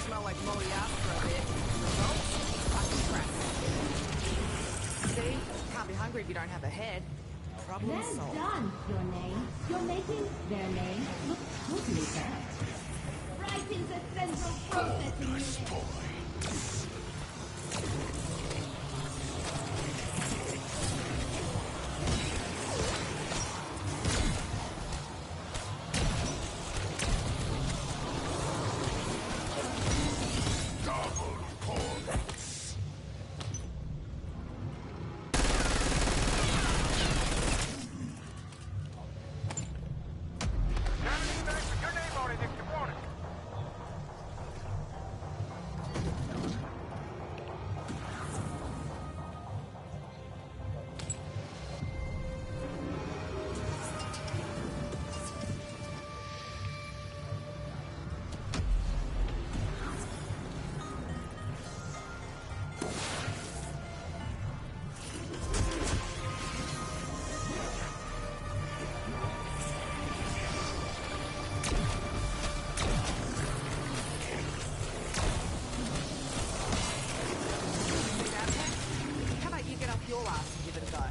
Smell like moriarty for a bit. Results? Fucking crap. See? Can't be hungry if you don't have a head. Problem Well solved. done, your name. You're making their name look totally bad. Right into central processing unit. How about you get off your ass and give it a go?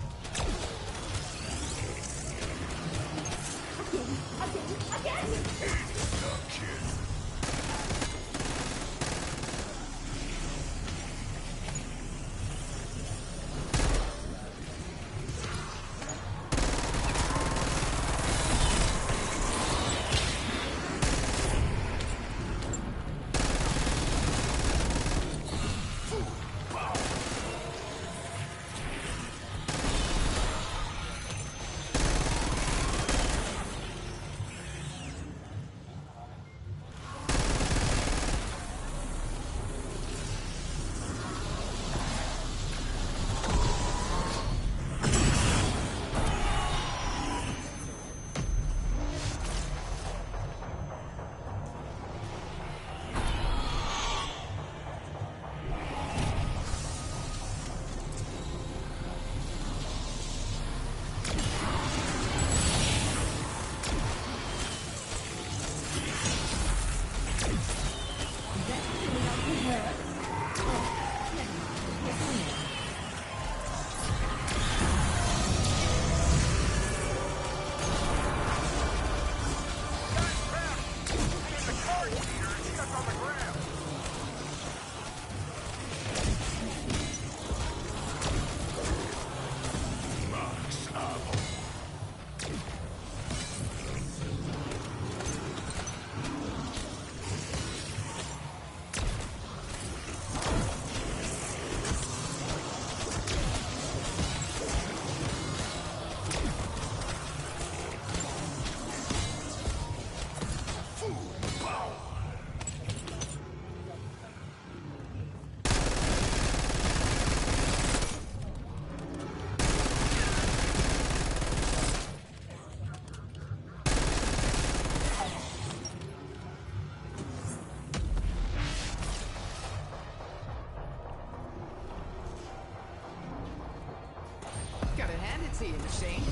Gotta hand it to you, machine.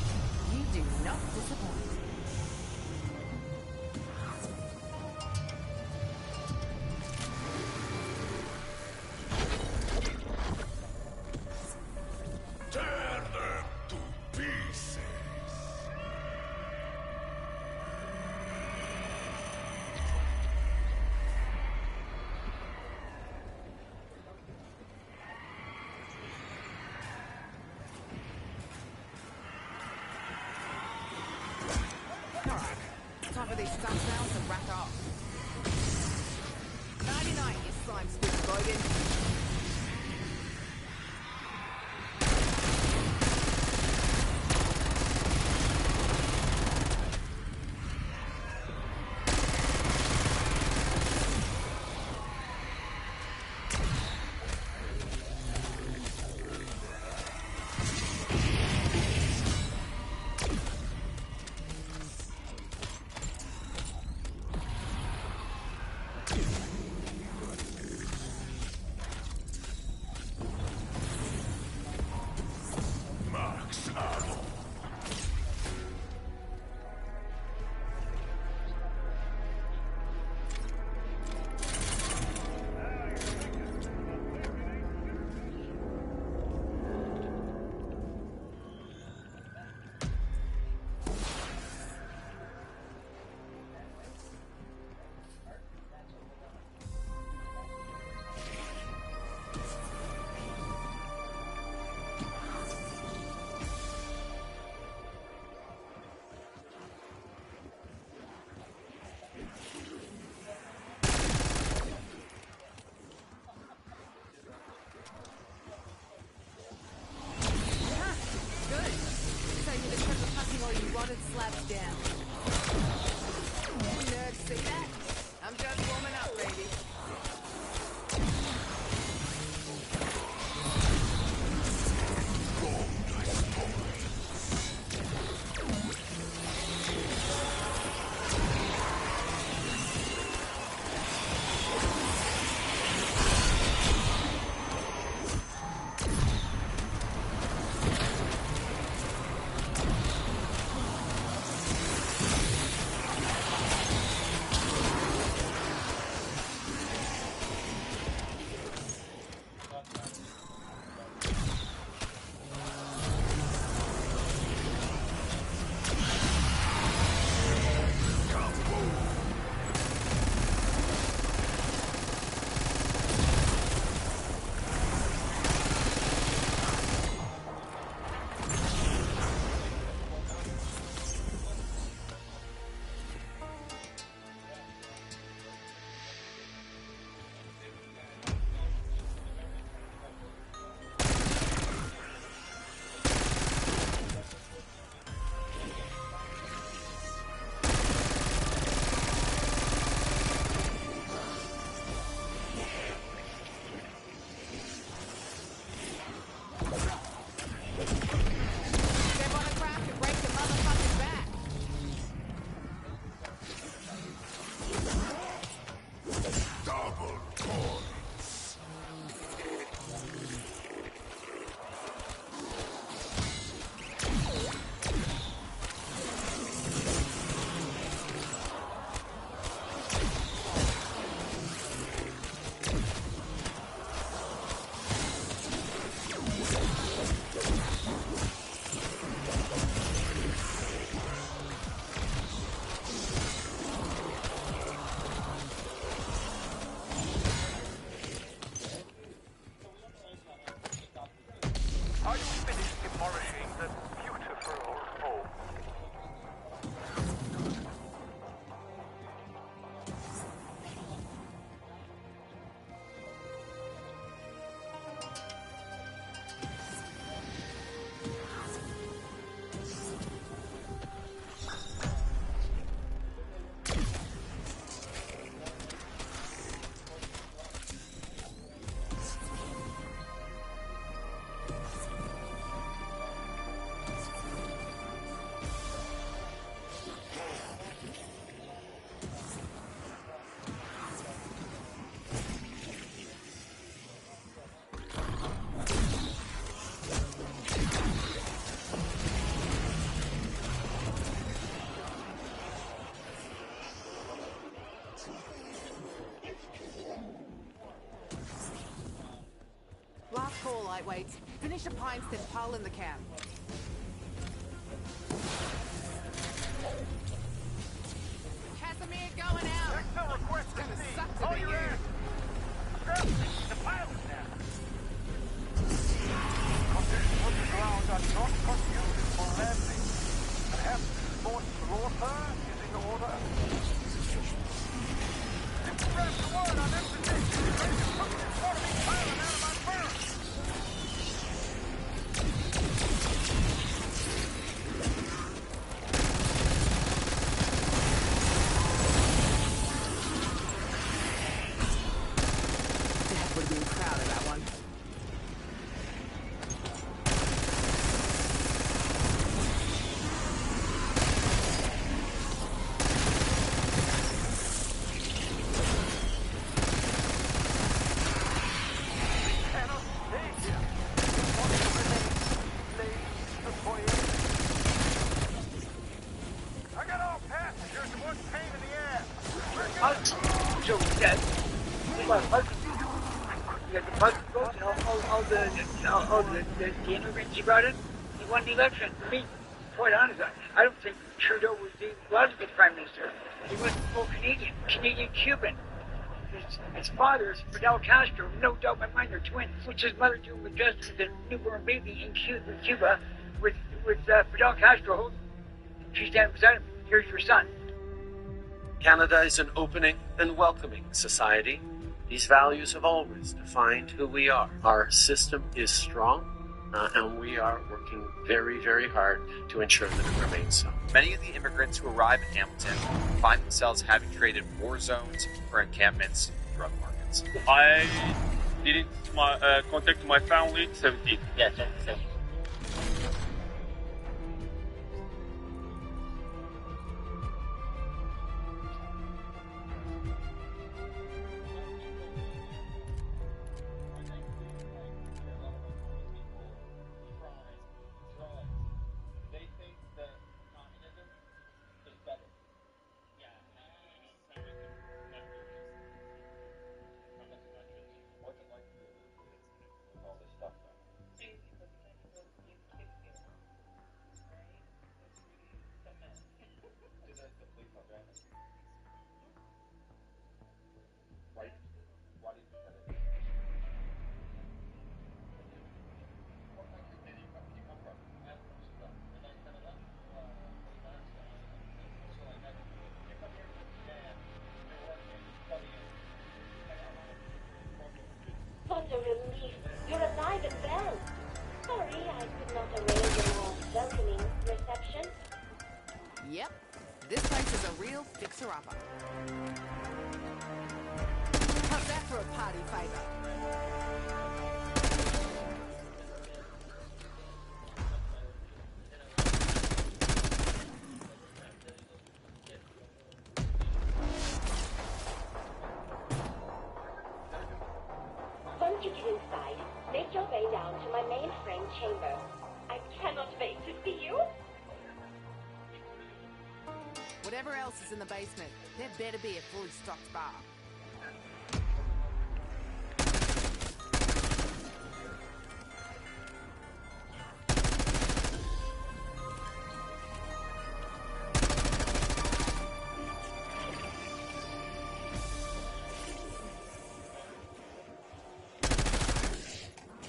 You do not disappoint. Tear them to pieces. cover these stunts now to rack up. 99, you slime spit, Logan. Slabs down. Nerds, see that? I'm just warming up, baby. Are you finished demolishing that beautiful old home? Last call, lightweights. Finish the pints, then pile in the camp. Casimir going out. Exfil request Gonna received. suck to Oh, be you're you. in. The pile is down. Conditions on the ground are not conducive for landing. Perhaps forced slaughter is in order. So, well, the Muslims, you know, all the immigrants he brought in, he won the election. For me, quite honest, I don't think Trudeau was a good prime minister. He was full Canadian-Cuban. His father is Fidel Castro, no doubt in my mind they're twins. Which his mother doing with just the newborn baby in Cuba with Fidel Castro holding. She's standing beside him. Here's your son. Canada is an opening and welcoming society. These values have always defined who we are. Our system is strong, and we are working very, very hard to ensure that it remains so. Many of the immigrants who arrive in Hamilton find themselves having created war zones or encampments, drug markets. I didn't contact my family 17. Yes, 17. What a relief. You're alive and well. Sorry I could not arrange a more welcoming reception. Yep, this place is a real fixer-upper. How's that for a party favor? Once you get inside, make your way down to my mainframe chamber. I cannot wait to see you. Whatever else is in the basement, there better be a fully stocked bar.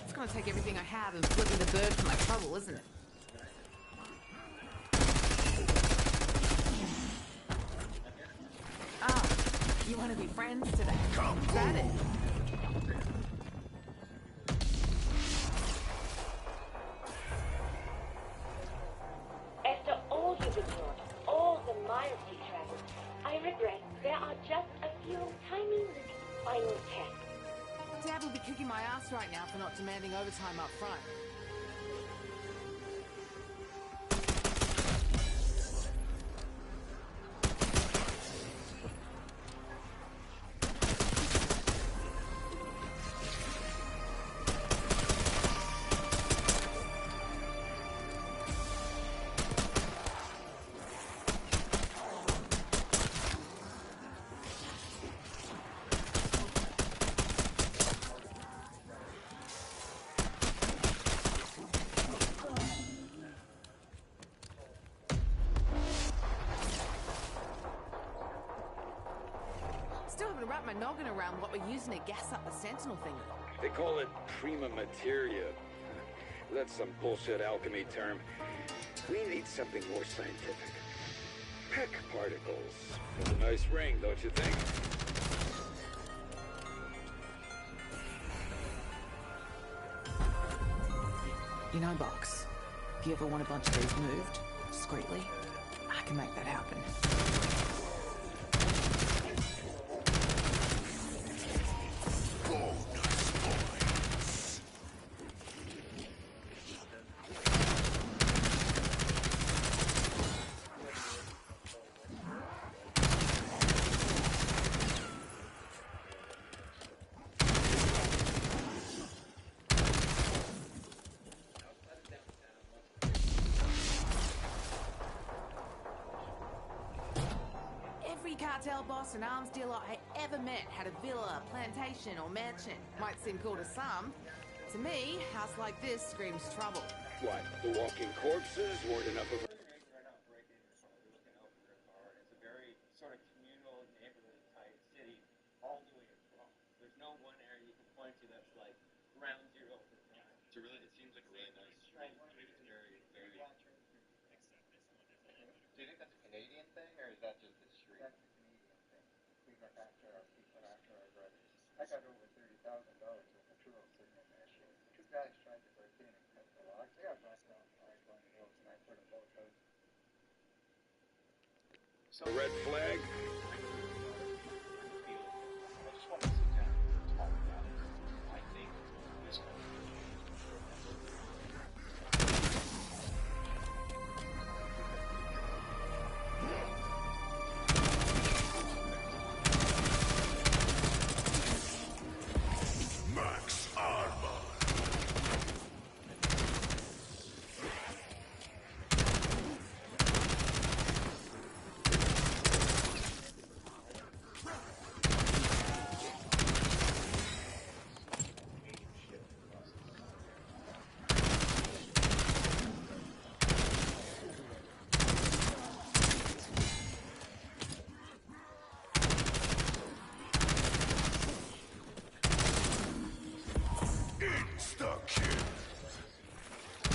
It's gonna take everything I have and flip me the bird for my trouble, isn't it? You want to be friends today? Is that it? After all you've endured, all the miles you traveled, I regret there are just a few tiny little final tests. Dad will be kicking my ass right now for not demanding overtime up front. Still haven't wrapped my noggin around what we're using to gas up the Sentinel thing. They call it prima materia. That's some bullshit alchemy term. We need something more scientific. Peck particles. It's a nice ring, don't you think? You know, Box, if you ever want a bunch of these moved, discreetly, I can make that happen. cartel boss and arms dealer I ever met had a villa, plantation, or mansion. Might seem cool to some. To me, a house like this screams trouble. What, the walking corpses weren't enough of a... It's a very sort of communal, neighborhood type city, all the way across. There's no one area you can point to that's like ground zero for crime. So really, it seems like a really nice street, but it's very, very... Do you think that's a Canadian thing, or is that just the street? That's a Canadian thing. We got after our people, after our brothers. I got over $30,000 worth of tools sitting in that shit. Two guys tried to break in and cut the locks. They got busted off by one of those, and I put them both out. A red flag? I just want to sit down and talk about it. I think this Max armor.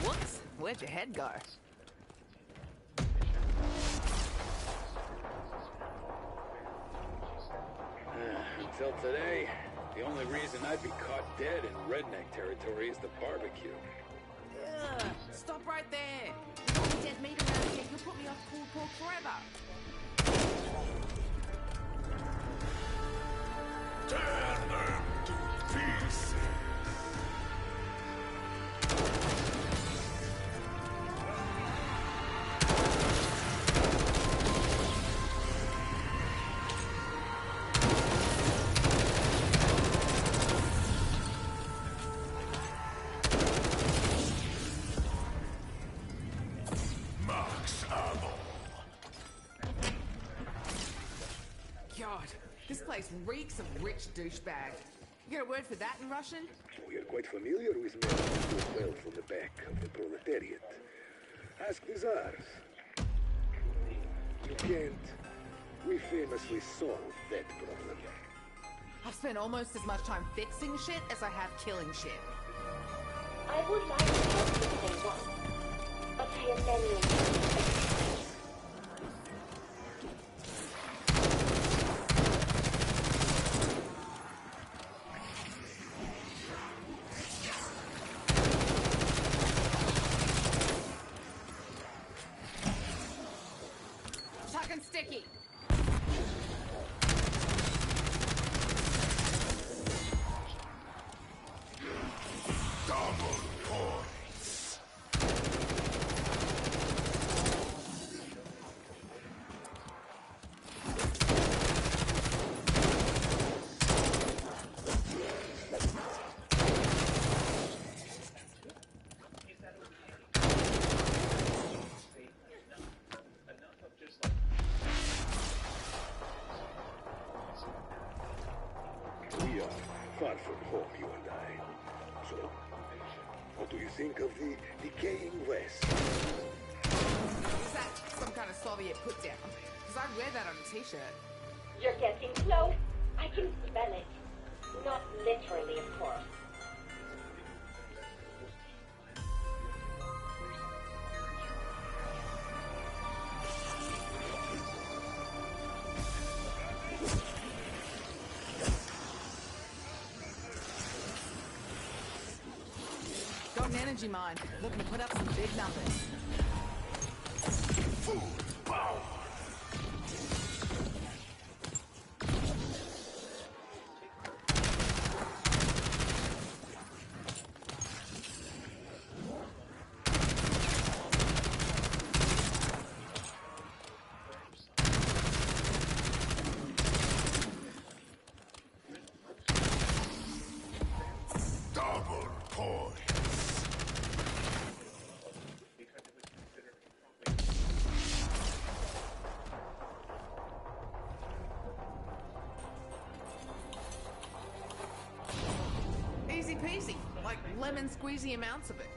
Whoops, where'd your head go? Until today, the only reason I'd be caught dead in redneck territory is the barbecue. Ugh, stop right there. If all the dead meat around here, you'll put me off pulled pork forever. Tear them to pieces. Max ammo. God, this place reeks of rich douchebag. You got a word for that in Russian? We are quite familiar with men who do well from the back of the proletariat. Ask the Tsars. You can't. We famously solved that problem. I've spent almost as much time fixing shit as I have killing shit. I would like to help you say one, but I am many Talking sticky. Double points. We are far from home, you and I. So, what do you think of the decaying West? Is that some kind of Soviet put-down? Because I'd wear that on a t-shirt. You're getting close. I can smell it. Not literally, of course. Got an energy mine. Looking to put up some big numbers. Food power. Double points. easy, like lemon squeezy amounts of it.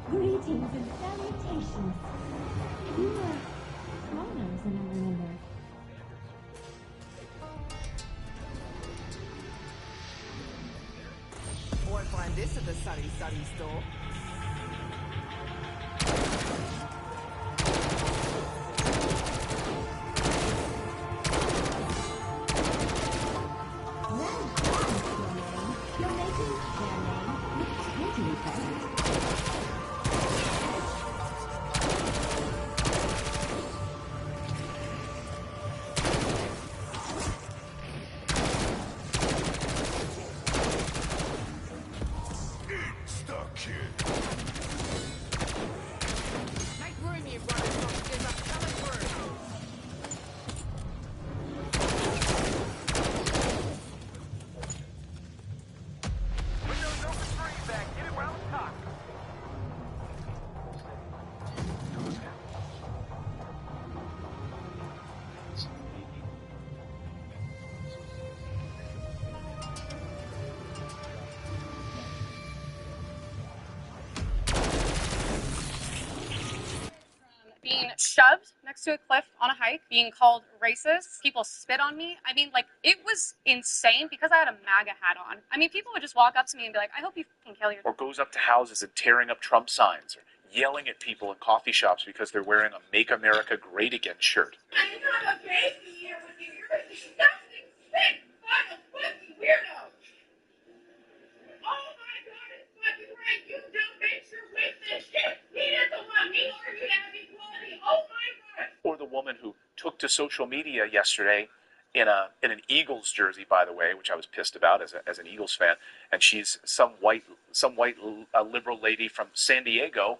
Greetings and salutations. You are cloners, and I remember. Won't find this at the Suddy store. You're making their name look totally bad. Being shoved next to a cliff on a hike, being called racist, people spit on me. I mean, like, it was insane because I had a MAGA hat on. I mean, people would just walk up to me and be like, I hope you fucking kill yourself. Or goes up to houses and tearing up Trump signs, or yelling at people in coffee shops because they're wearing a Make America Great Again shirt. I'm not a baby here with you. You're a disgusting, sick, fucking pussy weirdo. Oh my God, it's fucking right. You dumb bitch, you're with this shit. He doesn't want me or you to have equality. Oh my God. Or the woman who took to social media yesterday in an Eagles jersey, by the way, which I was pissed about as an Eagles fan, and she's some white liberal lady from San Diego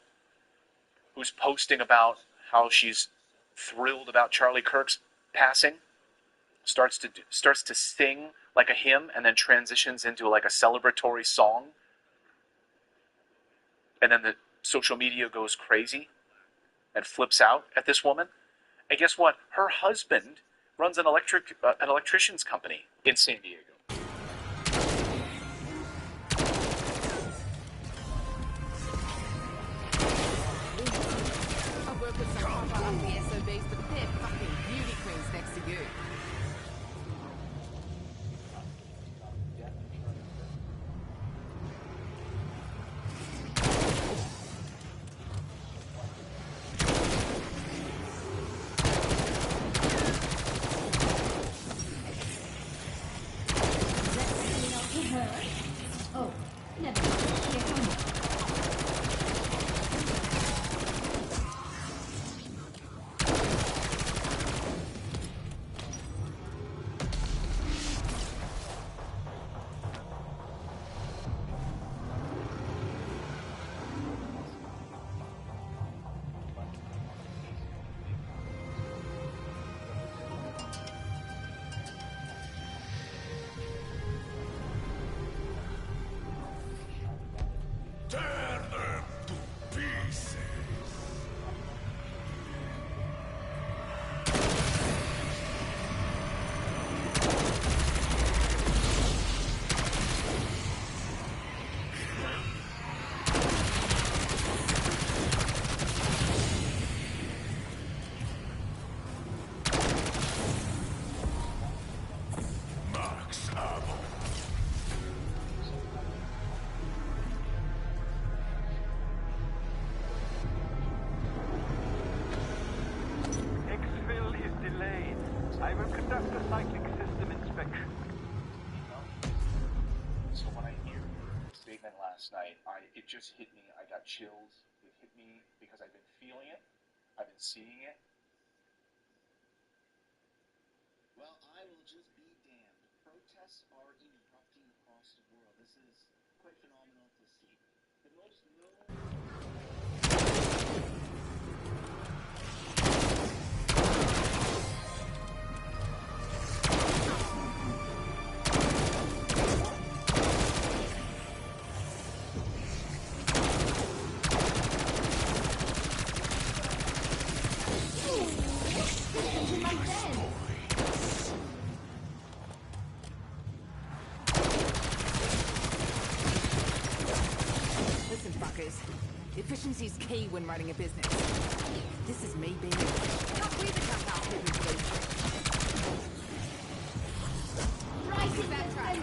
who's posting about how she's thrilled about Charlie Kirk's passing, starts to sing like a hymn, and then transitions into like a celebratory song, and then the social media goes crazy and flips out at this woman. And guess what? Her husband runs an electrician's company in San Diego. I work with some proper ugly SOBs, but they're fucking beauty queens next to you. I will conduct a cyclic system inspection. So when I hear your statement last night, it just hit me. I got chills. It hit me because I've been feeling it. I've been seeing it. Well, I will just be damned. Protests are erupting across the world. This is quite phenomenal to see. The most Listen, fuckers. Efficiency's key when running a business. This is me being... Can't we become our business leader? Right in that track.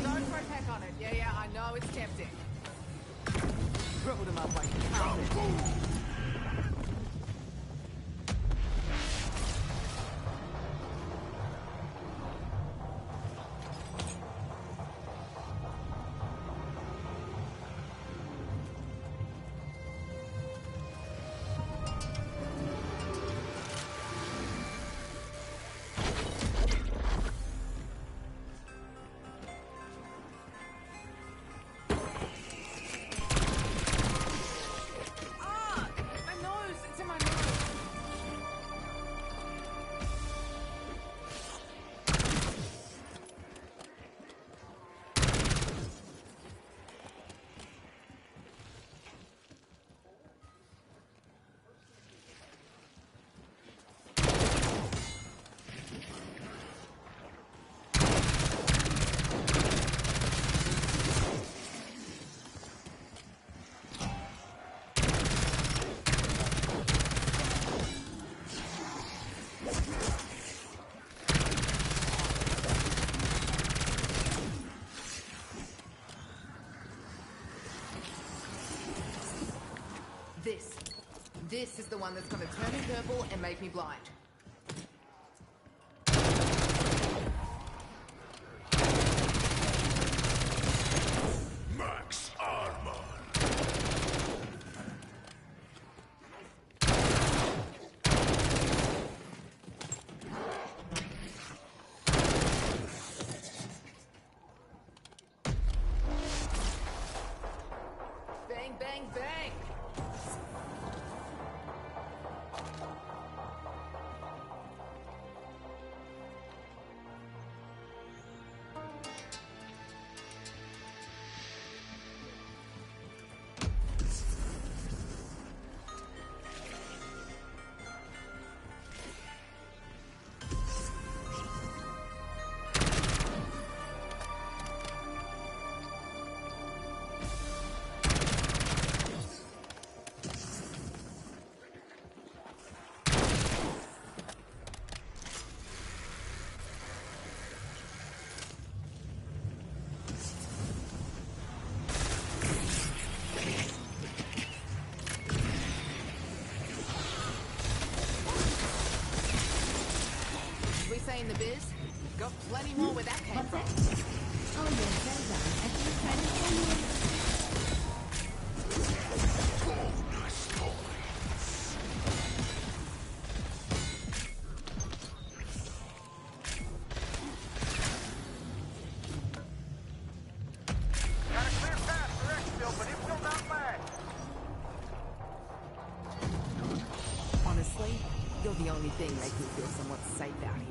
Don't throw tech on it. Yeah, I know it's tempting. Roll them up like a carpet. This is the one that's gonna turn me purple and make me blind. Max Armor. Bang, bang, bang! We say in the biz, got plenty more where that came from. Oh, yes, well done. I think Got a clear path for exfil, but it will not last. Honestly, you're the only thing making me feel somewhat safe out here.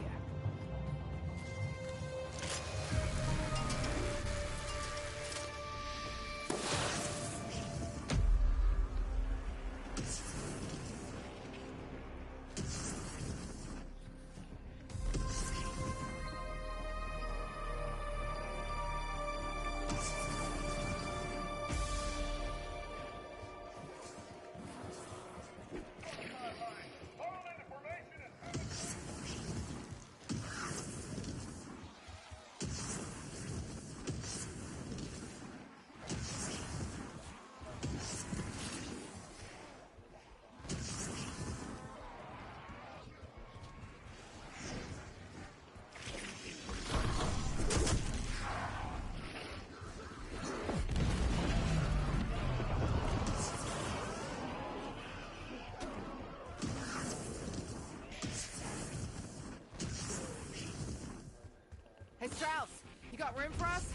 Strauss, you got room for us?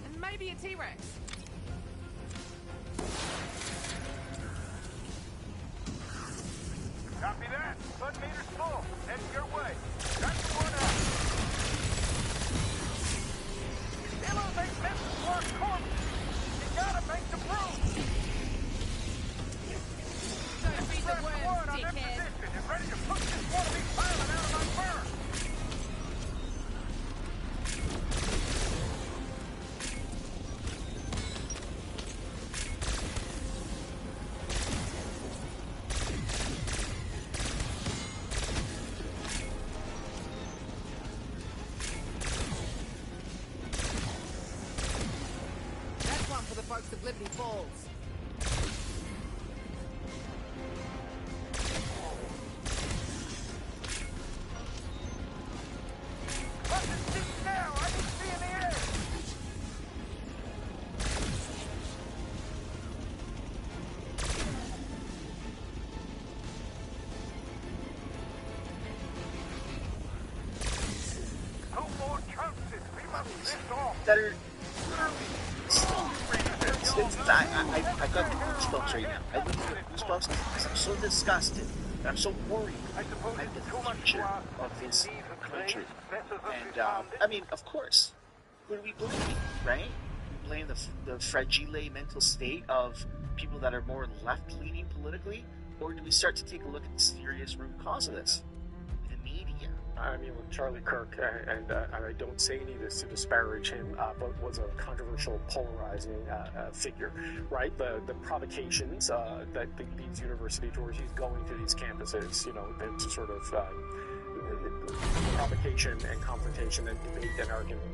And maybe a T-Rex. Copy that. Flood meter's full. Heading your way. Got you one out. Ammo makes sense to our corpse. You gotta make the proof. Don't be the worm, dickhead. And ready to push this wannabe pilot out of my fur. That's one for the folks of Liberty Falls. Now, I can see in the air. No more chances. We must lift off. That are I got the goosebumps right now. I literally got goosebumps because I'm so disgusted. And I'm so worried about the future of this country. And, I mean, of course, who do we blame, right? We blame the fragile mental state of people that are more left-leaning politically? Or do we start to take a look at the serious root cause of this? The media. I mean, with Charlie Kirk, and I don't say any of this to disparage him, but was a controversial, polarizing figure, right? The provocations that these university tours, he's going to these campuses, you know, to sort of provocation and confrontation and debate and argument.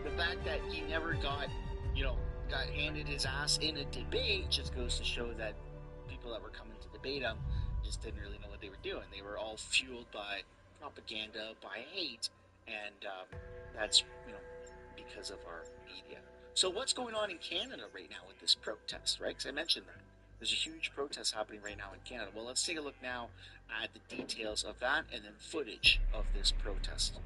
The fact that he never got handed his ass in a debate just goes to show that people that were coming to debate him just didn't really know what they were doing. They were all fueled by propaganda, by hate, and that's because of our media. So what's going on in Canada right now with this protest, right? Because I mentioned that. There's a huge protest happening right now in Canada. Well, let's take a look now at the details of that and then footage of this protest.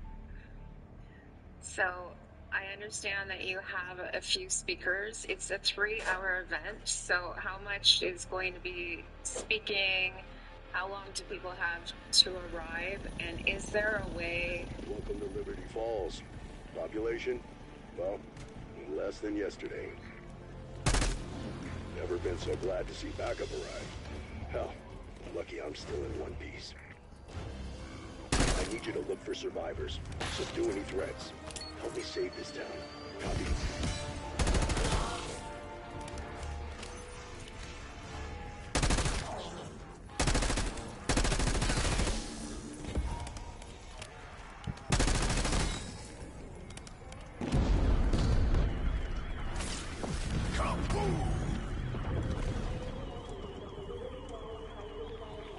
So I understand that you have a few speakers. It's a 3-hour event. So how much is going to be speaking? How long do people have to arrive? And is there a way... Welcome to Liberty Falls. Population? Well, less than yesterday. Never been so glad to see backup arrive. Hell, lucky I'm still in one piece. I need you to look for survivors. Subdue any threats. Help me save this town. Copy.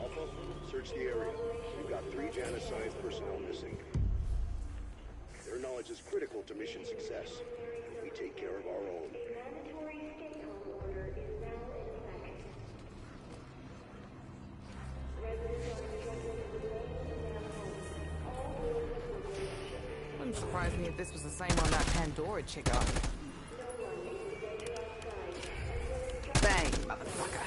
Alpha, search the area. We've got 3 Janus Science personnel missing. Their knowledge is critical to mission success. We take care of our own. Wouldn't surprise me if this was the same one that Pandora chick got. Bang, motherfucker.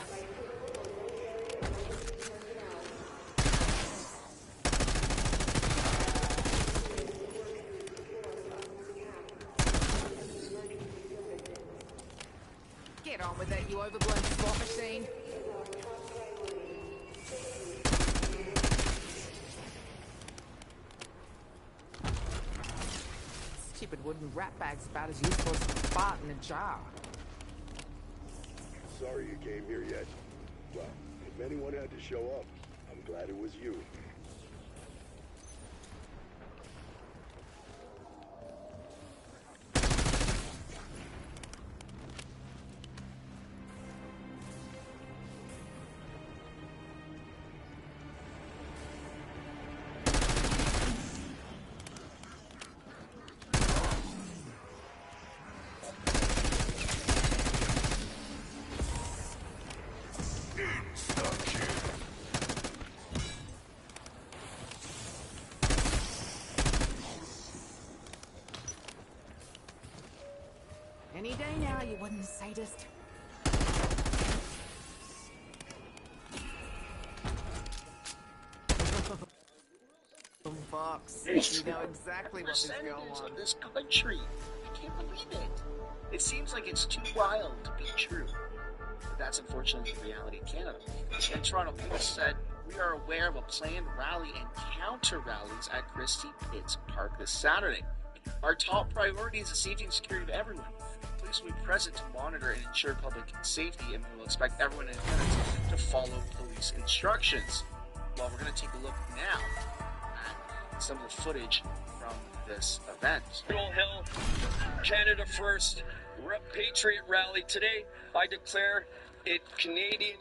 Get on with it, you overblown slot machine. Stupid wooden rat bag's about as useful as a fart in a jar. Sorry you came here yet. Well, if anyone had to show up, I'm glad it was you. know you wasn't a sadist. Fox, you know exactly what is going Percentages on. of this country. I can't believe it. It seems like it's too wild to be true. But that's unfortunately the reality of Canada. And Toronto Police said, we are aware of a planned rally and counter-rallies at Christie Pitts Park this Saturday. Our top priority is the safety and security of everyone. Police will be present to monitor and ensure public safety, and we will expect everyone in attendance to follow police instructions. Well, we're going to take a look now at some of the footage from this event. School Hill, Canada First, Patriot Rally. Today, I declare it Canadian.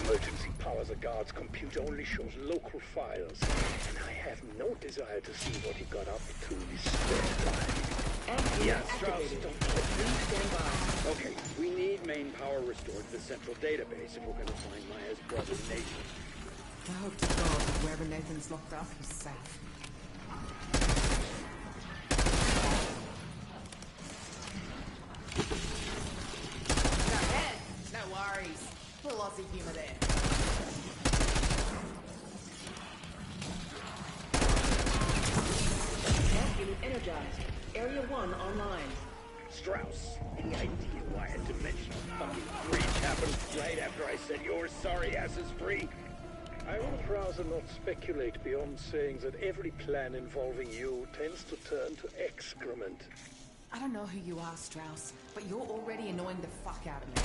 Emergency powers of Guard's computer only shows local files, and I have no desire to see what he got up to this spare time. Yeah, Strauss, don't please stand by. Okay, we need main power restored to the central database if we're going to find Maya's brother Nathan. I hope to God that wherever Nathan's locked up, he's safe. No worries. Full Aussie humour there. Unit energized. Area 1 online. Strauss, any idea why a dimensional fucking breach happened right after I said your sorry ass is free? I would rather not speculate beyond saying that every plan involving you tends to turn to excrement. I don't know who you are, Strauss, but you're already annoying the fuck out of me.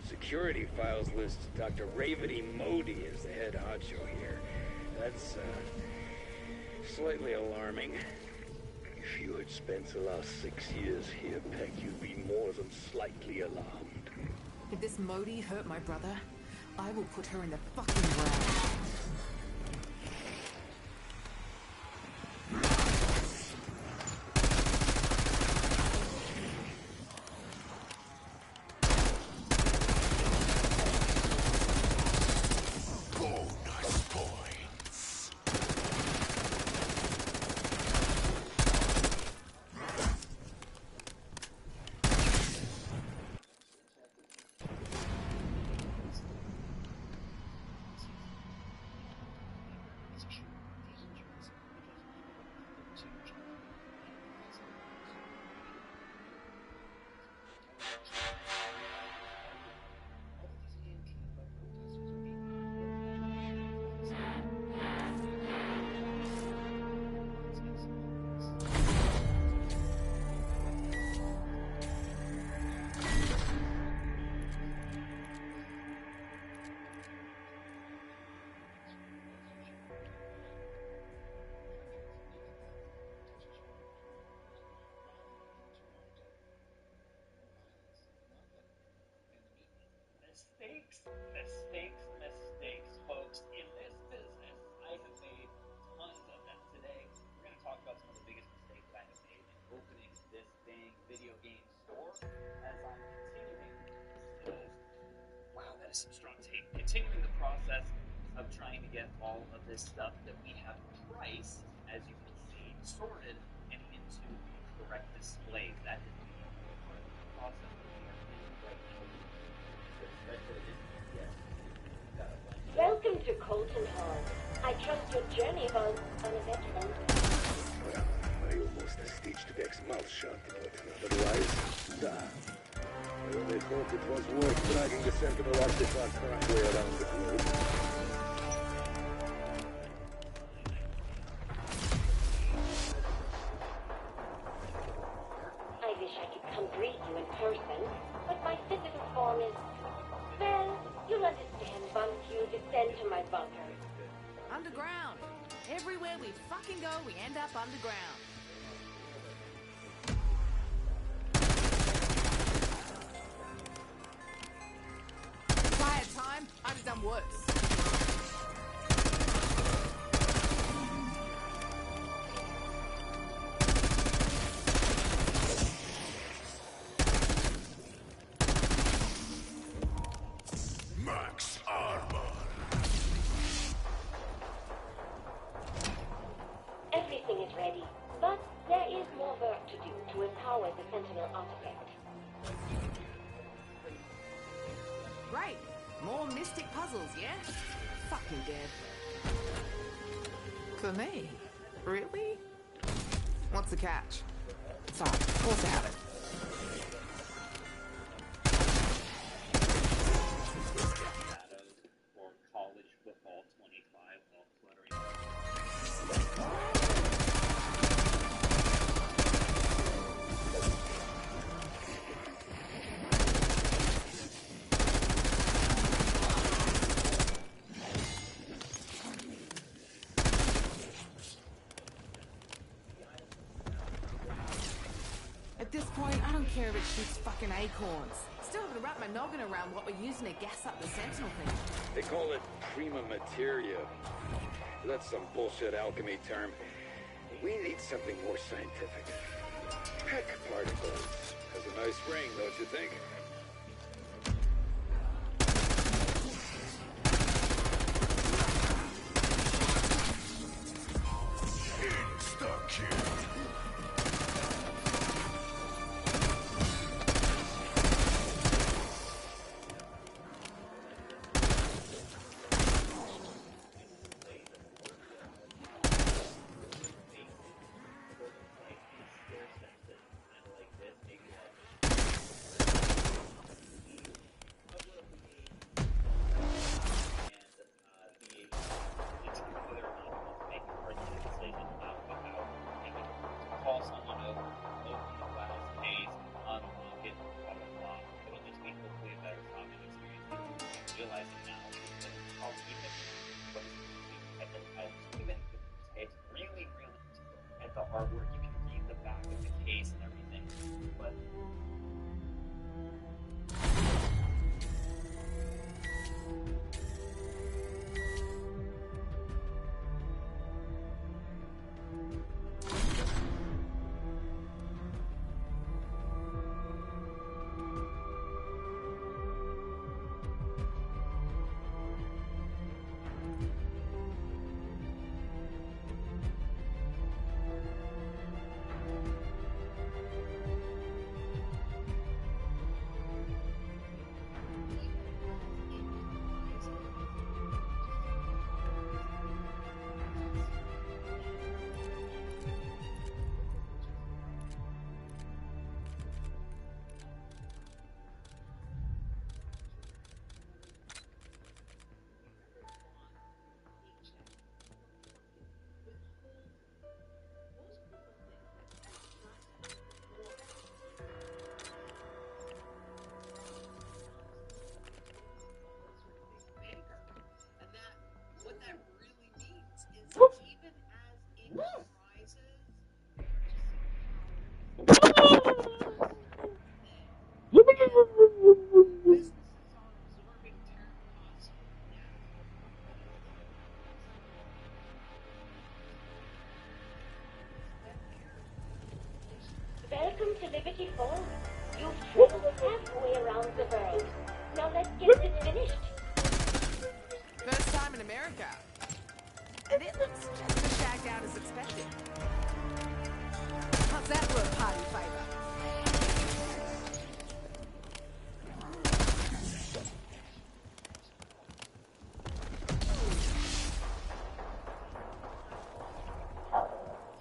Security files list Dr. Ravity Modi as the head honcho here. That's Slightly alarming. If you had spent the last 6 years here, Peck, you'd be more than slightly alarmed. If this Modi hurt my brother, I will put her in the fucking ground. Mistakes, folks. In this business, I have made tons of them. Today, we're going to talk about some of the biggest mistakes I have made in opening this dang video game store as I'm continuing to... Wow, that is some strong tape. Continuing the process of trying to get all of this stuff that we have priced, as you can see, sorted and into the correct displays. That is the process that we are in right now. Welcome to Colton Hall. I trust your journey was uneventful. Well, I almost stitched Beck's mouth shut, but otherwise, I only hope it was worth dragging the Sentinel artifact halfway around the globe. I wish I could come greet you in person, but my physical form is... Well, you'll understand once you descend to my bunker. Underground. Everywhere we fucking go, we end up underground. Quiet time. I'd have done worse. Max armor. Everything is ready, but there is more work to do to empower the Sentinel artifact. Great. More mystic puzzles, yeah? Fucking dead. For me? Really? What's the catch? Sorry, of course I have it. For college football 25 while cluttering. At this point, I don't care if it shoots fucking acorns. Still haven't wrapped my noggin around what we're using to gas up the Sentinel thing. They call it prima materia. That's some bullshit alchemy term. We need something more scientific. Peck particles. Has a nice ring, don't you think? Insta-kill. Call someone over, open the files, case, unlock it, blah blah blah. It'll just be hopefully a better shopping experience. Realizing now that I'll even it's really, really at the artwork. You can read the back of the case and everything, but Welcome to Liberty Falls. You've traveled halfway around the world. Now let's get this finished. First time in America. And it looks just as shagged out as expected. How's that for a party favor?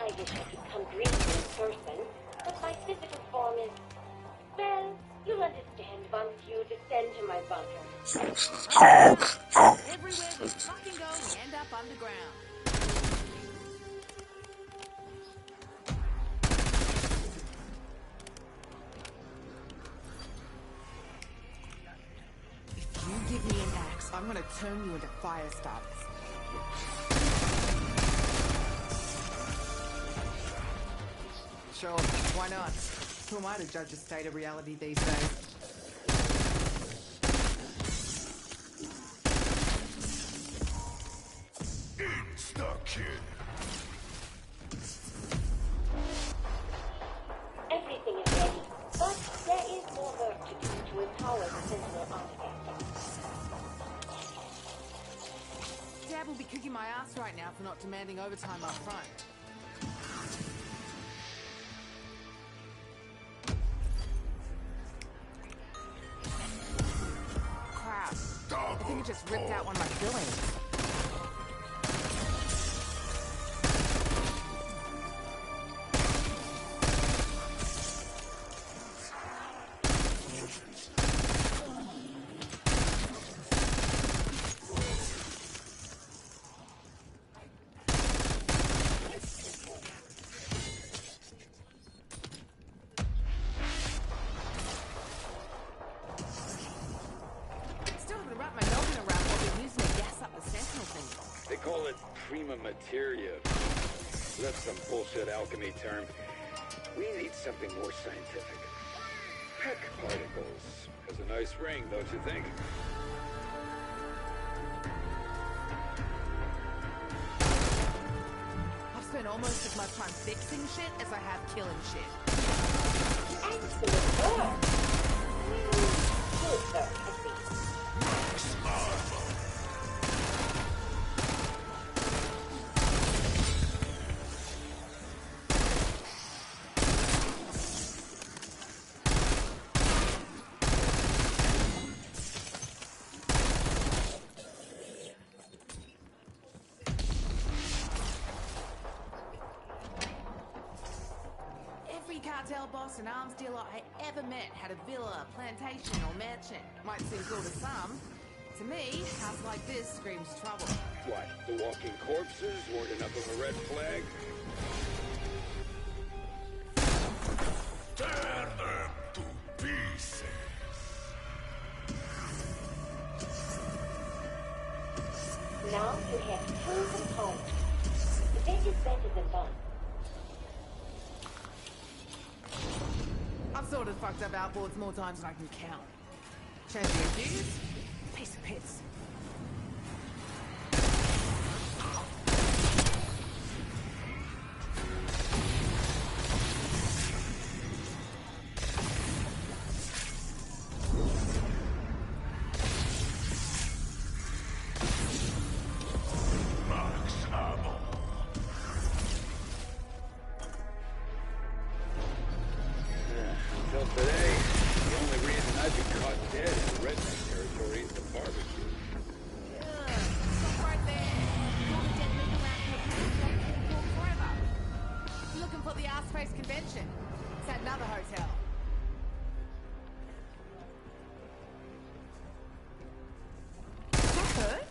I wish I could come greet you in person, but my physical form is... Well, you'll understand once you descend to my bunker. Everywhere we fucking go, we end up underground. If you give me an axe, I'm gonna turn you into fire starters. Sure, why not? Who am I to judge the state of reality these days? Insta-kill. Everything is ready, but there is more work to do to empower the Sentinel artifact. Dad will be kicking my ass right now for not demanding overtime up front. Crap. I think it just ripped out one of my fillings. They call it prima materia. That's some bullshit alchemy term. We need something more scientific. Peck particles. Has a nice ring, don't you think? I've spent almost as much time fixing shit as I have killing shit. Excellent work. Good work, at least. Every cartel boss and arms dealer I ever met had a villa, plantation, or mansion. Might seem cool to some. To me, house like this screams trouble. What, the walking corpses weren't enough of a red flag? Tear them to pieces. Now you have two components. The Egg is better than bun. I've sort of fucked up outboards more times than I can count. Champion dudes, piece of piss. Until today, the only reason I've been caught dead in redneck territory is the barbecue. Stop right there. You're the dead legal outfit who's forever. Looking for the Ass Face convention. It's at another hotel. That hurt?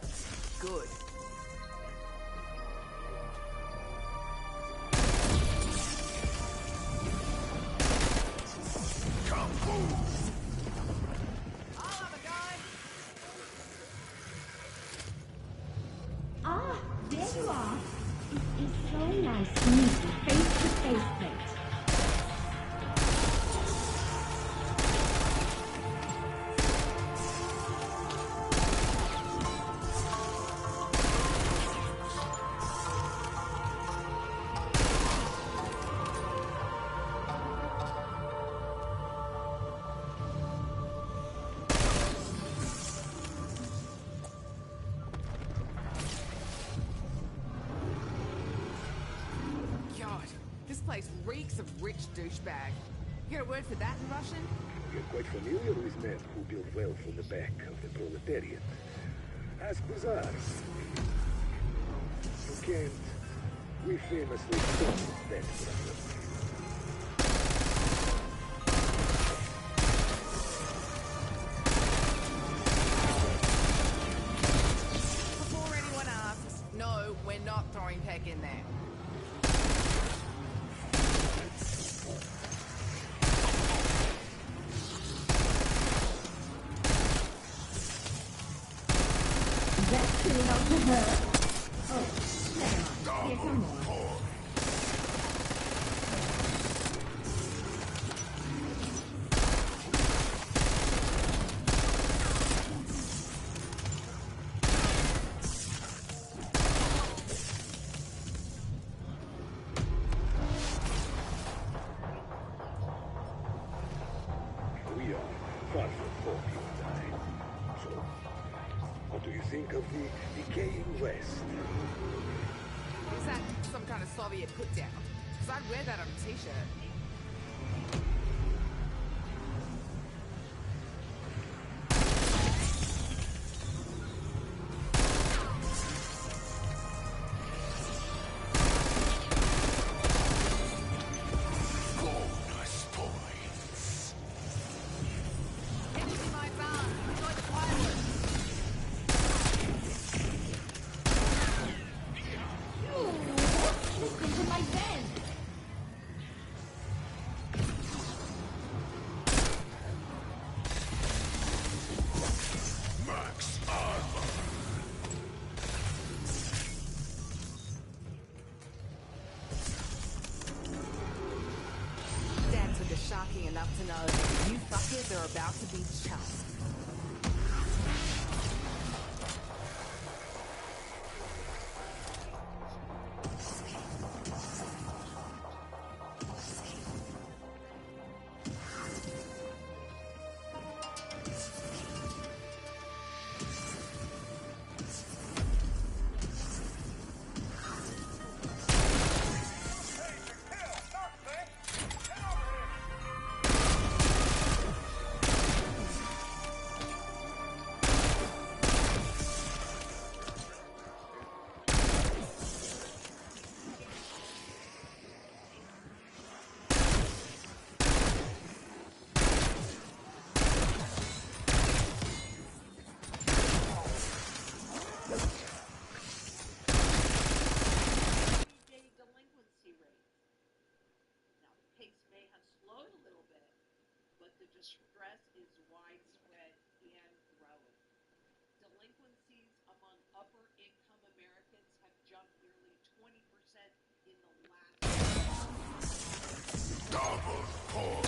Good. Ah, there you are. It is so nice to meet you face to face, mate. God, this place reeks of rich douchebag. You got a word for that in Russian? You're quite familiar with men who build wealth on the back of the proletariat. Ask Bazaars. You can't. We famously don't that, brother. Before anyone asks, no, we're not throwing Peck in there. That's pretty out to her. Oh, never mind. Here's some more. We are far from home, you and I. So, what do you think of the decaying West? Is that some kind of Soviet put down? Because I'd wear that on a t-shirt. Bonus points. Empty my barn. Enjoy the fireworks. Listen to my band. Max armor. Dads with the sharking enough to know you fuckers are about to be chuffed. distress is widespread and growing. Delinquencies among upper-income Americans have jumped nearly 20% Double pull.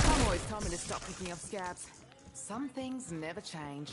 Mom always told me to stop picking up scabs. Some things never change.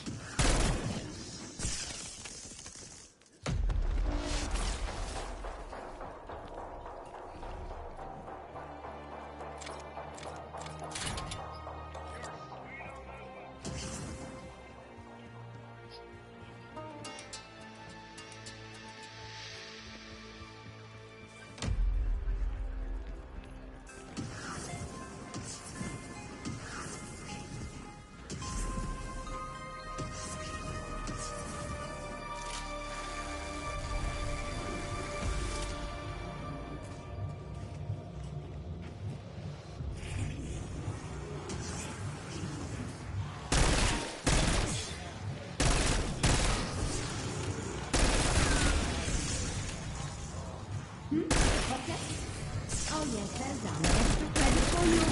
Oh yes, there's an extra credit for you.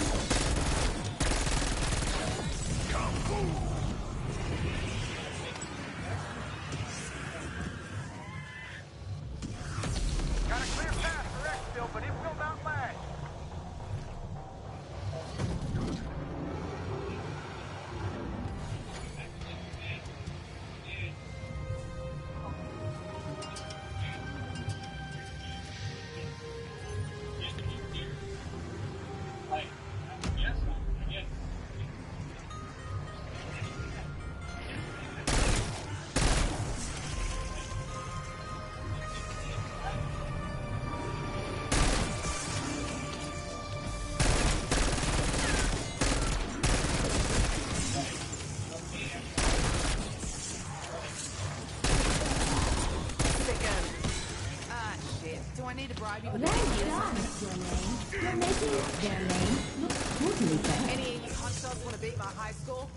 Got a clear path for exfil, but it will not lag. Ah, shit. Do I need to bribe you with Right, that's your name. You're making their name look totally bad. Any of you hot dogs want to beat my high score?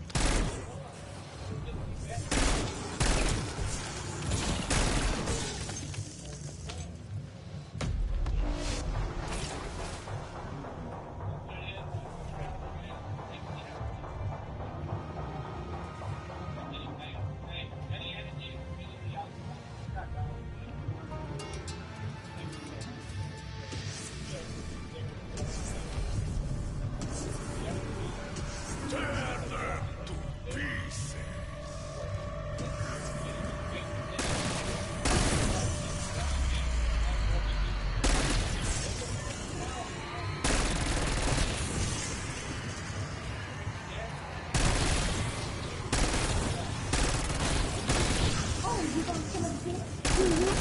Oh, you got some of this? Do you?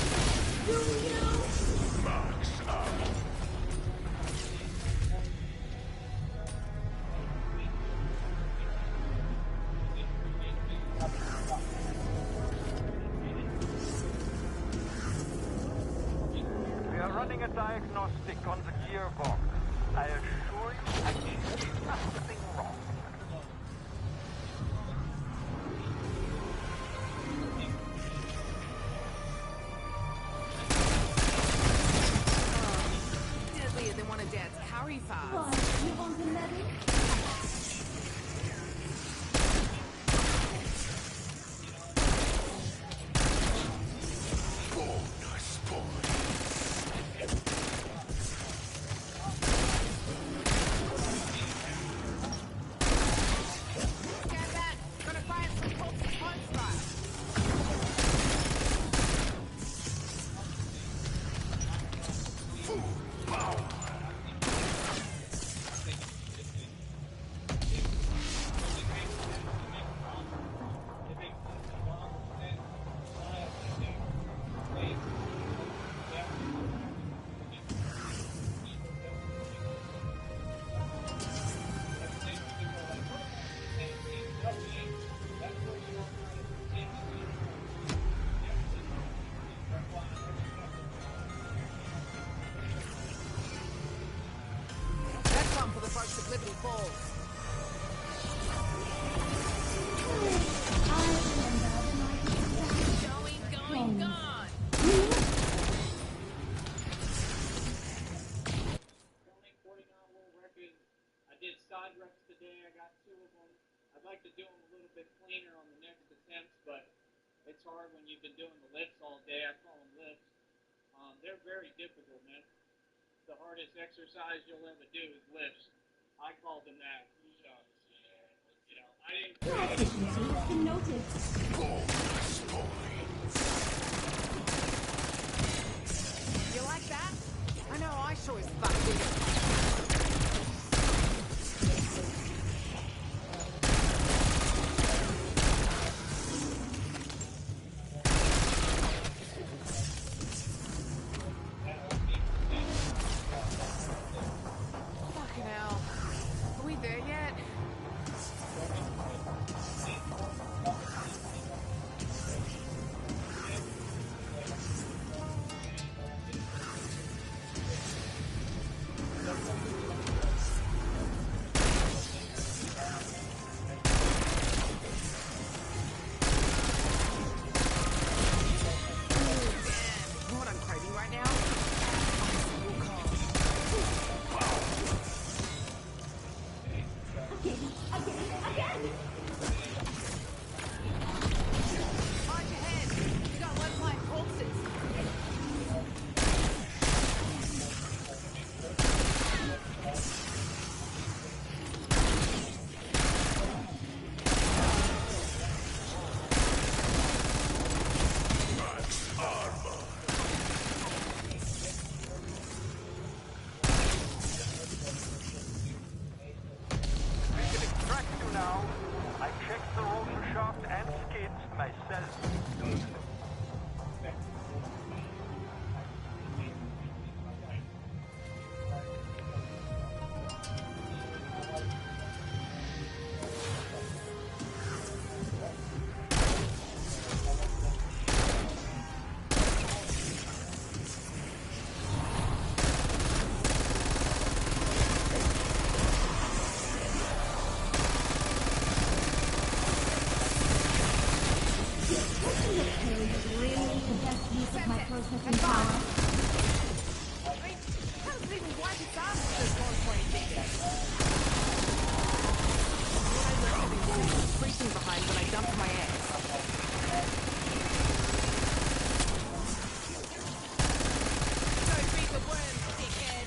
Do you? Max ammo. We are running a diagnostic on the gearbox. I assure you, I see nothing wrong. Deadlier than one of Dad's curry farts. What? You want a medal? Bonus point. Get that! Gonna fire some corpses punch style. Full power. That's one for the folks at Liberty Falls. Going, gone. I did side reps today. I got 2 of them. I I'd like to do them a little bit cleaner on the next attempts, but it's hard when you've been doing the lifts all day. I call them lifts. They're very difficult, man. The hardest exercise you'll ever do is lifts. I called them that. So, you know, I didn't. Efficiency has been noted. You like that? I know I sure as fuck did it. Fucking hell. Are we there yet? You know what I'm craving right now? Mind your head. You got one flying corpses. We can extract you now. I checked the rotor shaft and skids myself. Really the best use of my processing power. Wait, how does it even wipe its ass with this 120 I left everything freezing behind when I dumped my eggs. Go feed the worms, dickhead.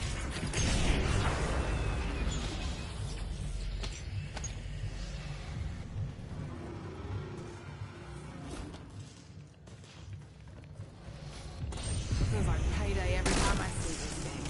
Feels like payday every time I see this thing.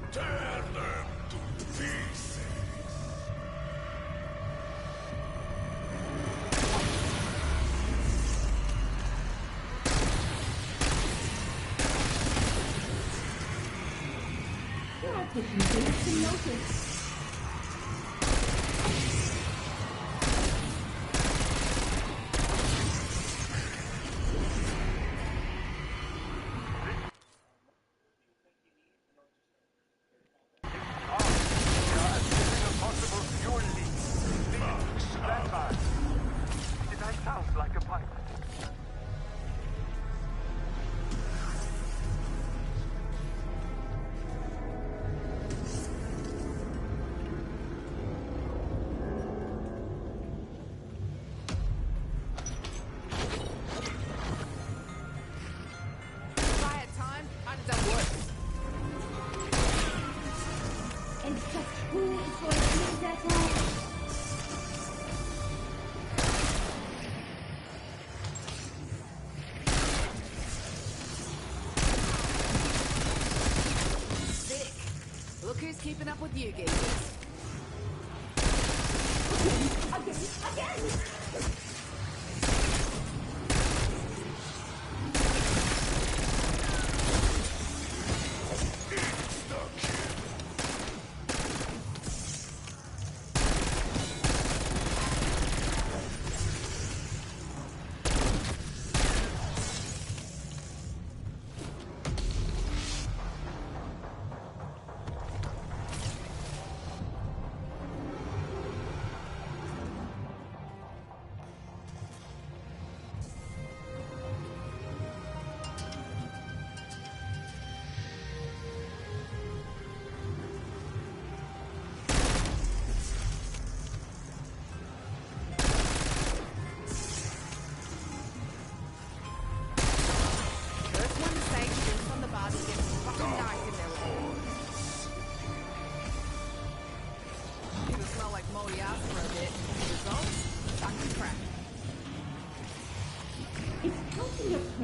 Tear them to pieces. Efficiency has been noted. Possible fuel leak. Stand by. Did I sound like a pilot? Riot time? I'd have done worse. And just who is going to make that happen? Sick. Look who's keeping up with you geezers. Again!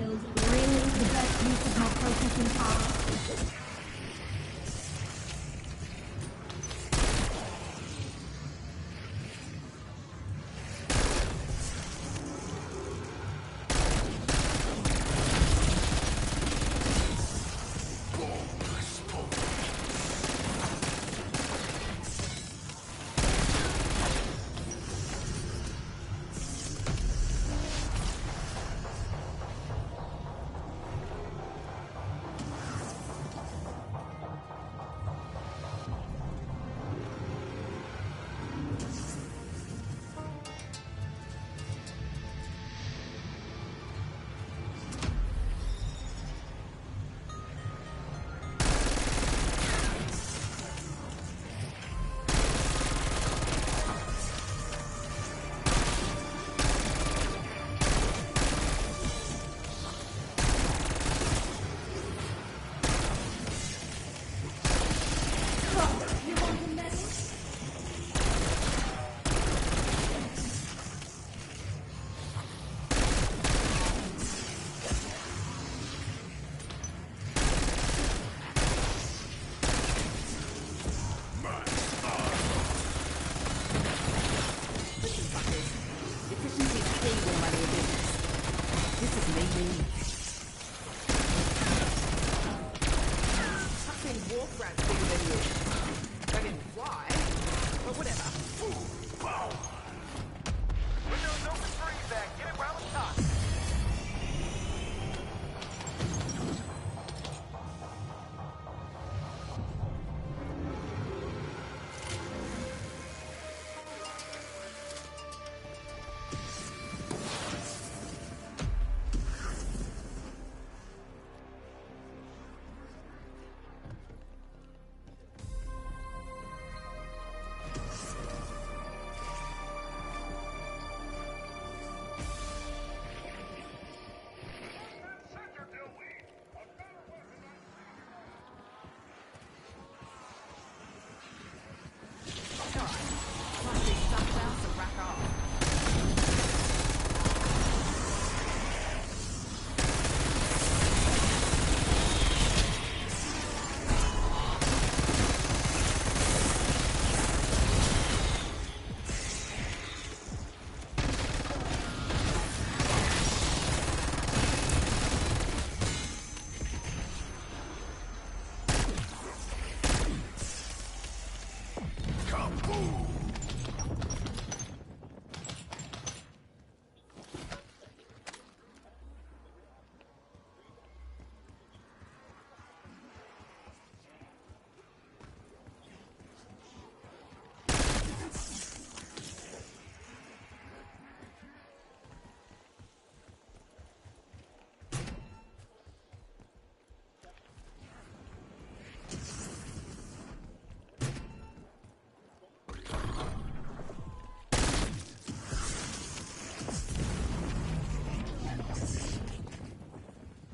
kills really the best use of my processing power?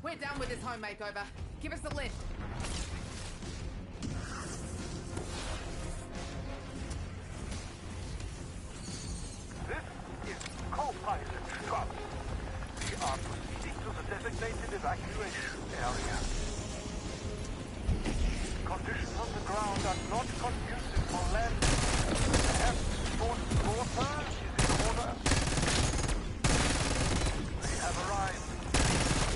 We're done with this home makeover. Give us a lift. This is co-pilot Scott. We are proceeding to the designated evacuation area. Conditions on the ground are not conducive for landing. Perhaps forced water is in order. They have arrived.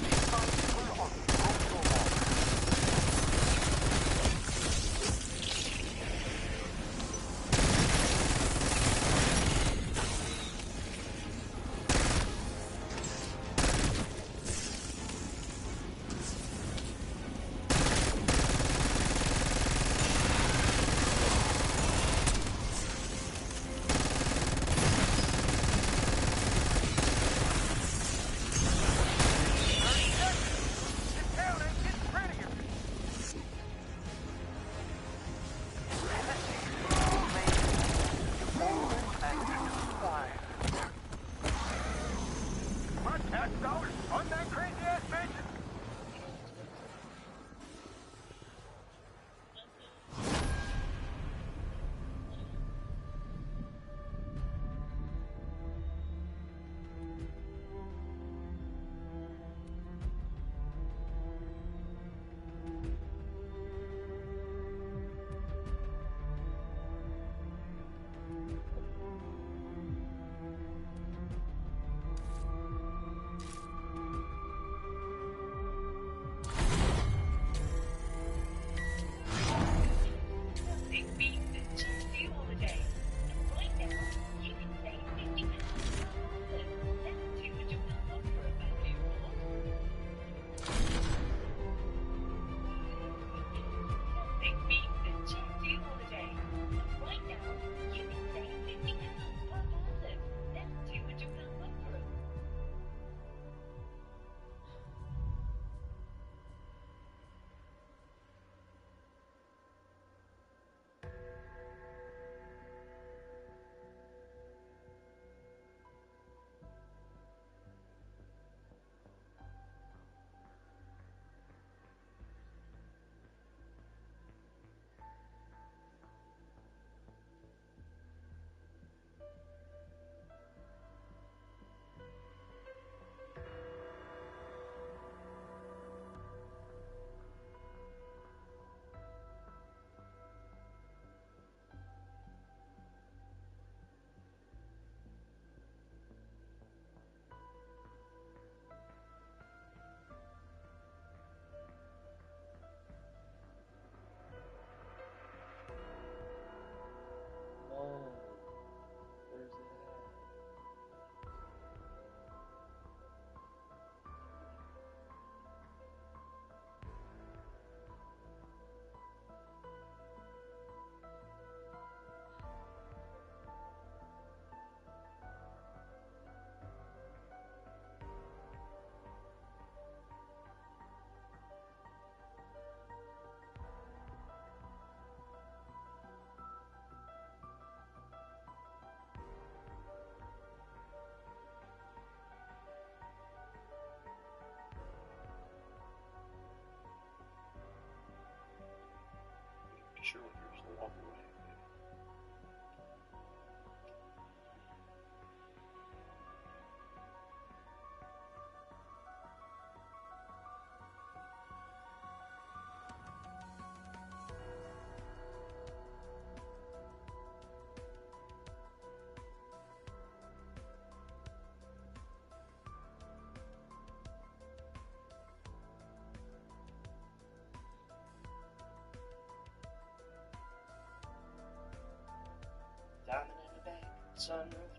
Responsible on Roto Walk.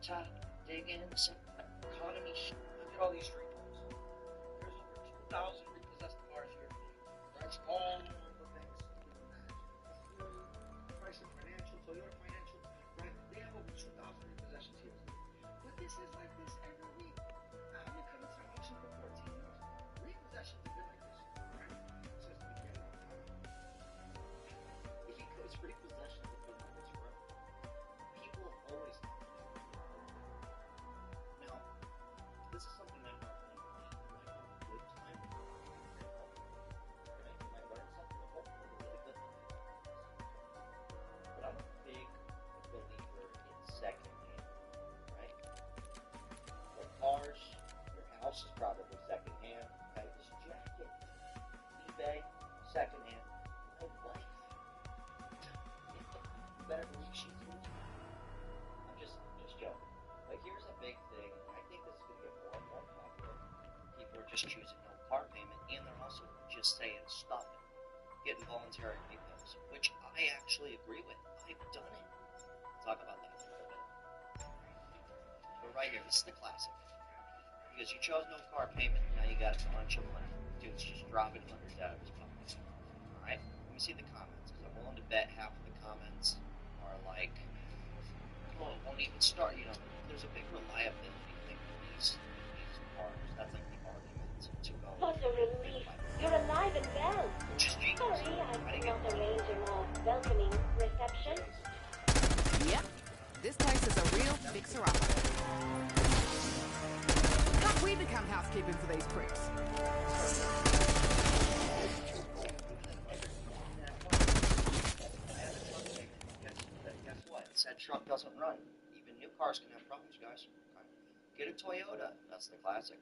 to dig in some economy shit. Look at all these street cars. There's over 2,000 repossessed cars here. That's all the things you can imagine. Chrysler Financial, Toyota Financial, right? They have over 2,000 repossessions here. But this is like this every week. I've been coming to auction for 14 years. Repossessions have been like this, right? Since the beginning of time. Because repossessions have been like this forever. People have always thought this. Now, this is something that happened in my good time. Right? You might learn something, hopefully, really good thing. But I'm a big believer in secondhand, right? Your cars, your house is probably secondhand. Right? This jacket, eBay, secondhand. My wife, better believe she's original. I'm just joking. Like, here's a big thing. I think this is going to get more and more popular. People are just choosing no car payment, and they're also just saying stop it. Getting voluntary repos, which I actually agree with. I've done it. Talk about that in a little bit. But right here, this is the classic. Because you chose no car payment, now you got a bunch of money. Dude's just dropping hundreds out of his pocket. Alright? Let me see the comments, because I'm willing to bet half of the comments are like, oh, it won't even start. You know, there's a big reliability thing with these cars. That's like the argument to go. What a relief. You're alive and well. Sorry, I could not arrange a more welcoming reception. Yep, this place is a real fixer-upper. Can't we become housekeeping for these pricks? Guess what? Said truck doesn't run. Even new cars can have problems, guys. Get a Toyota. That's the classic.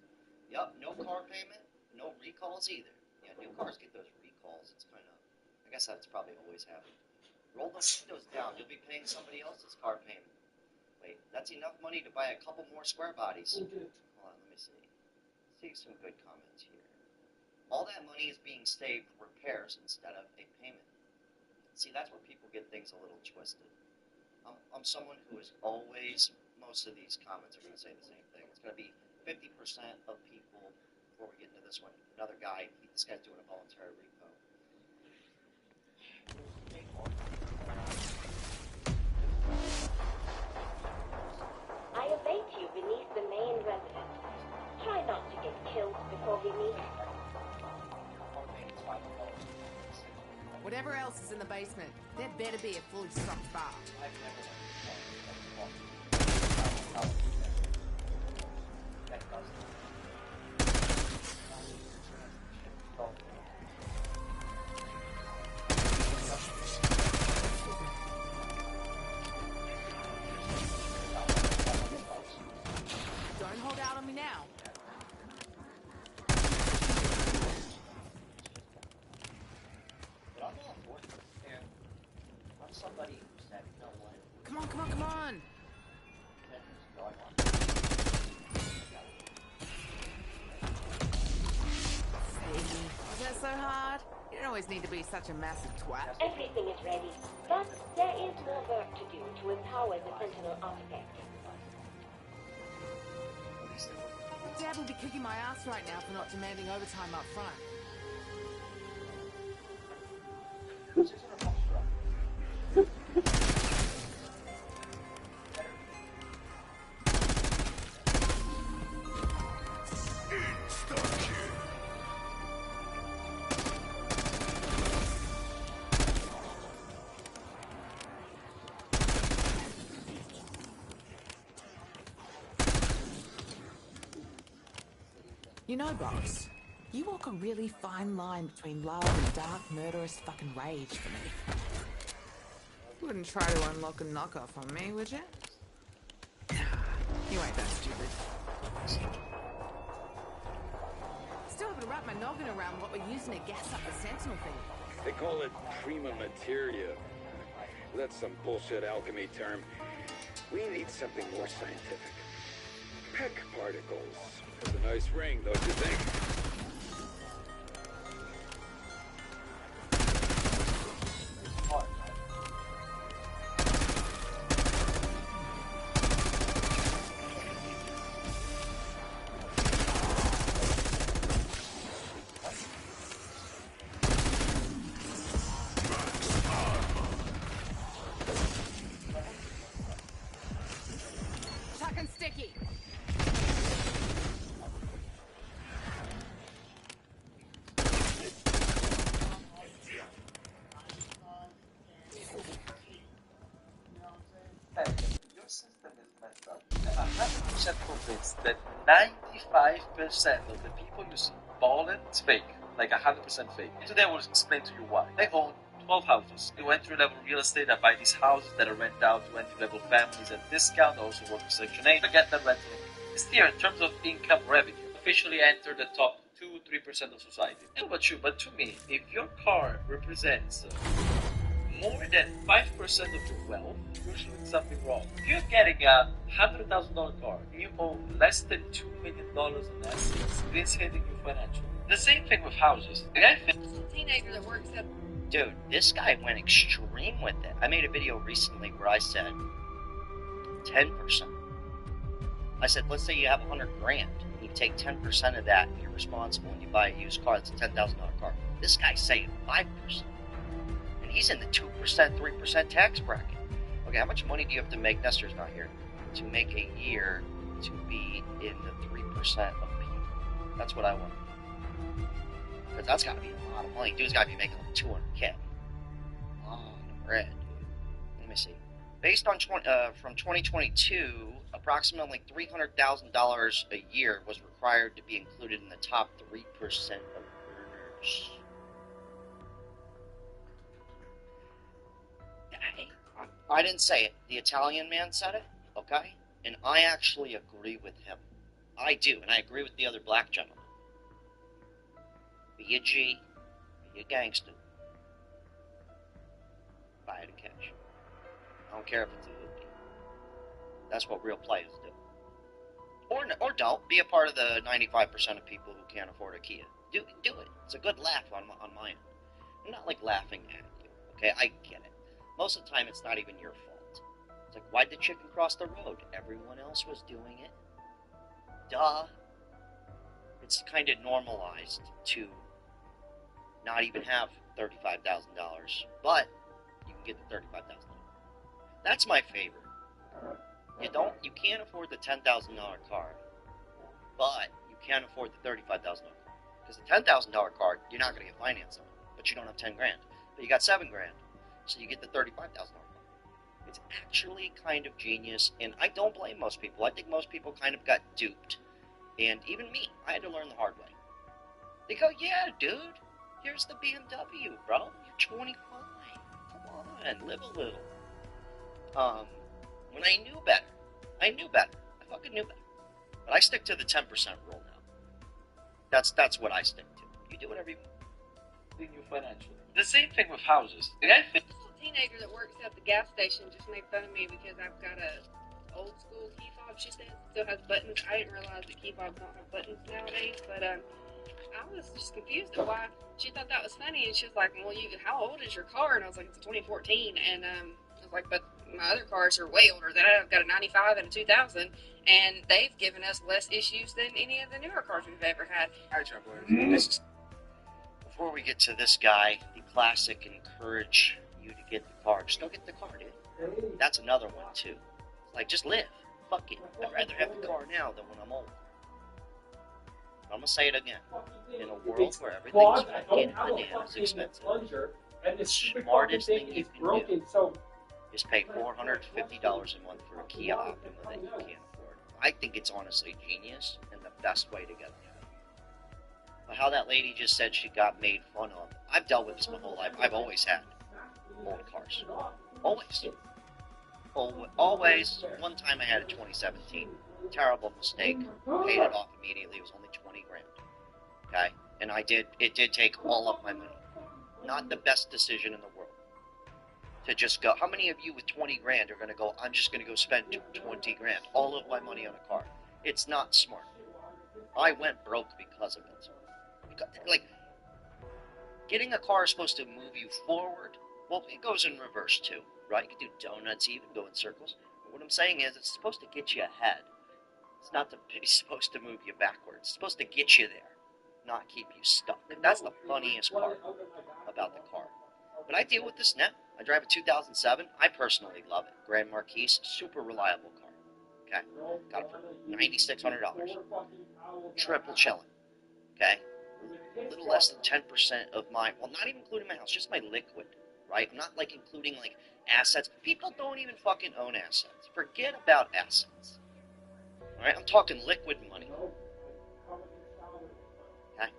Yup, no car payment, no recalls either. Yeah, new cars get those recalls. It's kind of, I guess that's probably always happened. Roll those windows down. You'll be paying somebody else's car payment. Wait, that's enough money to buy a couple more square bodies. Hold on, let me see. See some good comments here. All that money is being saved for repairs instead of a payment. See, that's where people get things a little twisted. I'm someone who is always, most of these comments are going to say the same thing. It's going to be 50% of people, before we get into this one, another guy, this guy's doing a voluntary repo. I await you beneath the main residence. Try not to get killed before we meet. Whatever else is in the basement, there better be a fully stocked bar. Don't hold out on me now. But I'm all for it, and I'm somebody who said, you know what? Come on, come on, come on. See, was that so hard? You don't always need to be such a massive twat. Everything is ready, but there is more work to do to empower the Sentinel architect. Dad will be kicking my ass right now for not demanding overtime up front. You know, boss, you walk a really fine line between love and dark, murderous fucking rage for me. You wouldn't try to unlock a knockoff on me, would you? You ain't that stupid. Still haven't wrapped my noggin around what we're using to gas up the Sentinel thing. They call it prima materia. That's some bullshit alchemy term. We need something more scientific. Peck particles. That's a nice ring, don't you think? sticky. Your system is messed up. I'm 100% convinced that 95% of the people you see balling is fake. Like 100% fake. Today I will explain to you why. They own 12 houses. They went through level real estate and buy these houses that are rented out to entry level families at discount, also work for Section 8. Forget that rental. This year, in terms of income revenue, officially entered the top 2-3% of society. I don't know about you, but to me, if your car represents more than 5% of your wealth, you're doing something wrong. If you're getting a $100,000 car and you own less than $2 million in assets, it's hitting you financially. The same thing with houses. The guy a teenager that works at... Dude, this guy went extreme with it. I made a video recently where I said 10%. I said, let's say you have $100,000 and you take 10% of that and you're responsible and you buy a used car that's a $10,000 car. This guy's saying 5%. And he's in the 2%, 3% tax bracket. Okay, how much money do you have to make? Nestor's not here. To make a year to be in the 3% of people. That's what I want. Because that's got to be a lot of money. Dude's got to be making like $200K. On the bread. Let me see. Based on from 2022, approximately $300,000 a year was required to be included in the top 3% of earners. I didn't say it. The Italian man said it, okay? And I actually agree with him. I do, and I agree with the other black gentleman. Be a G, be a gangster. Buy it in cash. I don't care if it's a hoopty. That's what real players do. Or don't. Be a part of the 95% of people who can't afford a Kia. Do it. It's a good laugh on my end. I'm not like laughing at you, okay? I get it. Most of the time, it's not even your fault. It's like, why'd the chicken cross the road? Everyone else was doing it. Duh. It's kind of normalized to not even have $35,000, but you can get the $35,000. That's my favorite. You can't afford the $10,000 car, but you can afford the $35,000 car. Because the $10,000 car, you're not going to get finance on it, but you don't have $10,000. But you got $7,000, so you get the $35,000 car. It's actually kind of genius, and I don't blame most people. I think most people kind of got duped, and even me, I had to learn the hard way. They go, yeah, dude, here's the BMW, bro. You're 25. Come on, live a little. When I knew better. I fucking knew better. But I stick to the 10% rule now. That's what I stick to. You do whatever you want. You financially. The same thing with houses. The guy This little teenager that works at the gas station just made fun of me because I've got a old school key fob, she said. Still has buttons. I didn't realize that key fobs don't have buttons nowadays, but I was just confused at why she thought that was funny, and she was like, well, how old is your car? And I was like, it's a 2014, and I was like, but my other cars are way older than I've got a 95 and a 2000, and they've given us less issues than any of the newer cars we've ever had. Before we get to this guy, the classic encourage you to get the car. Just go get the car, dude. That's another one, too. Like, just live. Fuck it. I'd rather have the car now than when I'm old. I'm gonna say it again. In a world where everything's fucking bananas expensive, the smartest thing you can do is pay $450 a month for a Kia Optima that you can't afford. I think it's honestly genius and the best way to get there. But how that lady just said she got made fun of, I've dealt with this my whole life. I've always had old cars. Always. Always. One time I had a 2017. Terrible mistake. Paid it off immediately. It was only $20,000. Okay? And it did take all of my money. Not the best decision in the world. To just go, how many of you with $20,000 are going to go, I'm just going to go spend $20,000, all of my money on a car? It's not smart. I went broke because of it. Like, getting a car is supposed to move you forward. Well, it goes in reverse too, right? You can do donuts, even go in circles. But what I'm saying is, it's supposed to get you ahead. It's supposed to move you backwards. It's supposed to get you there, not keep you stuck. And that's the funniest part about the car. But I deal with this now. I drive a 2007. I personally love it. Grand Marquis, super reliable car. Okay, got it for $9,600. Triple chilling. Okay, a little less than 10% of my, well, not even including my house, just my liquid, right? I'm not like including like assets. People don't even fucking own assets. Forget about assets. All right, I'm talking liquid money. Okay.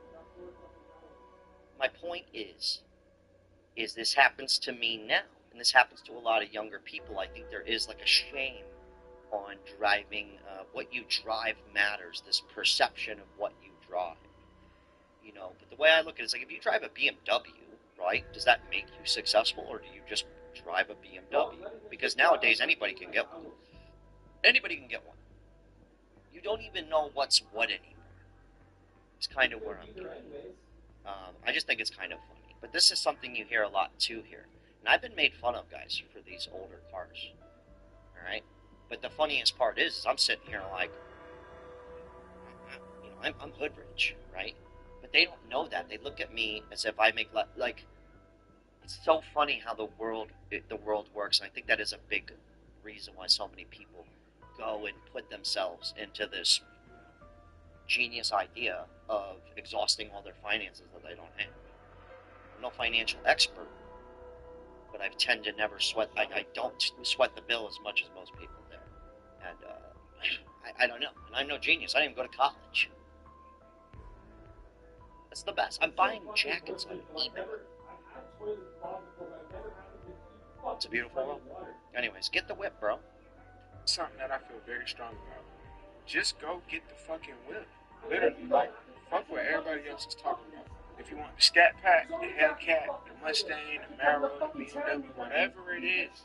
My point is this happens to me now, and this happens to a lot of younger people. I think there is like a shame on driving. What you drive matters. This perception of what you drive. You know, but the way I look at it is like if you drive a BMW, right? Does that make you successful, or do you just drive a BMW? Because nowadays anybody can get one. Anybody can get one. You don't even know what's what anymore. It's kind of where I'm getting. I just think it's kind of funny. But this is something you hear a lot too here. And I've been made fun of, guys, for these older cars. Alright? But the funniest part is I'm sitting here like, you know, I'm hood rich, right? But they don't know that. They look at me as if I make, like, it's so funny how the world works. And I think that is a big reason why so many people go and put themselves into this genius idea of exhausting all their finances that they don't have. I'm no financial expert, but I tend to never sweat. I don't sweat the bill as much as most people do. And I don't know. And I'm no genius. I didn't even go to college. That's the best. I'm buying jackets on eBay. It's a beautiful world. Anyways, get the whip, bro. Something that I feel very strong about. Just go get the fucking whip. Literally, like, fuck what everybody else is talking about. If you want the Scat Pack, the Hellcat, the Mustang, the Maro, the BMW, whatever it is,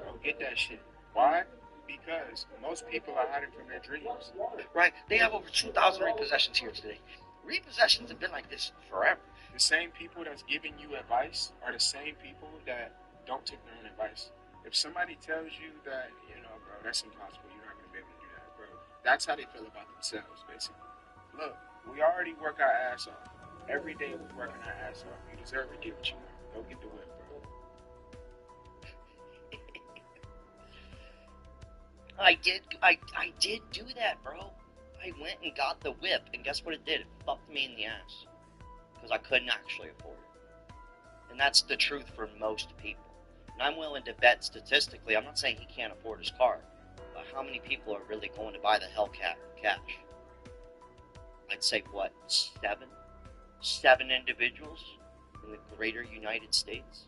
go get that shit. Why? Because most people are hiding from their dreams. Right? They have over 2,000 repossessions here today. Repossessions have been like this forever. The same people that's giving you advice are the same people that don't take their own advice. If somebody tells you that, you know, bro, that's impossible, you're not going to be able to do that, bro. That's how they feel about themselves, basically. Look, we already work our ass off. Every day we're working our ass off. You deserve to get what you want. Go get the whip, bro. I did do that, bro. I went and got the whip, and guess what it did? It fucked me in the ass. Because I couldn't actually afford it. And that's the truth for most people. And I'm willing to bet statistically, I'm not saying he can't afford his car, but how many people are really going to buy the Hellcat cash? I'd say, what, 7? 7 individuals in the greater United States?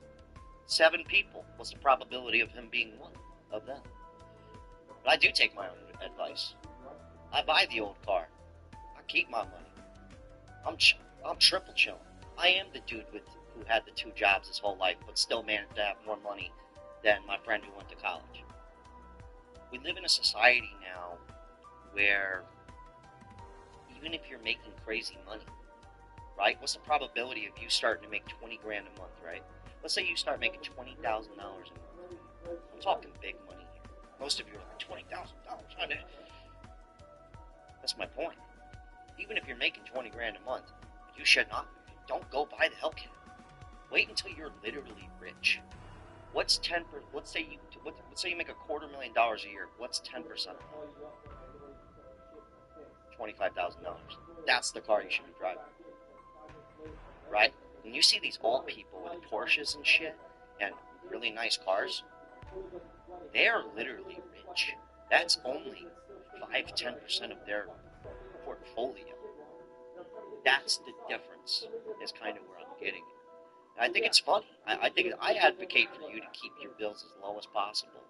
7 people. What's the probability of him being one of them? But I do take my own advice. I buy the old car. I keep my money. I'm triple chilling. I am the dude who had the 2 jobs his whole life, but still managed to have more money than my friend who went to college. We live in a society now where even if you're making crazy money, right? What's the probability of you starting to make 20 grand a month, right? Let's say you start making $20,000 a month. I'm talking big money here. Most of you are like, $20,000. That's my point. Even if you're making 20 grand a month, you should not. Don't go buy the Hellcat. Wait until you're literally rich. What's 10%? Let's say you make $250,000 a year. What's 10%? $25,000. That's the car you should be driving. Right? When you see these old people with Porsches and shit and really nice cars, they are literally rich. That's only 5-10% of their portfolio. That's the difference, is kind of where I'm getting it. And I think it's funny. I think I advocate for you to keep your bills as low as possible.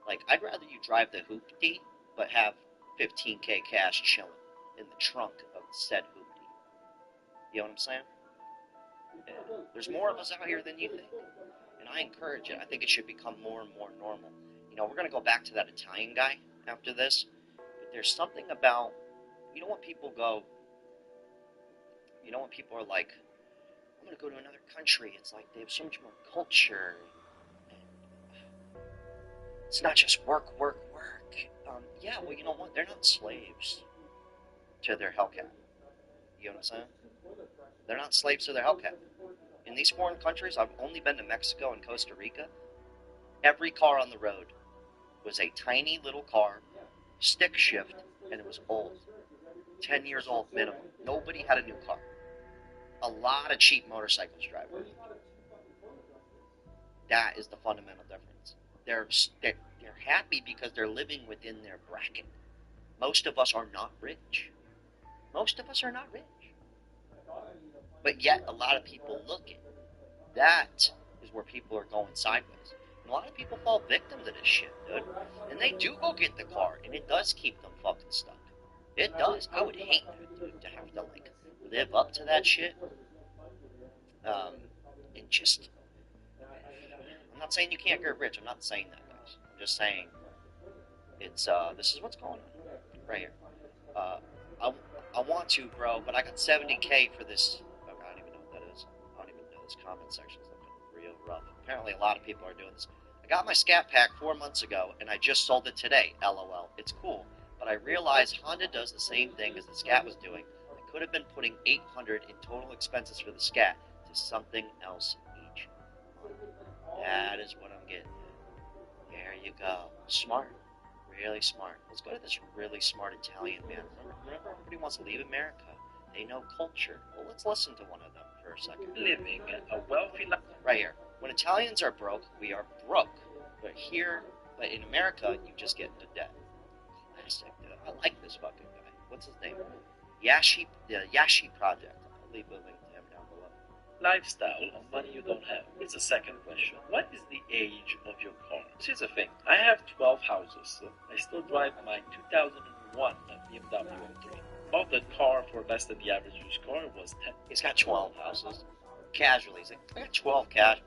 Like, I'd rather you drive the Hoopty, but have $15K cash chilling in the trunk of said Hoopty. You know what I'm saying? And there's more of us out here than you think. And I encourage it. I think it should become more and more normal. You know, we're going to go back to that Italian guy after this. But there's something about, you know, when people go, you know, when people are like, I'm going to go to another country. It's like they have so much more culture. And it's not just work. Yeah, well, you know what? They're not slaves to their Hellcat. You know what I'm saying? They're not slaves to their Hellcat. In these foreign countries, I've only been to Mexico and Costa Rica. Every car on the road was a tiny little car, stick shift, and it was old. 10 years old minimum. Nobody had a new car. A lot of cheap motorcycles drive around. That is the fundamental difference. They're happy because they're living within their bracket. Most of us are not rich. Most of us are not rich. But yet, a lot of people look it. That is where people are going sideways. And a lot of people fall victim to this shit, dude. And they do go get the car, and it does keep them fucking stuck. It does. I would hate that, dude, to have to, like, live up to that shit. And just... I'm not saying you can't get rich. I'm not saying that, guys. I'm just saying it's, this is what's going on right here. I want to, bro, but I got 70K for this. Oh, I don't even know what that is. I don't even know. This comment section is looking real rough. Apparently, a lot of people are doing this. I got my Scat Pack 4 months ago, and I just sold it today. LOL. It's cool, but I realized Honda does the same thing as the Scat was doing. I could have been putting $800 in total expenses for the Scat to something else each month. That is what I'm getting. There you go. Smart. Really smart. Let's go to this really smart Italian man. Remember, everybody wants to leave America. They know culture. Well, let's listen to one of them for a second. Living a wealthy life. Right here. When Italians are broke, we are broke. But in America, you just get into debt. Classic, dude. I like this fucking guy. What's his name? The Yashi Project. I'll leave a link to him down below. Lifestyle on money you don't have. It's a second question. What is the age of your car? Here's the thing. I have 12 houses. I still drive my 2001 BMW M3. Bought that car for less than the average used car. It was 10. He's got 12 houses. Casually, he's like, I got 12 I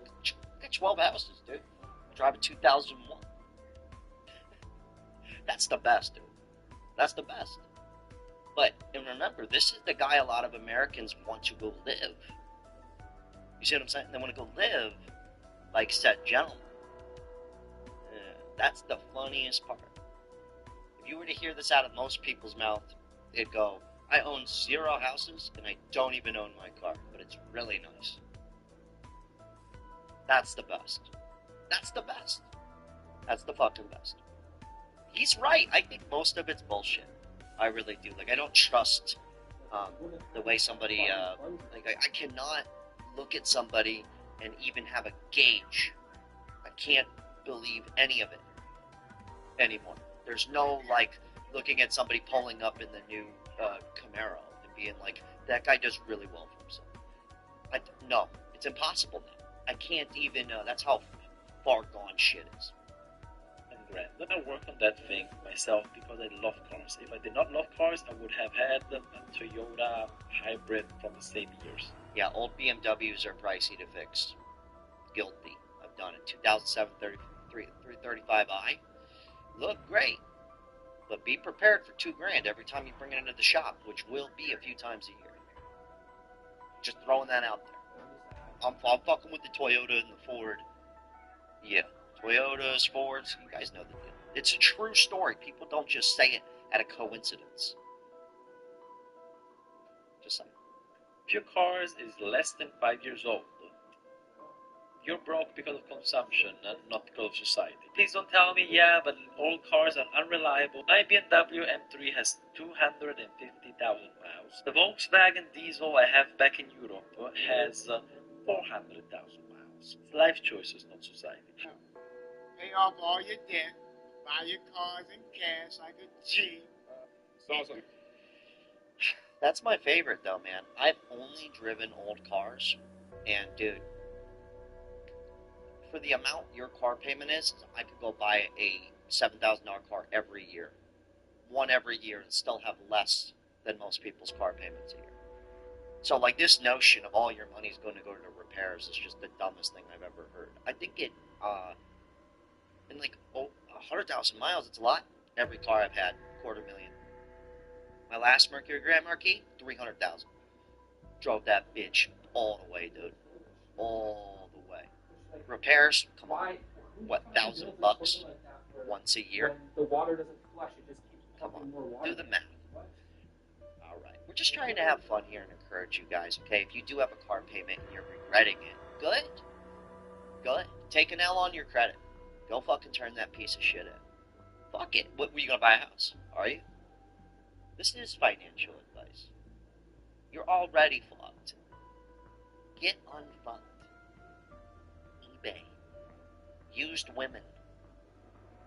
got 12 houses, dude. I drive a 2001. That's the best, dude. That's the best. But, and remember, this is the guy a lot of Americans want to go live. You see what I'm saying? They want to go live like said gentlemen. That's the funniest part. If you were to hear this out of most people's mouth, it'd go, I own 0 houses and I don't even own my car, but it's really nice. That's the best. That's the best. That's the fucking best. He's right. I think most of it's bullshit. I really do. Like, I don't trust the way somebody, I cannot look at somebody and even have a gauge. I can't believe any of it anymore. There's no, like, looking at somebody pulling up in the new Camaro and being like, that guy does really well for himself. No, it's impossible now. I can't even, that's how far gone shit is. And Grant, let me work on that thing myself because I love cars. If I did not love cars, I would have had a Toyota hybrid from the same years. Yeah, old BMWs are pricey to fix. Guilty. I've done it. 2007 335i. Look great. But be prepared for $2,000 every time you bring it into the shop, which will be a few times a year. Just throwing that out there. I'm fucking with the Toyota and the Ford. Yeah. Toyotas, Fords, you guys know that. It's a true story. People don't just say it at a coincidence. Just saying. If your car is less than 5 years old, you're broke because of consumption and not because of society. Please don't tell me, yeah, but old cars are unreliable. My BMW M3 has 250,000 miles. The Volkswagen diesel I have back in Europe has 400,000 miles. It's life choices, not society. Pay off all your debt, buy your cars in cash like a G. It's awesome. That's my favorite, though, man. I've only driven old cars, and, dude, for the amount your car payment is, I could go buy a $7,000 car every year. One every year, and still have less than most people's car payments a year. So, like, this notion of all your money is going to go to repairs is just the dumbest thing I've ever heard. I think it, in, like, 100,000 miles, it's a lot. Every car I've had, $250,000. My last Mercury Grand Marquis, 300,000. Drove that bitch all the way, dude. All the way. Repairs, come on. What, $1,000 once a year? The water doesn't flush, it just keeps Come pumping on, more water. do the math. Alright, we're just trying to have fun here and encourage you guys, okay? If you do have a car payment and you're regretting it, good. Good. Take an L on your credit. Go fucking turn that piece of shit in. fuck it. What, were you gonna buy a house? Are you? This is financial advice. You're already fucked. Get unfucked. eBay. Used women.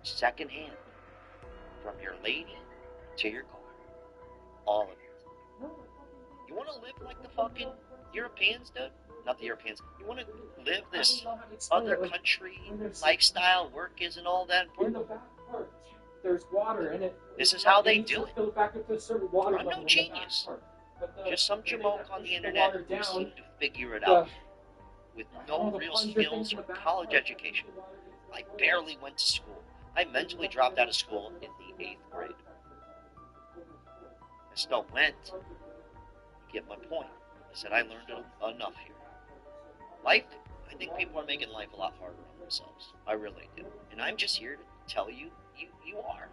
Secondhand. From your lady to your car. All of it. You want to live like the fucking Europeans, dude? Not the Europeans. You want to live this other country lifestyle, work isn't all that important? There's water in it. This is how they do it. Goes back up to a certain water I'm level no in the genius. back part. But Just some jamoke on the push internet water who down, seem to figure it the- out with all no the real plunger skills things in or the back college part. education. I barely went to school. I mentally dropped out of school in the 8th grade. I still went. You get my point. I said I learned enough here. Life, I think people are making life a lot harder on themselves. I really do. And I'm just here to tell you, you are.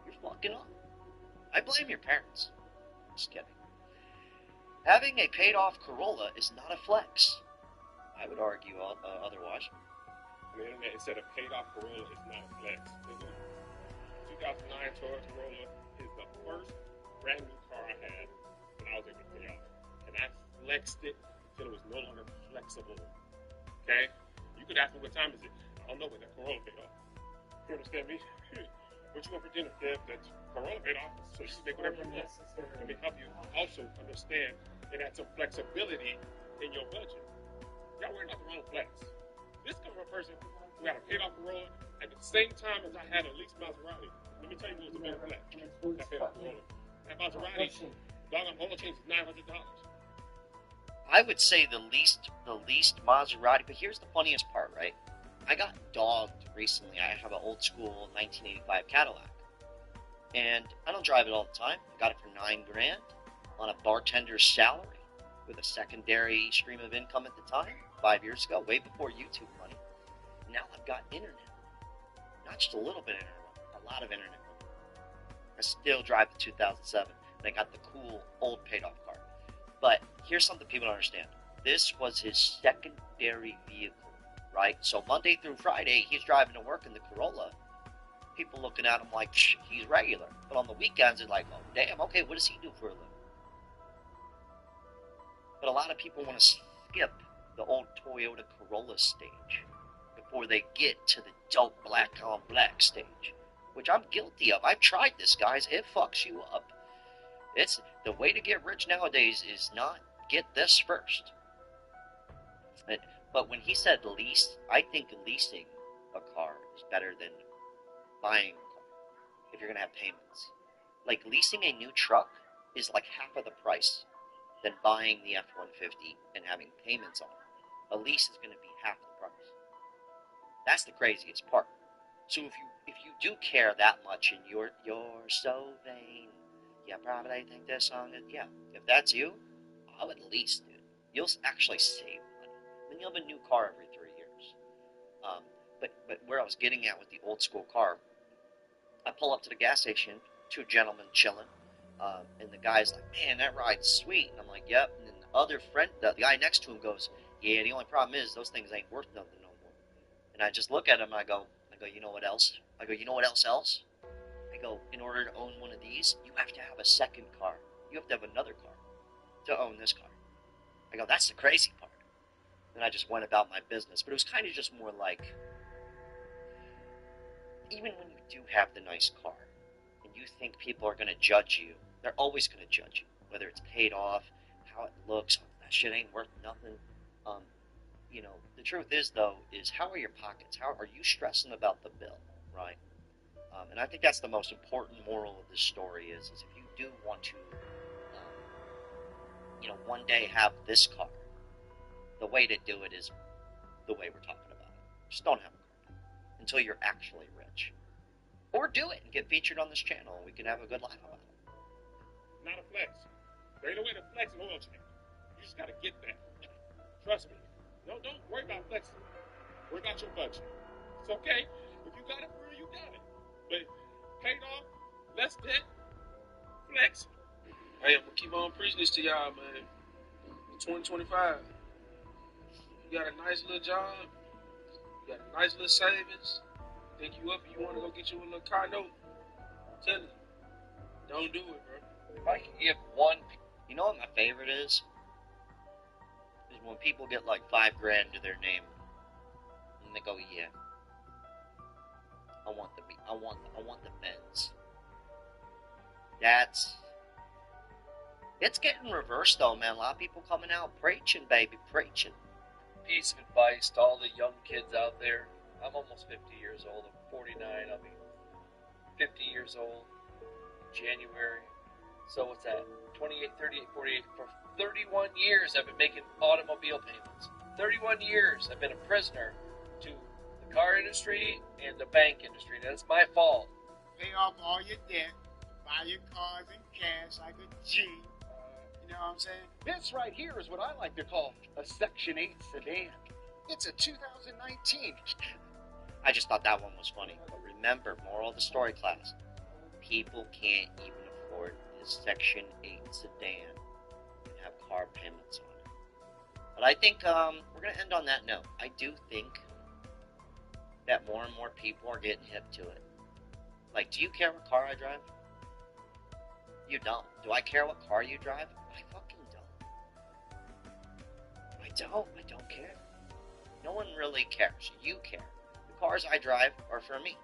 You're fucking up. I blame your parents. Just kidding. Having a paid-off Corolla is not a flex. I would argue otherwise. On the internet, it said a paid-off Corolla is not a flex. 2009 Toyota Corolla is the first brand new car I had when I was able to pay off. And I flexed it until it was no longer flexible. Okay? You could ask me what time is it. I don't know when that Corolla paid off. You understand me? What you want for dinner, Deb? That Corolla paid off, so you can make whatever you want. Let me help you also understand and add some flexibility in your budget. Y'all worrying about the wrong flex. This comes from a person who had a paid off Corolla at the same time as I had a leased Maserati. Let me tell you what was a better flex. That paid off Corolla. That Maserati, dog, oil change is $900. I would say the least Maserati, but here's the funniest part, right? I got dogged recently. I have an old school 1985 Cadillac. And I don't drive it all the time. I got it for $9,000 on a bartender's salary with a secondary stream of income at the time, 5 years ago, way before YouTube money. Now I've got internet. Not just a little bit of internet, a lot of internet. I still drive the 2007, and I got the cool old paid-off car. But here's something people don't understand. This was his secondary vehicle, right? So Monday through Friday, he's driving to work in the Corolla. People looking at him like, he's regular. But on the weekends, they're like, oh, damn, okay, what does he do for a living? But a lot of people want to skip the old Toyota Corolla stage before they get to the dope black on black stage, which I'm guilty of. I've tried this, guys. It fucks you up. It's the way to get rich nowadays is not get this first. But when he said lease, I think leasing a car is better than buying a car if you're going to have payments. Like leasing a new truck is like half of the price than buying the F-150 and having payments on it. A lease is going to be half the price. That's the craziest part. So if you do care that much and you're so vain, yeah, probably think this song is, yeah, if that's you, I would lease, dude. You'll actually save money. Then you'll have a new car every 3 years. But where I was getting at with the old school car, I pull up to the gas station, two gentlemen chilling, and the guy's like, man, that ride's sweet. And I'm like, yep. And then the other friend, the guy next to him goes, yeah, the only problem is those things ain't worth nothing no more. And I just look at him and I go, you know what else? I go, you know what else? I go, in order to own one of these, you have to have a second car. You have to have another car to own this car. I go, that's the crazy part. Then I just went about my business. But it was kind of just more like, even when you do have the nice car, and you think people are going to judge you, they're always going to judge you. Whether it's paid off, how it looks, that shit ain't worth nothing. You know, the truth is, though, is how are your pockets? How are you stressing about the bill, right? And I think that's the most important moral of this story is if you do want to, one day have this car, the way to do it is the way we're talking about it. Just don't have a car until you're actually rich. Or do it and get featured on this channel and we can have a good laugh about it. Not a flex. There ain't no way to flex an oil change. You just gotta get that. Trust me. Don't worry about flexing. Worry about your budget. It's okay. If you got it for real, you got it. But paid off, less debt, flex. Hey, I'm gonna keep on preaching this to y'all, man. 2025. You got a nice little job. You got a nice little savings. Think you up and you want to go get you a little car note. Tell you, don't do it, bro. If I could give one, you know what my favorite is? Is when people get like $5,000 to their name, and they go, "Yeah, I want the Benz." It's getting reversed though, man. A lot of people coming out preaching, baby, preaching. Piece of advice to all the young kids out there. I'm almost 50 years old. I'm 49. I'll be 50 years old in January. So what's that? 28, 38, 48. For 31 years, I've been making automobile payments. 31 years, I've been a prisoner to the car industry and the bank industry. That's my fault. Pay off all your debt, buy your cars in cash like a G. You know what I'm saying? This right here is what I like to call a Section 8 sedan. It's a 2019. I just thought that one was funny. But remember, moral of the story, class, people can't even afford this Section 8 sedan and have car payments on it. But I think we're going to end on that note. I do think that more and more people are getting hip to it. Like, do you care what car I drive? You don't. Do I care what car you drive? I fucking don't. I don't care. No one really cares. You care. The cars I drive are for me.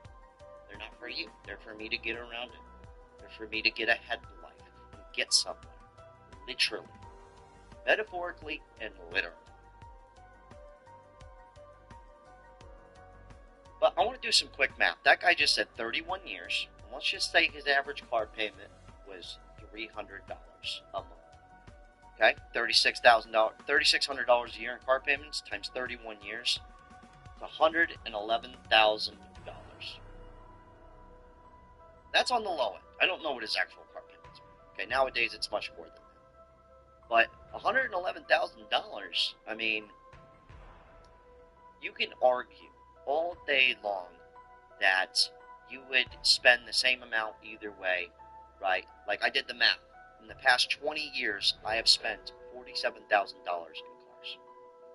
They're not for you. They're for me to get around it. They're for me to get ahead in life and get somewhere. Literally. Metaphorically and literally. But I want to do some quick math. That guy just said 31 years. And let's just say his average car payment was $300 a month. Okay? $3,600 a year in car payments times 31 years. It's $111,000. That's on the low end. I don't know what his actual car payments are. Okay, nowadays it's much more than that. But $111,000, I mean, you can argue all day long that you would spend the same amount either way, right? Like I did the math. In the past 20 years, I have spent $47,000 in cars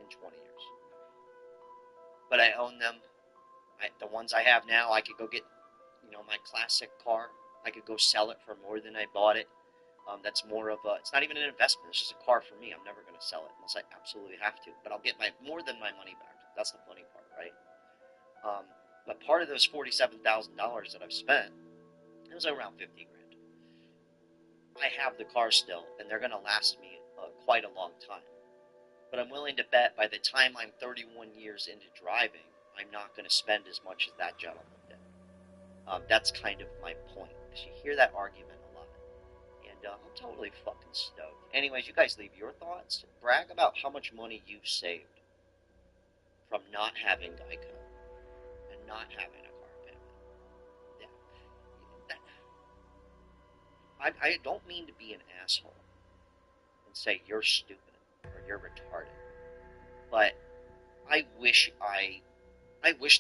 in 20 years. But I own them. The ones I have now, I could go get, my classic car. I could go sell it for more than I bought it. That's more of it's not even an investment. It's just a car for me. I'm never going to sell it unless I absolutely have to. But I'll get more than my money back. That's the funny part, right? But part of those $47,000 that I've spent, it was around $50,000. I have the car still, and they're going to last me quite a long time. But I'm willing to bet by the time I'm 31 years into driving, I'm not going to spend as much as that gentleman did. That's kind of my point. Because you hear that argument a lot. And I'm totally fucking stoked. Anyways, you guys leave your thoughts. Brag about how much money you've saved from not having Geico and not having a car payment. Yeah. I don't mean to be an asshole and say you're stupid or you're retarded. But I wish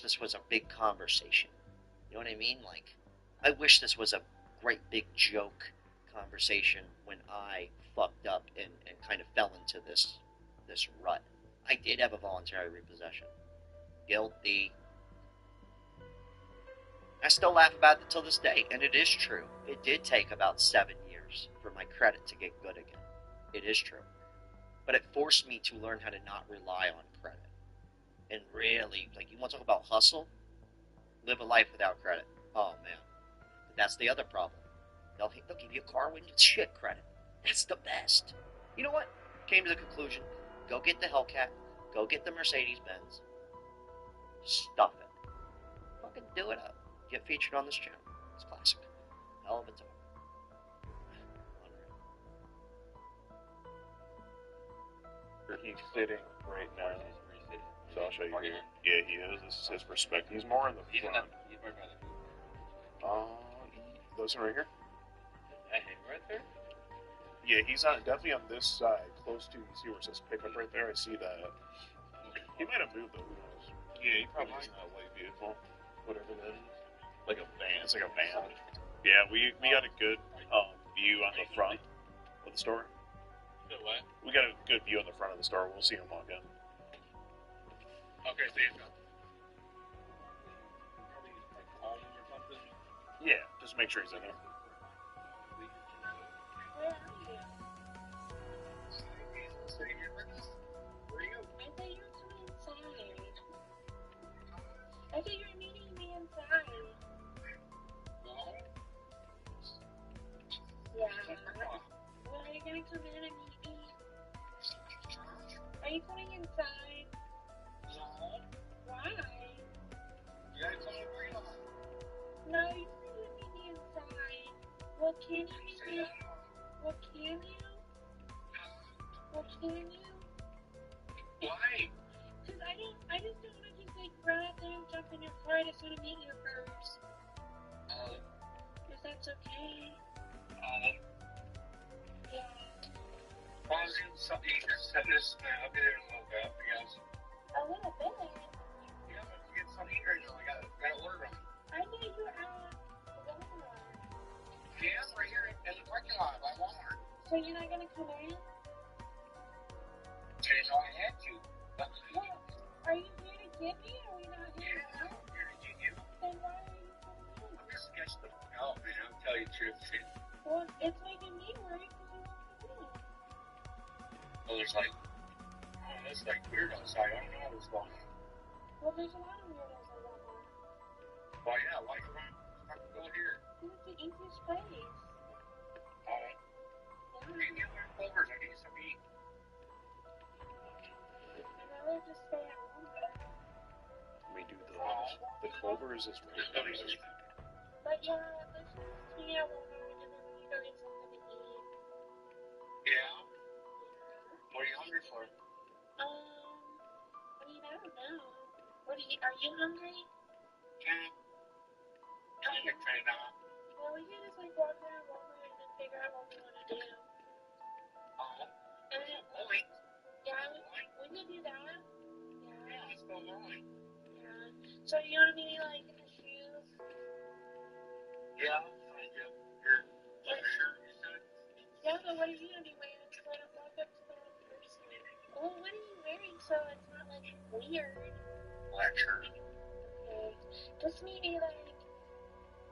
this was a big conversation. You know what I mean? Like, I wish this was a great big joke conversation when I fucked up and kind of fell into this rut. I did have a voluntary repossession. Guilty. I still laugh about it till this day, and it is true. It did take about 7 years for my credit to get good again. It is true. But it forced me to learn how to not rely on credit. And really, like, you want to talk about hustle? Live a life without credit. Oh, man. But that's the other problem. They'll give you a car when it's shit credit. That's the best. You know what? Came to the conclusion. Go get the Hellcat. Go get the Mercedes-Benz. Stuff it. Fucking do it up. Get featured on this channel. It's classic. Hell of a time. He's sitting right now. So I'll show you here. Yeah, he is. This is his perspective. He's more in the front. This one right here? Right there? Yeah, he's definitely on this side, close to, you see where it says pickup right there? I see that. He might have moved though, who knows? Yeah, he probably is in a white vehicle. Whatever that is. Like a van. It's like a van. Yeah, we got a good view on the front of the store. What? We got a good view on the front of the store. We'll see him walk in. Okay, so he's got Yeah, Just make sure he's in here. Where are you? I thought you were coming inside. I thought you were meeting me inside. Yeah. Well, are you gonna come in and meet me? Are you coming inside? Why? No, you said you would meet me inside. Well, can you meet me? Well, can you? Well, can you? Why? Because I just don't want to just like run out there and jump in your car. I just want to meet you first. If that's okay. Yeah. Why don't you just set this, I'll be there in a little bit, because, A little bit. you know, to get something here, I gotta order them. I know you're at Walmart. Yeah, right here in the parking lot by Walmart. So you're not gonna come in? Didn't know I had to. But, Well, are you here to get me, or are you not here? yeah, I'm here to get you. Then why are you coming in? I'm just sketched the fuck out, man. I'll tell you the truth. Well, it's making me worry because you won't come in. Well, there's like, oh, it's like weird outside. I don't know what's going on. Well, there's a lot of weirdos at Walmart. Well, yeah, why you want to go here? It's the easiest place. Maybe I'm going Culver's. I need some to eat. I'd rather just stay at Walmart. We do the Culver's is right there. But yeah, let's just be at Walmart and then we can go get something to eat. Yeah? What are you hungry for? I mean, I don't know. Are you hungry? Yeah. Kind of. Well, we can just like walk around Walmart and then figure out what we want to do. And then, yeah, we could do that. Yeah, let's go bowling. Yeah. So you want me like in the shoes? Yeah, I'll find you. Your shirt, you said? Yeah, but what are you gonna be wearing? So I don't walk up to the wrong person. Well, what are you wearing so it's not like weird? Black shirt. Okay. Just meet me like,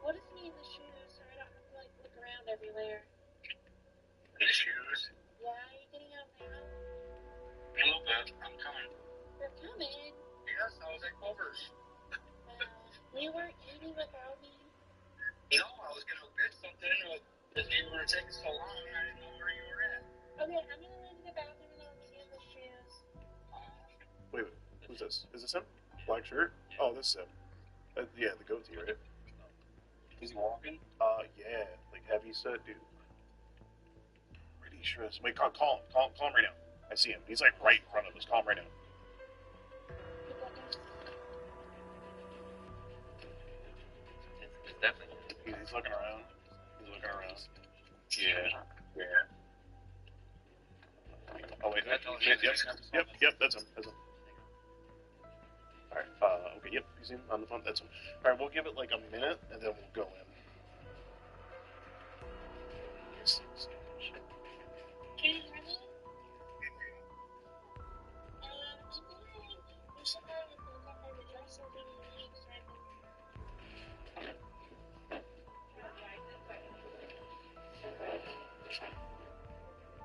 we'll just meet in the shoes so I don't have to like look around everywhere. The shoes? Yeah, are you getting out now? A little bit. I'm coming. You're coming. Yes, I was at Culver's. You weren't eating without me? No, I was going to get something, but if you were taking so long, I didn't know where you were at. Okay, I'm gonna run to the bathroom and I'll meet you in the shoes. Wait, who's this? Is this him? Black shirt? Oh, this is him. Yeah, the goatee, right? Is he walking? Yeah, like heavy set, dude. Pretty sure it's. Wait, call him right now. I see him. He's like right in front of us. Call him right now. It's definitely. He's looking around. Yeah. Oh wait, yep, that's him. Alright, okay, yep, you see him on the phone, that's him. Alright, we'll give it like a minute, and then we'll go in. Can you hear me? We should probably look up our address or we so I can...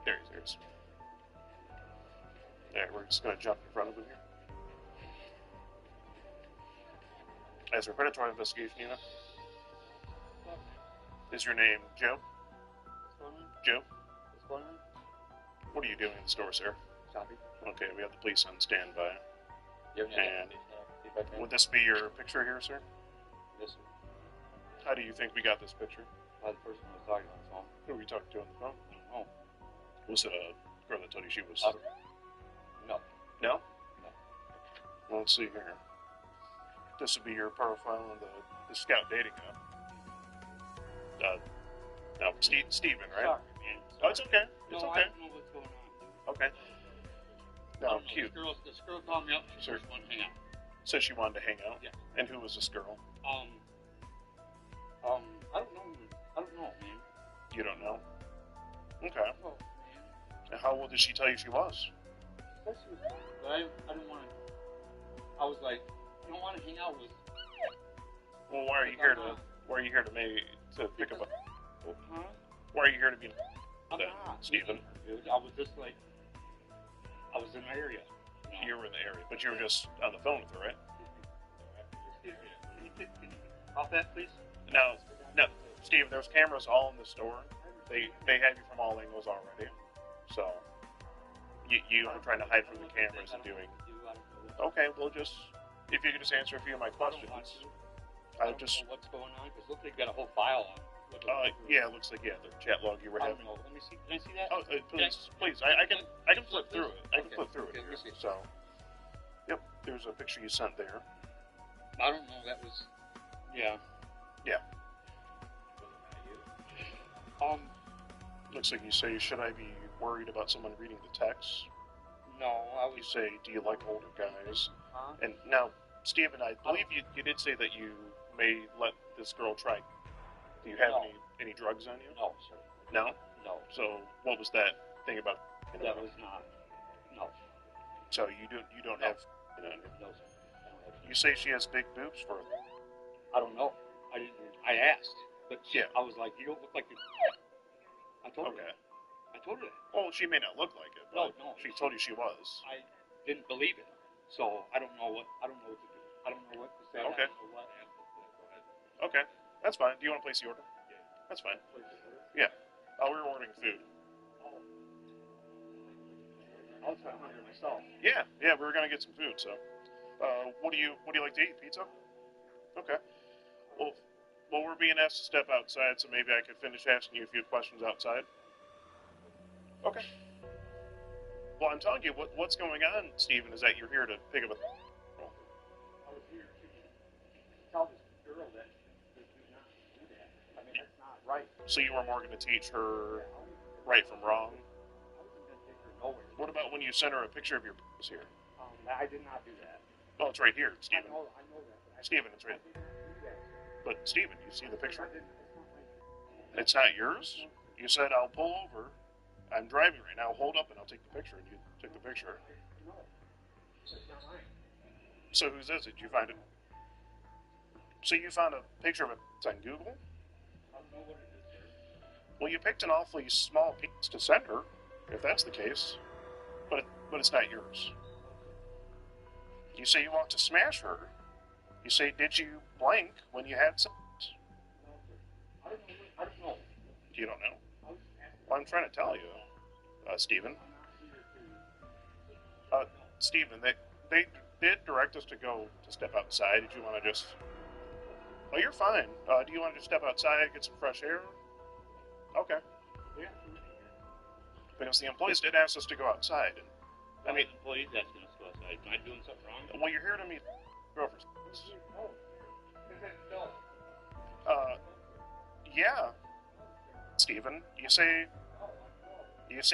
There he is. Alright, we're just gonna jump in front of him here. As for predatory investigation unit, is your name Joe? Joe? What are you doing in the store, sir? Shopping. Okay, we have the police on standby. You have any And feedback? would this be your picture here, sir? Yes, sir. How do you think we got this picture? The person was talking on the phone. Who were you talking to on the phone? Oh. Was it a girl that told you she was... No. No? No. Well, let's see here. This would be your profile on the Scout dating app. No, Steven, right? Sorry, man. Oh, it's okay. It's No, okay. I don't know what's going on, dude. Okay. No, cute. This girl called me up. She Sure. just wanted to hang out. Said she wanted to hang out? Yeah. And who was this girl? I don't know. I don't know, man. You don't know? Okay. Oh, man. And how old did she tell you she was? But I didn't want to. I was like, you don't want to hang out with. Well, why are you here to to pick up a... Huh? Why are you here to be... I'm not. Stephen? Dude, I was just like, I was in the area. You were in the area, but you were just on the phone with her, right? Off that, please. No, Steve. There's cameras all in the store. They have you from all angles already. So you are trying to hide from the cameras and doing. Okay, well just if you could just answer a few of my questions. I don't know what's going on because look, they've got a whole file on. Yeah, it looks like the chat log you were I having. don't know. Let me see. Can I see that? Oh, please. I can flip through it. I can flip through it. Okay, let me see. So, yep. There's a picture you sent there. I don't know. That was. Yeah. Yeah. Looks like you say, should I be worried about someone reading the text? No, I was. You say, do you like older guys? Huh? And now, Stephen, I believe you did say that you may let this girl try. Do you have any drugs on you? No, sir. No? No. So what was that thing about? That was not. No. So you don't have. No, sir. I don't have. You say she has big boobs for. I don't know. I didn't. I asked, but Yeah. I was like, you don't look like you. I told her. Okay. I told her that. Well, she may not look like it. But No. She told you she was. I didn't believe it, so I don't know what to do. I don't know what to say. Okay. I don't know what. Okay, that's fine. Do you want to place the order? Yeah. That's fine. Yeah. We were ordering food. I was kind of hungry myself. Yeah, we were gonna get some food. So, what do you like to eat? Pizza? Okay. Well, we're being asked to step outside, so maybe I could finish asking you a few questions outside. Okay. Well, I'm telling you, what's going on, Stephen, is that you're here to pick up a. I was here to tell this girl that do not do that. I mean, that's not right. So you were more going to teach her right from wrong. I wasn't going to take her nowhere. What about when you sent her a picture of your here? I did not do that. Oh, it's right here, Stephen. I know that. Stephen, it's right. I did not do that. But Stephen, you see the picture? It's not my. It's not yours. You said I'll pull over. I'm driving right now. Hold up, and I'll take the picture. And you took the picture. No, it's not mine. So whose is it? Did you find it? So you found a picture of it on Google? I don't know what it is, sir. Well, you picked an awfully small piece to send her, if that's the case. But it's not yours. You say you want to smash her. You say, did you blank when you had sex? No, sir. I don't know. You don't know? Well, I'm trying to tell you, Stephen. Stephen, they did direct us to step outside. Did you want to just... Oh, you're fine. Do you want to just step outside, get some fresh air? Okay. Yeah. Because the employees did ask us to go outside. And, I mean, employees asking us to go outside. Am I doing something wrong? well, you're here to meet girlfriends. No. Yeah. Stephen, you say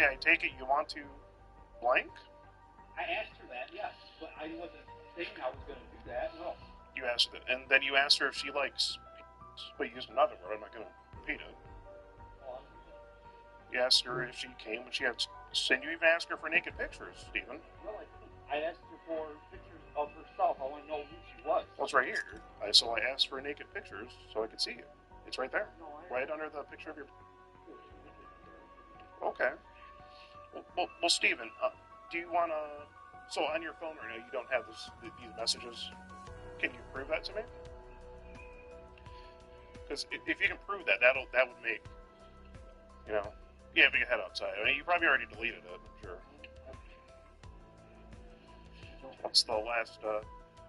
I take it you want to blank? I asked her that, yes, but I wasn't thinking I was going to do that. No. You asked it, and then you asked her if she likes penis, but you used another word. I'm not going to repeat it. You asked her if she came when she had sex, and you even asked her for naked pictures, Stephen. No, I didn't. I asked her for pictures of herself. I want to know who she was. Well, it's right here. So I asked for naked pictures so I could see you. It's right there, right under the picture of your. Okay. Well, Stephen, do you want to... So on your phone right now, you don't have these messages. Can you prove that to me? Because if you can prove that, that would make, yeah, we can head outside. I mean, you probably already deleted it, I'm sure. What's the last,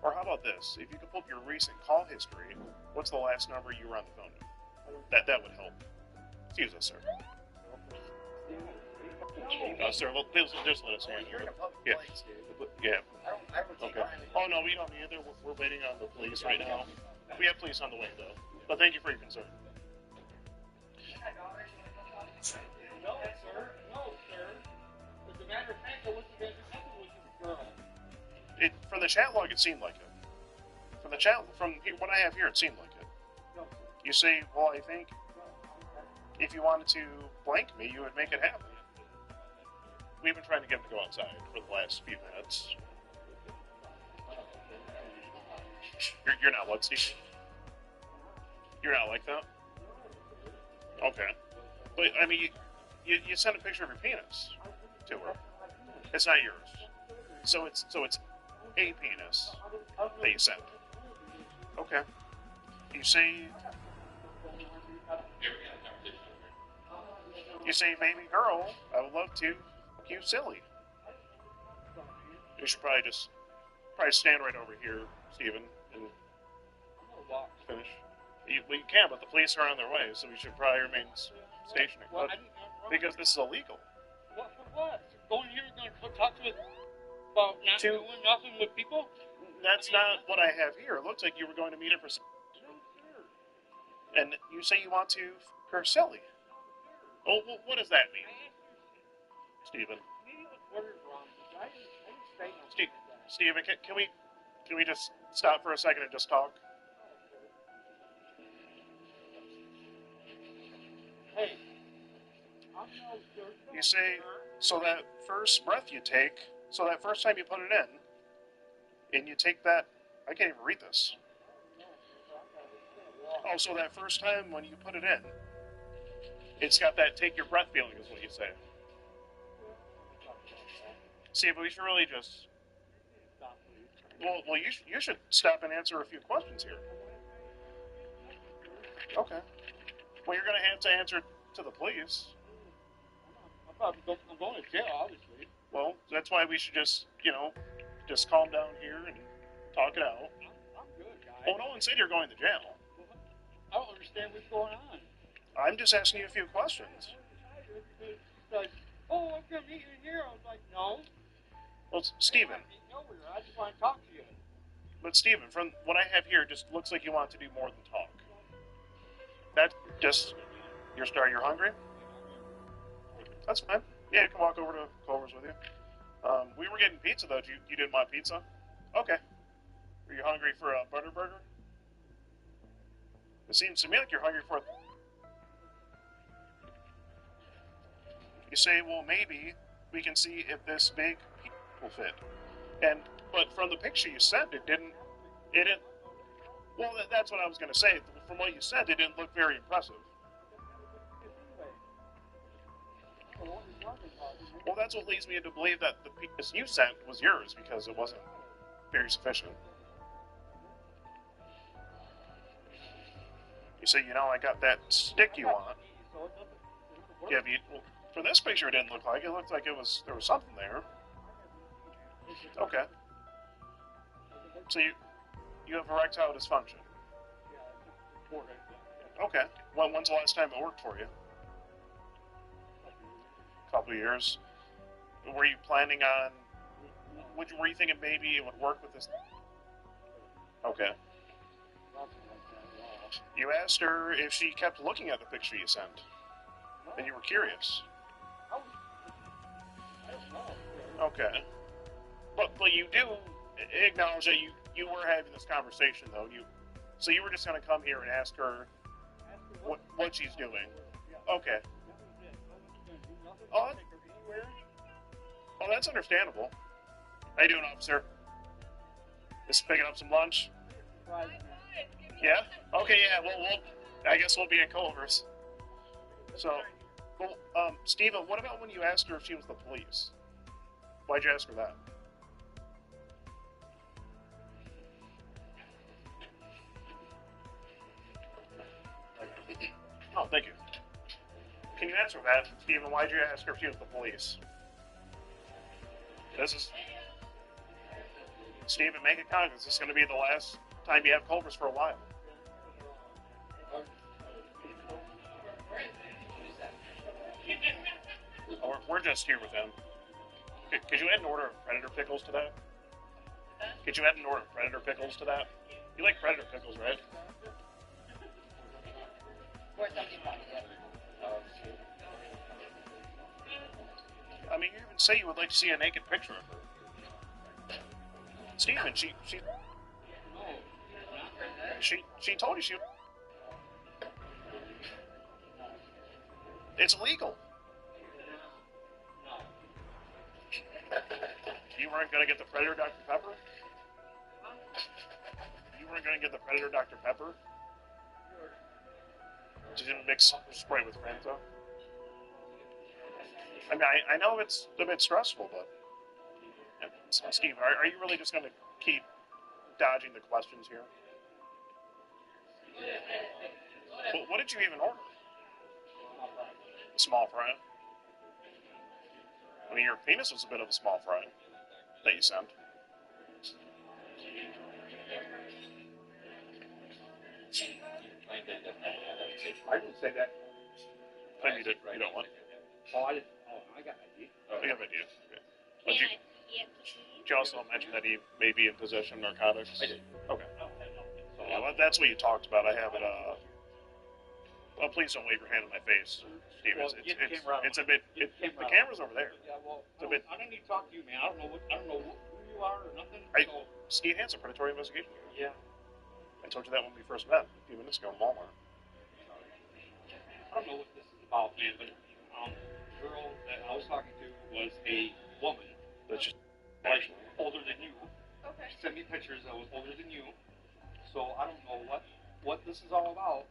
or how about this? If you could pull up your recent call history, what's the last number you were on the phone with? That would help. Excuse us, sir. Sir, well, please just let us in. Yeah. Yeah. Okay. Oh, no, we don't either. We're waiting on the police right now. We have police on the way, though. But thank you for your concern. No, sir. No, sir. As a matter of fact, I wasn't going to do nothing with this girl. From the chat log, it seemed like it. From what I have here, it seemed like it. You say, well, I think if you wanted to blank me, you would make it happen. We've been trying to get him to go outside for the last few minutes. You're not what, Steve? You're not like that? Okay. But, I mean, you sent a picture of your penis to her. It's not yours. So it's a penis that you sent. Okay. You say, baby girl, I would love to fuck you silly. You should probably stand right over here, Steven, and finish. You can, but the police are on their way, so we should probably remain stationary. Well, Because this is illegal. What for what? Going here, going to talk to it about not doing nothing with people? That's not what I have here. It looks like you were going to meet her for... And you say you want to f*** her silly. Well, what does that mean? Steven. Steven, can we just stop for a second and just talk? Hey. You say, so that first breath you take, so that first time you put it in, and you take that, I can't even read this. Oh, so that first time when you put it in, it's got that take your breath feeling is what you say. See, but we should really just... Well, you should stop and answer a few questions here. Okay. Well, you're going to have to answer to the police. I'm going to jail, obviously. Well, that's why we should just calm down here and talk it out. I'm good, guys. Well, no one said you're going to jail. I don't understand what's going on. I'm just asking you a few questions. It's like, oh, I'm going to meet you in here. I was like, no. Well, Steven. I just want to talk to you. But Steven, from what I have here, it just looks like you want to do more than talk. That's just... You're hungry? That's fine. Yeah, you can walk over to Culver's with you. We were getting pizza, though. You didn't want pizza? Okay. Are you hungry for a butter burger? It seems to me like you're hungry for... You say, well, maybe we can see if this big will fit. But from the picture you sent, it didn't... Well, that's what I was going to say. From what you said, it didn't look very impressive. Well, that's what leads me to believe that the penis you sent was yours, because it wasn't very sufficient. You say, I got that stick you want. Yeah, well, for this picture, it didn't look like it. It looked like there was something there. Okay. So you have erectile dysfunction. Okay. When's the last time it worked for you? Couple of years. Were you planning on... Were you thinking maybe it would work with this? Okay. You asked her if she kept looking at the picture you sent. And you were curious. Okay. But you do acknowledge that you were having this conversation, though. So you were just going to come here and ask her what she's doing. Okay. Oh, that's understandable. How you doing, officer? Just picking up some lunch? Yeah? Okay, yeah, well, I guess we'll be in Culver's. So, well, Steven, what about when you asked her if she was the police? Why'd you ask her that? Oh, thank you. Can you answer that, Steven? Why'd you ask her if she was the police? This is... Steven, make it count. This is going to be the last time you have Culver's for a while. We're just here with them. Could you add an order of Predator pickles to that? Could you add an order of Predator pickles to that? You like Predator pickles, right? I mean, you even say you would like to see a naked picture of her. Steven, she told you she... It's illegal. You weren't going to get the Predator Dr. Pepper? You weren't going to get the Predator Dr. Pepper? You didn't mix spray with Fanta? I mean, I know it's a bit stressful, but... So, Steve, are you really just going to keep dodging the questions here? Well, what did you even order? A small fry? I mean, your penis was a bit of a small fry that you sent. I didn't say that. Maybe you don't want. Oh, I didn't. Oh, I got an idea. Oh, you have an idea. Okay. But did you also mention that he may be in possession of narcotics? I did. Okay. Yeah, well, that's what you talked about. I have it, well, please don't wave your hand in my face, Steve. Well, get the camera out. It's a bit... the camera's over there. Yeah, well, It's a bit... I don't need to talk to you, man. I don't know who you are or nothing. Skeet Hansen, Predatory Investigation. Yeah. I told you that when we first met a few minutes ago in Walmart. I don't know what this is about, man, but the girl that I was talking to was a woman. That's just like older than you. Okay. She sent me pictures that was older than you. So I don't know what this is all about.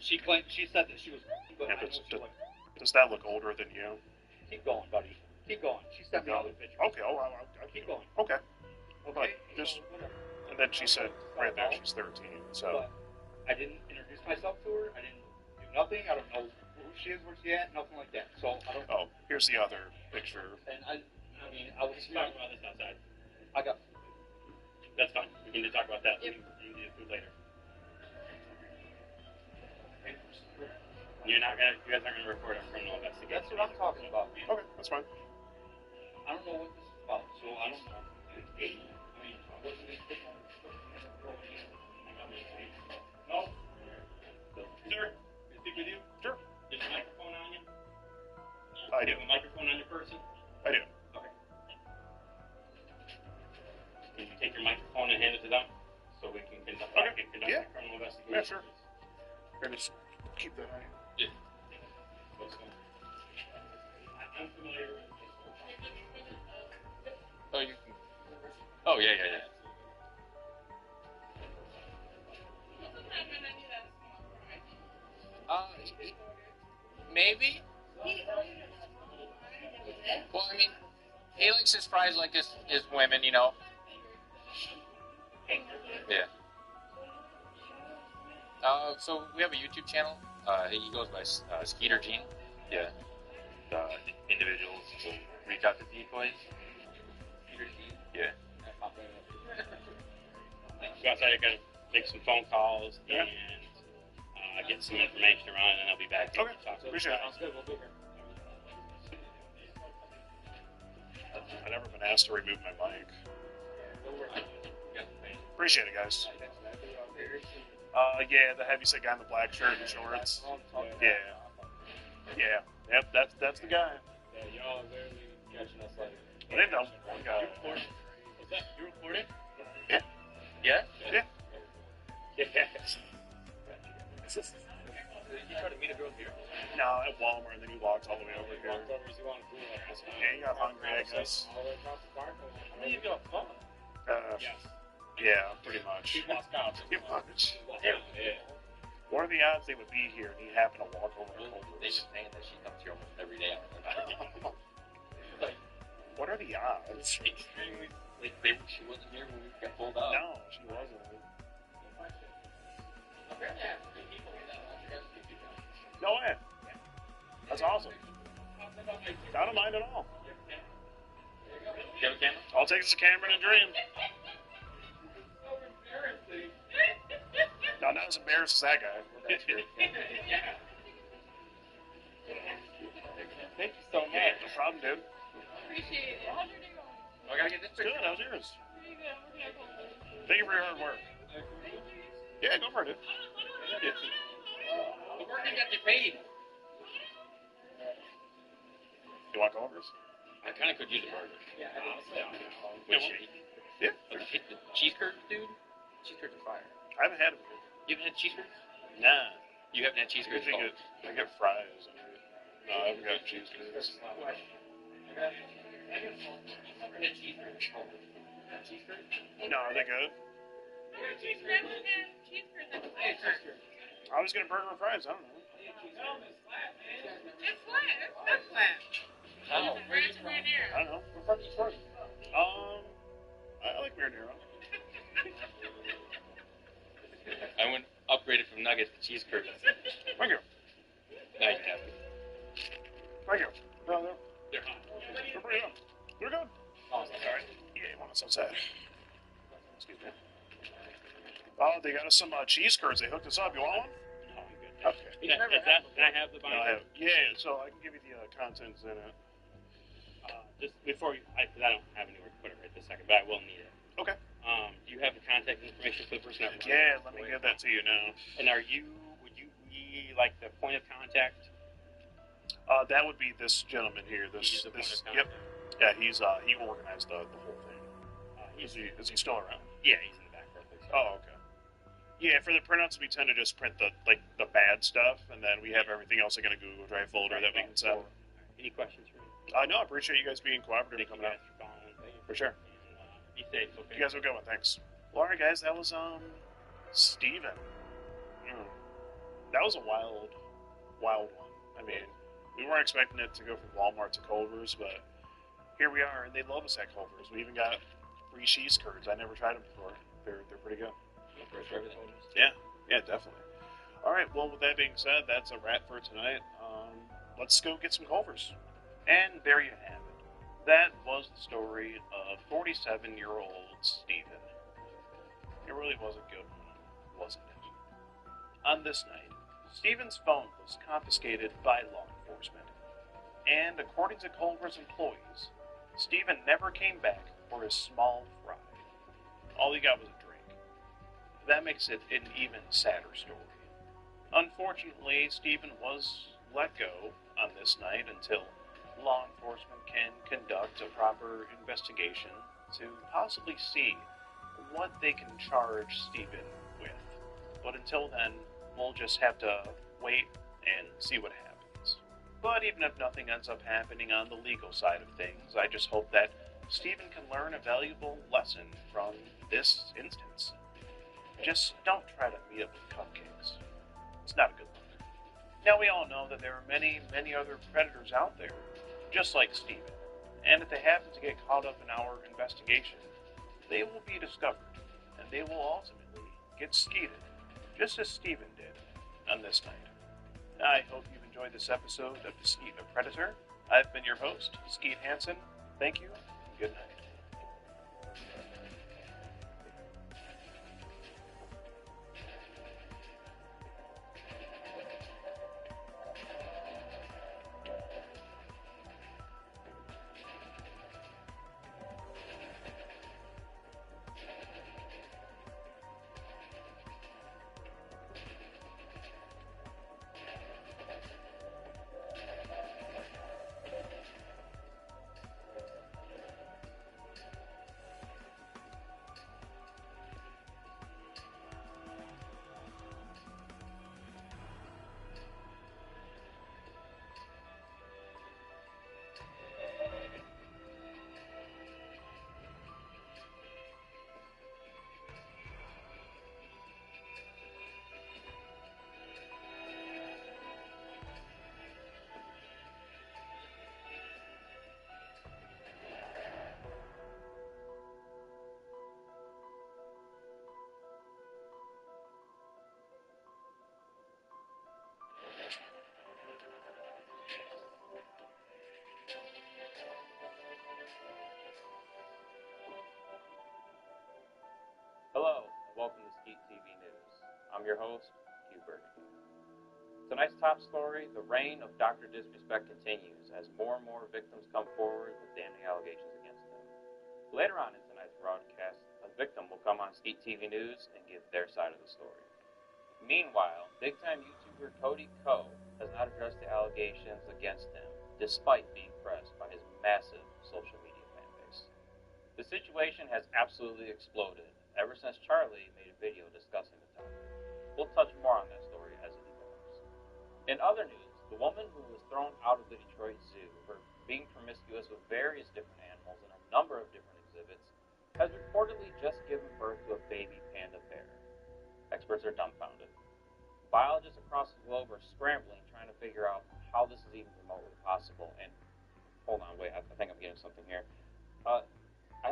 She said that she was. But I know she wasn't. Does that look older than you? Keep going, buddy. Keep going. She sent me all the pictures. Okay. Oh, I'll keep going. Okay. Okay. Just, and then she said right there she's 13. So. But I didn't introduce myself to her. I didn't do nothing. I don't know who she is, where she at, nothing like that. So I don't. Oh, here's the other picture. And I mean, I was talk about this outside. I got. That's fine. We can just talk about that. Yep. We can do food later. You guys aren't gonna report a criminal investigation. That's what I'm talking about, man. Okay, that's fine. I don't know what this is about, so I don't know. I mean, no. Sir, can I speak with you? Sure. Is your microphone on you? I do. You have a microphone on your person? I do. Okay. Can you take your microphone and hand it to them so we can conduct a criminal investigation? Yeah, sure. Here, just keep that on. Yeah. What's going on? I'm familiar with this. Oh, you can. Oh, yeah. Maybe. Well, I mean, he likes his fries like his women, you know. Yeah. So we have a YouTube channel. He goes by Skeeter Gene. Yeah. Individuals will reach out to decoys. Skeeter Gene. Yeah. Go outside, I gotta make some phone calls and get some information around, and I'll be back. Okay. Appreciate it. Sounds good. We'll be here. I've never been asked to remove my mic. Appreciate it, guys. Yeah, the heavyset guy in the black shirt and shorts. Yeah. Yep, that's the guy. Yeah, y'all literally catching us like. They know. You recording? What's that? You recording? Yeah. Yeah? Yeah. Yes. You try to meet a girl here? No, at Walmart, and then he walks all the way over here. Yeah, he got hungry, I guess. All the way across the park? I mean, you got fun. Yes. Yeah, pretty much. He lost count. Pretty much. Yeah. What are the odds they would be here and he happened to walk over? They've been saying that she comes here almost every day. What are the odds? Extremely. She wasn't here when we got pulled up. No, she wasn't. No way. That's awesome. I don't mind at all. You have a camera? All it takes is a camera and a dream. No, not as embarrassed as that guy. Thank you so much. No problem, dude. Appreciate it. How's your day going? I gotta get this Good, picture. how's yours? Pretty good. What can I call you? Thank you for your hard work. Yeah, go for it, dude. The workers got you paid. You want overs? I kind of could use a burger. Yeah. The cheese curds, dude? Cheese curds are fire. I haven't had them. You haven't had cheese curds? Nah. You haven't had cheese curds? I get fries. No, I haven't got cheese curds. No, are they good? Cheese curds and cheese curds. I was getting burger and fries. I don't know. It's flat. It's not flat. How? Where are you from? I don't know. We're from Detroit. I like marinara. I went upgraded from nuggets to cheese curds. Thank you. Now you have it. Thank you. No, They're hot. they're pretty good. They're good. Oh, sorry. Yeah, you want us outside. Excuse me. Oh, they got us some cheese curds. They hooked us up. You want one? No, I'm good. Okay. Can I have the No, binder? I have. Yeah, so I can give you the contents in it. Just before you, because I don't have anywhere to put it right this second, but I will need it. Okay. Do you have the contact information for the person that runs Yeah, it? let me give that to you now. And would you be like the point of contact? That would be this gentleman here. He's the point of Yep. contact? Yeah, he organized the whole thing. Is he still around? Yeah, he's in the back row. Please. Oh, okay. Yeah, for the printouts, we tend to just print the bad stuff, and then we have everything else in a Google Drive folder that we can send. Any questions for me? No, I appreciate you guys being cooperative and coming out. For sure. Be safe, okay? You guys have a good one. Thanks. Well, all right, guys, that was Steven. That was a wild one. I mean, we weren't expecting it to go from Walmart to Culver's, but here we are, and they love us at Culver's. We even got free cheese curds. I never tried them before. They're pretty good. Yeah, definitely. All right, well, with that being said, that's a wrap for tonight. Let's go get some Culver's. And there you have it. That was the story of 47-year-old Steven. It really was a good one, wasn't it? On this night, Steven's phone was confiscated by law enforcement. And according to Culver's employees, Steven never came back for his small fry. All he got was a drink. That makes it an even sadder story. Unfortunately, Steven was let go on this night until law enforcement can conduct a proper investigation to possibly see what they can charge Steven with. But until then, we'll just have to wait and see what happens. But even if nothing ends up happening on the legal side of things, I just hope that Steven can learn a valuable lesson from this instance. Just don't try to meet up with cupcakes. It's not a good look. Now, we all know that there are many, many other predators out there, just like Steven. And if they happen to get caught up in our investigation, they will be discovered, and they will ultimately get skeeted, just as Steven did on this night. I hope you've enjoyed this episode of The Skeet the Predator. I've been your host, Skeet Hansen. Thank you, and good night. Hello, and welcome to Skeet TV News. I'm your host, Hugh Burgundy. Tonight's top story, the reign of Dr. Disrespect continues as more and more victims come forward with damning allegations against them. Later on in tonight's broadcast, a victim will come on Skeet TV News and give their side of the story. Meanwhile, big-time YouTuber Cody Ko has not addressed the allegations against him, despite being pressed by his massive social media fan base. The situation has absolutely exploded ever since Charlie made a video discussing the topic. We'll touch more on that story as it develops. In other news, the woman who was thrown out of the Detroit Zoo for being promiscuous with various different animals in a number of different exhibits has reportedly just given birth to a baby panda bear. Experts are dumbfounded. biologists across the globe are scrambling, trying to figure out how this is even remotely possible. And hold on, wait, I think I'm getting something here. I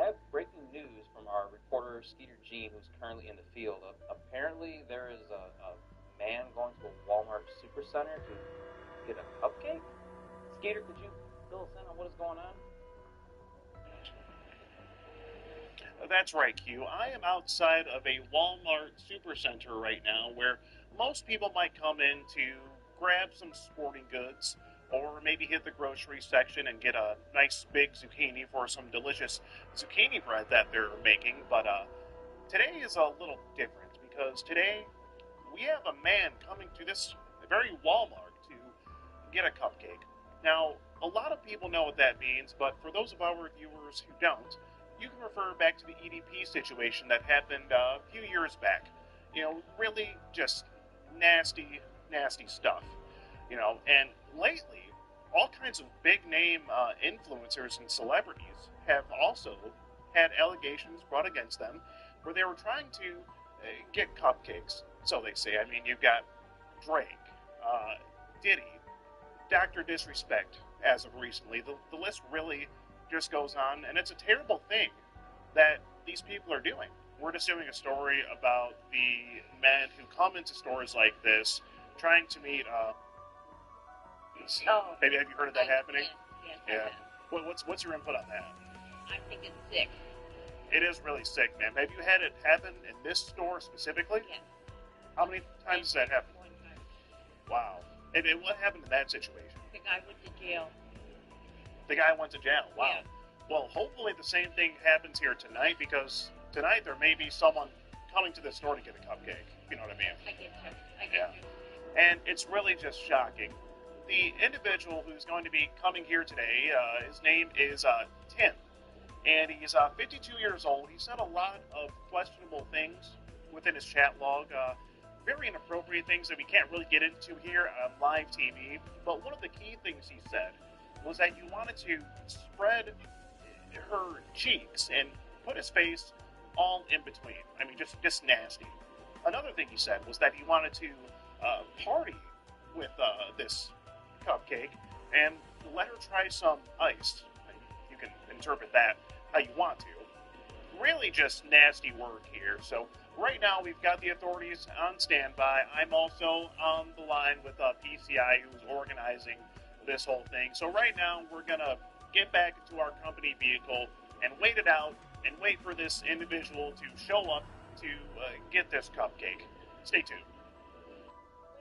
have breaking news from our reporter, Skeeter Jean, who's currently in the field. Apparently, there is a man going to a Walmart supercenter to get a cupcake? Skeeter, could you fill us in on what is going on? That's right, Q. I am outside of a Walmart supercenter right now where most people might come in to grab some sporting goods or maybe hit the grocery section and get a nice big zucchini for some delicious zucchini bread that they're making. But today is a little different because today we have a man coming to this very Walmart to get a cupcake. Now, a lot of people know what that means, but for those of our viewers who don't, you can refer back to the EDP situation that happened a few years back. You know, really just nasty, nasty stuff. You know, and lately, all kinds of big-name influencers and celebrities have also had allegations brought against them where they were trying to get cupcakes, so they say. I mean, you've got Drake, Diddy, Dr. Disrespect, as of recently. The list really just goes on, and it's a terrible thing that these people are doing. We're just doing a story about the men who come into stores like this trying to meet maybe have you heard of that happening? Yes. Well, what's your input on that? I think it's sick. It is really sick, man. Have you had it happen in this store specifically? Yes. How many times has that happened? 1 time. Wow. And what happened in that situation? The guy went to jail. The guy went to jail. Wow. Yeah. Well, hopefully the same thing happens here tonight, because tonight there may be someone coming to the store to get a cupcake. You know what I mean? I get you. And it's really just shocking. The individual who's going to be coming here today, his name is Tim. And he's 52 years old. He said a lot of questionable things within his chat log. Very inappropriate things that we can't really get into here on live TV. But one of the key things he said was that he wanted to spread her cheeks and put his face all in between. I mean, just nasty. Another thing he said was that he wanted to party with this cupcake and let her try some ice. You can interpret that how you want to. Really just nasty work here. So right now we've got the authorities on standby. I'm also on the line with PCI, who's organizing this whole thing. So right now we're going to get back into our company vehicle and wait it out and wait for this individual to show up to get this cupcake. Stay tuned.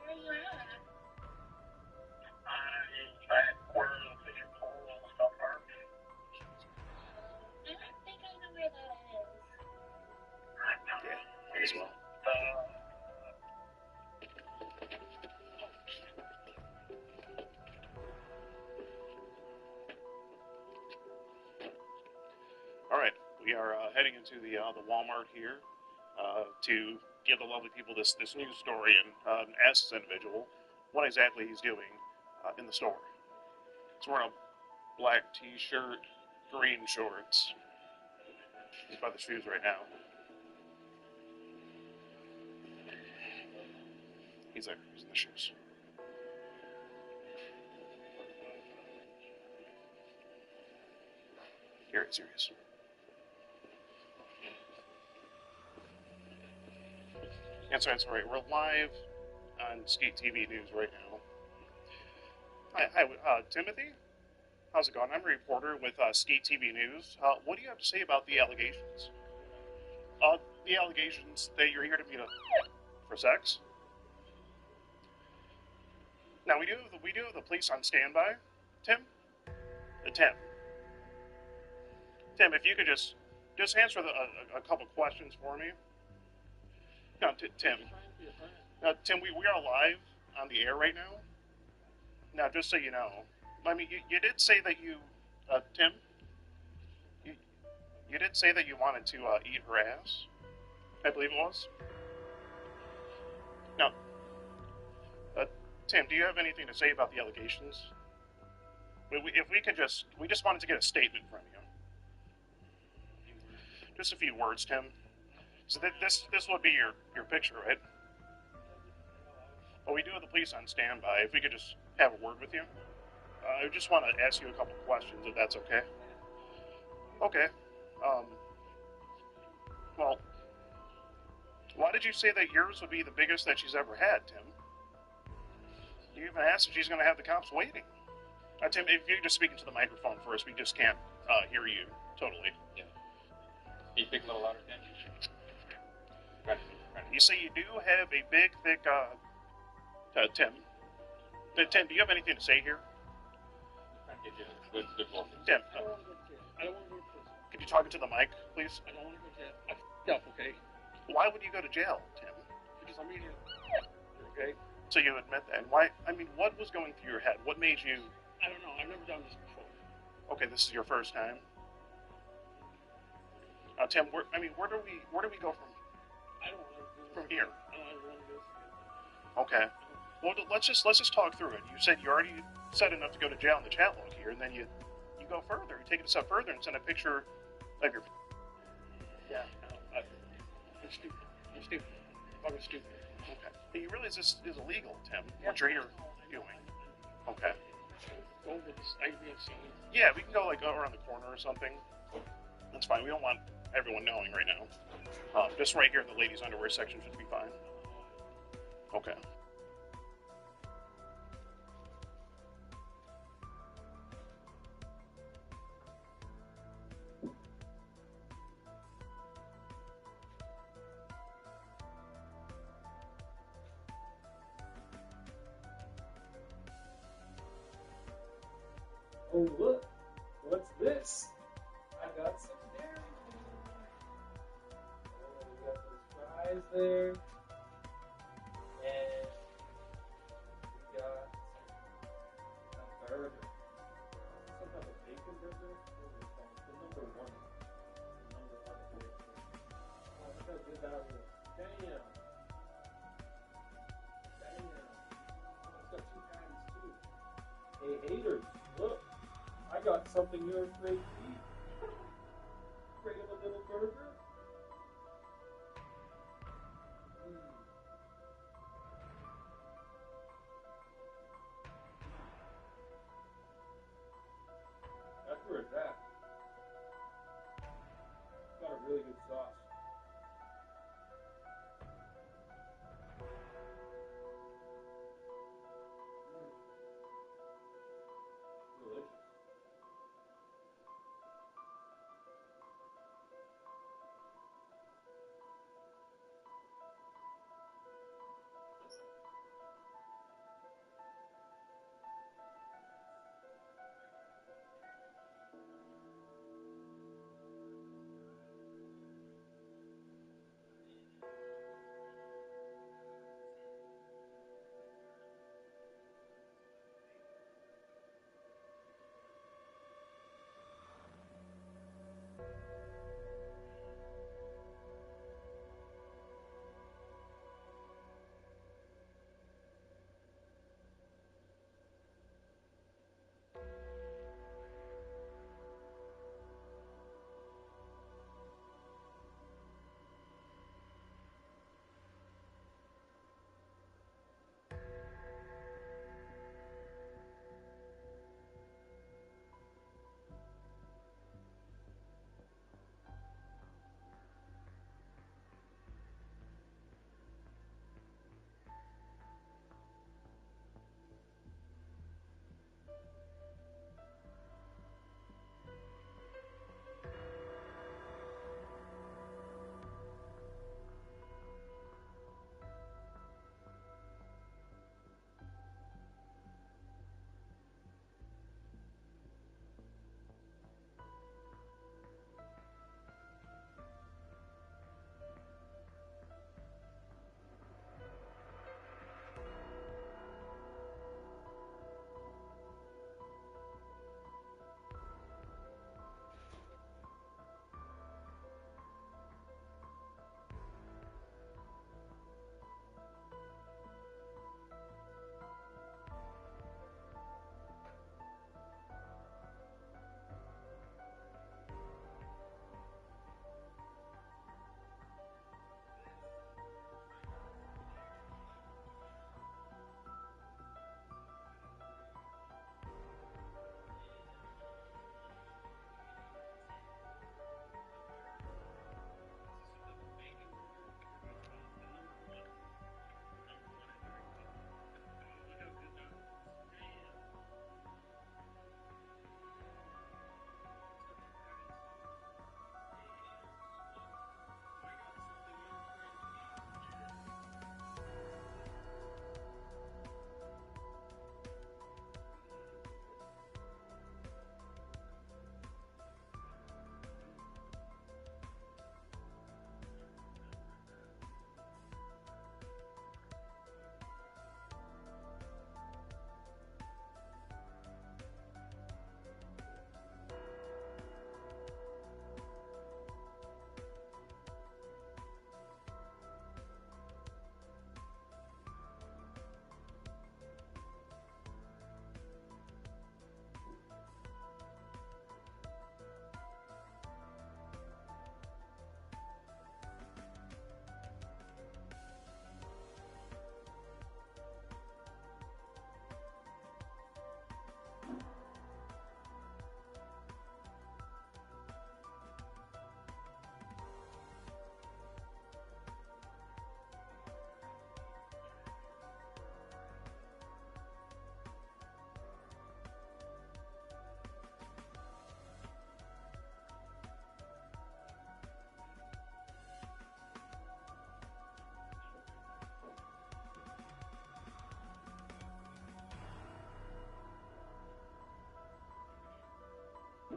Where are you at? I think I know where that is. Yeah, as well. All right, we are heading into the Walmart here to give the lovely people this news story and ask this individual what exactly he's doing in the store. He's wearing a black t-shirt, green shorts. He's by the shoes right now. He's there. He's in the shoes. Here he is. That's right. We're live on Skate TV News right now. Hi, Timothy. How's it going? I'm a reporter with Skate TV News. What do you have to say about the allegations? The allegations that you're here to meet for sex? Now we do have the police on standby. Tim, if you could just answer a couple questions for me. No, Tim. Now, Tim, we are live on the air right now. Now, just so you know, I mean, you did say that you, Tim, you did say that you wanted to eat her ass, I believe it was. Now, Tim, do you have anything to say about the allegations? If we could we just wanted to get a statement from you. Just a few words, Tim. So this would be your picture, right? Well, we do have the police on standby. If we could just have a word with you. I just want to ask you a couple questions, if that's okay. Okay. Well, why did you say that yours would be the biggest that she's ever had, Tim? You even asked if she's going to have the cops waiting. Tim, if you just speak into the microphone first, we just can't hear you totally. Yeah. Can you speak a little louder, Tim? You say you do have a big, thick, Tim. Tim, do you have anything to say here? Tim, I don't want to go to prison. could you talk into the mic, please? I don't want to go to jail. I f***ed up, okay? Why would you go to jail, Tim? Because I'm eating okay? So you admit that. And why? I mean, what was going through your head? What made you? I don't know. I've never done this before. Okay, this is your first time. Tim, where do we go from? I don't want to do From here. I don't want to do this. Okay. Well, let's just talk through it. You said you already said enough to go to jail in the chat log here, and then you go further. You take it a step further and send a picture of your. Yeah. I'm stupid. I'm stupid. Fucking stupid. Okay. But you realize this is illegal, Tim. What you're here doing. Okay. Go over this IBM scene. Yeah, we can go like around the corner or something. That's fine. We don't want everyone knowing right now. Just right here in the ladies' underwear section should be fine. Okay. Oh, look. What's this? I got some dairy. Oh, we got those fries there. And we got a burger. Some type of bacon burger. What is it called? The number one. The number one burger. Oh, look how good that was. Damn. Damn. Oh, it's got 2 patties too. Hey, haters, look. I got something you're afraid to eat. Afraid of a little burger? That's where it's at. It's got a really good sauce. Delicious.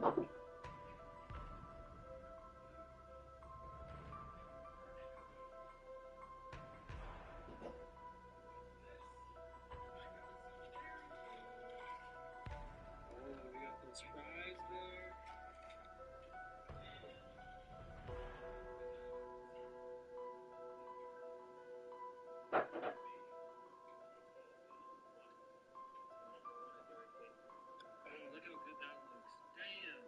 we got those fries there. Oh, look how good that looks. Damn.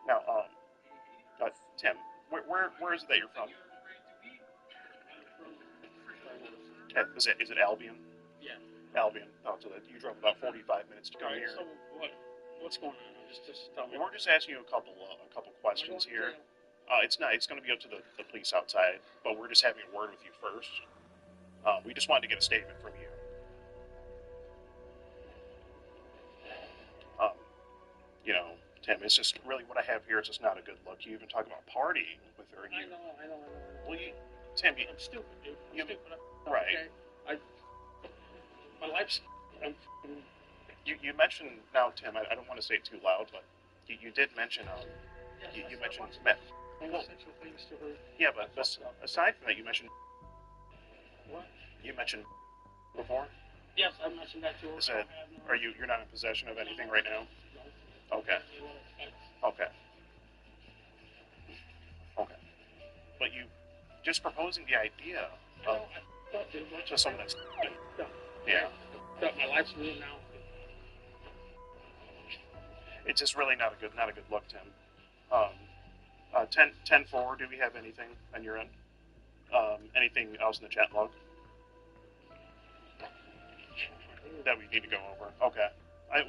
Now, Tim, where is it that you're from? Is it Albion? Yeah. Albion. Oh, so that you drove about 45 minutes to come Alright, here. so what's going on? Just tell me. We're just asking you a couple questions here. It's going to be up to the police outside, but we're just having a word with you first. We just wanted to get a statement from you. You know, Tim, it's just really what I have here is just not a good look. You even talk about partying with her. I know. Well, Tim, I'm stupid, dude. I'm stupid. Right. Okay. My life's. You mentioned now, Tim. I don't want to say it too loud, but you did mention you mentioned Smith. Essential things to her. Yeah, but aside from that, you mentioned What? you mentioned before. Yes, I mentioned that to her. Is that you're not in possession of anything right now? Okay. Okay. Okay. But you just proposing the idea of to someone that's yeah. My life's ruined now. It's just really not a good look, Tim. 10-4, do we have anything on your end? Anything else in the chat log that we need to go over? Okay. I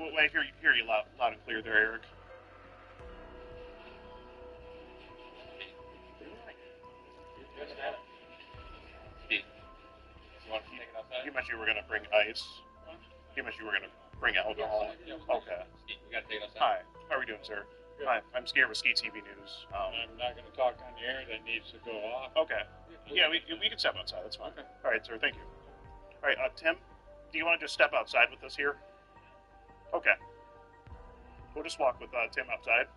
hear you loud and clear there, Eric. You mentioned you were going to bring ice. You mentioned you were going to bring alcohol. Okay. Hi. How are we doing, sir? Hi. I'm Scared with Ski TV News. I'm not going to talk on the air. That needs to go off. Okay. Yeah, we can step outside. That's fine. Okay. All right, sir. Thank you. All right, Tim, do you want to just step outside with us here? Okay. We'll just walk with Tim outside.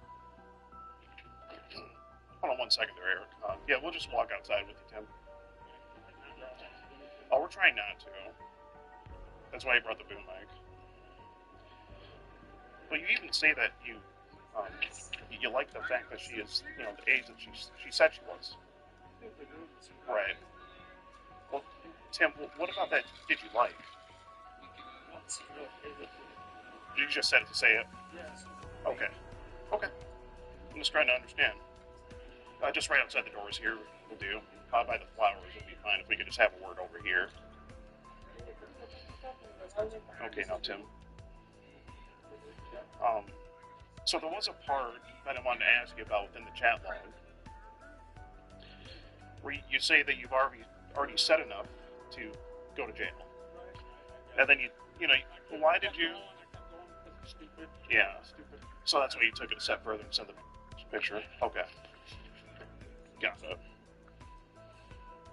Hold on 1 second there, Eric. Yeah, we'll just walk outside with you, Tim. Oh, we're trying not to. That's why he brought the boom mic. Well, you even say that you like the fact that she is, the age that she said she was. Right. Well, Tim, what about that did you like? You just said it to say it? Yes. Okay. Okay. I'm just trying to understand. Just right outside the doors here will do. By the flowers would be fine if we could just have a word over here. Okay, now Tim. So there was a part that I wanted to ask you about within the chat log, where you say that you've already said enough to go to jail, and then why did you? Yeah. So that's why you took it a step further and sent the picture. Okay. Got it.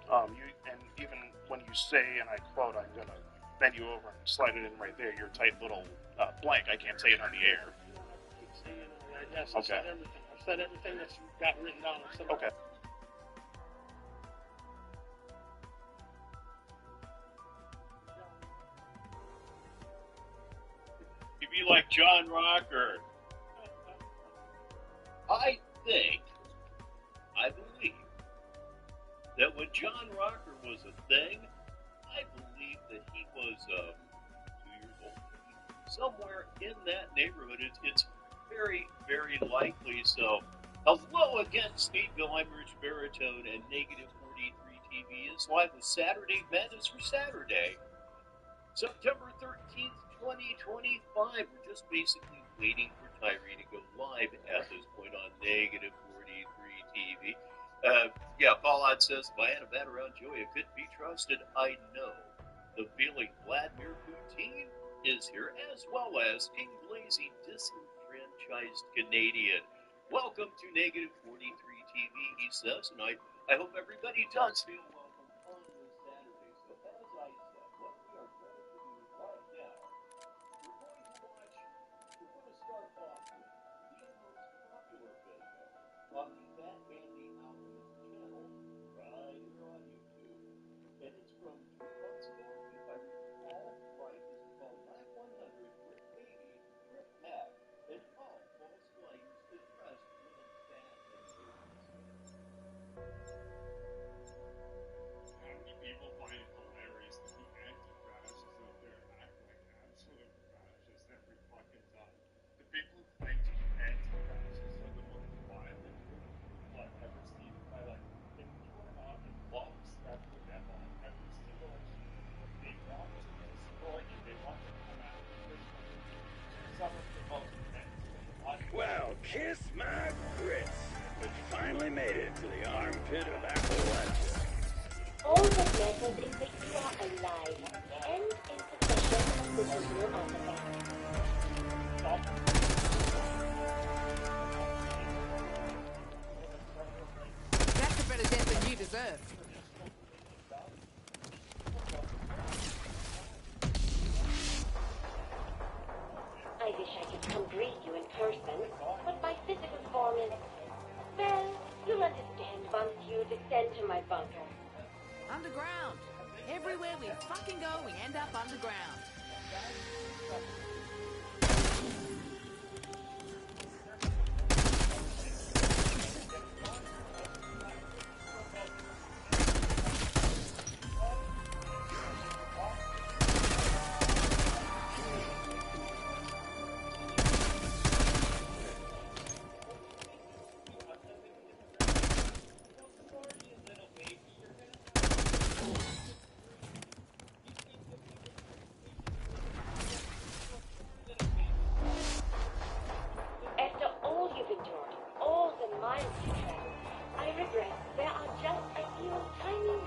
And even when you say, and I quote, I'm gonna bend you over and slide it in right there, your tight little blank. I can't say it on the air. Yes, Okay. I've said everything that's got written down. Okay. You be like John Rocker. I believe that when John Rocker was a thing, I believe that he was 2 years old. Somewhere in that neighborhood, it's very, very likely so. Hello again, Stateville. I'm Rich Baritone, and Negative 43 TV is live with Saturday Madness for Saturday, September 13th, 2025. We're just basically waiting for Tyree to go live at this point on Negative 43 TV. Yeah, Fallout says, if I had a bat around Joey, it couldn't be trusted. I know. The feeling Vladimir Putin is here, as well as King Lazy, disenfranchised Canadian. Welcome to Negative 43 TV, he says, and I hope everybody does feel welcome on this Saturday. So as I said, what we are going to do right now people think anti-fascists are the most violent what ever seen in my life. If you are not in lockstep with them on every single issue, they want to destroy you. They want to come after this country. Some of the most mentally Well, kiss my grits. We finally made it to the armpit of Appalachia. All that matters is that you are alive and in possession of this new artifact. That's a better death than you deserve. I wish I could come greet you in person, but my physical form is... Well, you'll understand once you descend to my bunker. Underground. Everywhere we fucking go, we end up underground. After all you've endured, all the miles you traveled, I regret there are just a few tiny little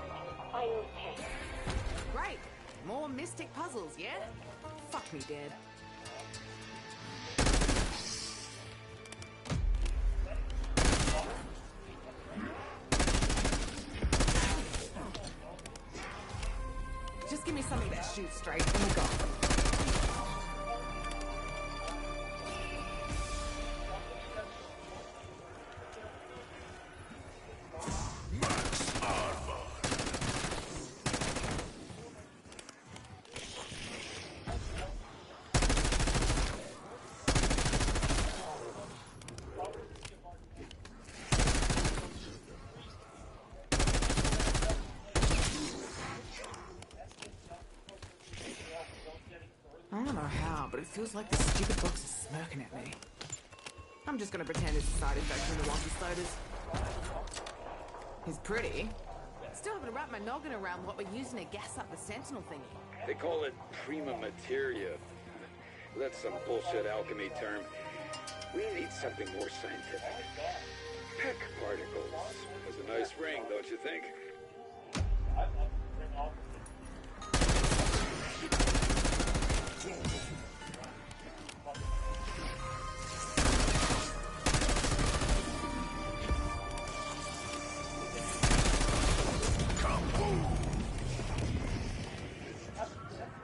final tests. Great. More mystic puzzles, yeah? Fuck me dead. Just give me something that shoots straight and we go. I don't know how, but it feels like the stupid box is smirking at me. I'm just gonna pretend it's a side effect from the Wonky Sliders. He's pretty. Still haven't wrapped my noggin around what we're using to gas up the Sentinel thingy. They call it prima materia. That's some bullshit alchemy term. We need something more scientific. Peck particles. Has a nice ring, don't you think?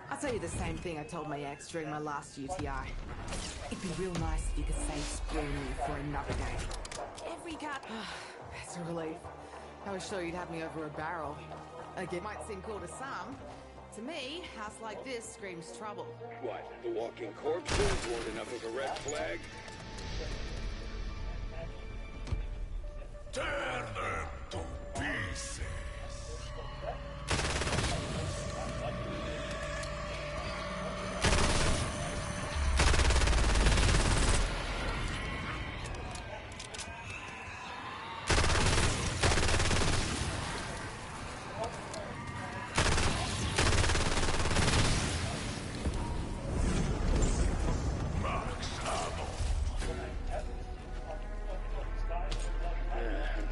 I'll tell you the same thing I told my ex during my last UTI. It'd be real nice if you could save Screw Me for another day. Every cat... That's a relief. I was sure you'd have me over a barrel. Like, it might seem cool to some. To me, house like this screams trouble. What, the walking corpses weren't enough of a red flag? Tear them to pieces.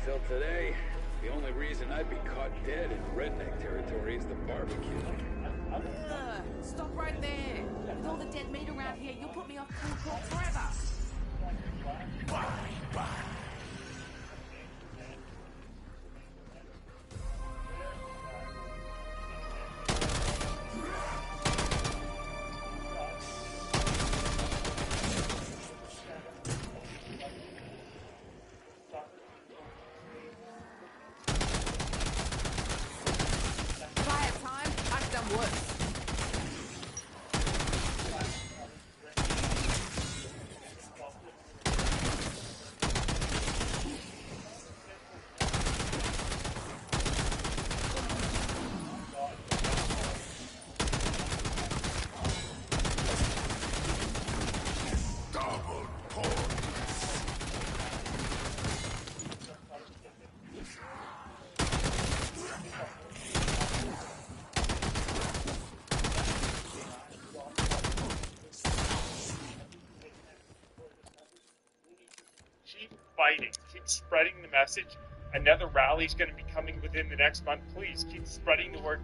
Until today, the only reason I'd be caught dead in redneck territory is the barbecue. Stop right there. With all the dead meat around here, you'll put me off pulled pork forever. Quiet time. I've done worse. fighting. Keep spreading the message. Another rally is going to be coming within the next month. Please keep spreading the word.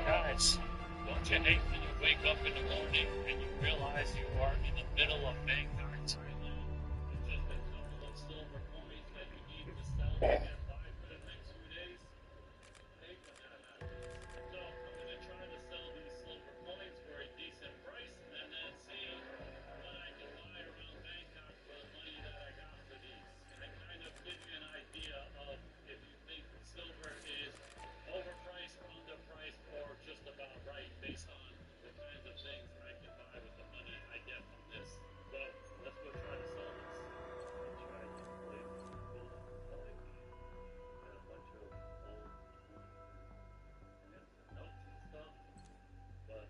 Guys, don't you hate when you wake up in the morning and you realize you are in the middle of Bangkok, Thailand? It's just a couple of silver coins that you need to sell to get by for the next few days. Hate when that happens. So I'm going to try to sell these silver coins for a decent price and then see what I can buy around Bangkok for the money that I got for these. And it kind of gives you an idea of if you think silver is overpriced, underpriced, or just about right based on the kinds of things that I can buy with the money I get from this. So let's go try to sell this. Try to play this building like got a bunch of old and some notes and stuff. But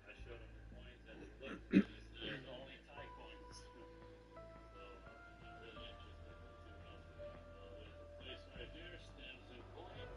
I showed them the coins and look, these are only Thai coins. So I'm really interested to see what else we got. There's a place right here, stamps and coins.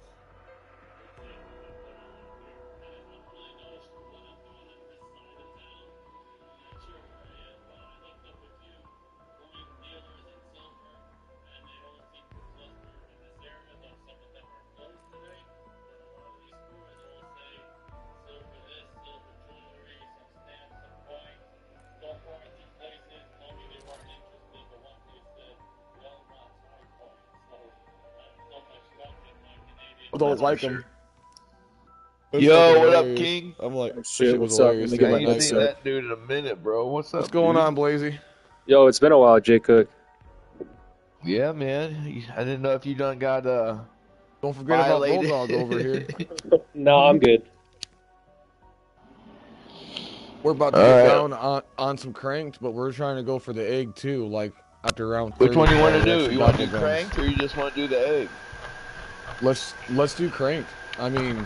I don't like them. Yo, what up, King? I'm like, Oh, that shit, shit was what's up? hilarious. I ain't seen that dude in a minute, bro. What's up? What's going dude? on, Blazy? Yo, it's been a while, Jay Cook. Yeah, man. I didn't know if you done got Don't forget violated. about Bulldog over here. No, I'm good. We're about to get down on some cranked, but we're trying to go for the egg too. Like after round 30. Which one you want to that's do? the You want to double do guns. cranked or you just want to do the egg? Let's do cranked. I mean,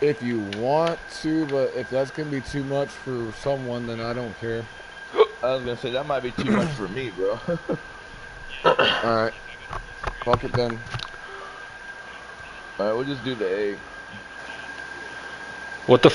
if you want to, but if that's gonna be too much for someone, then I don't care. I was gonna say that might be too much for me, bro. All right, fuck it then. All right, we'll just do the egg. What the fuck?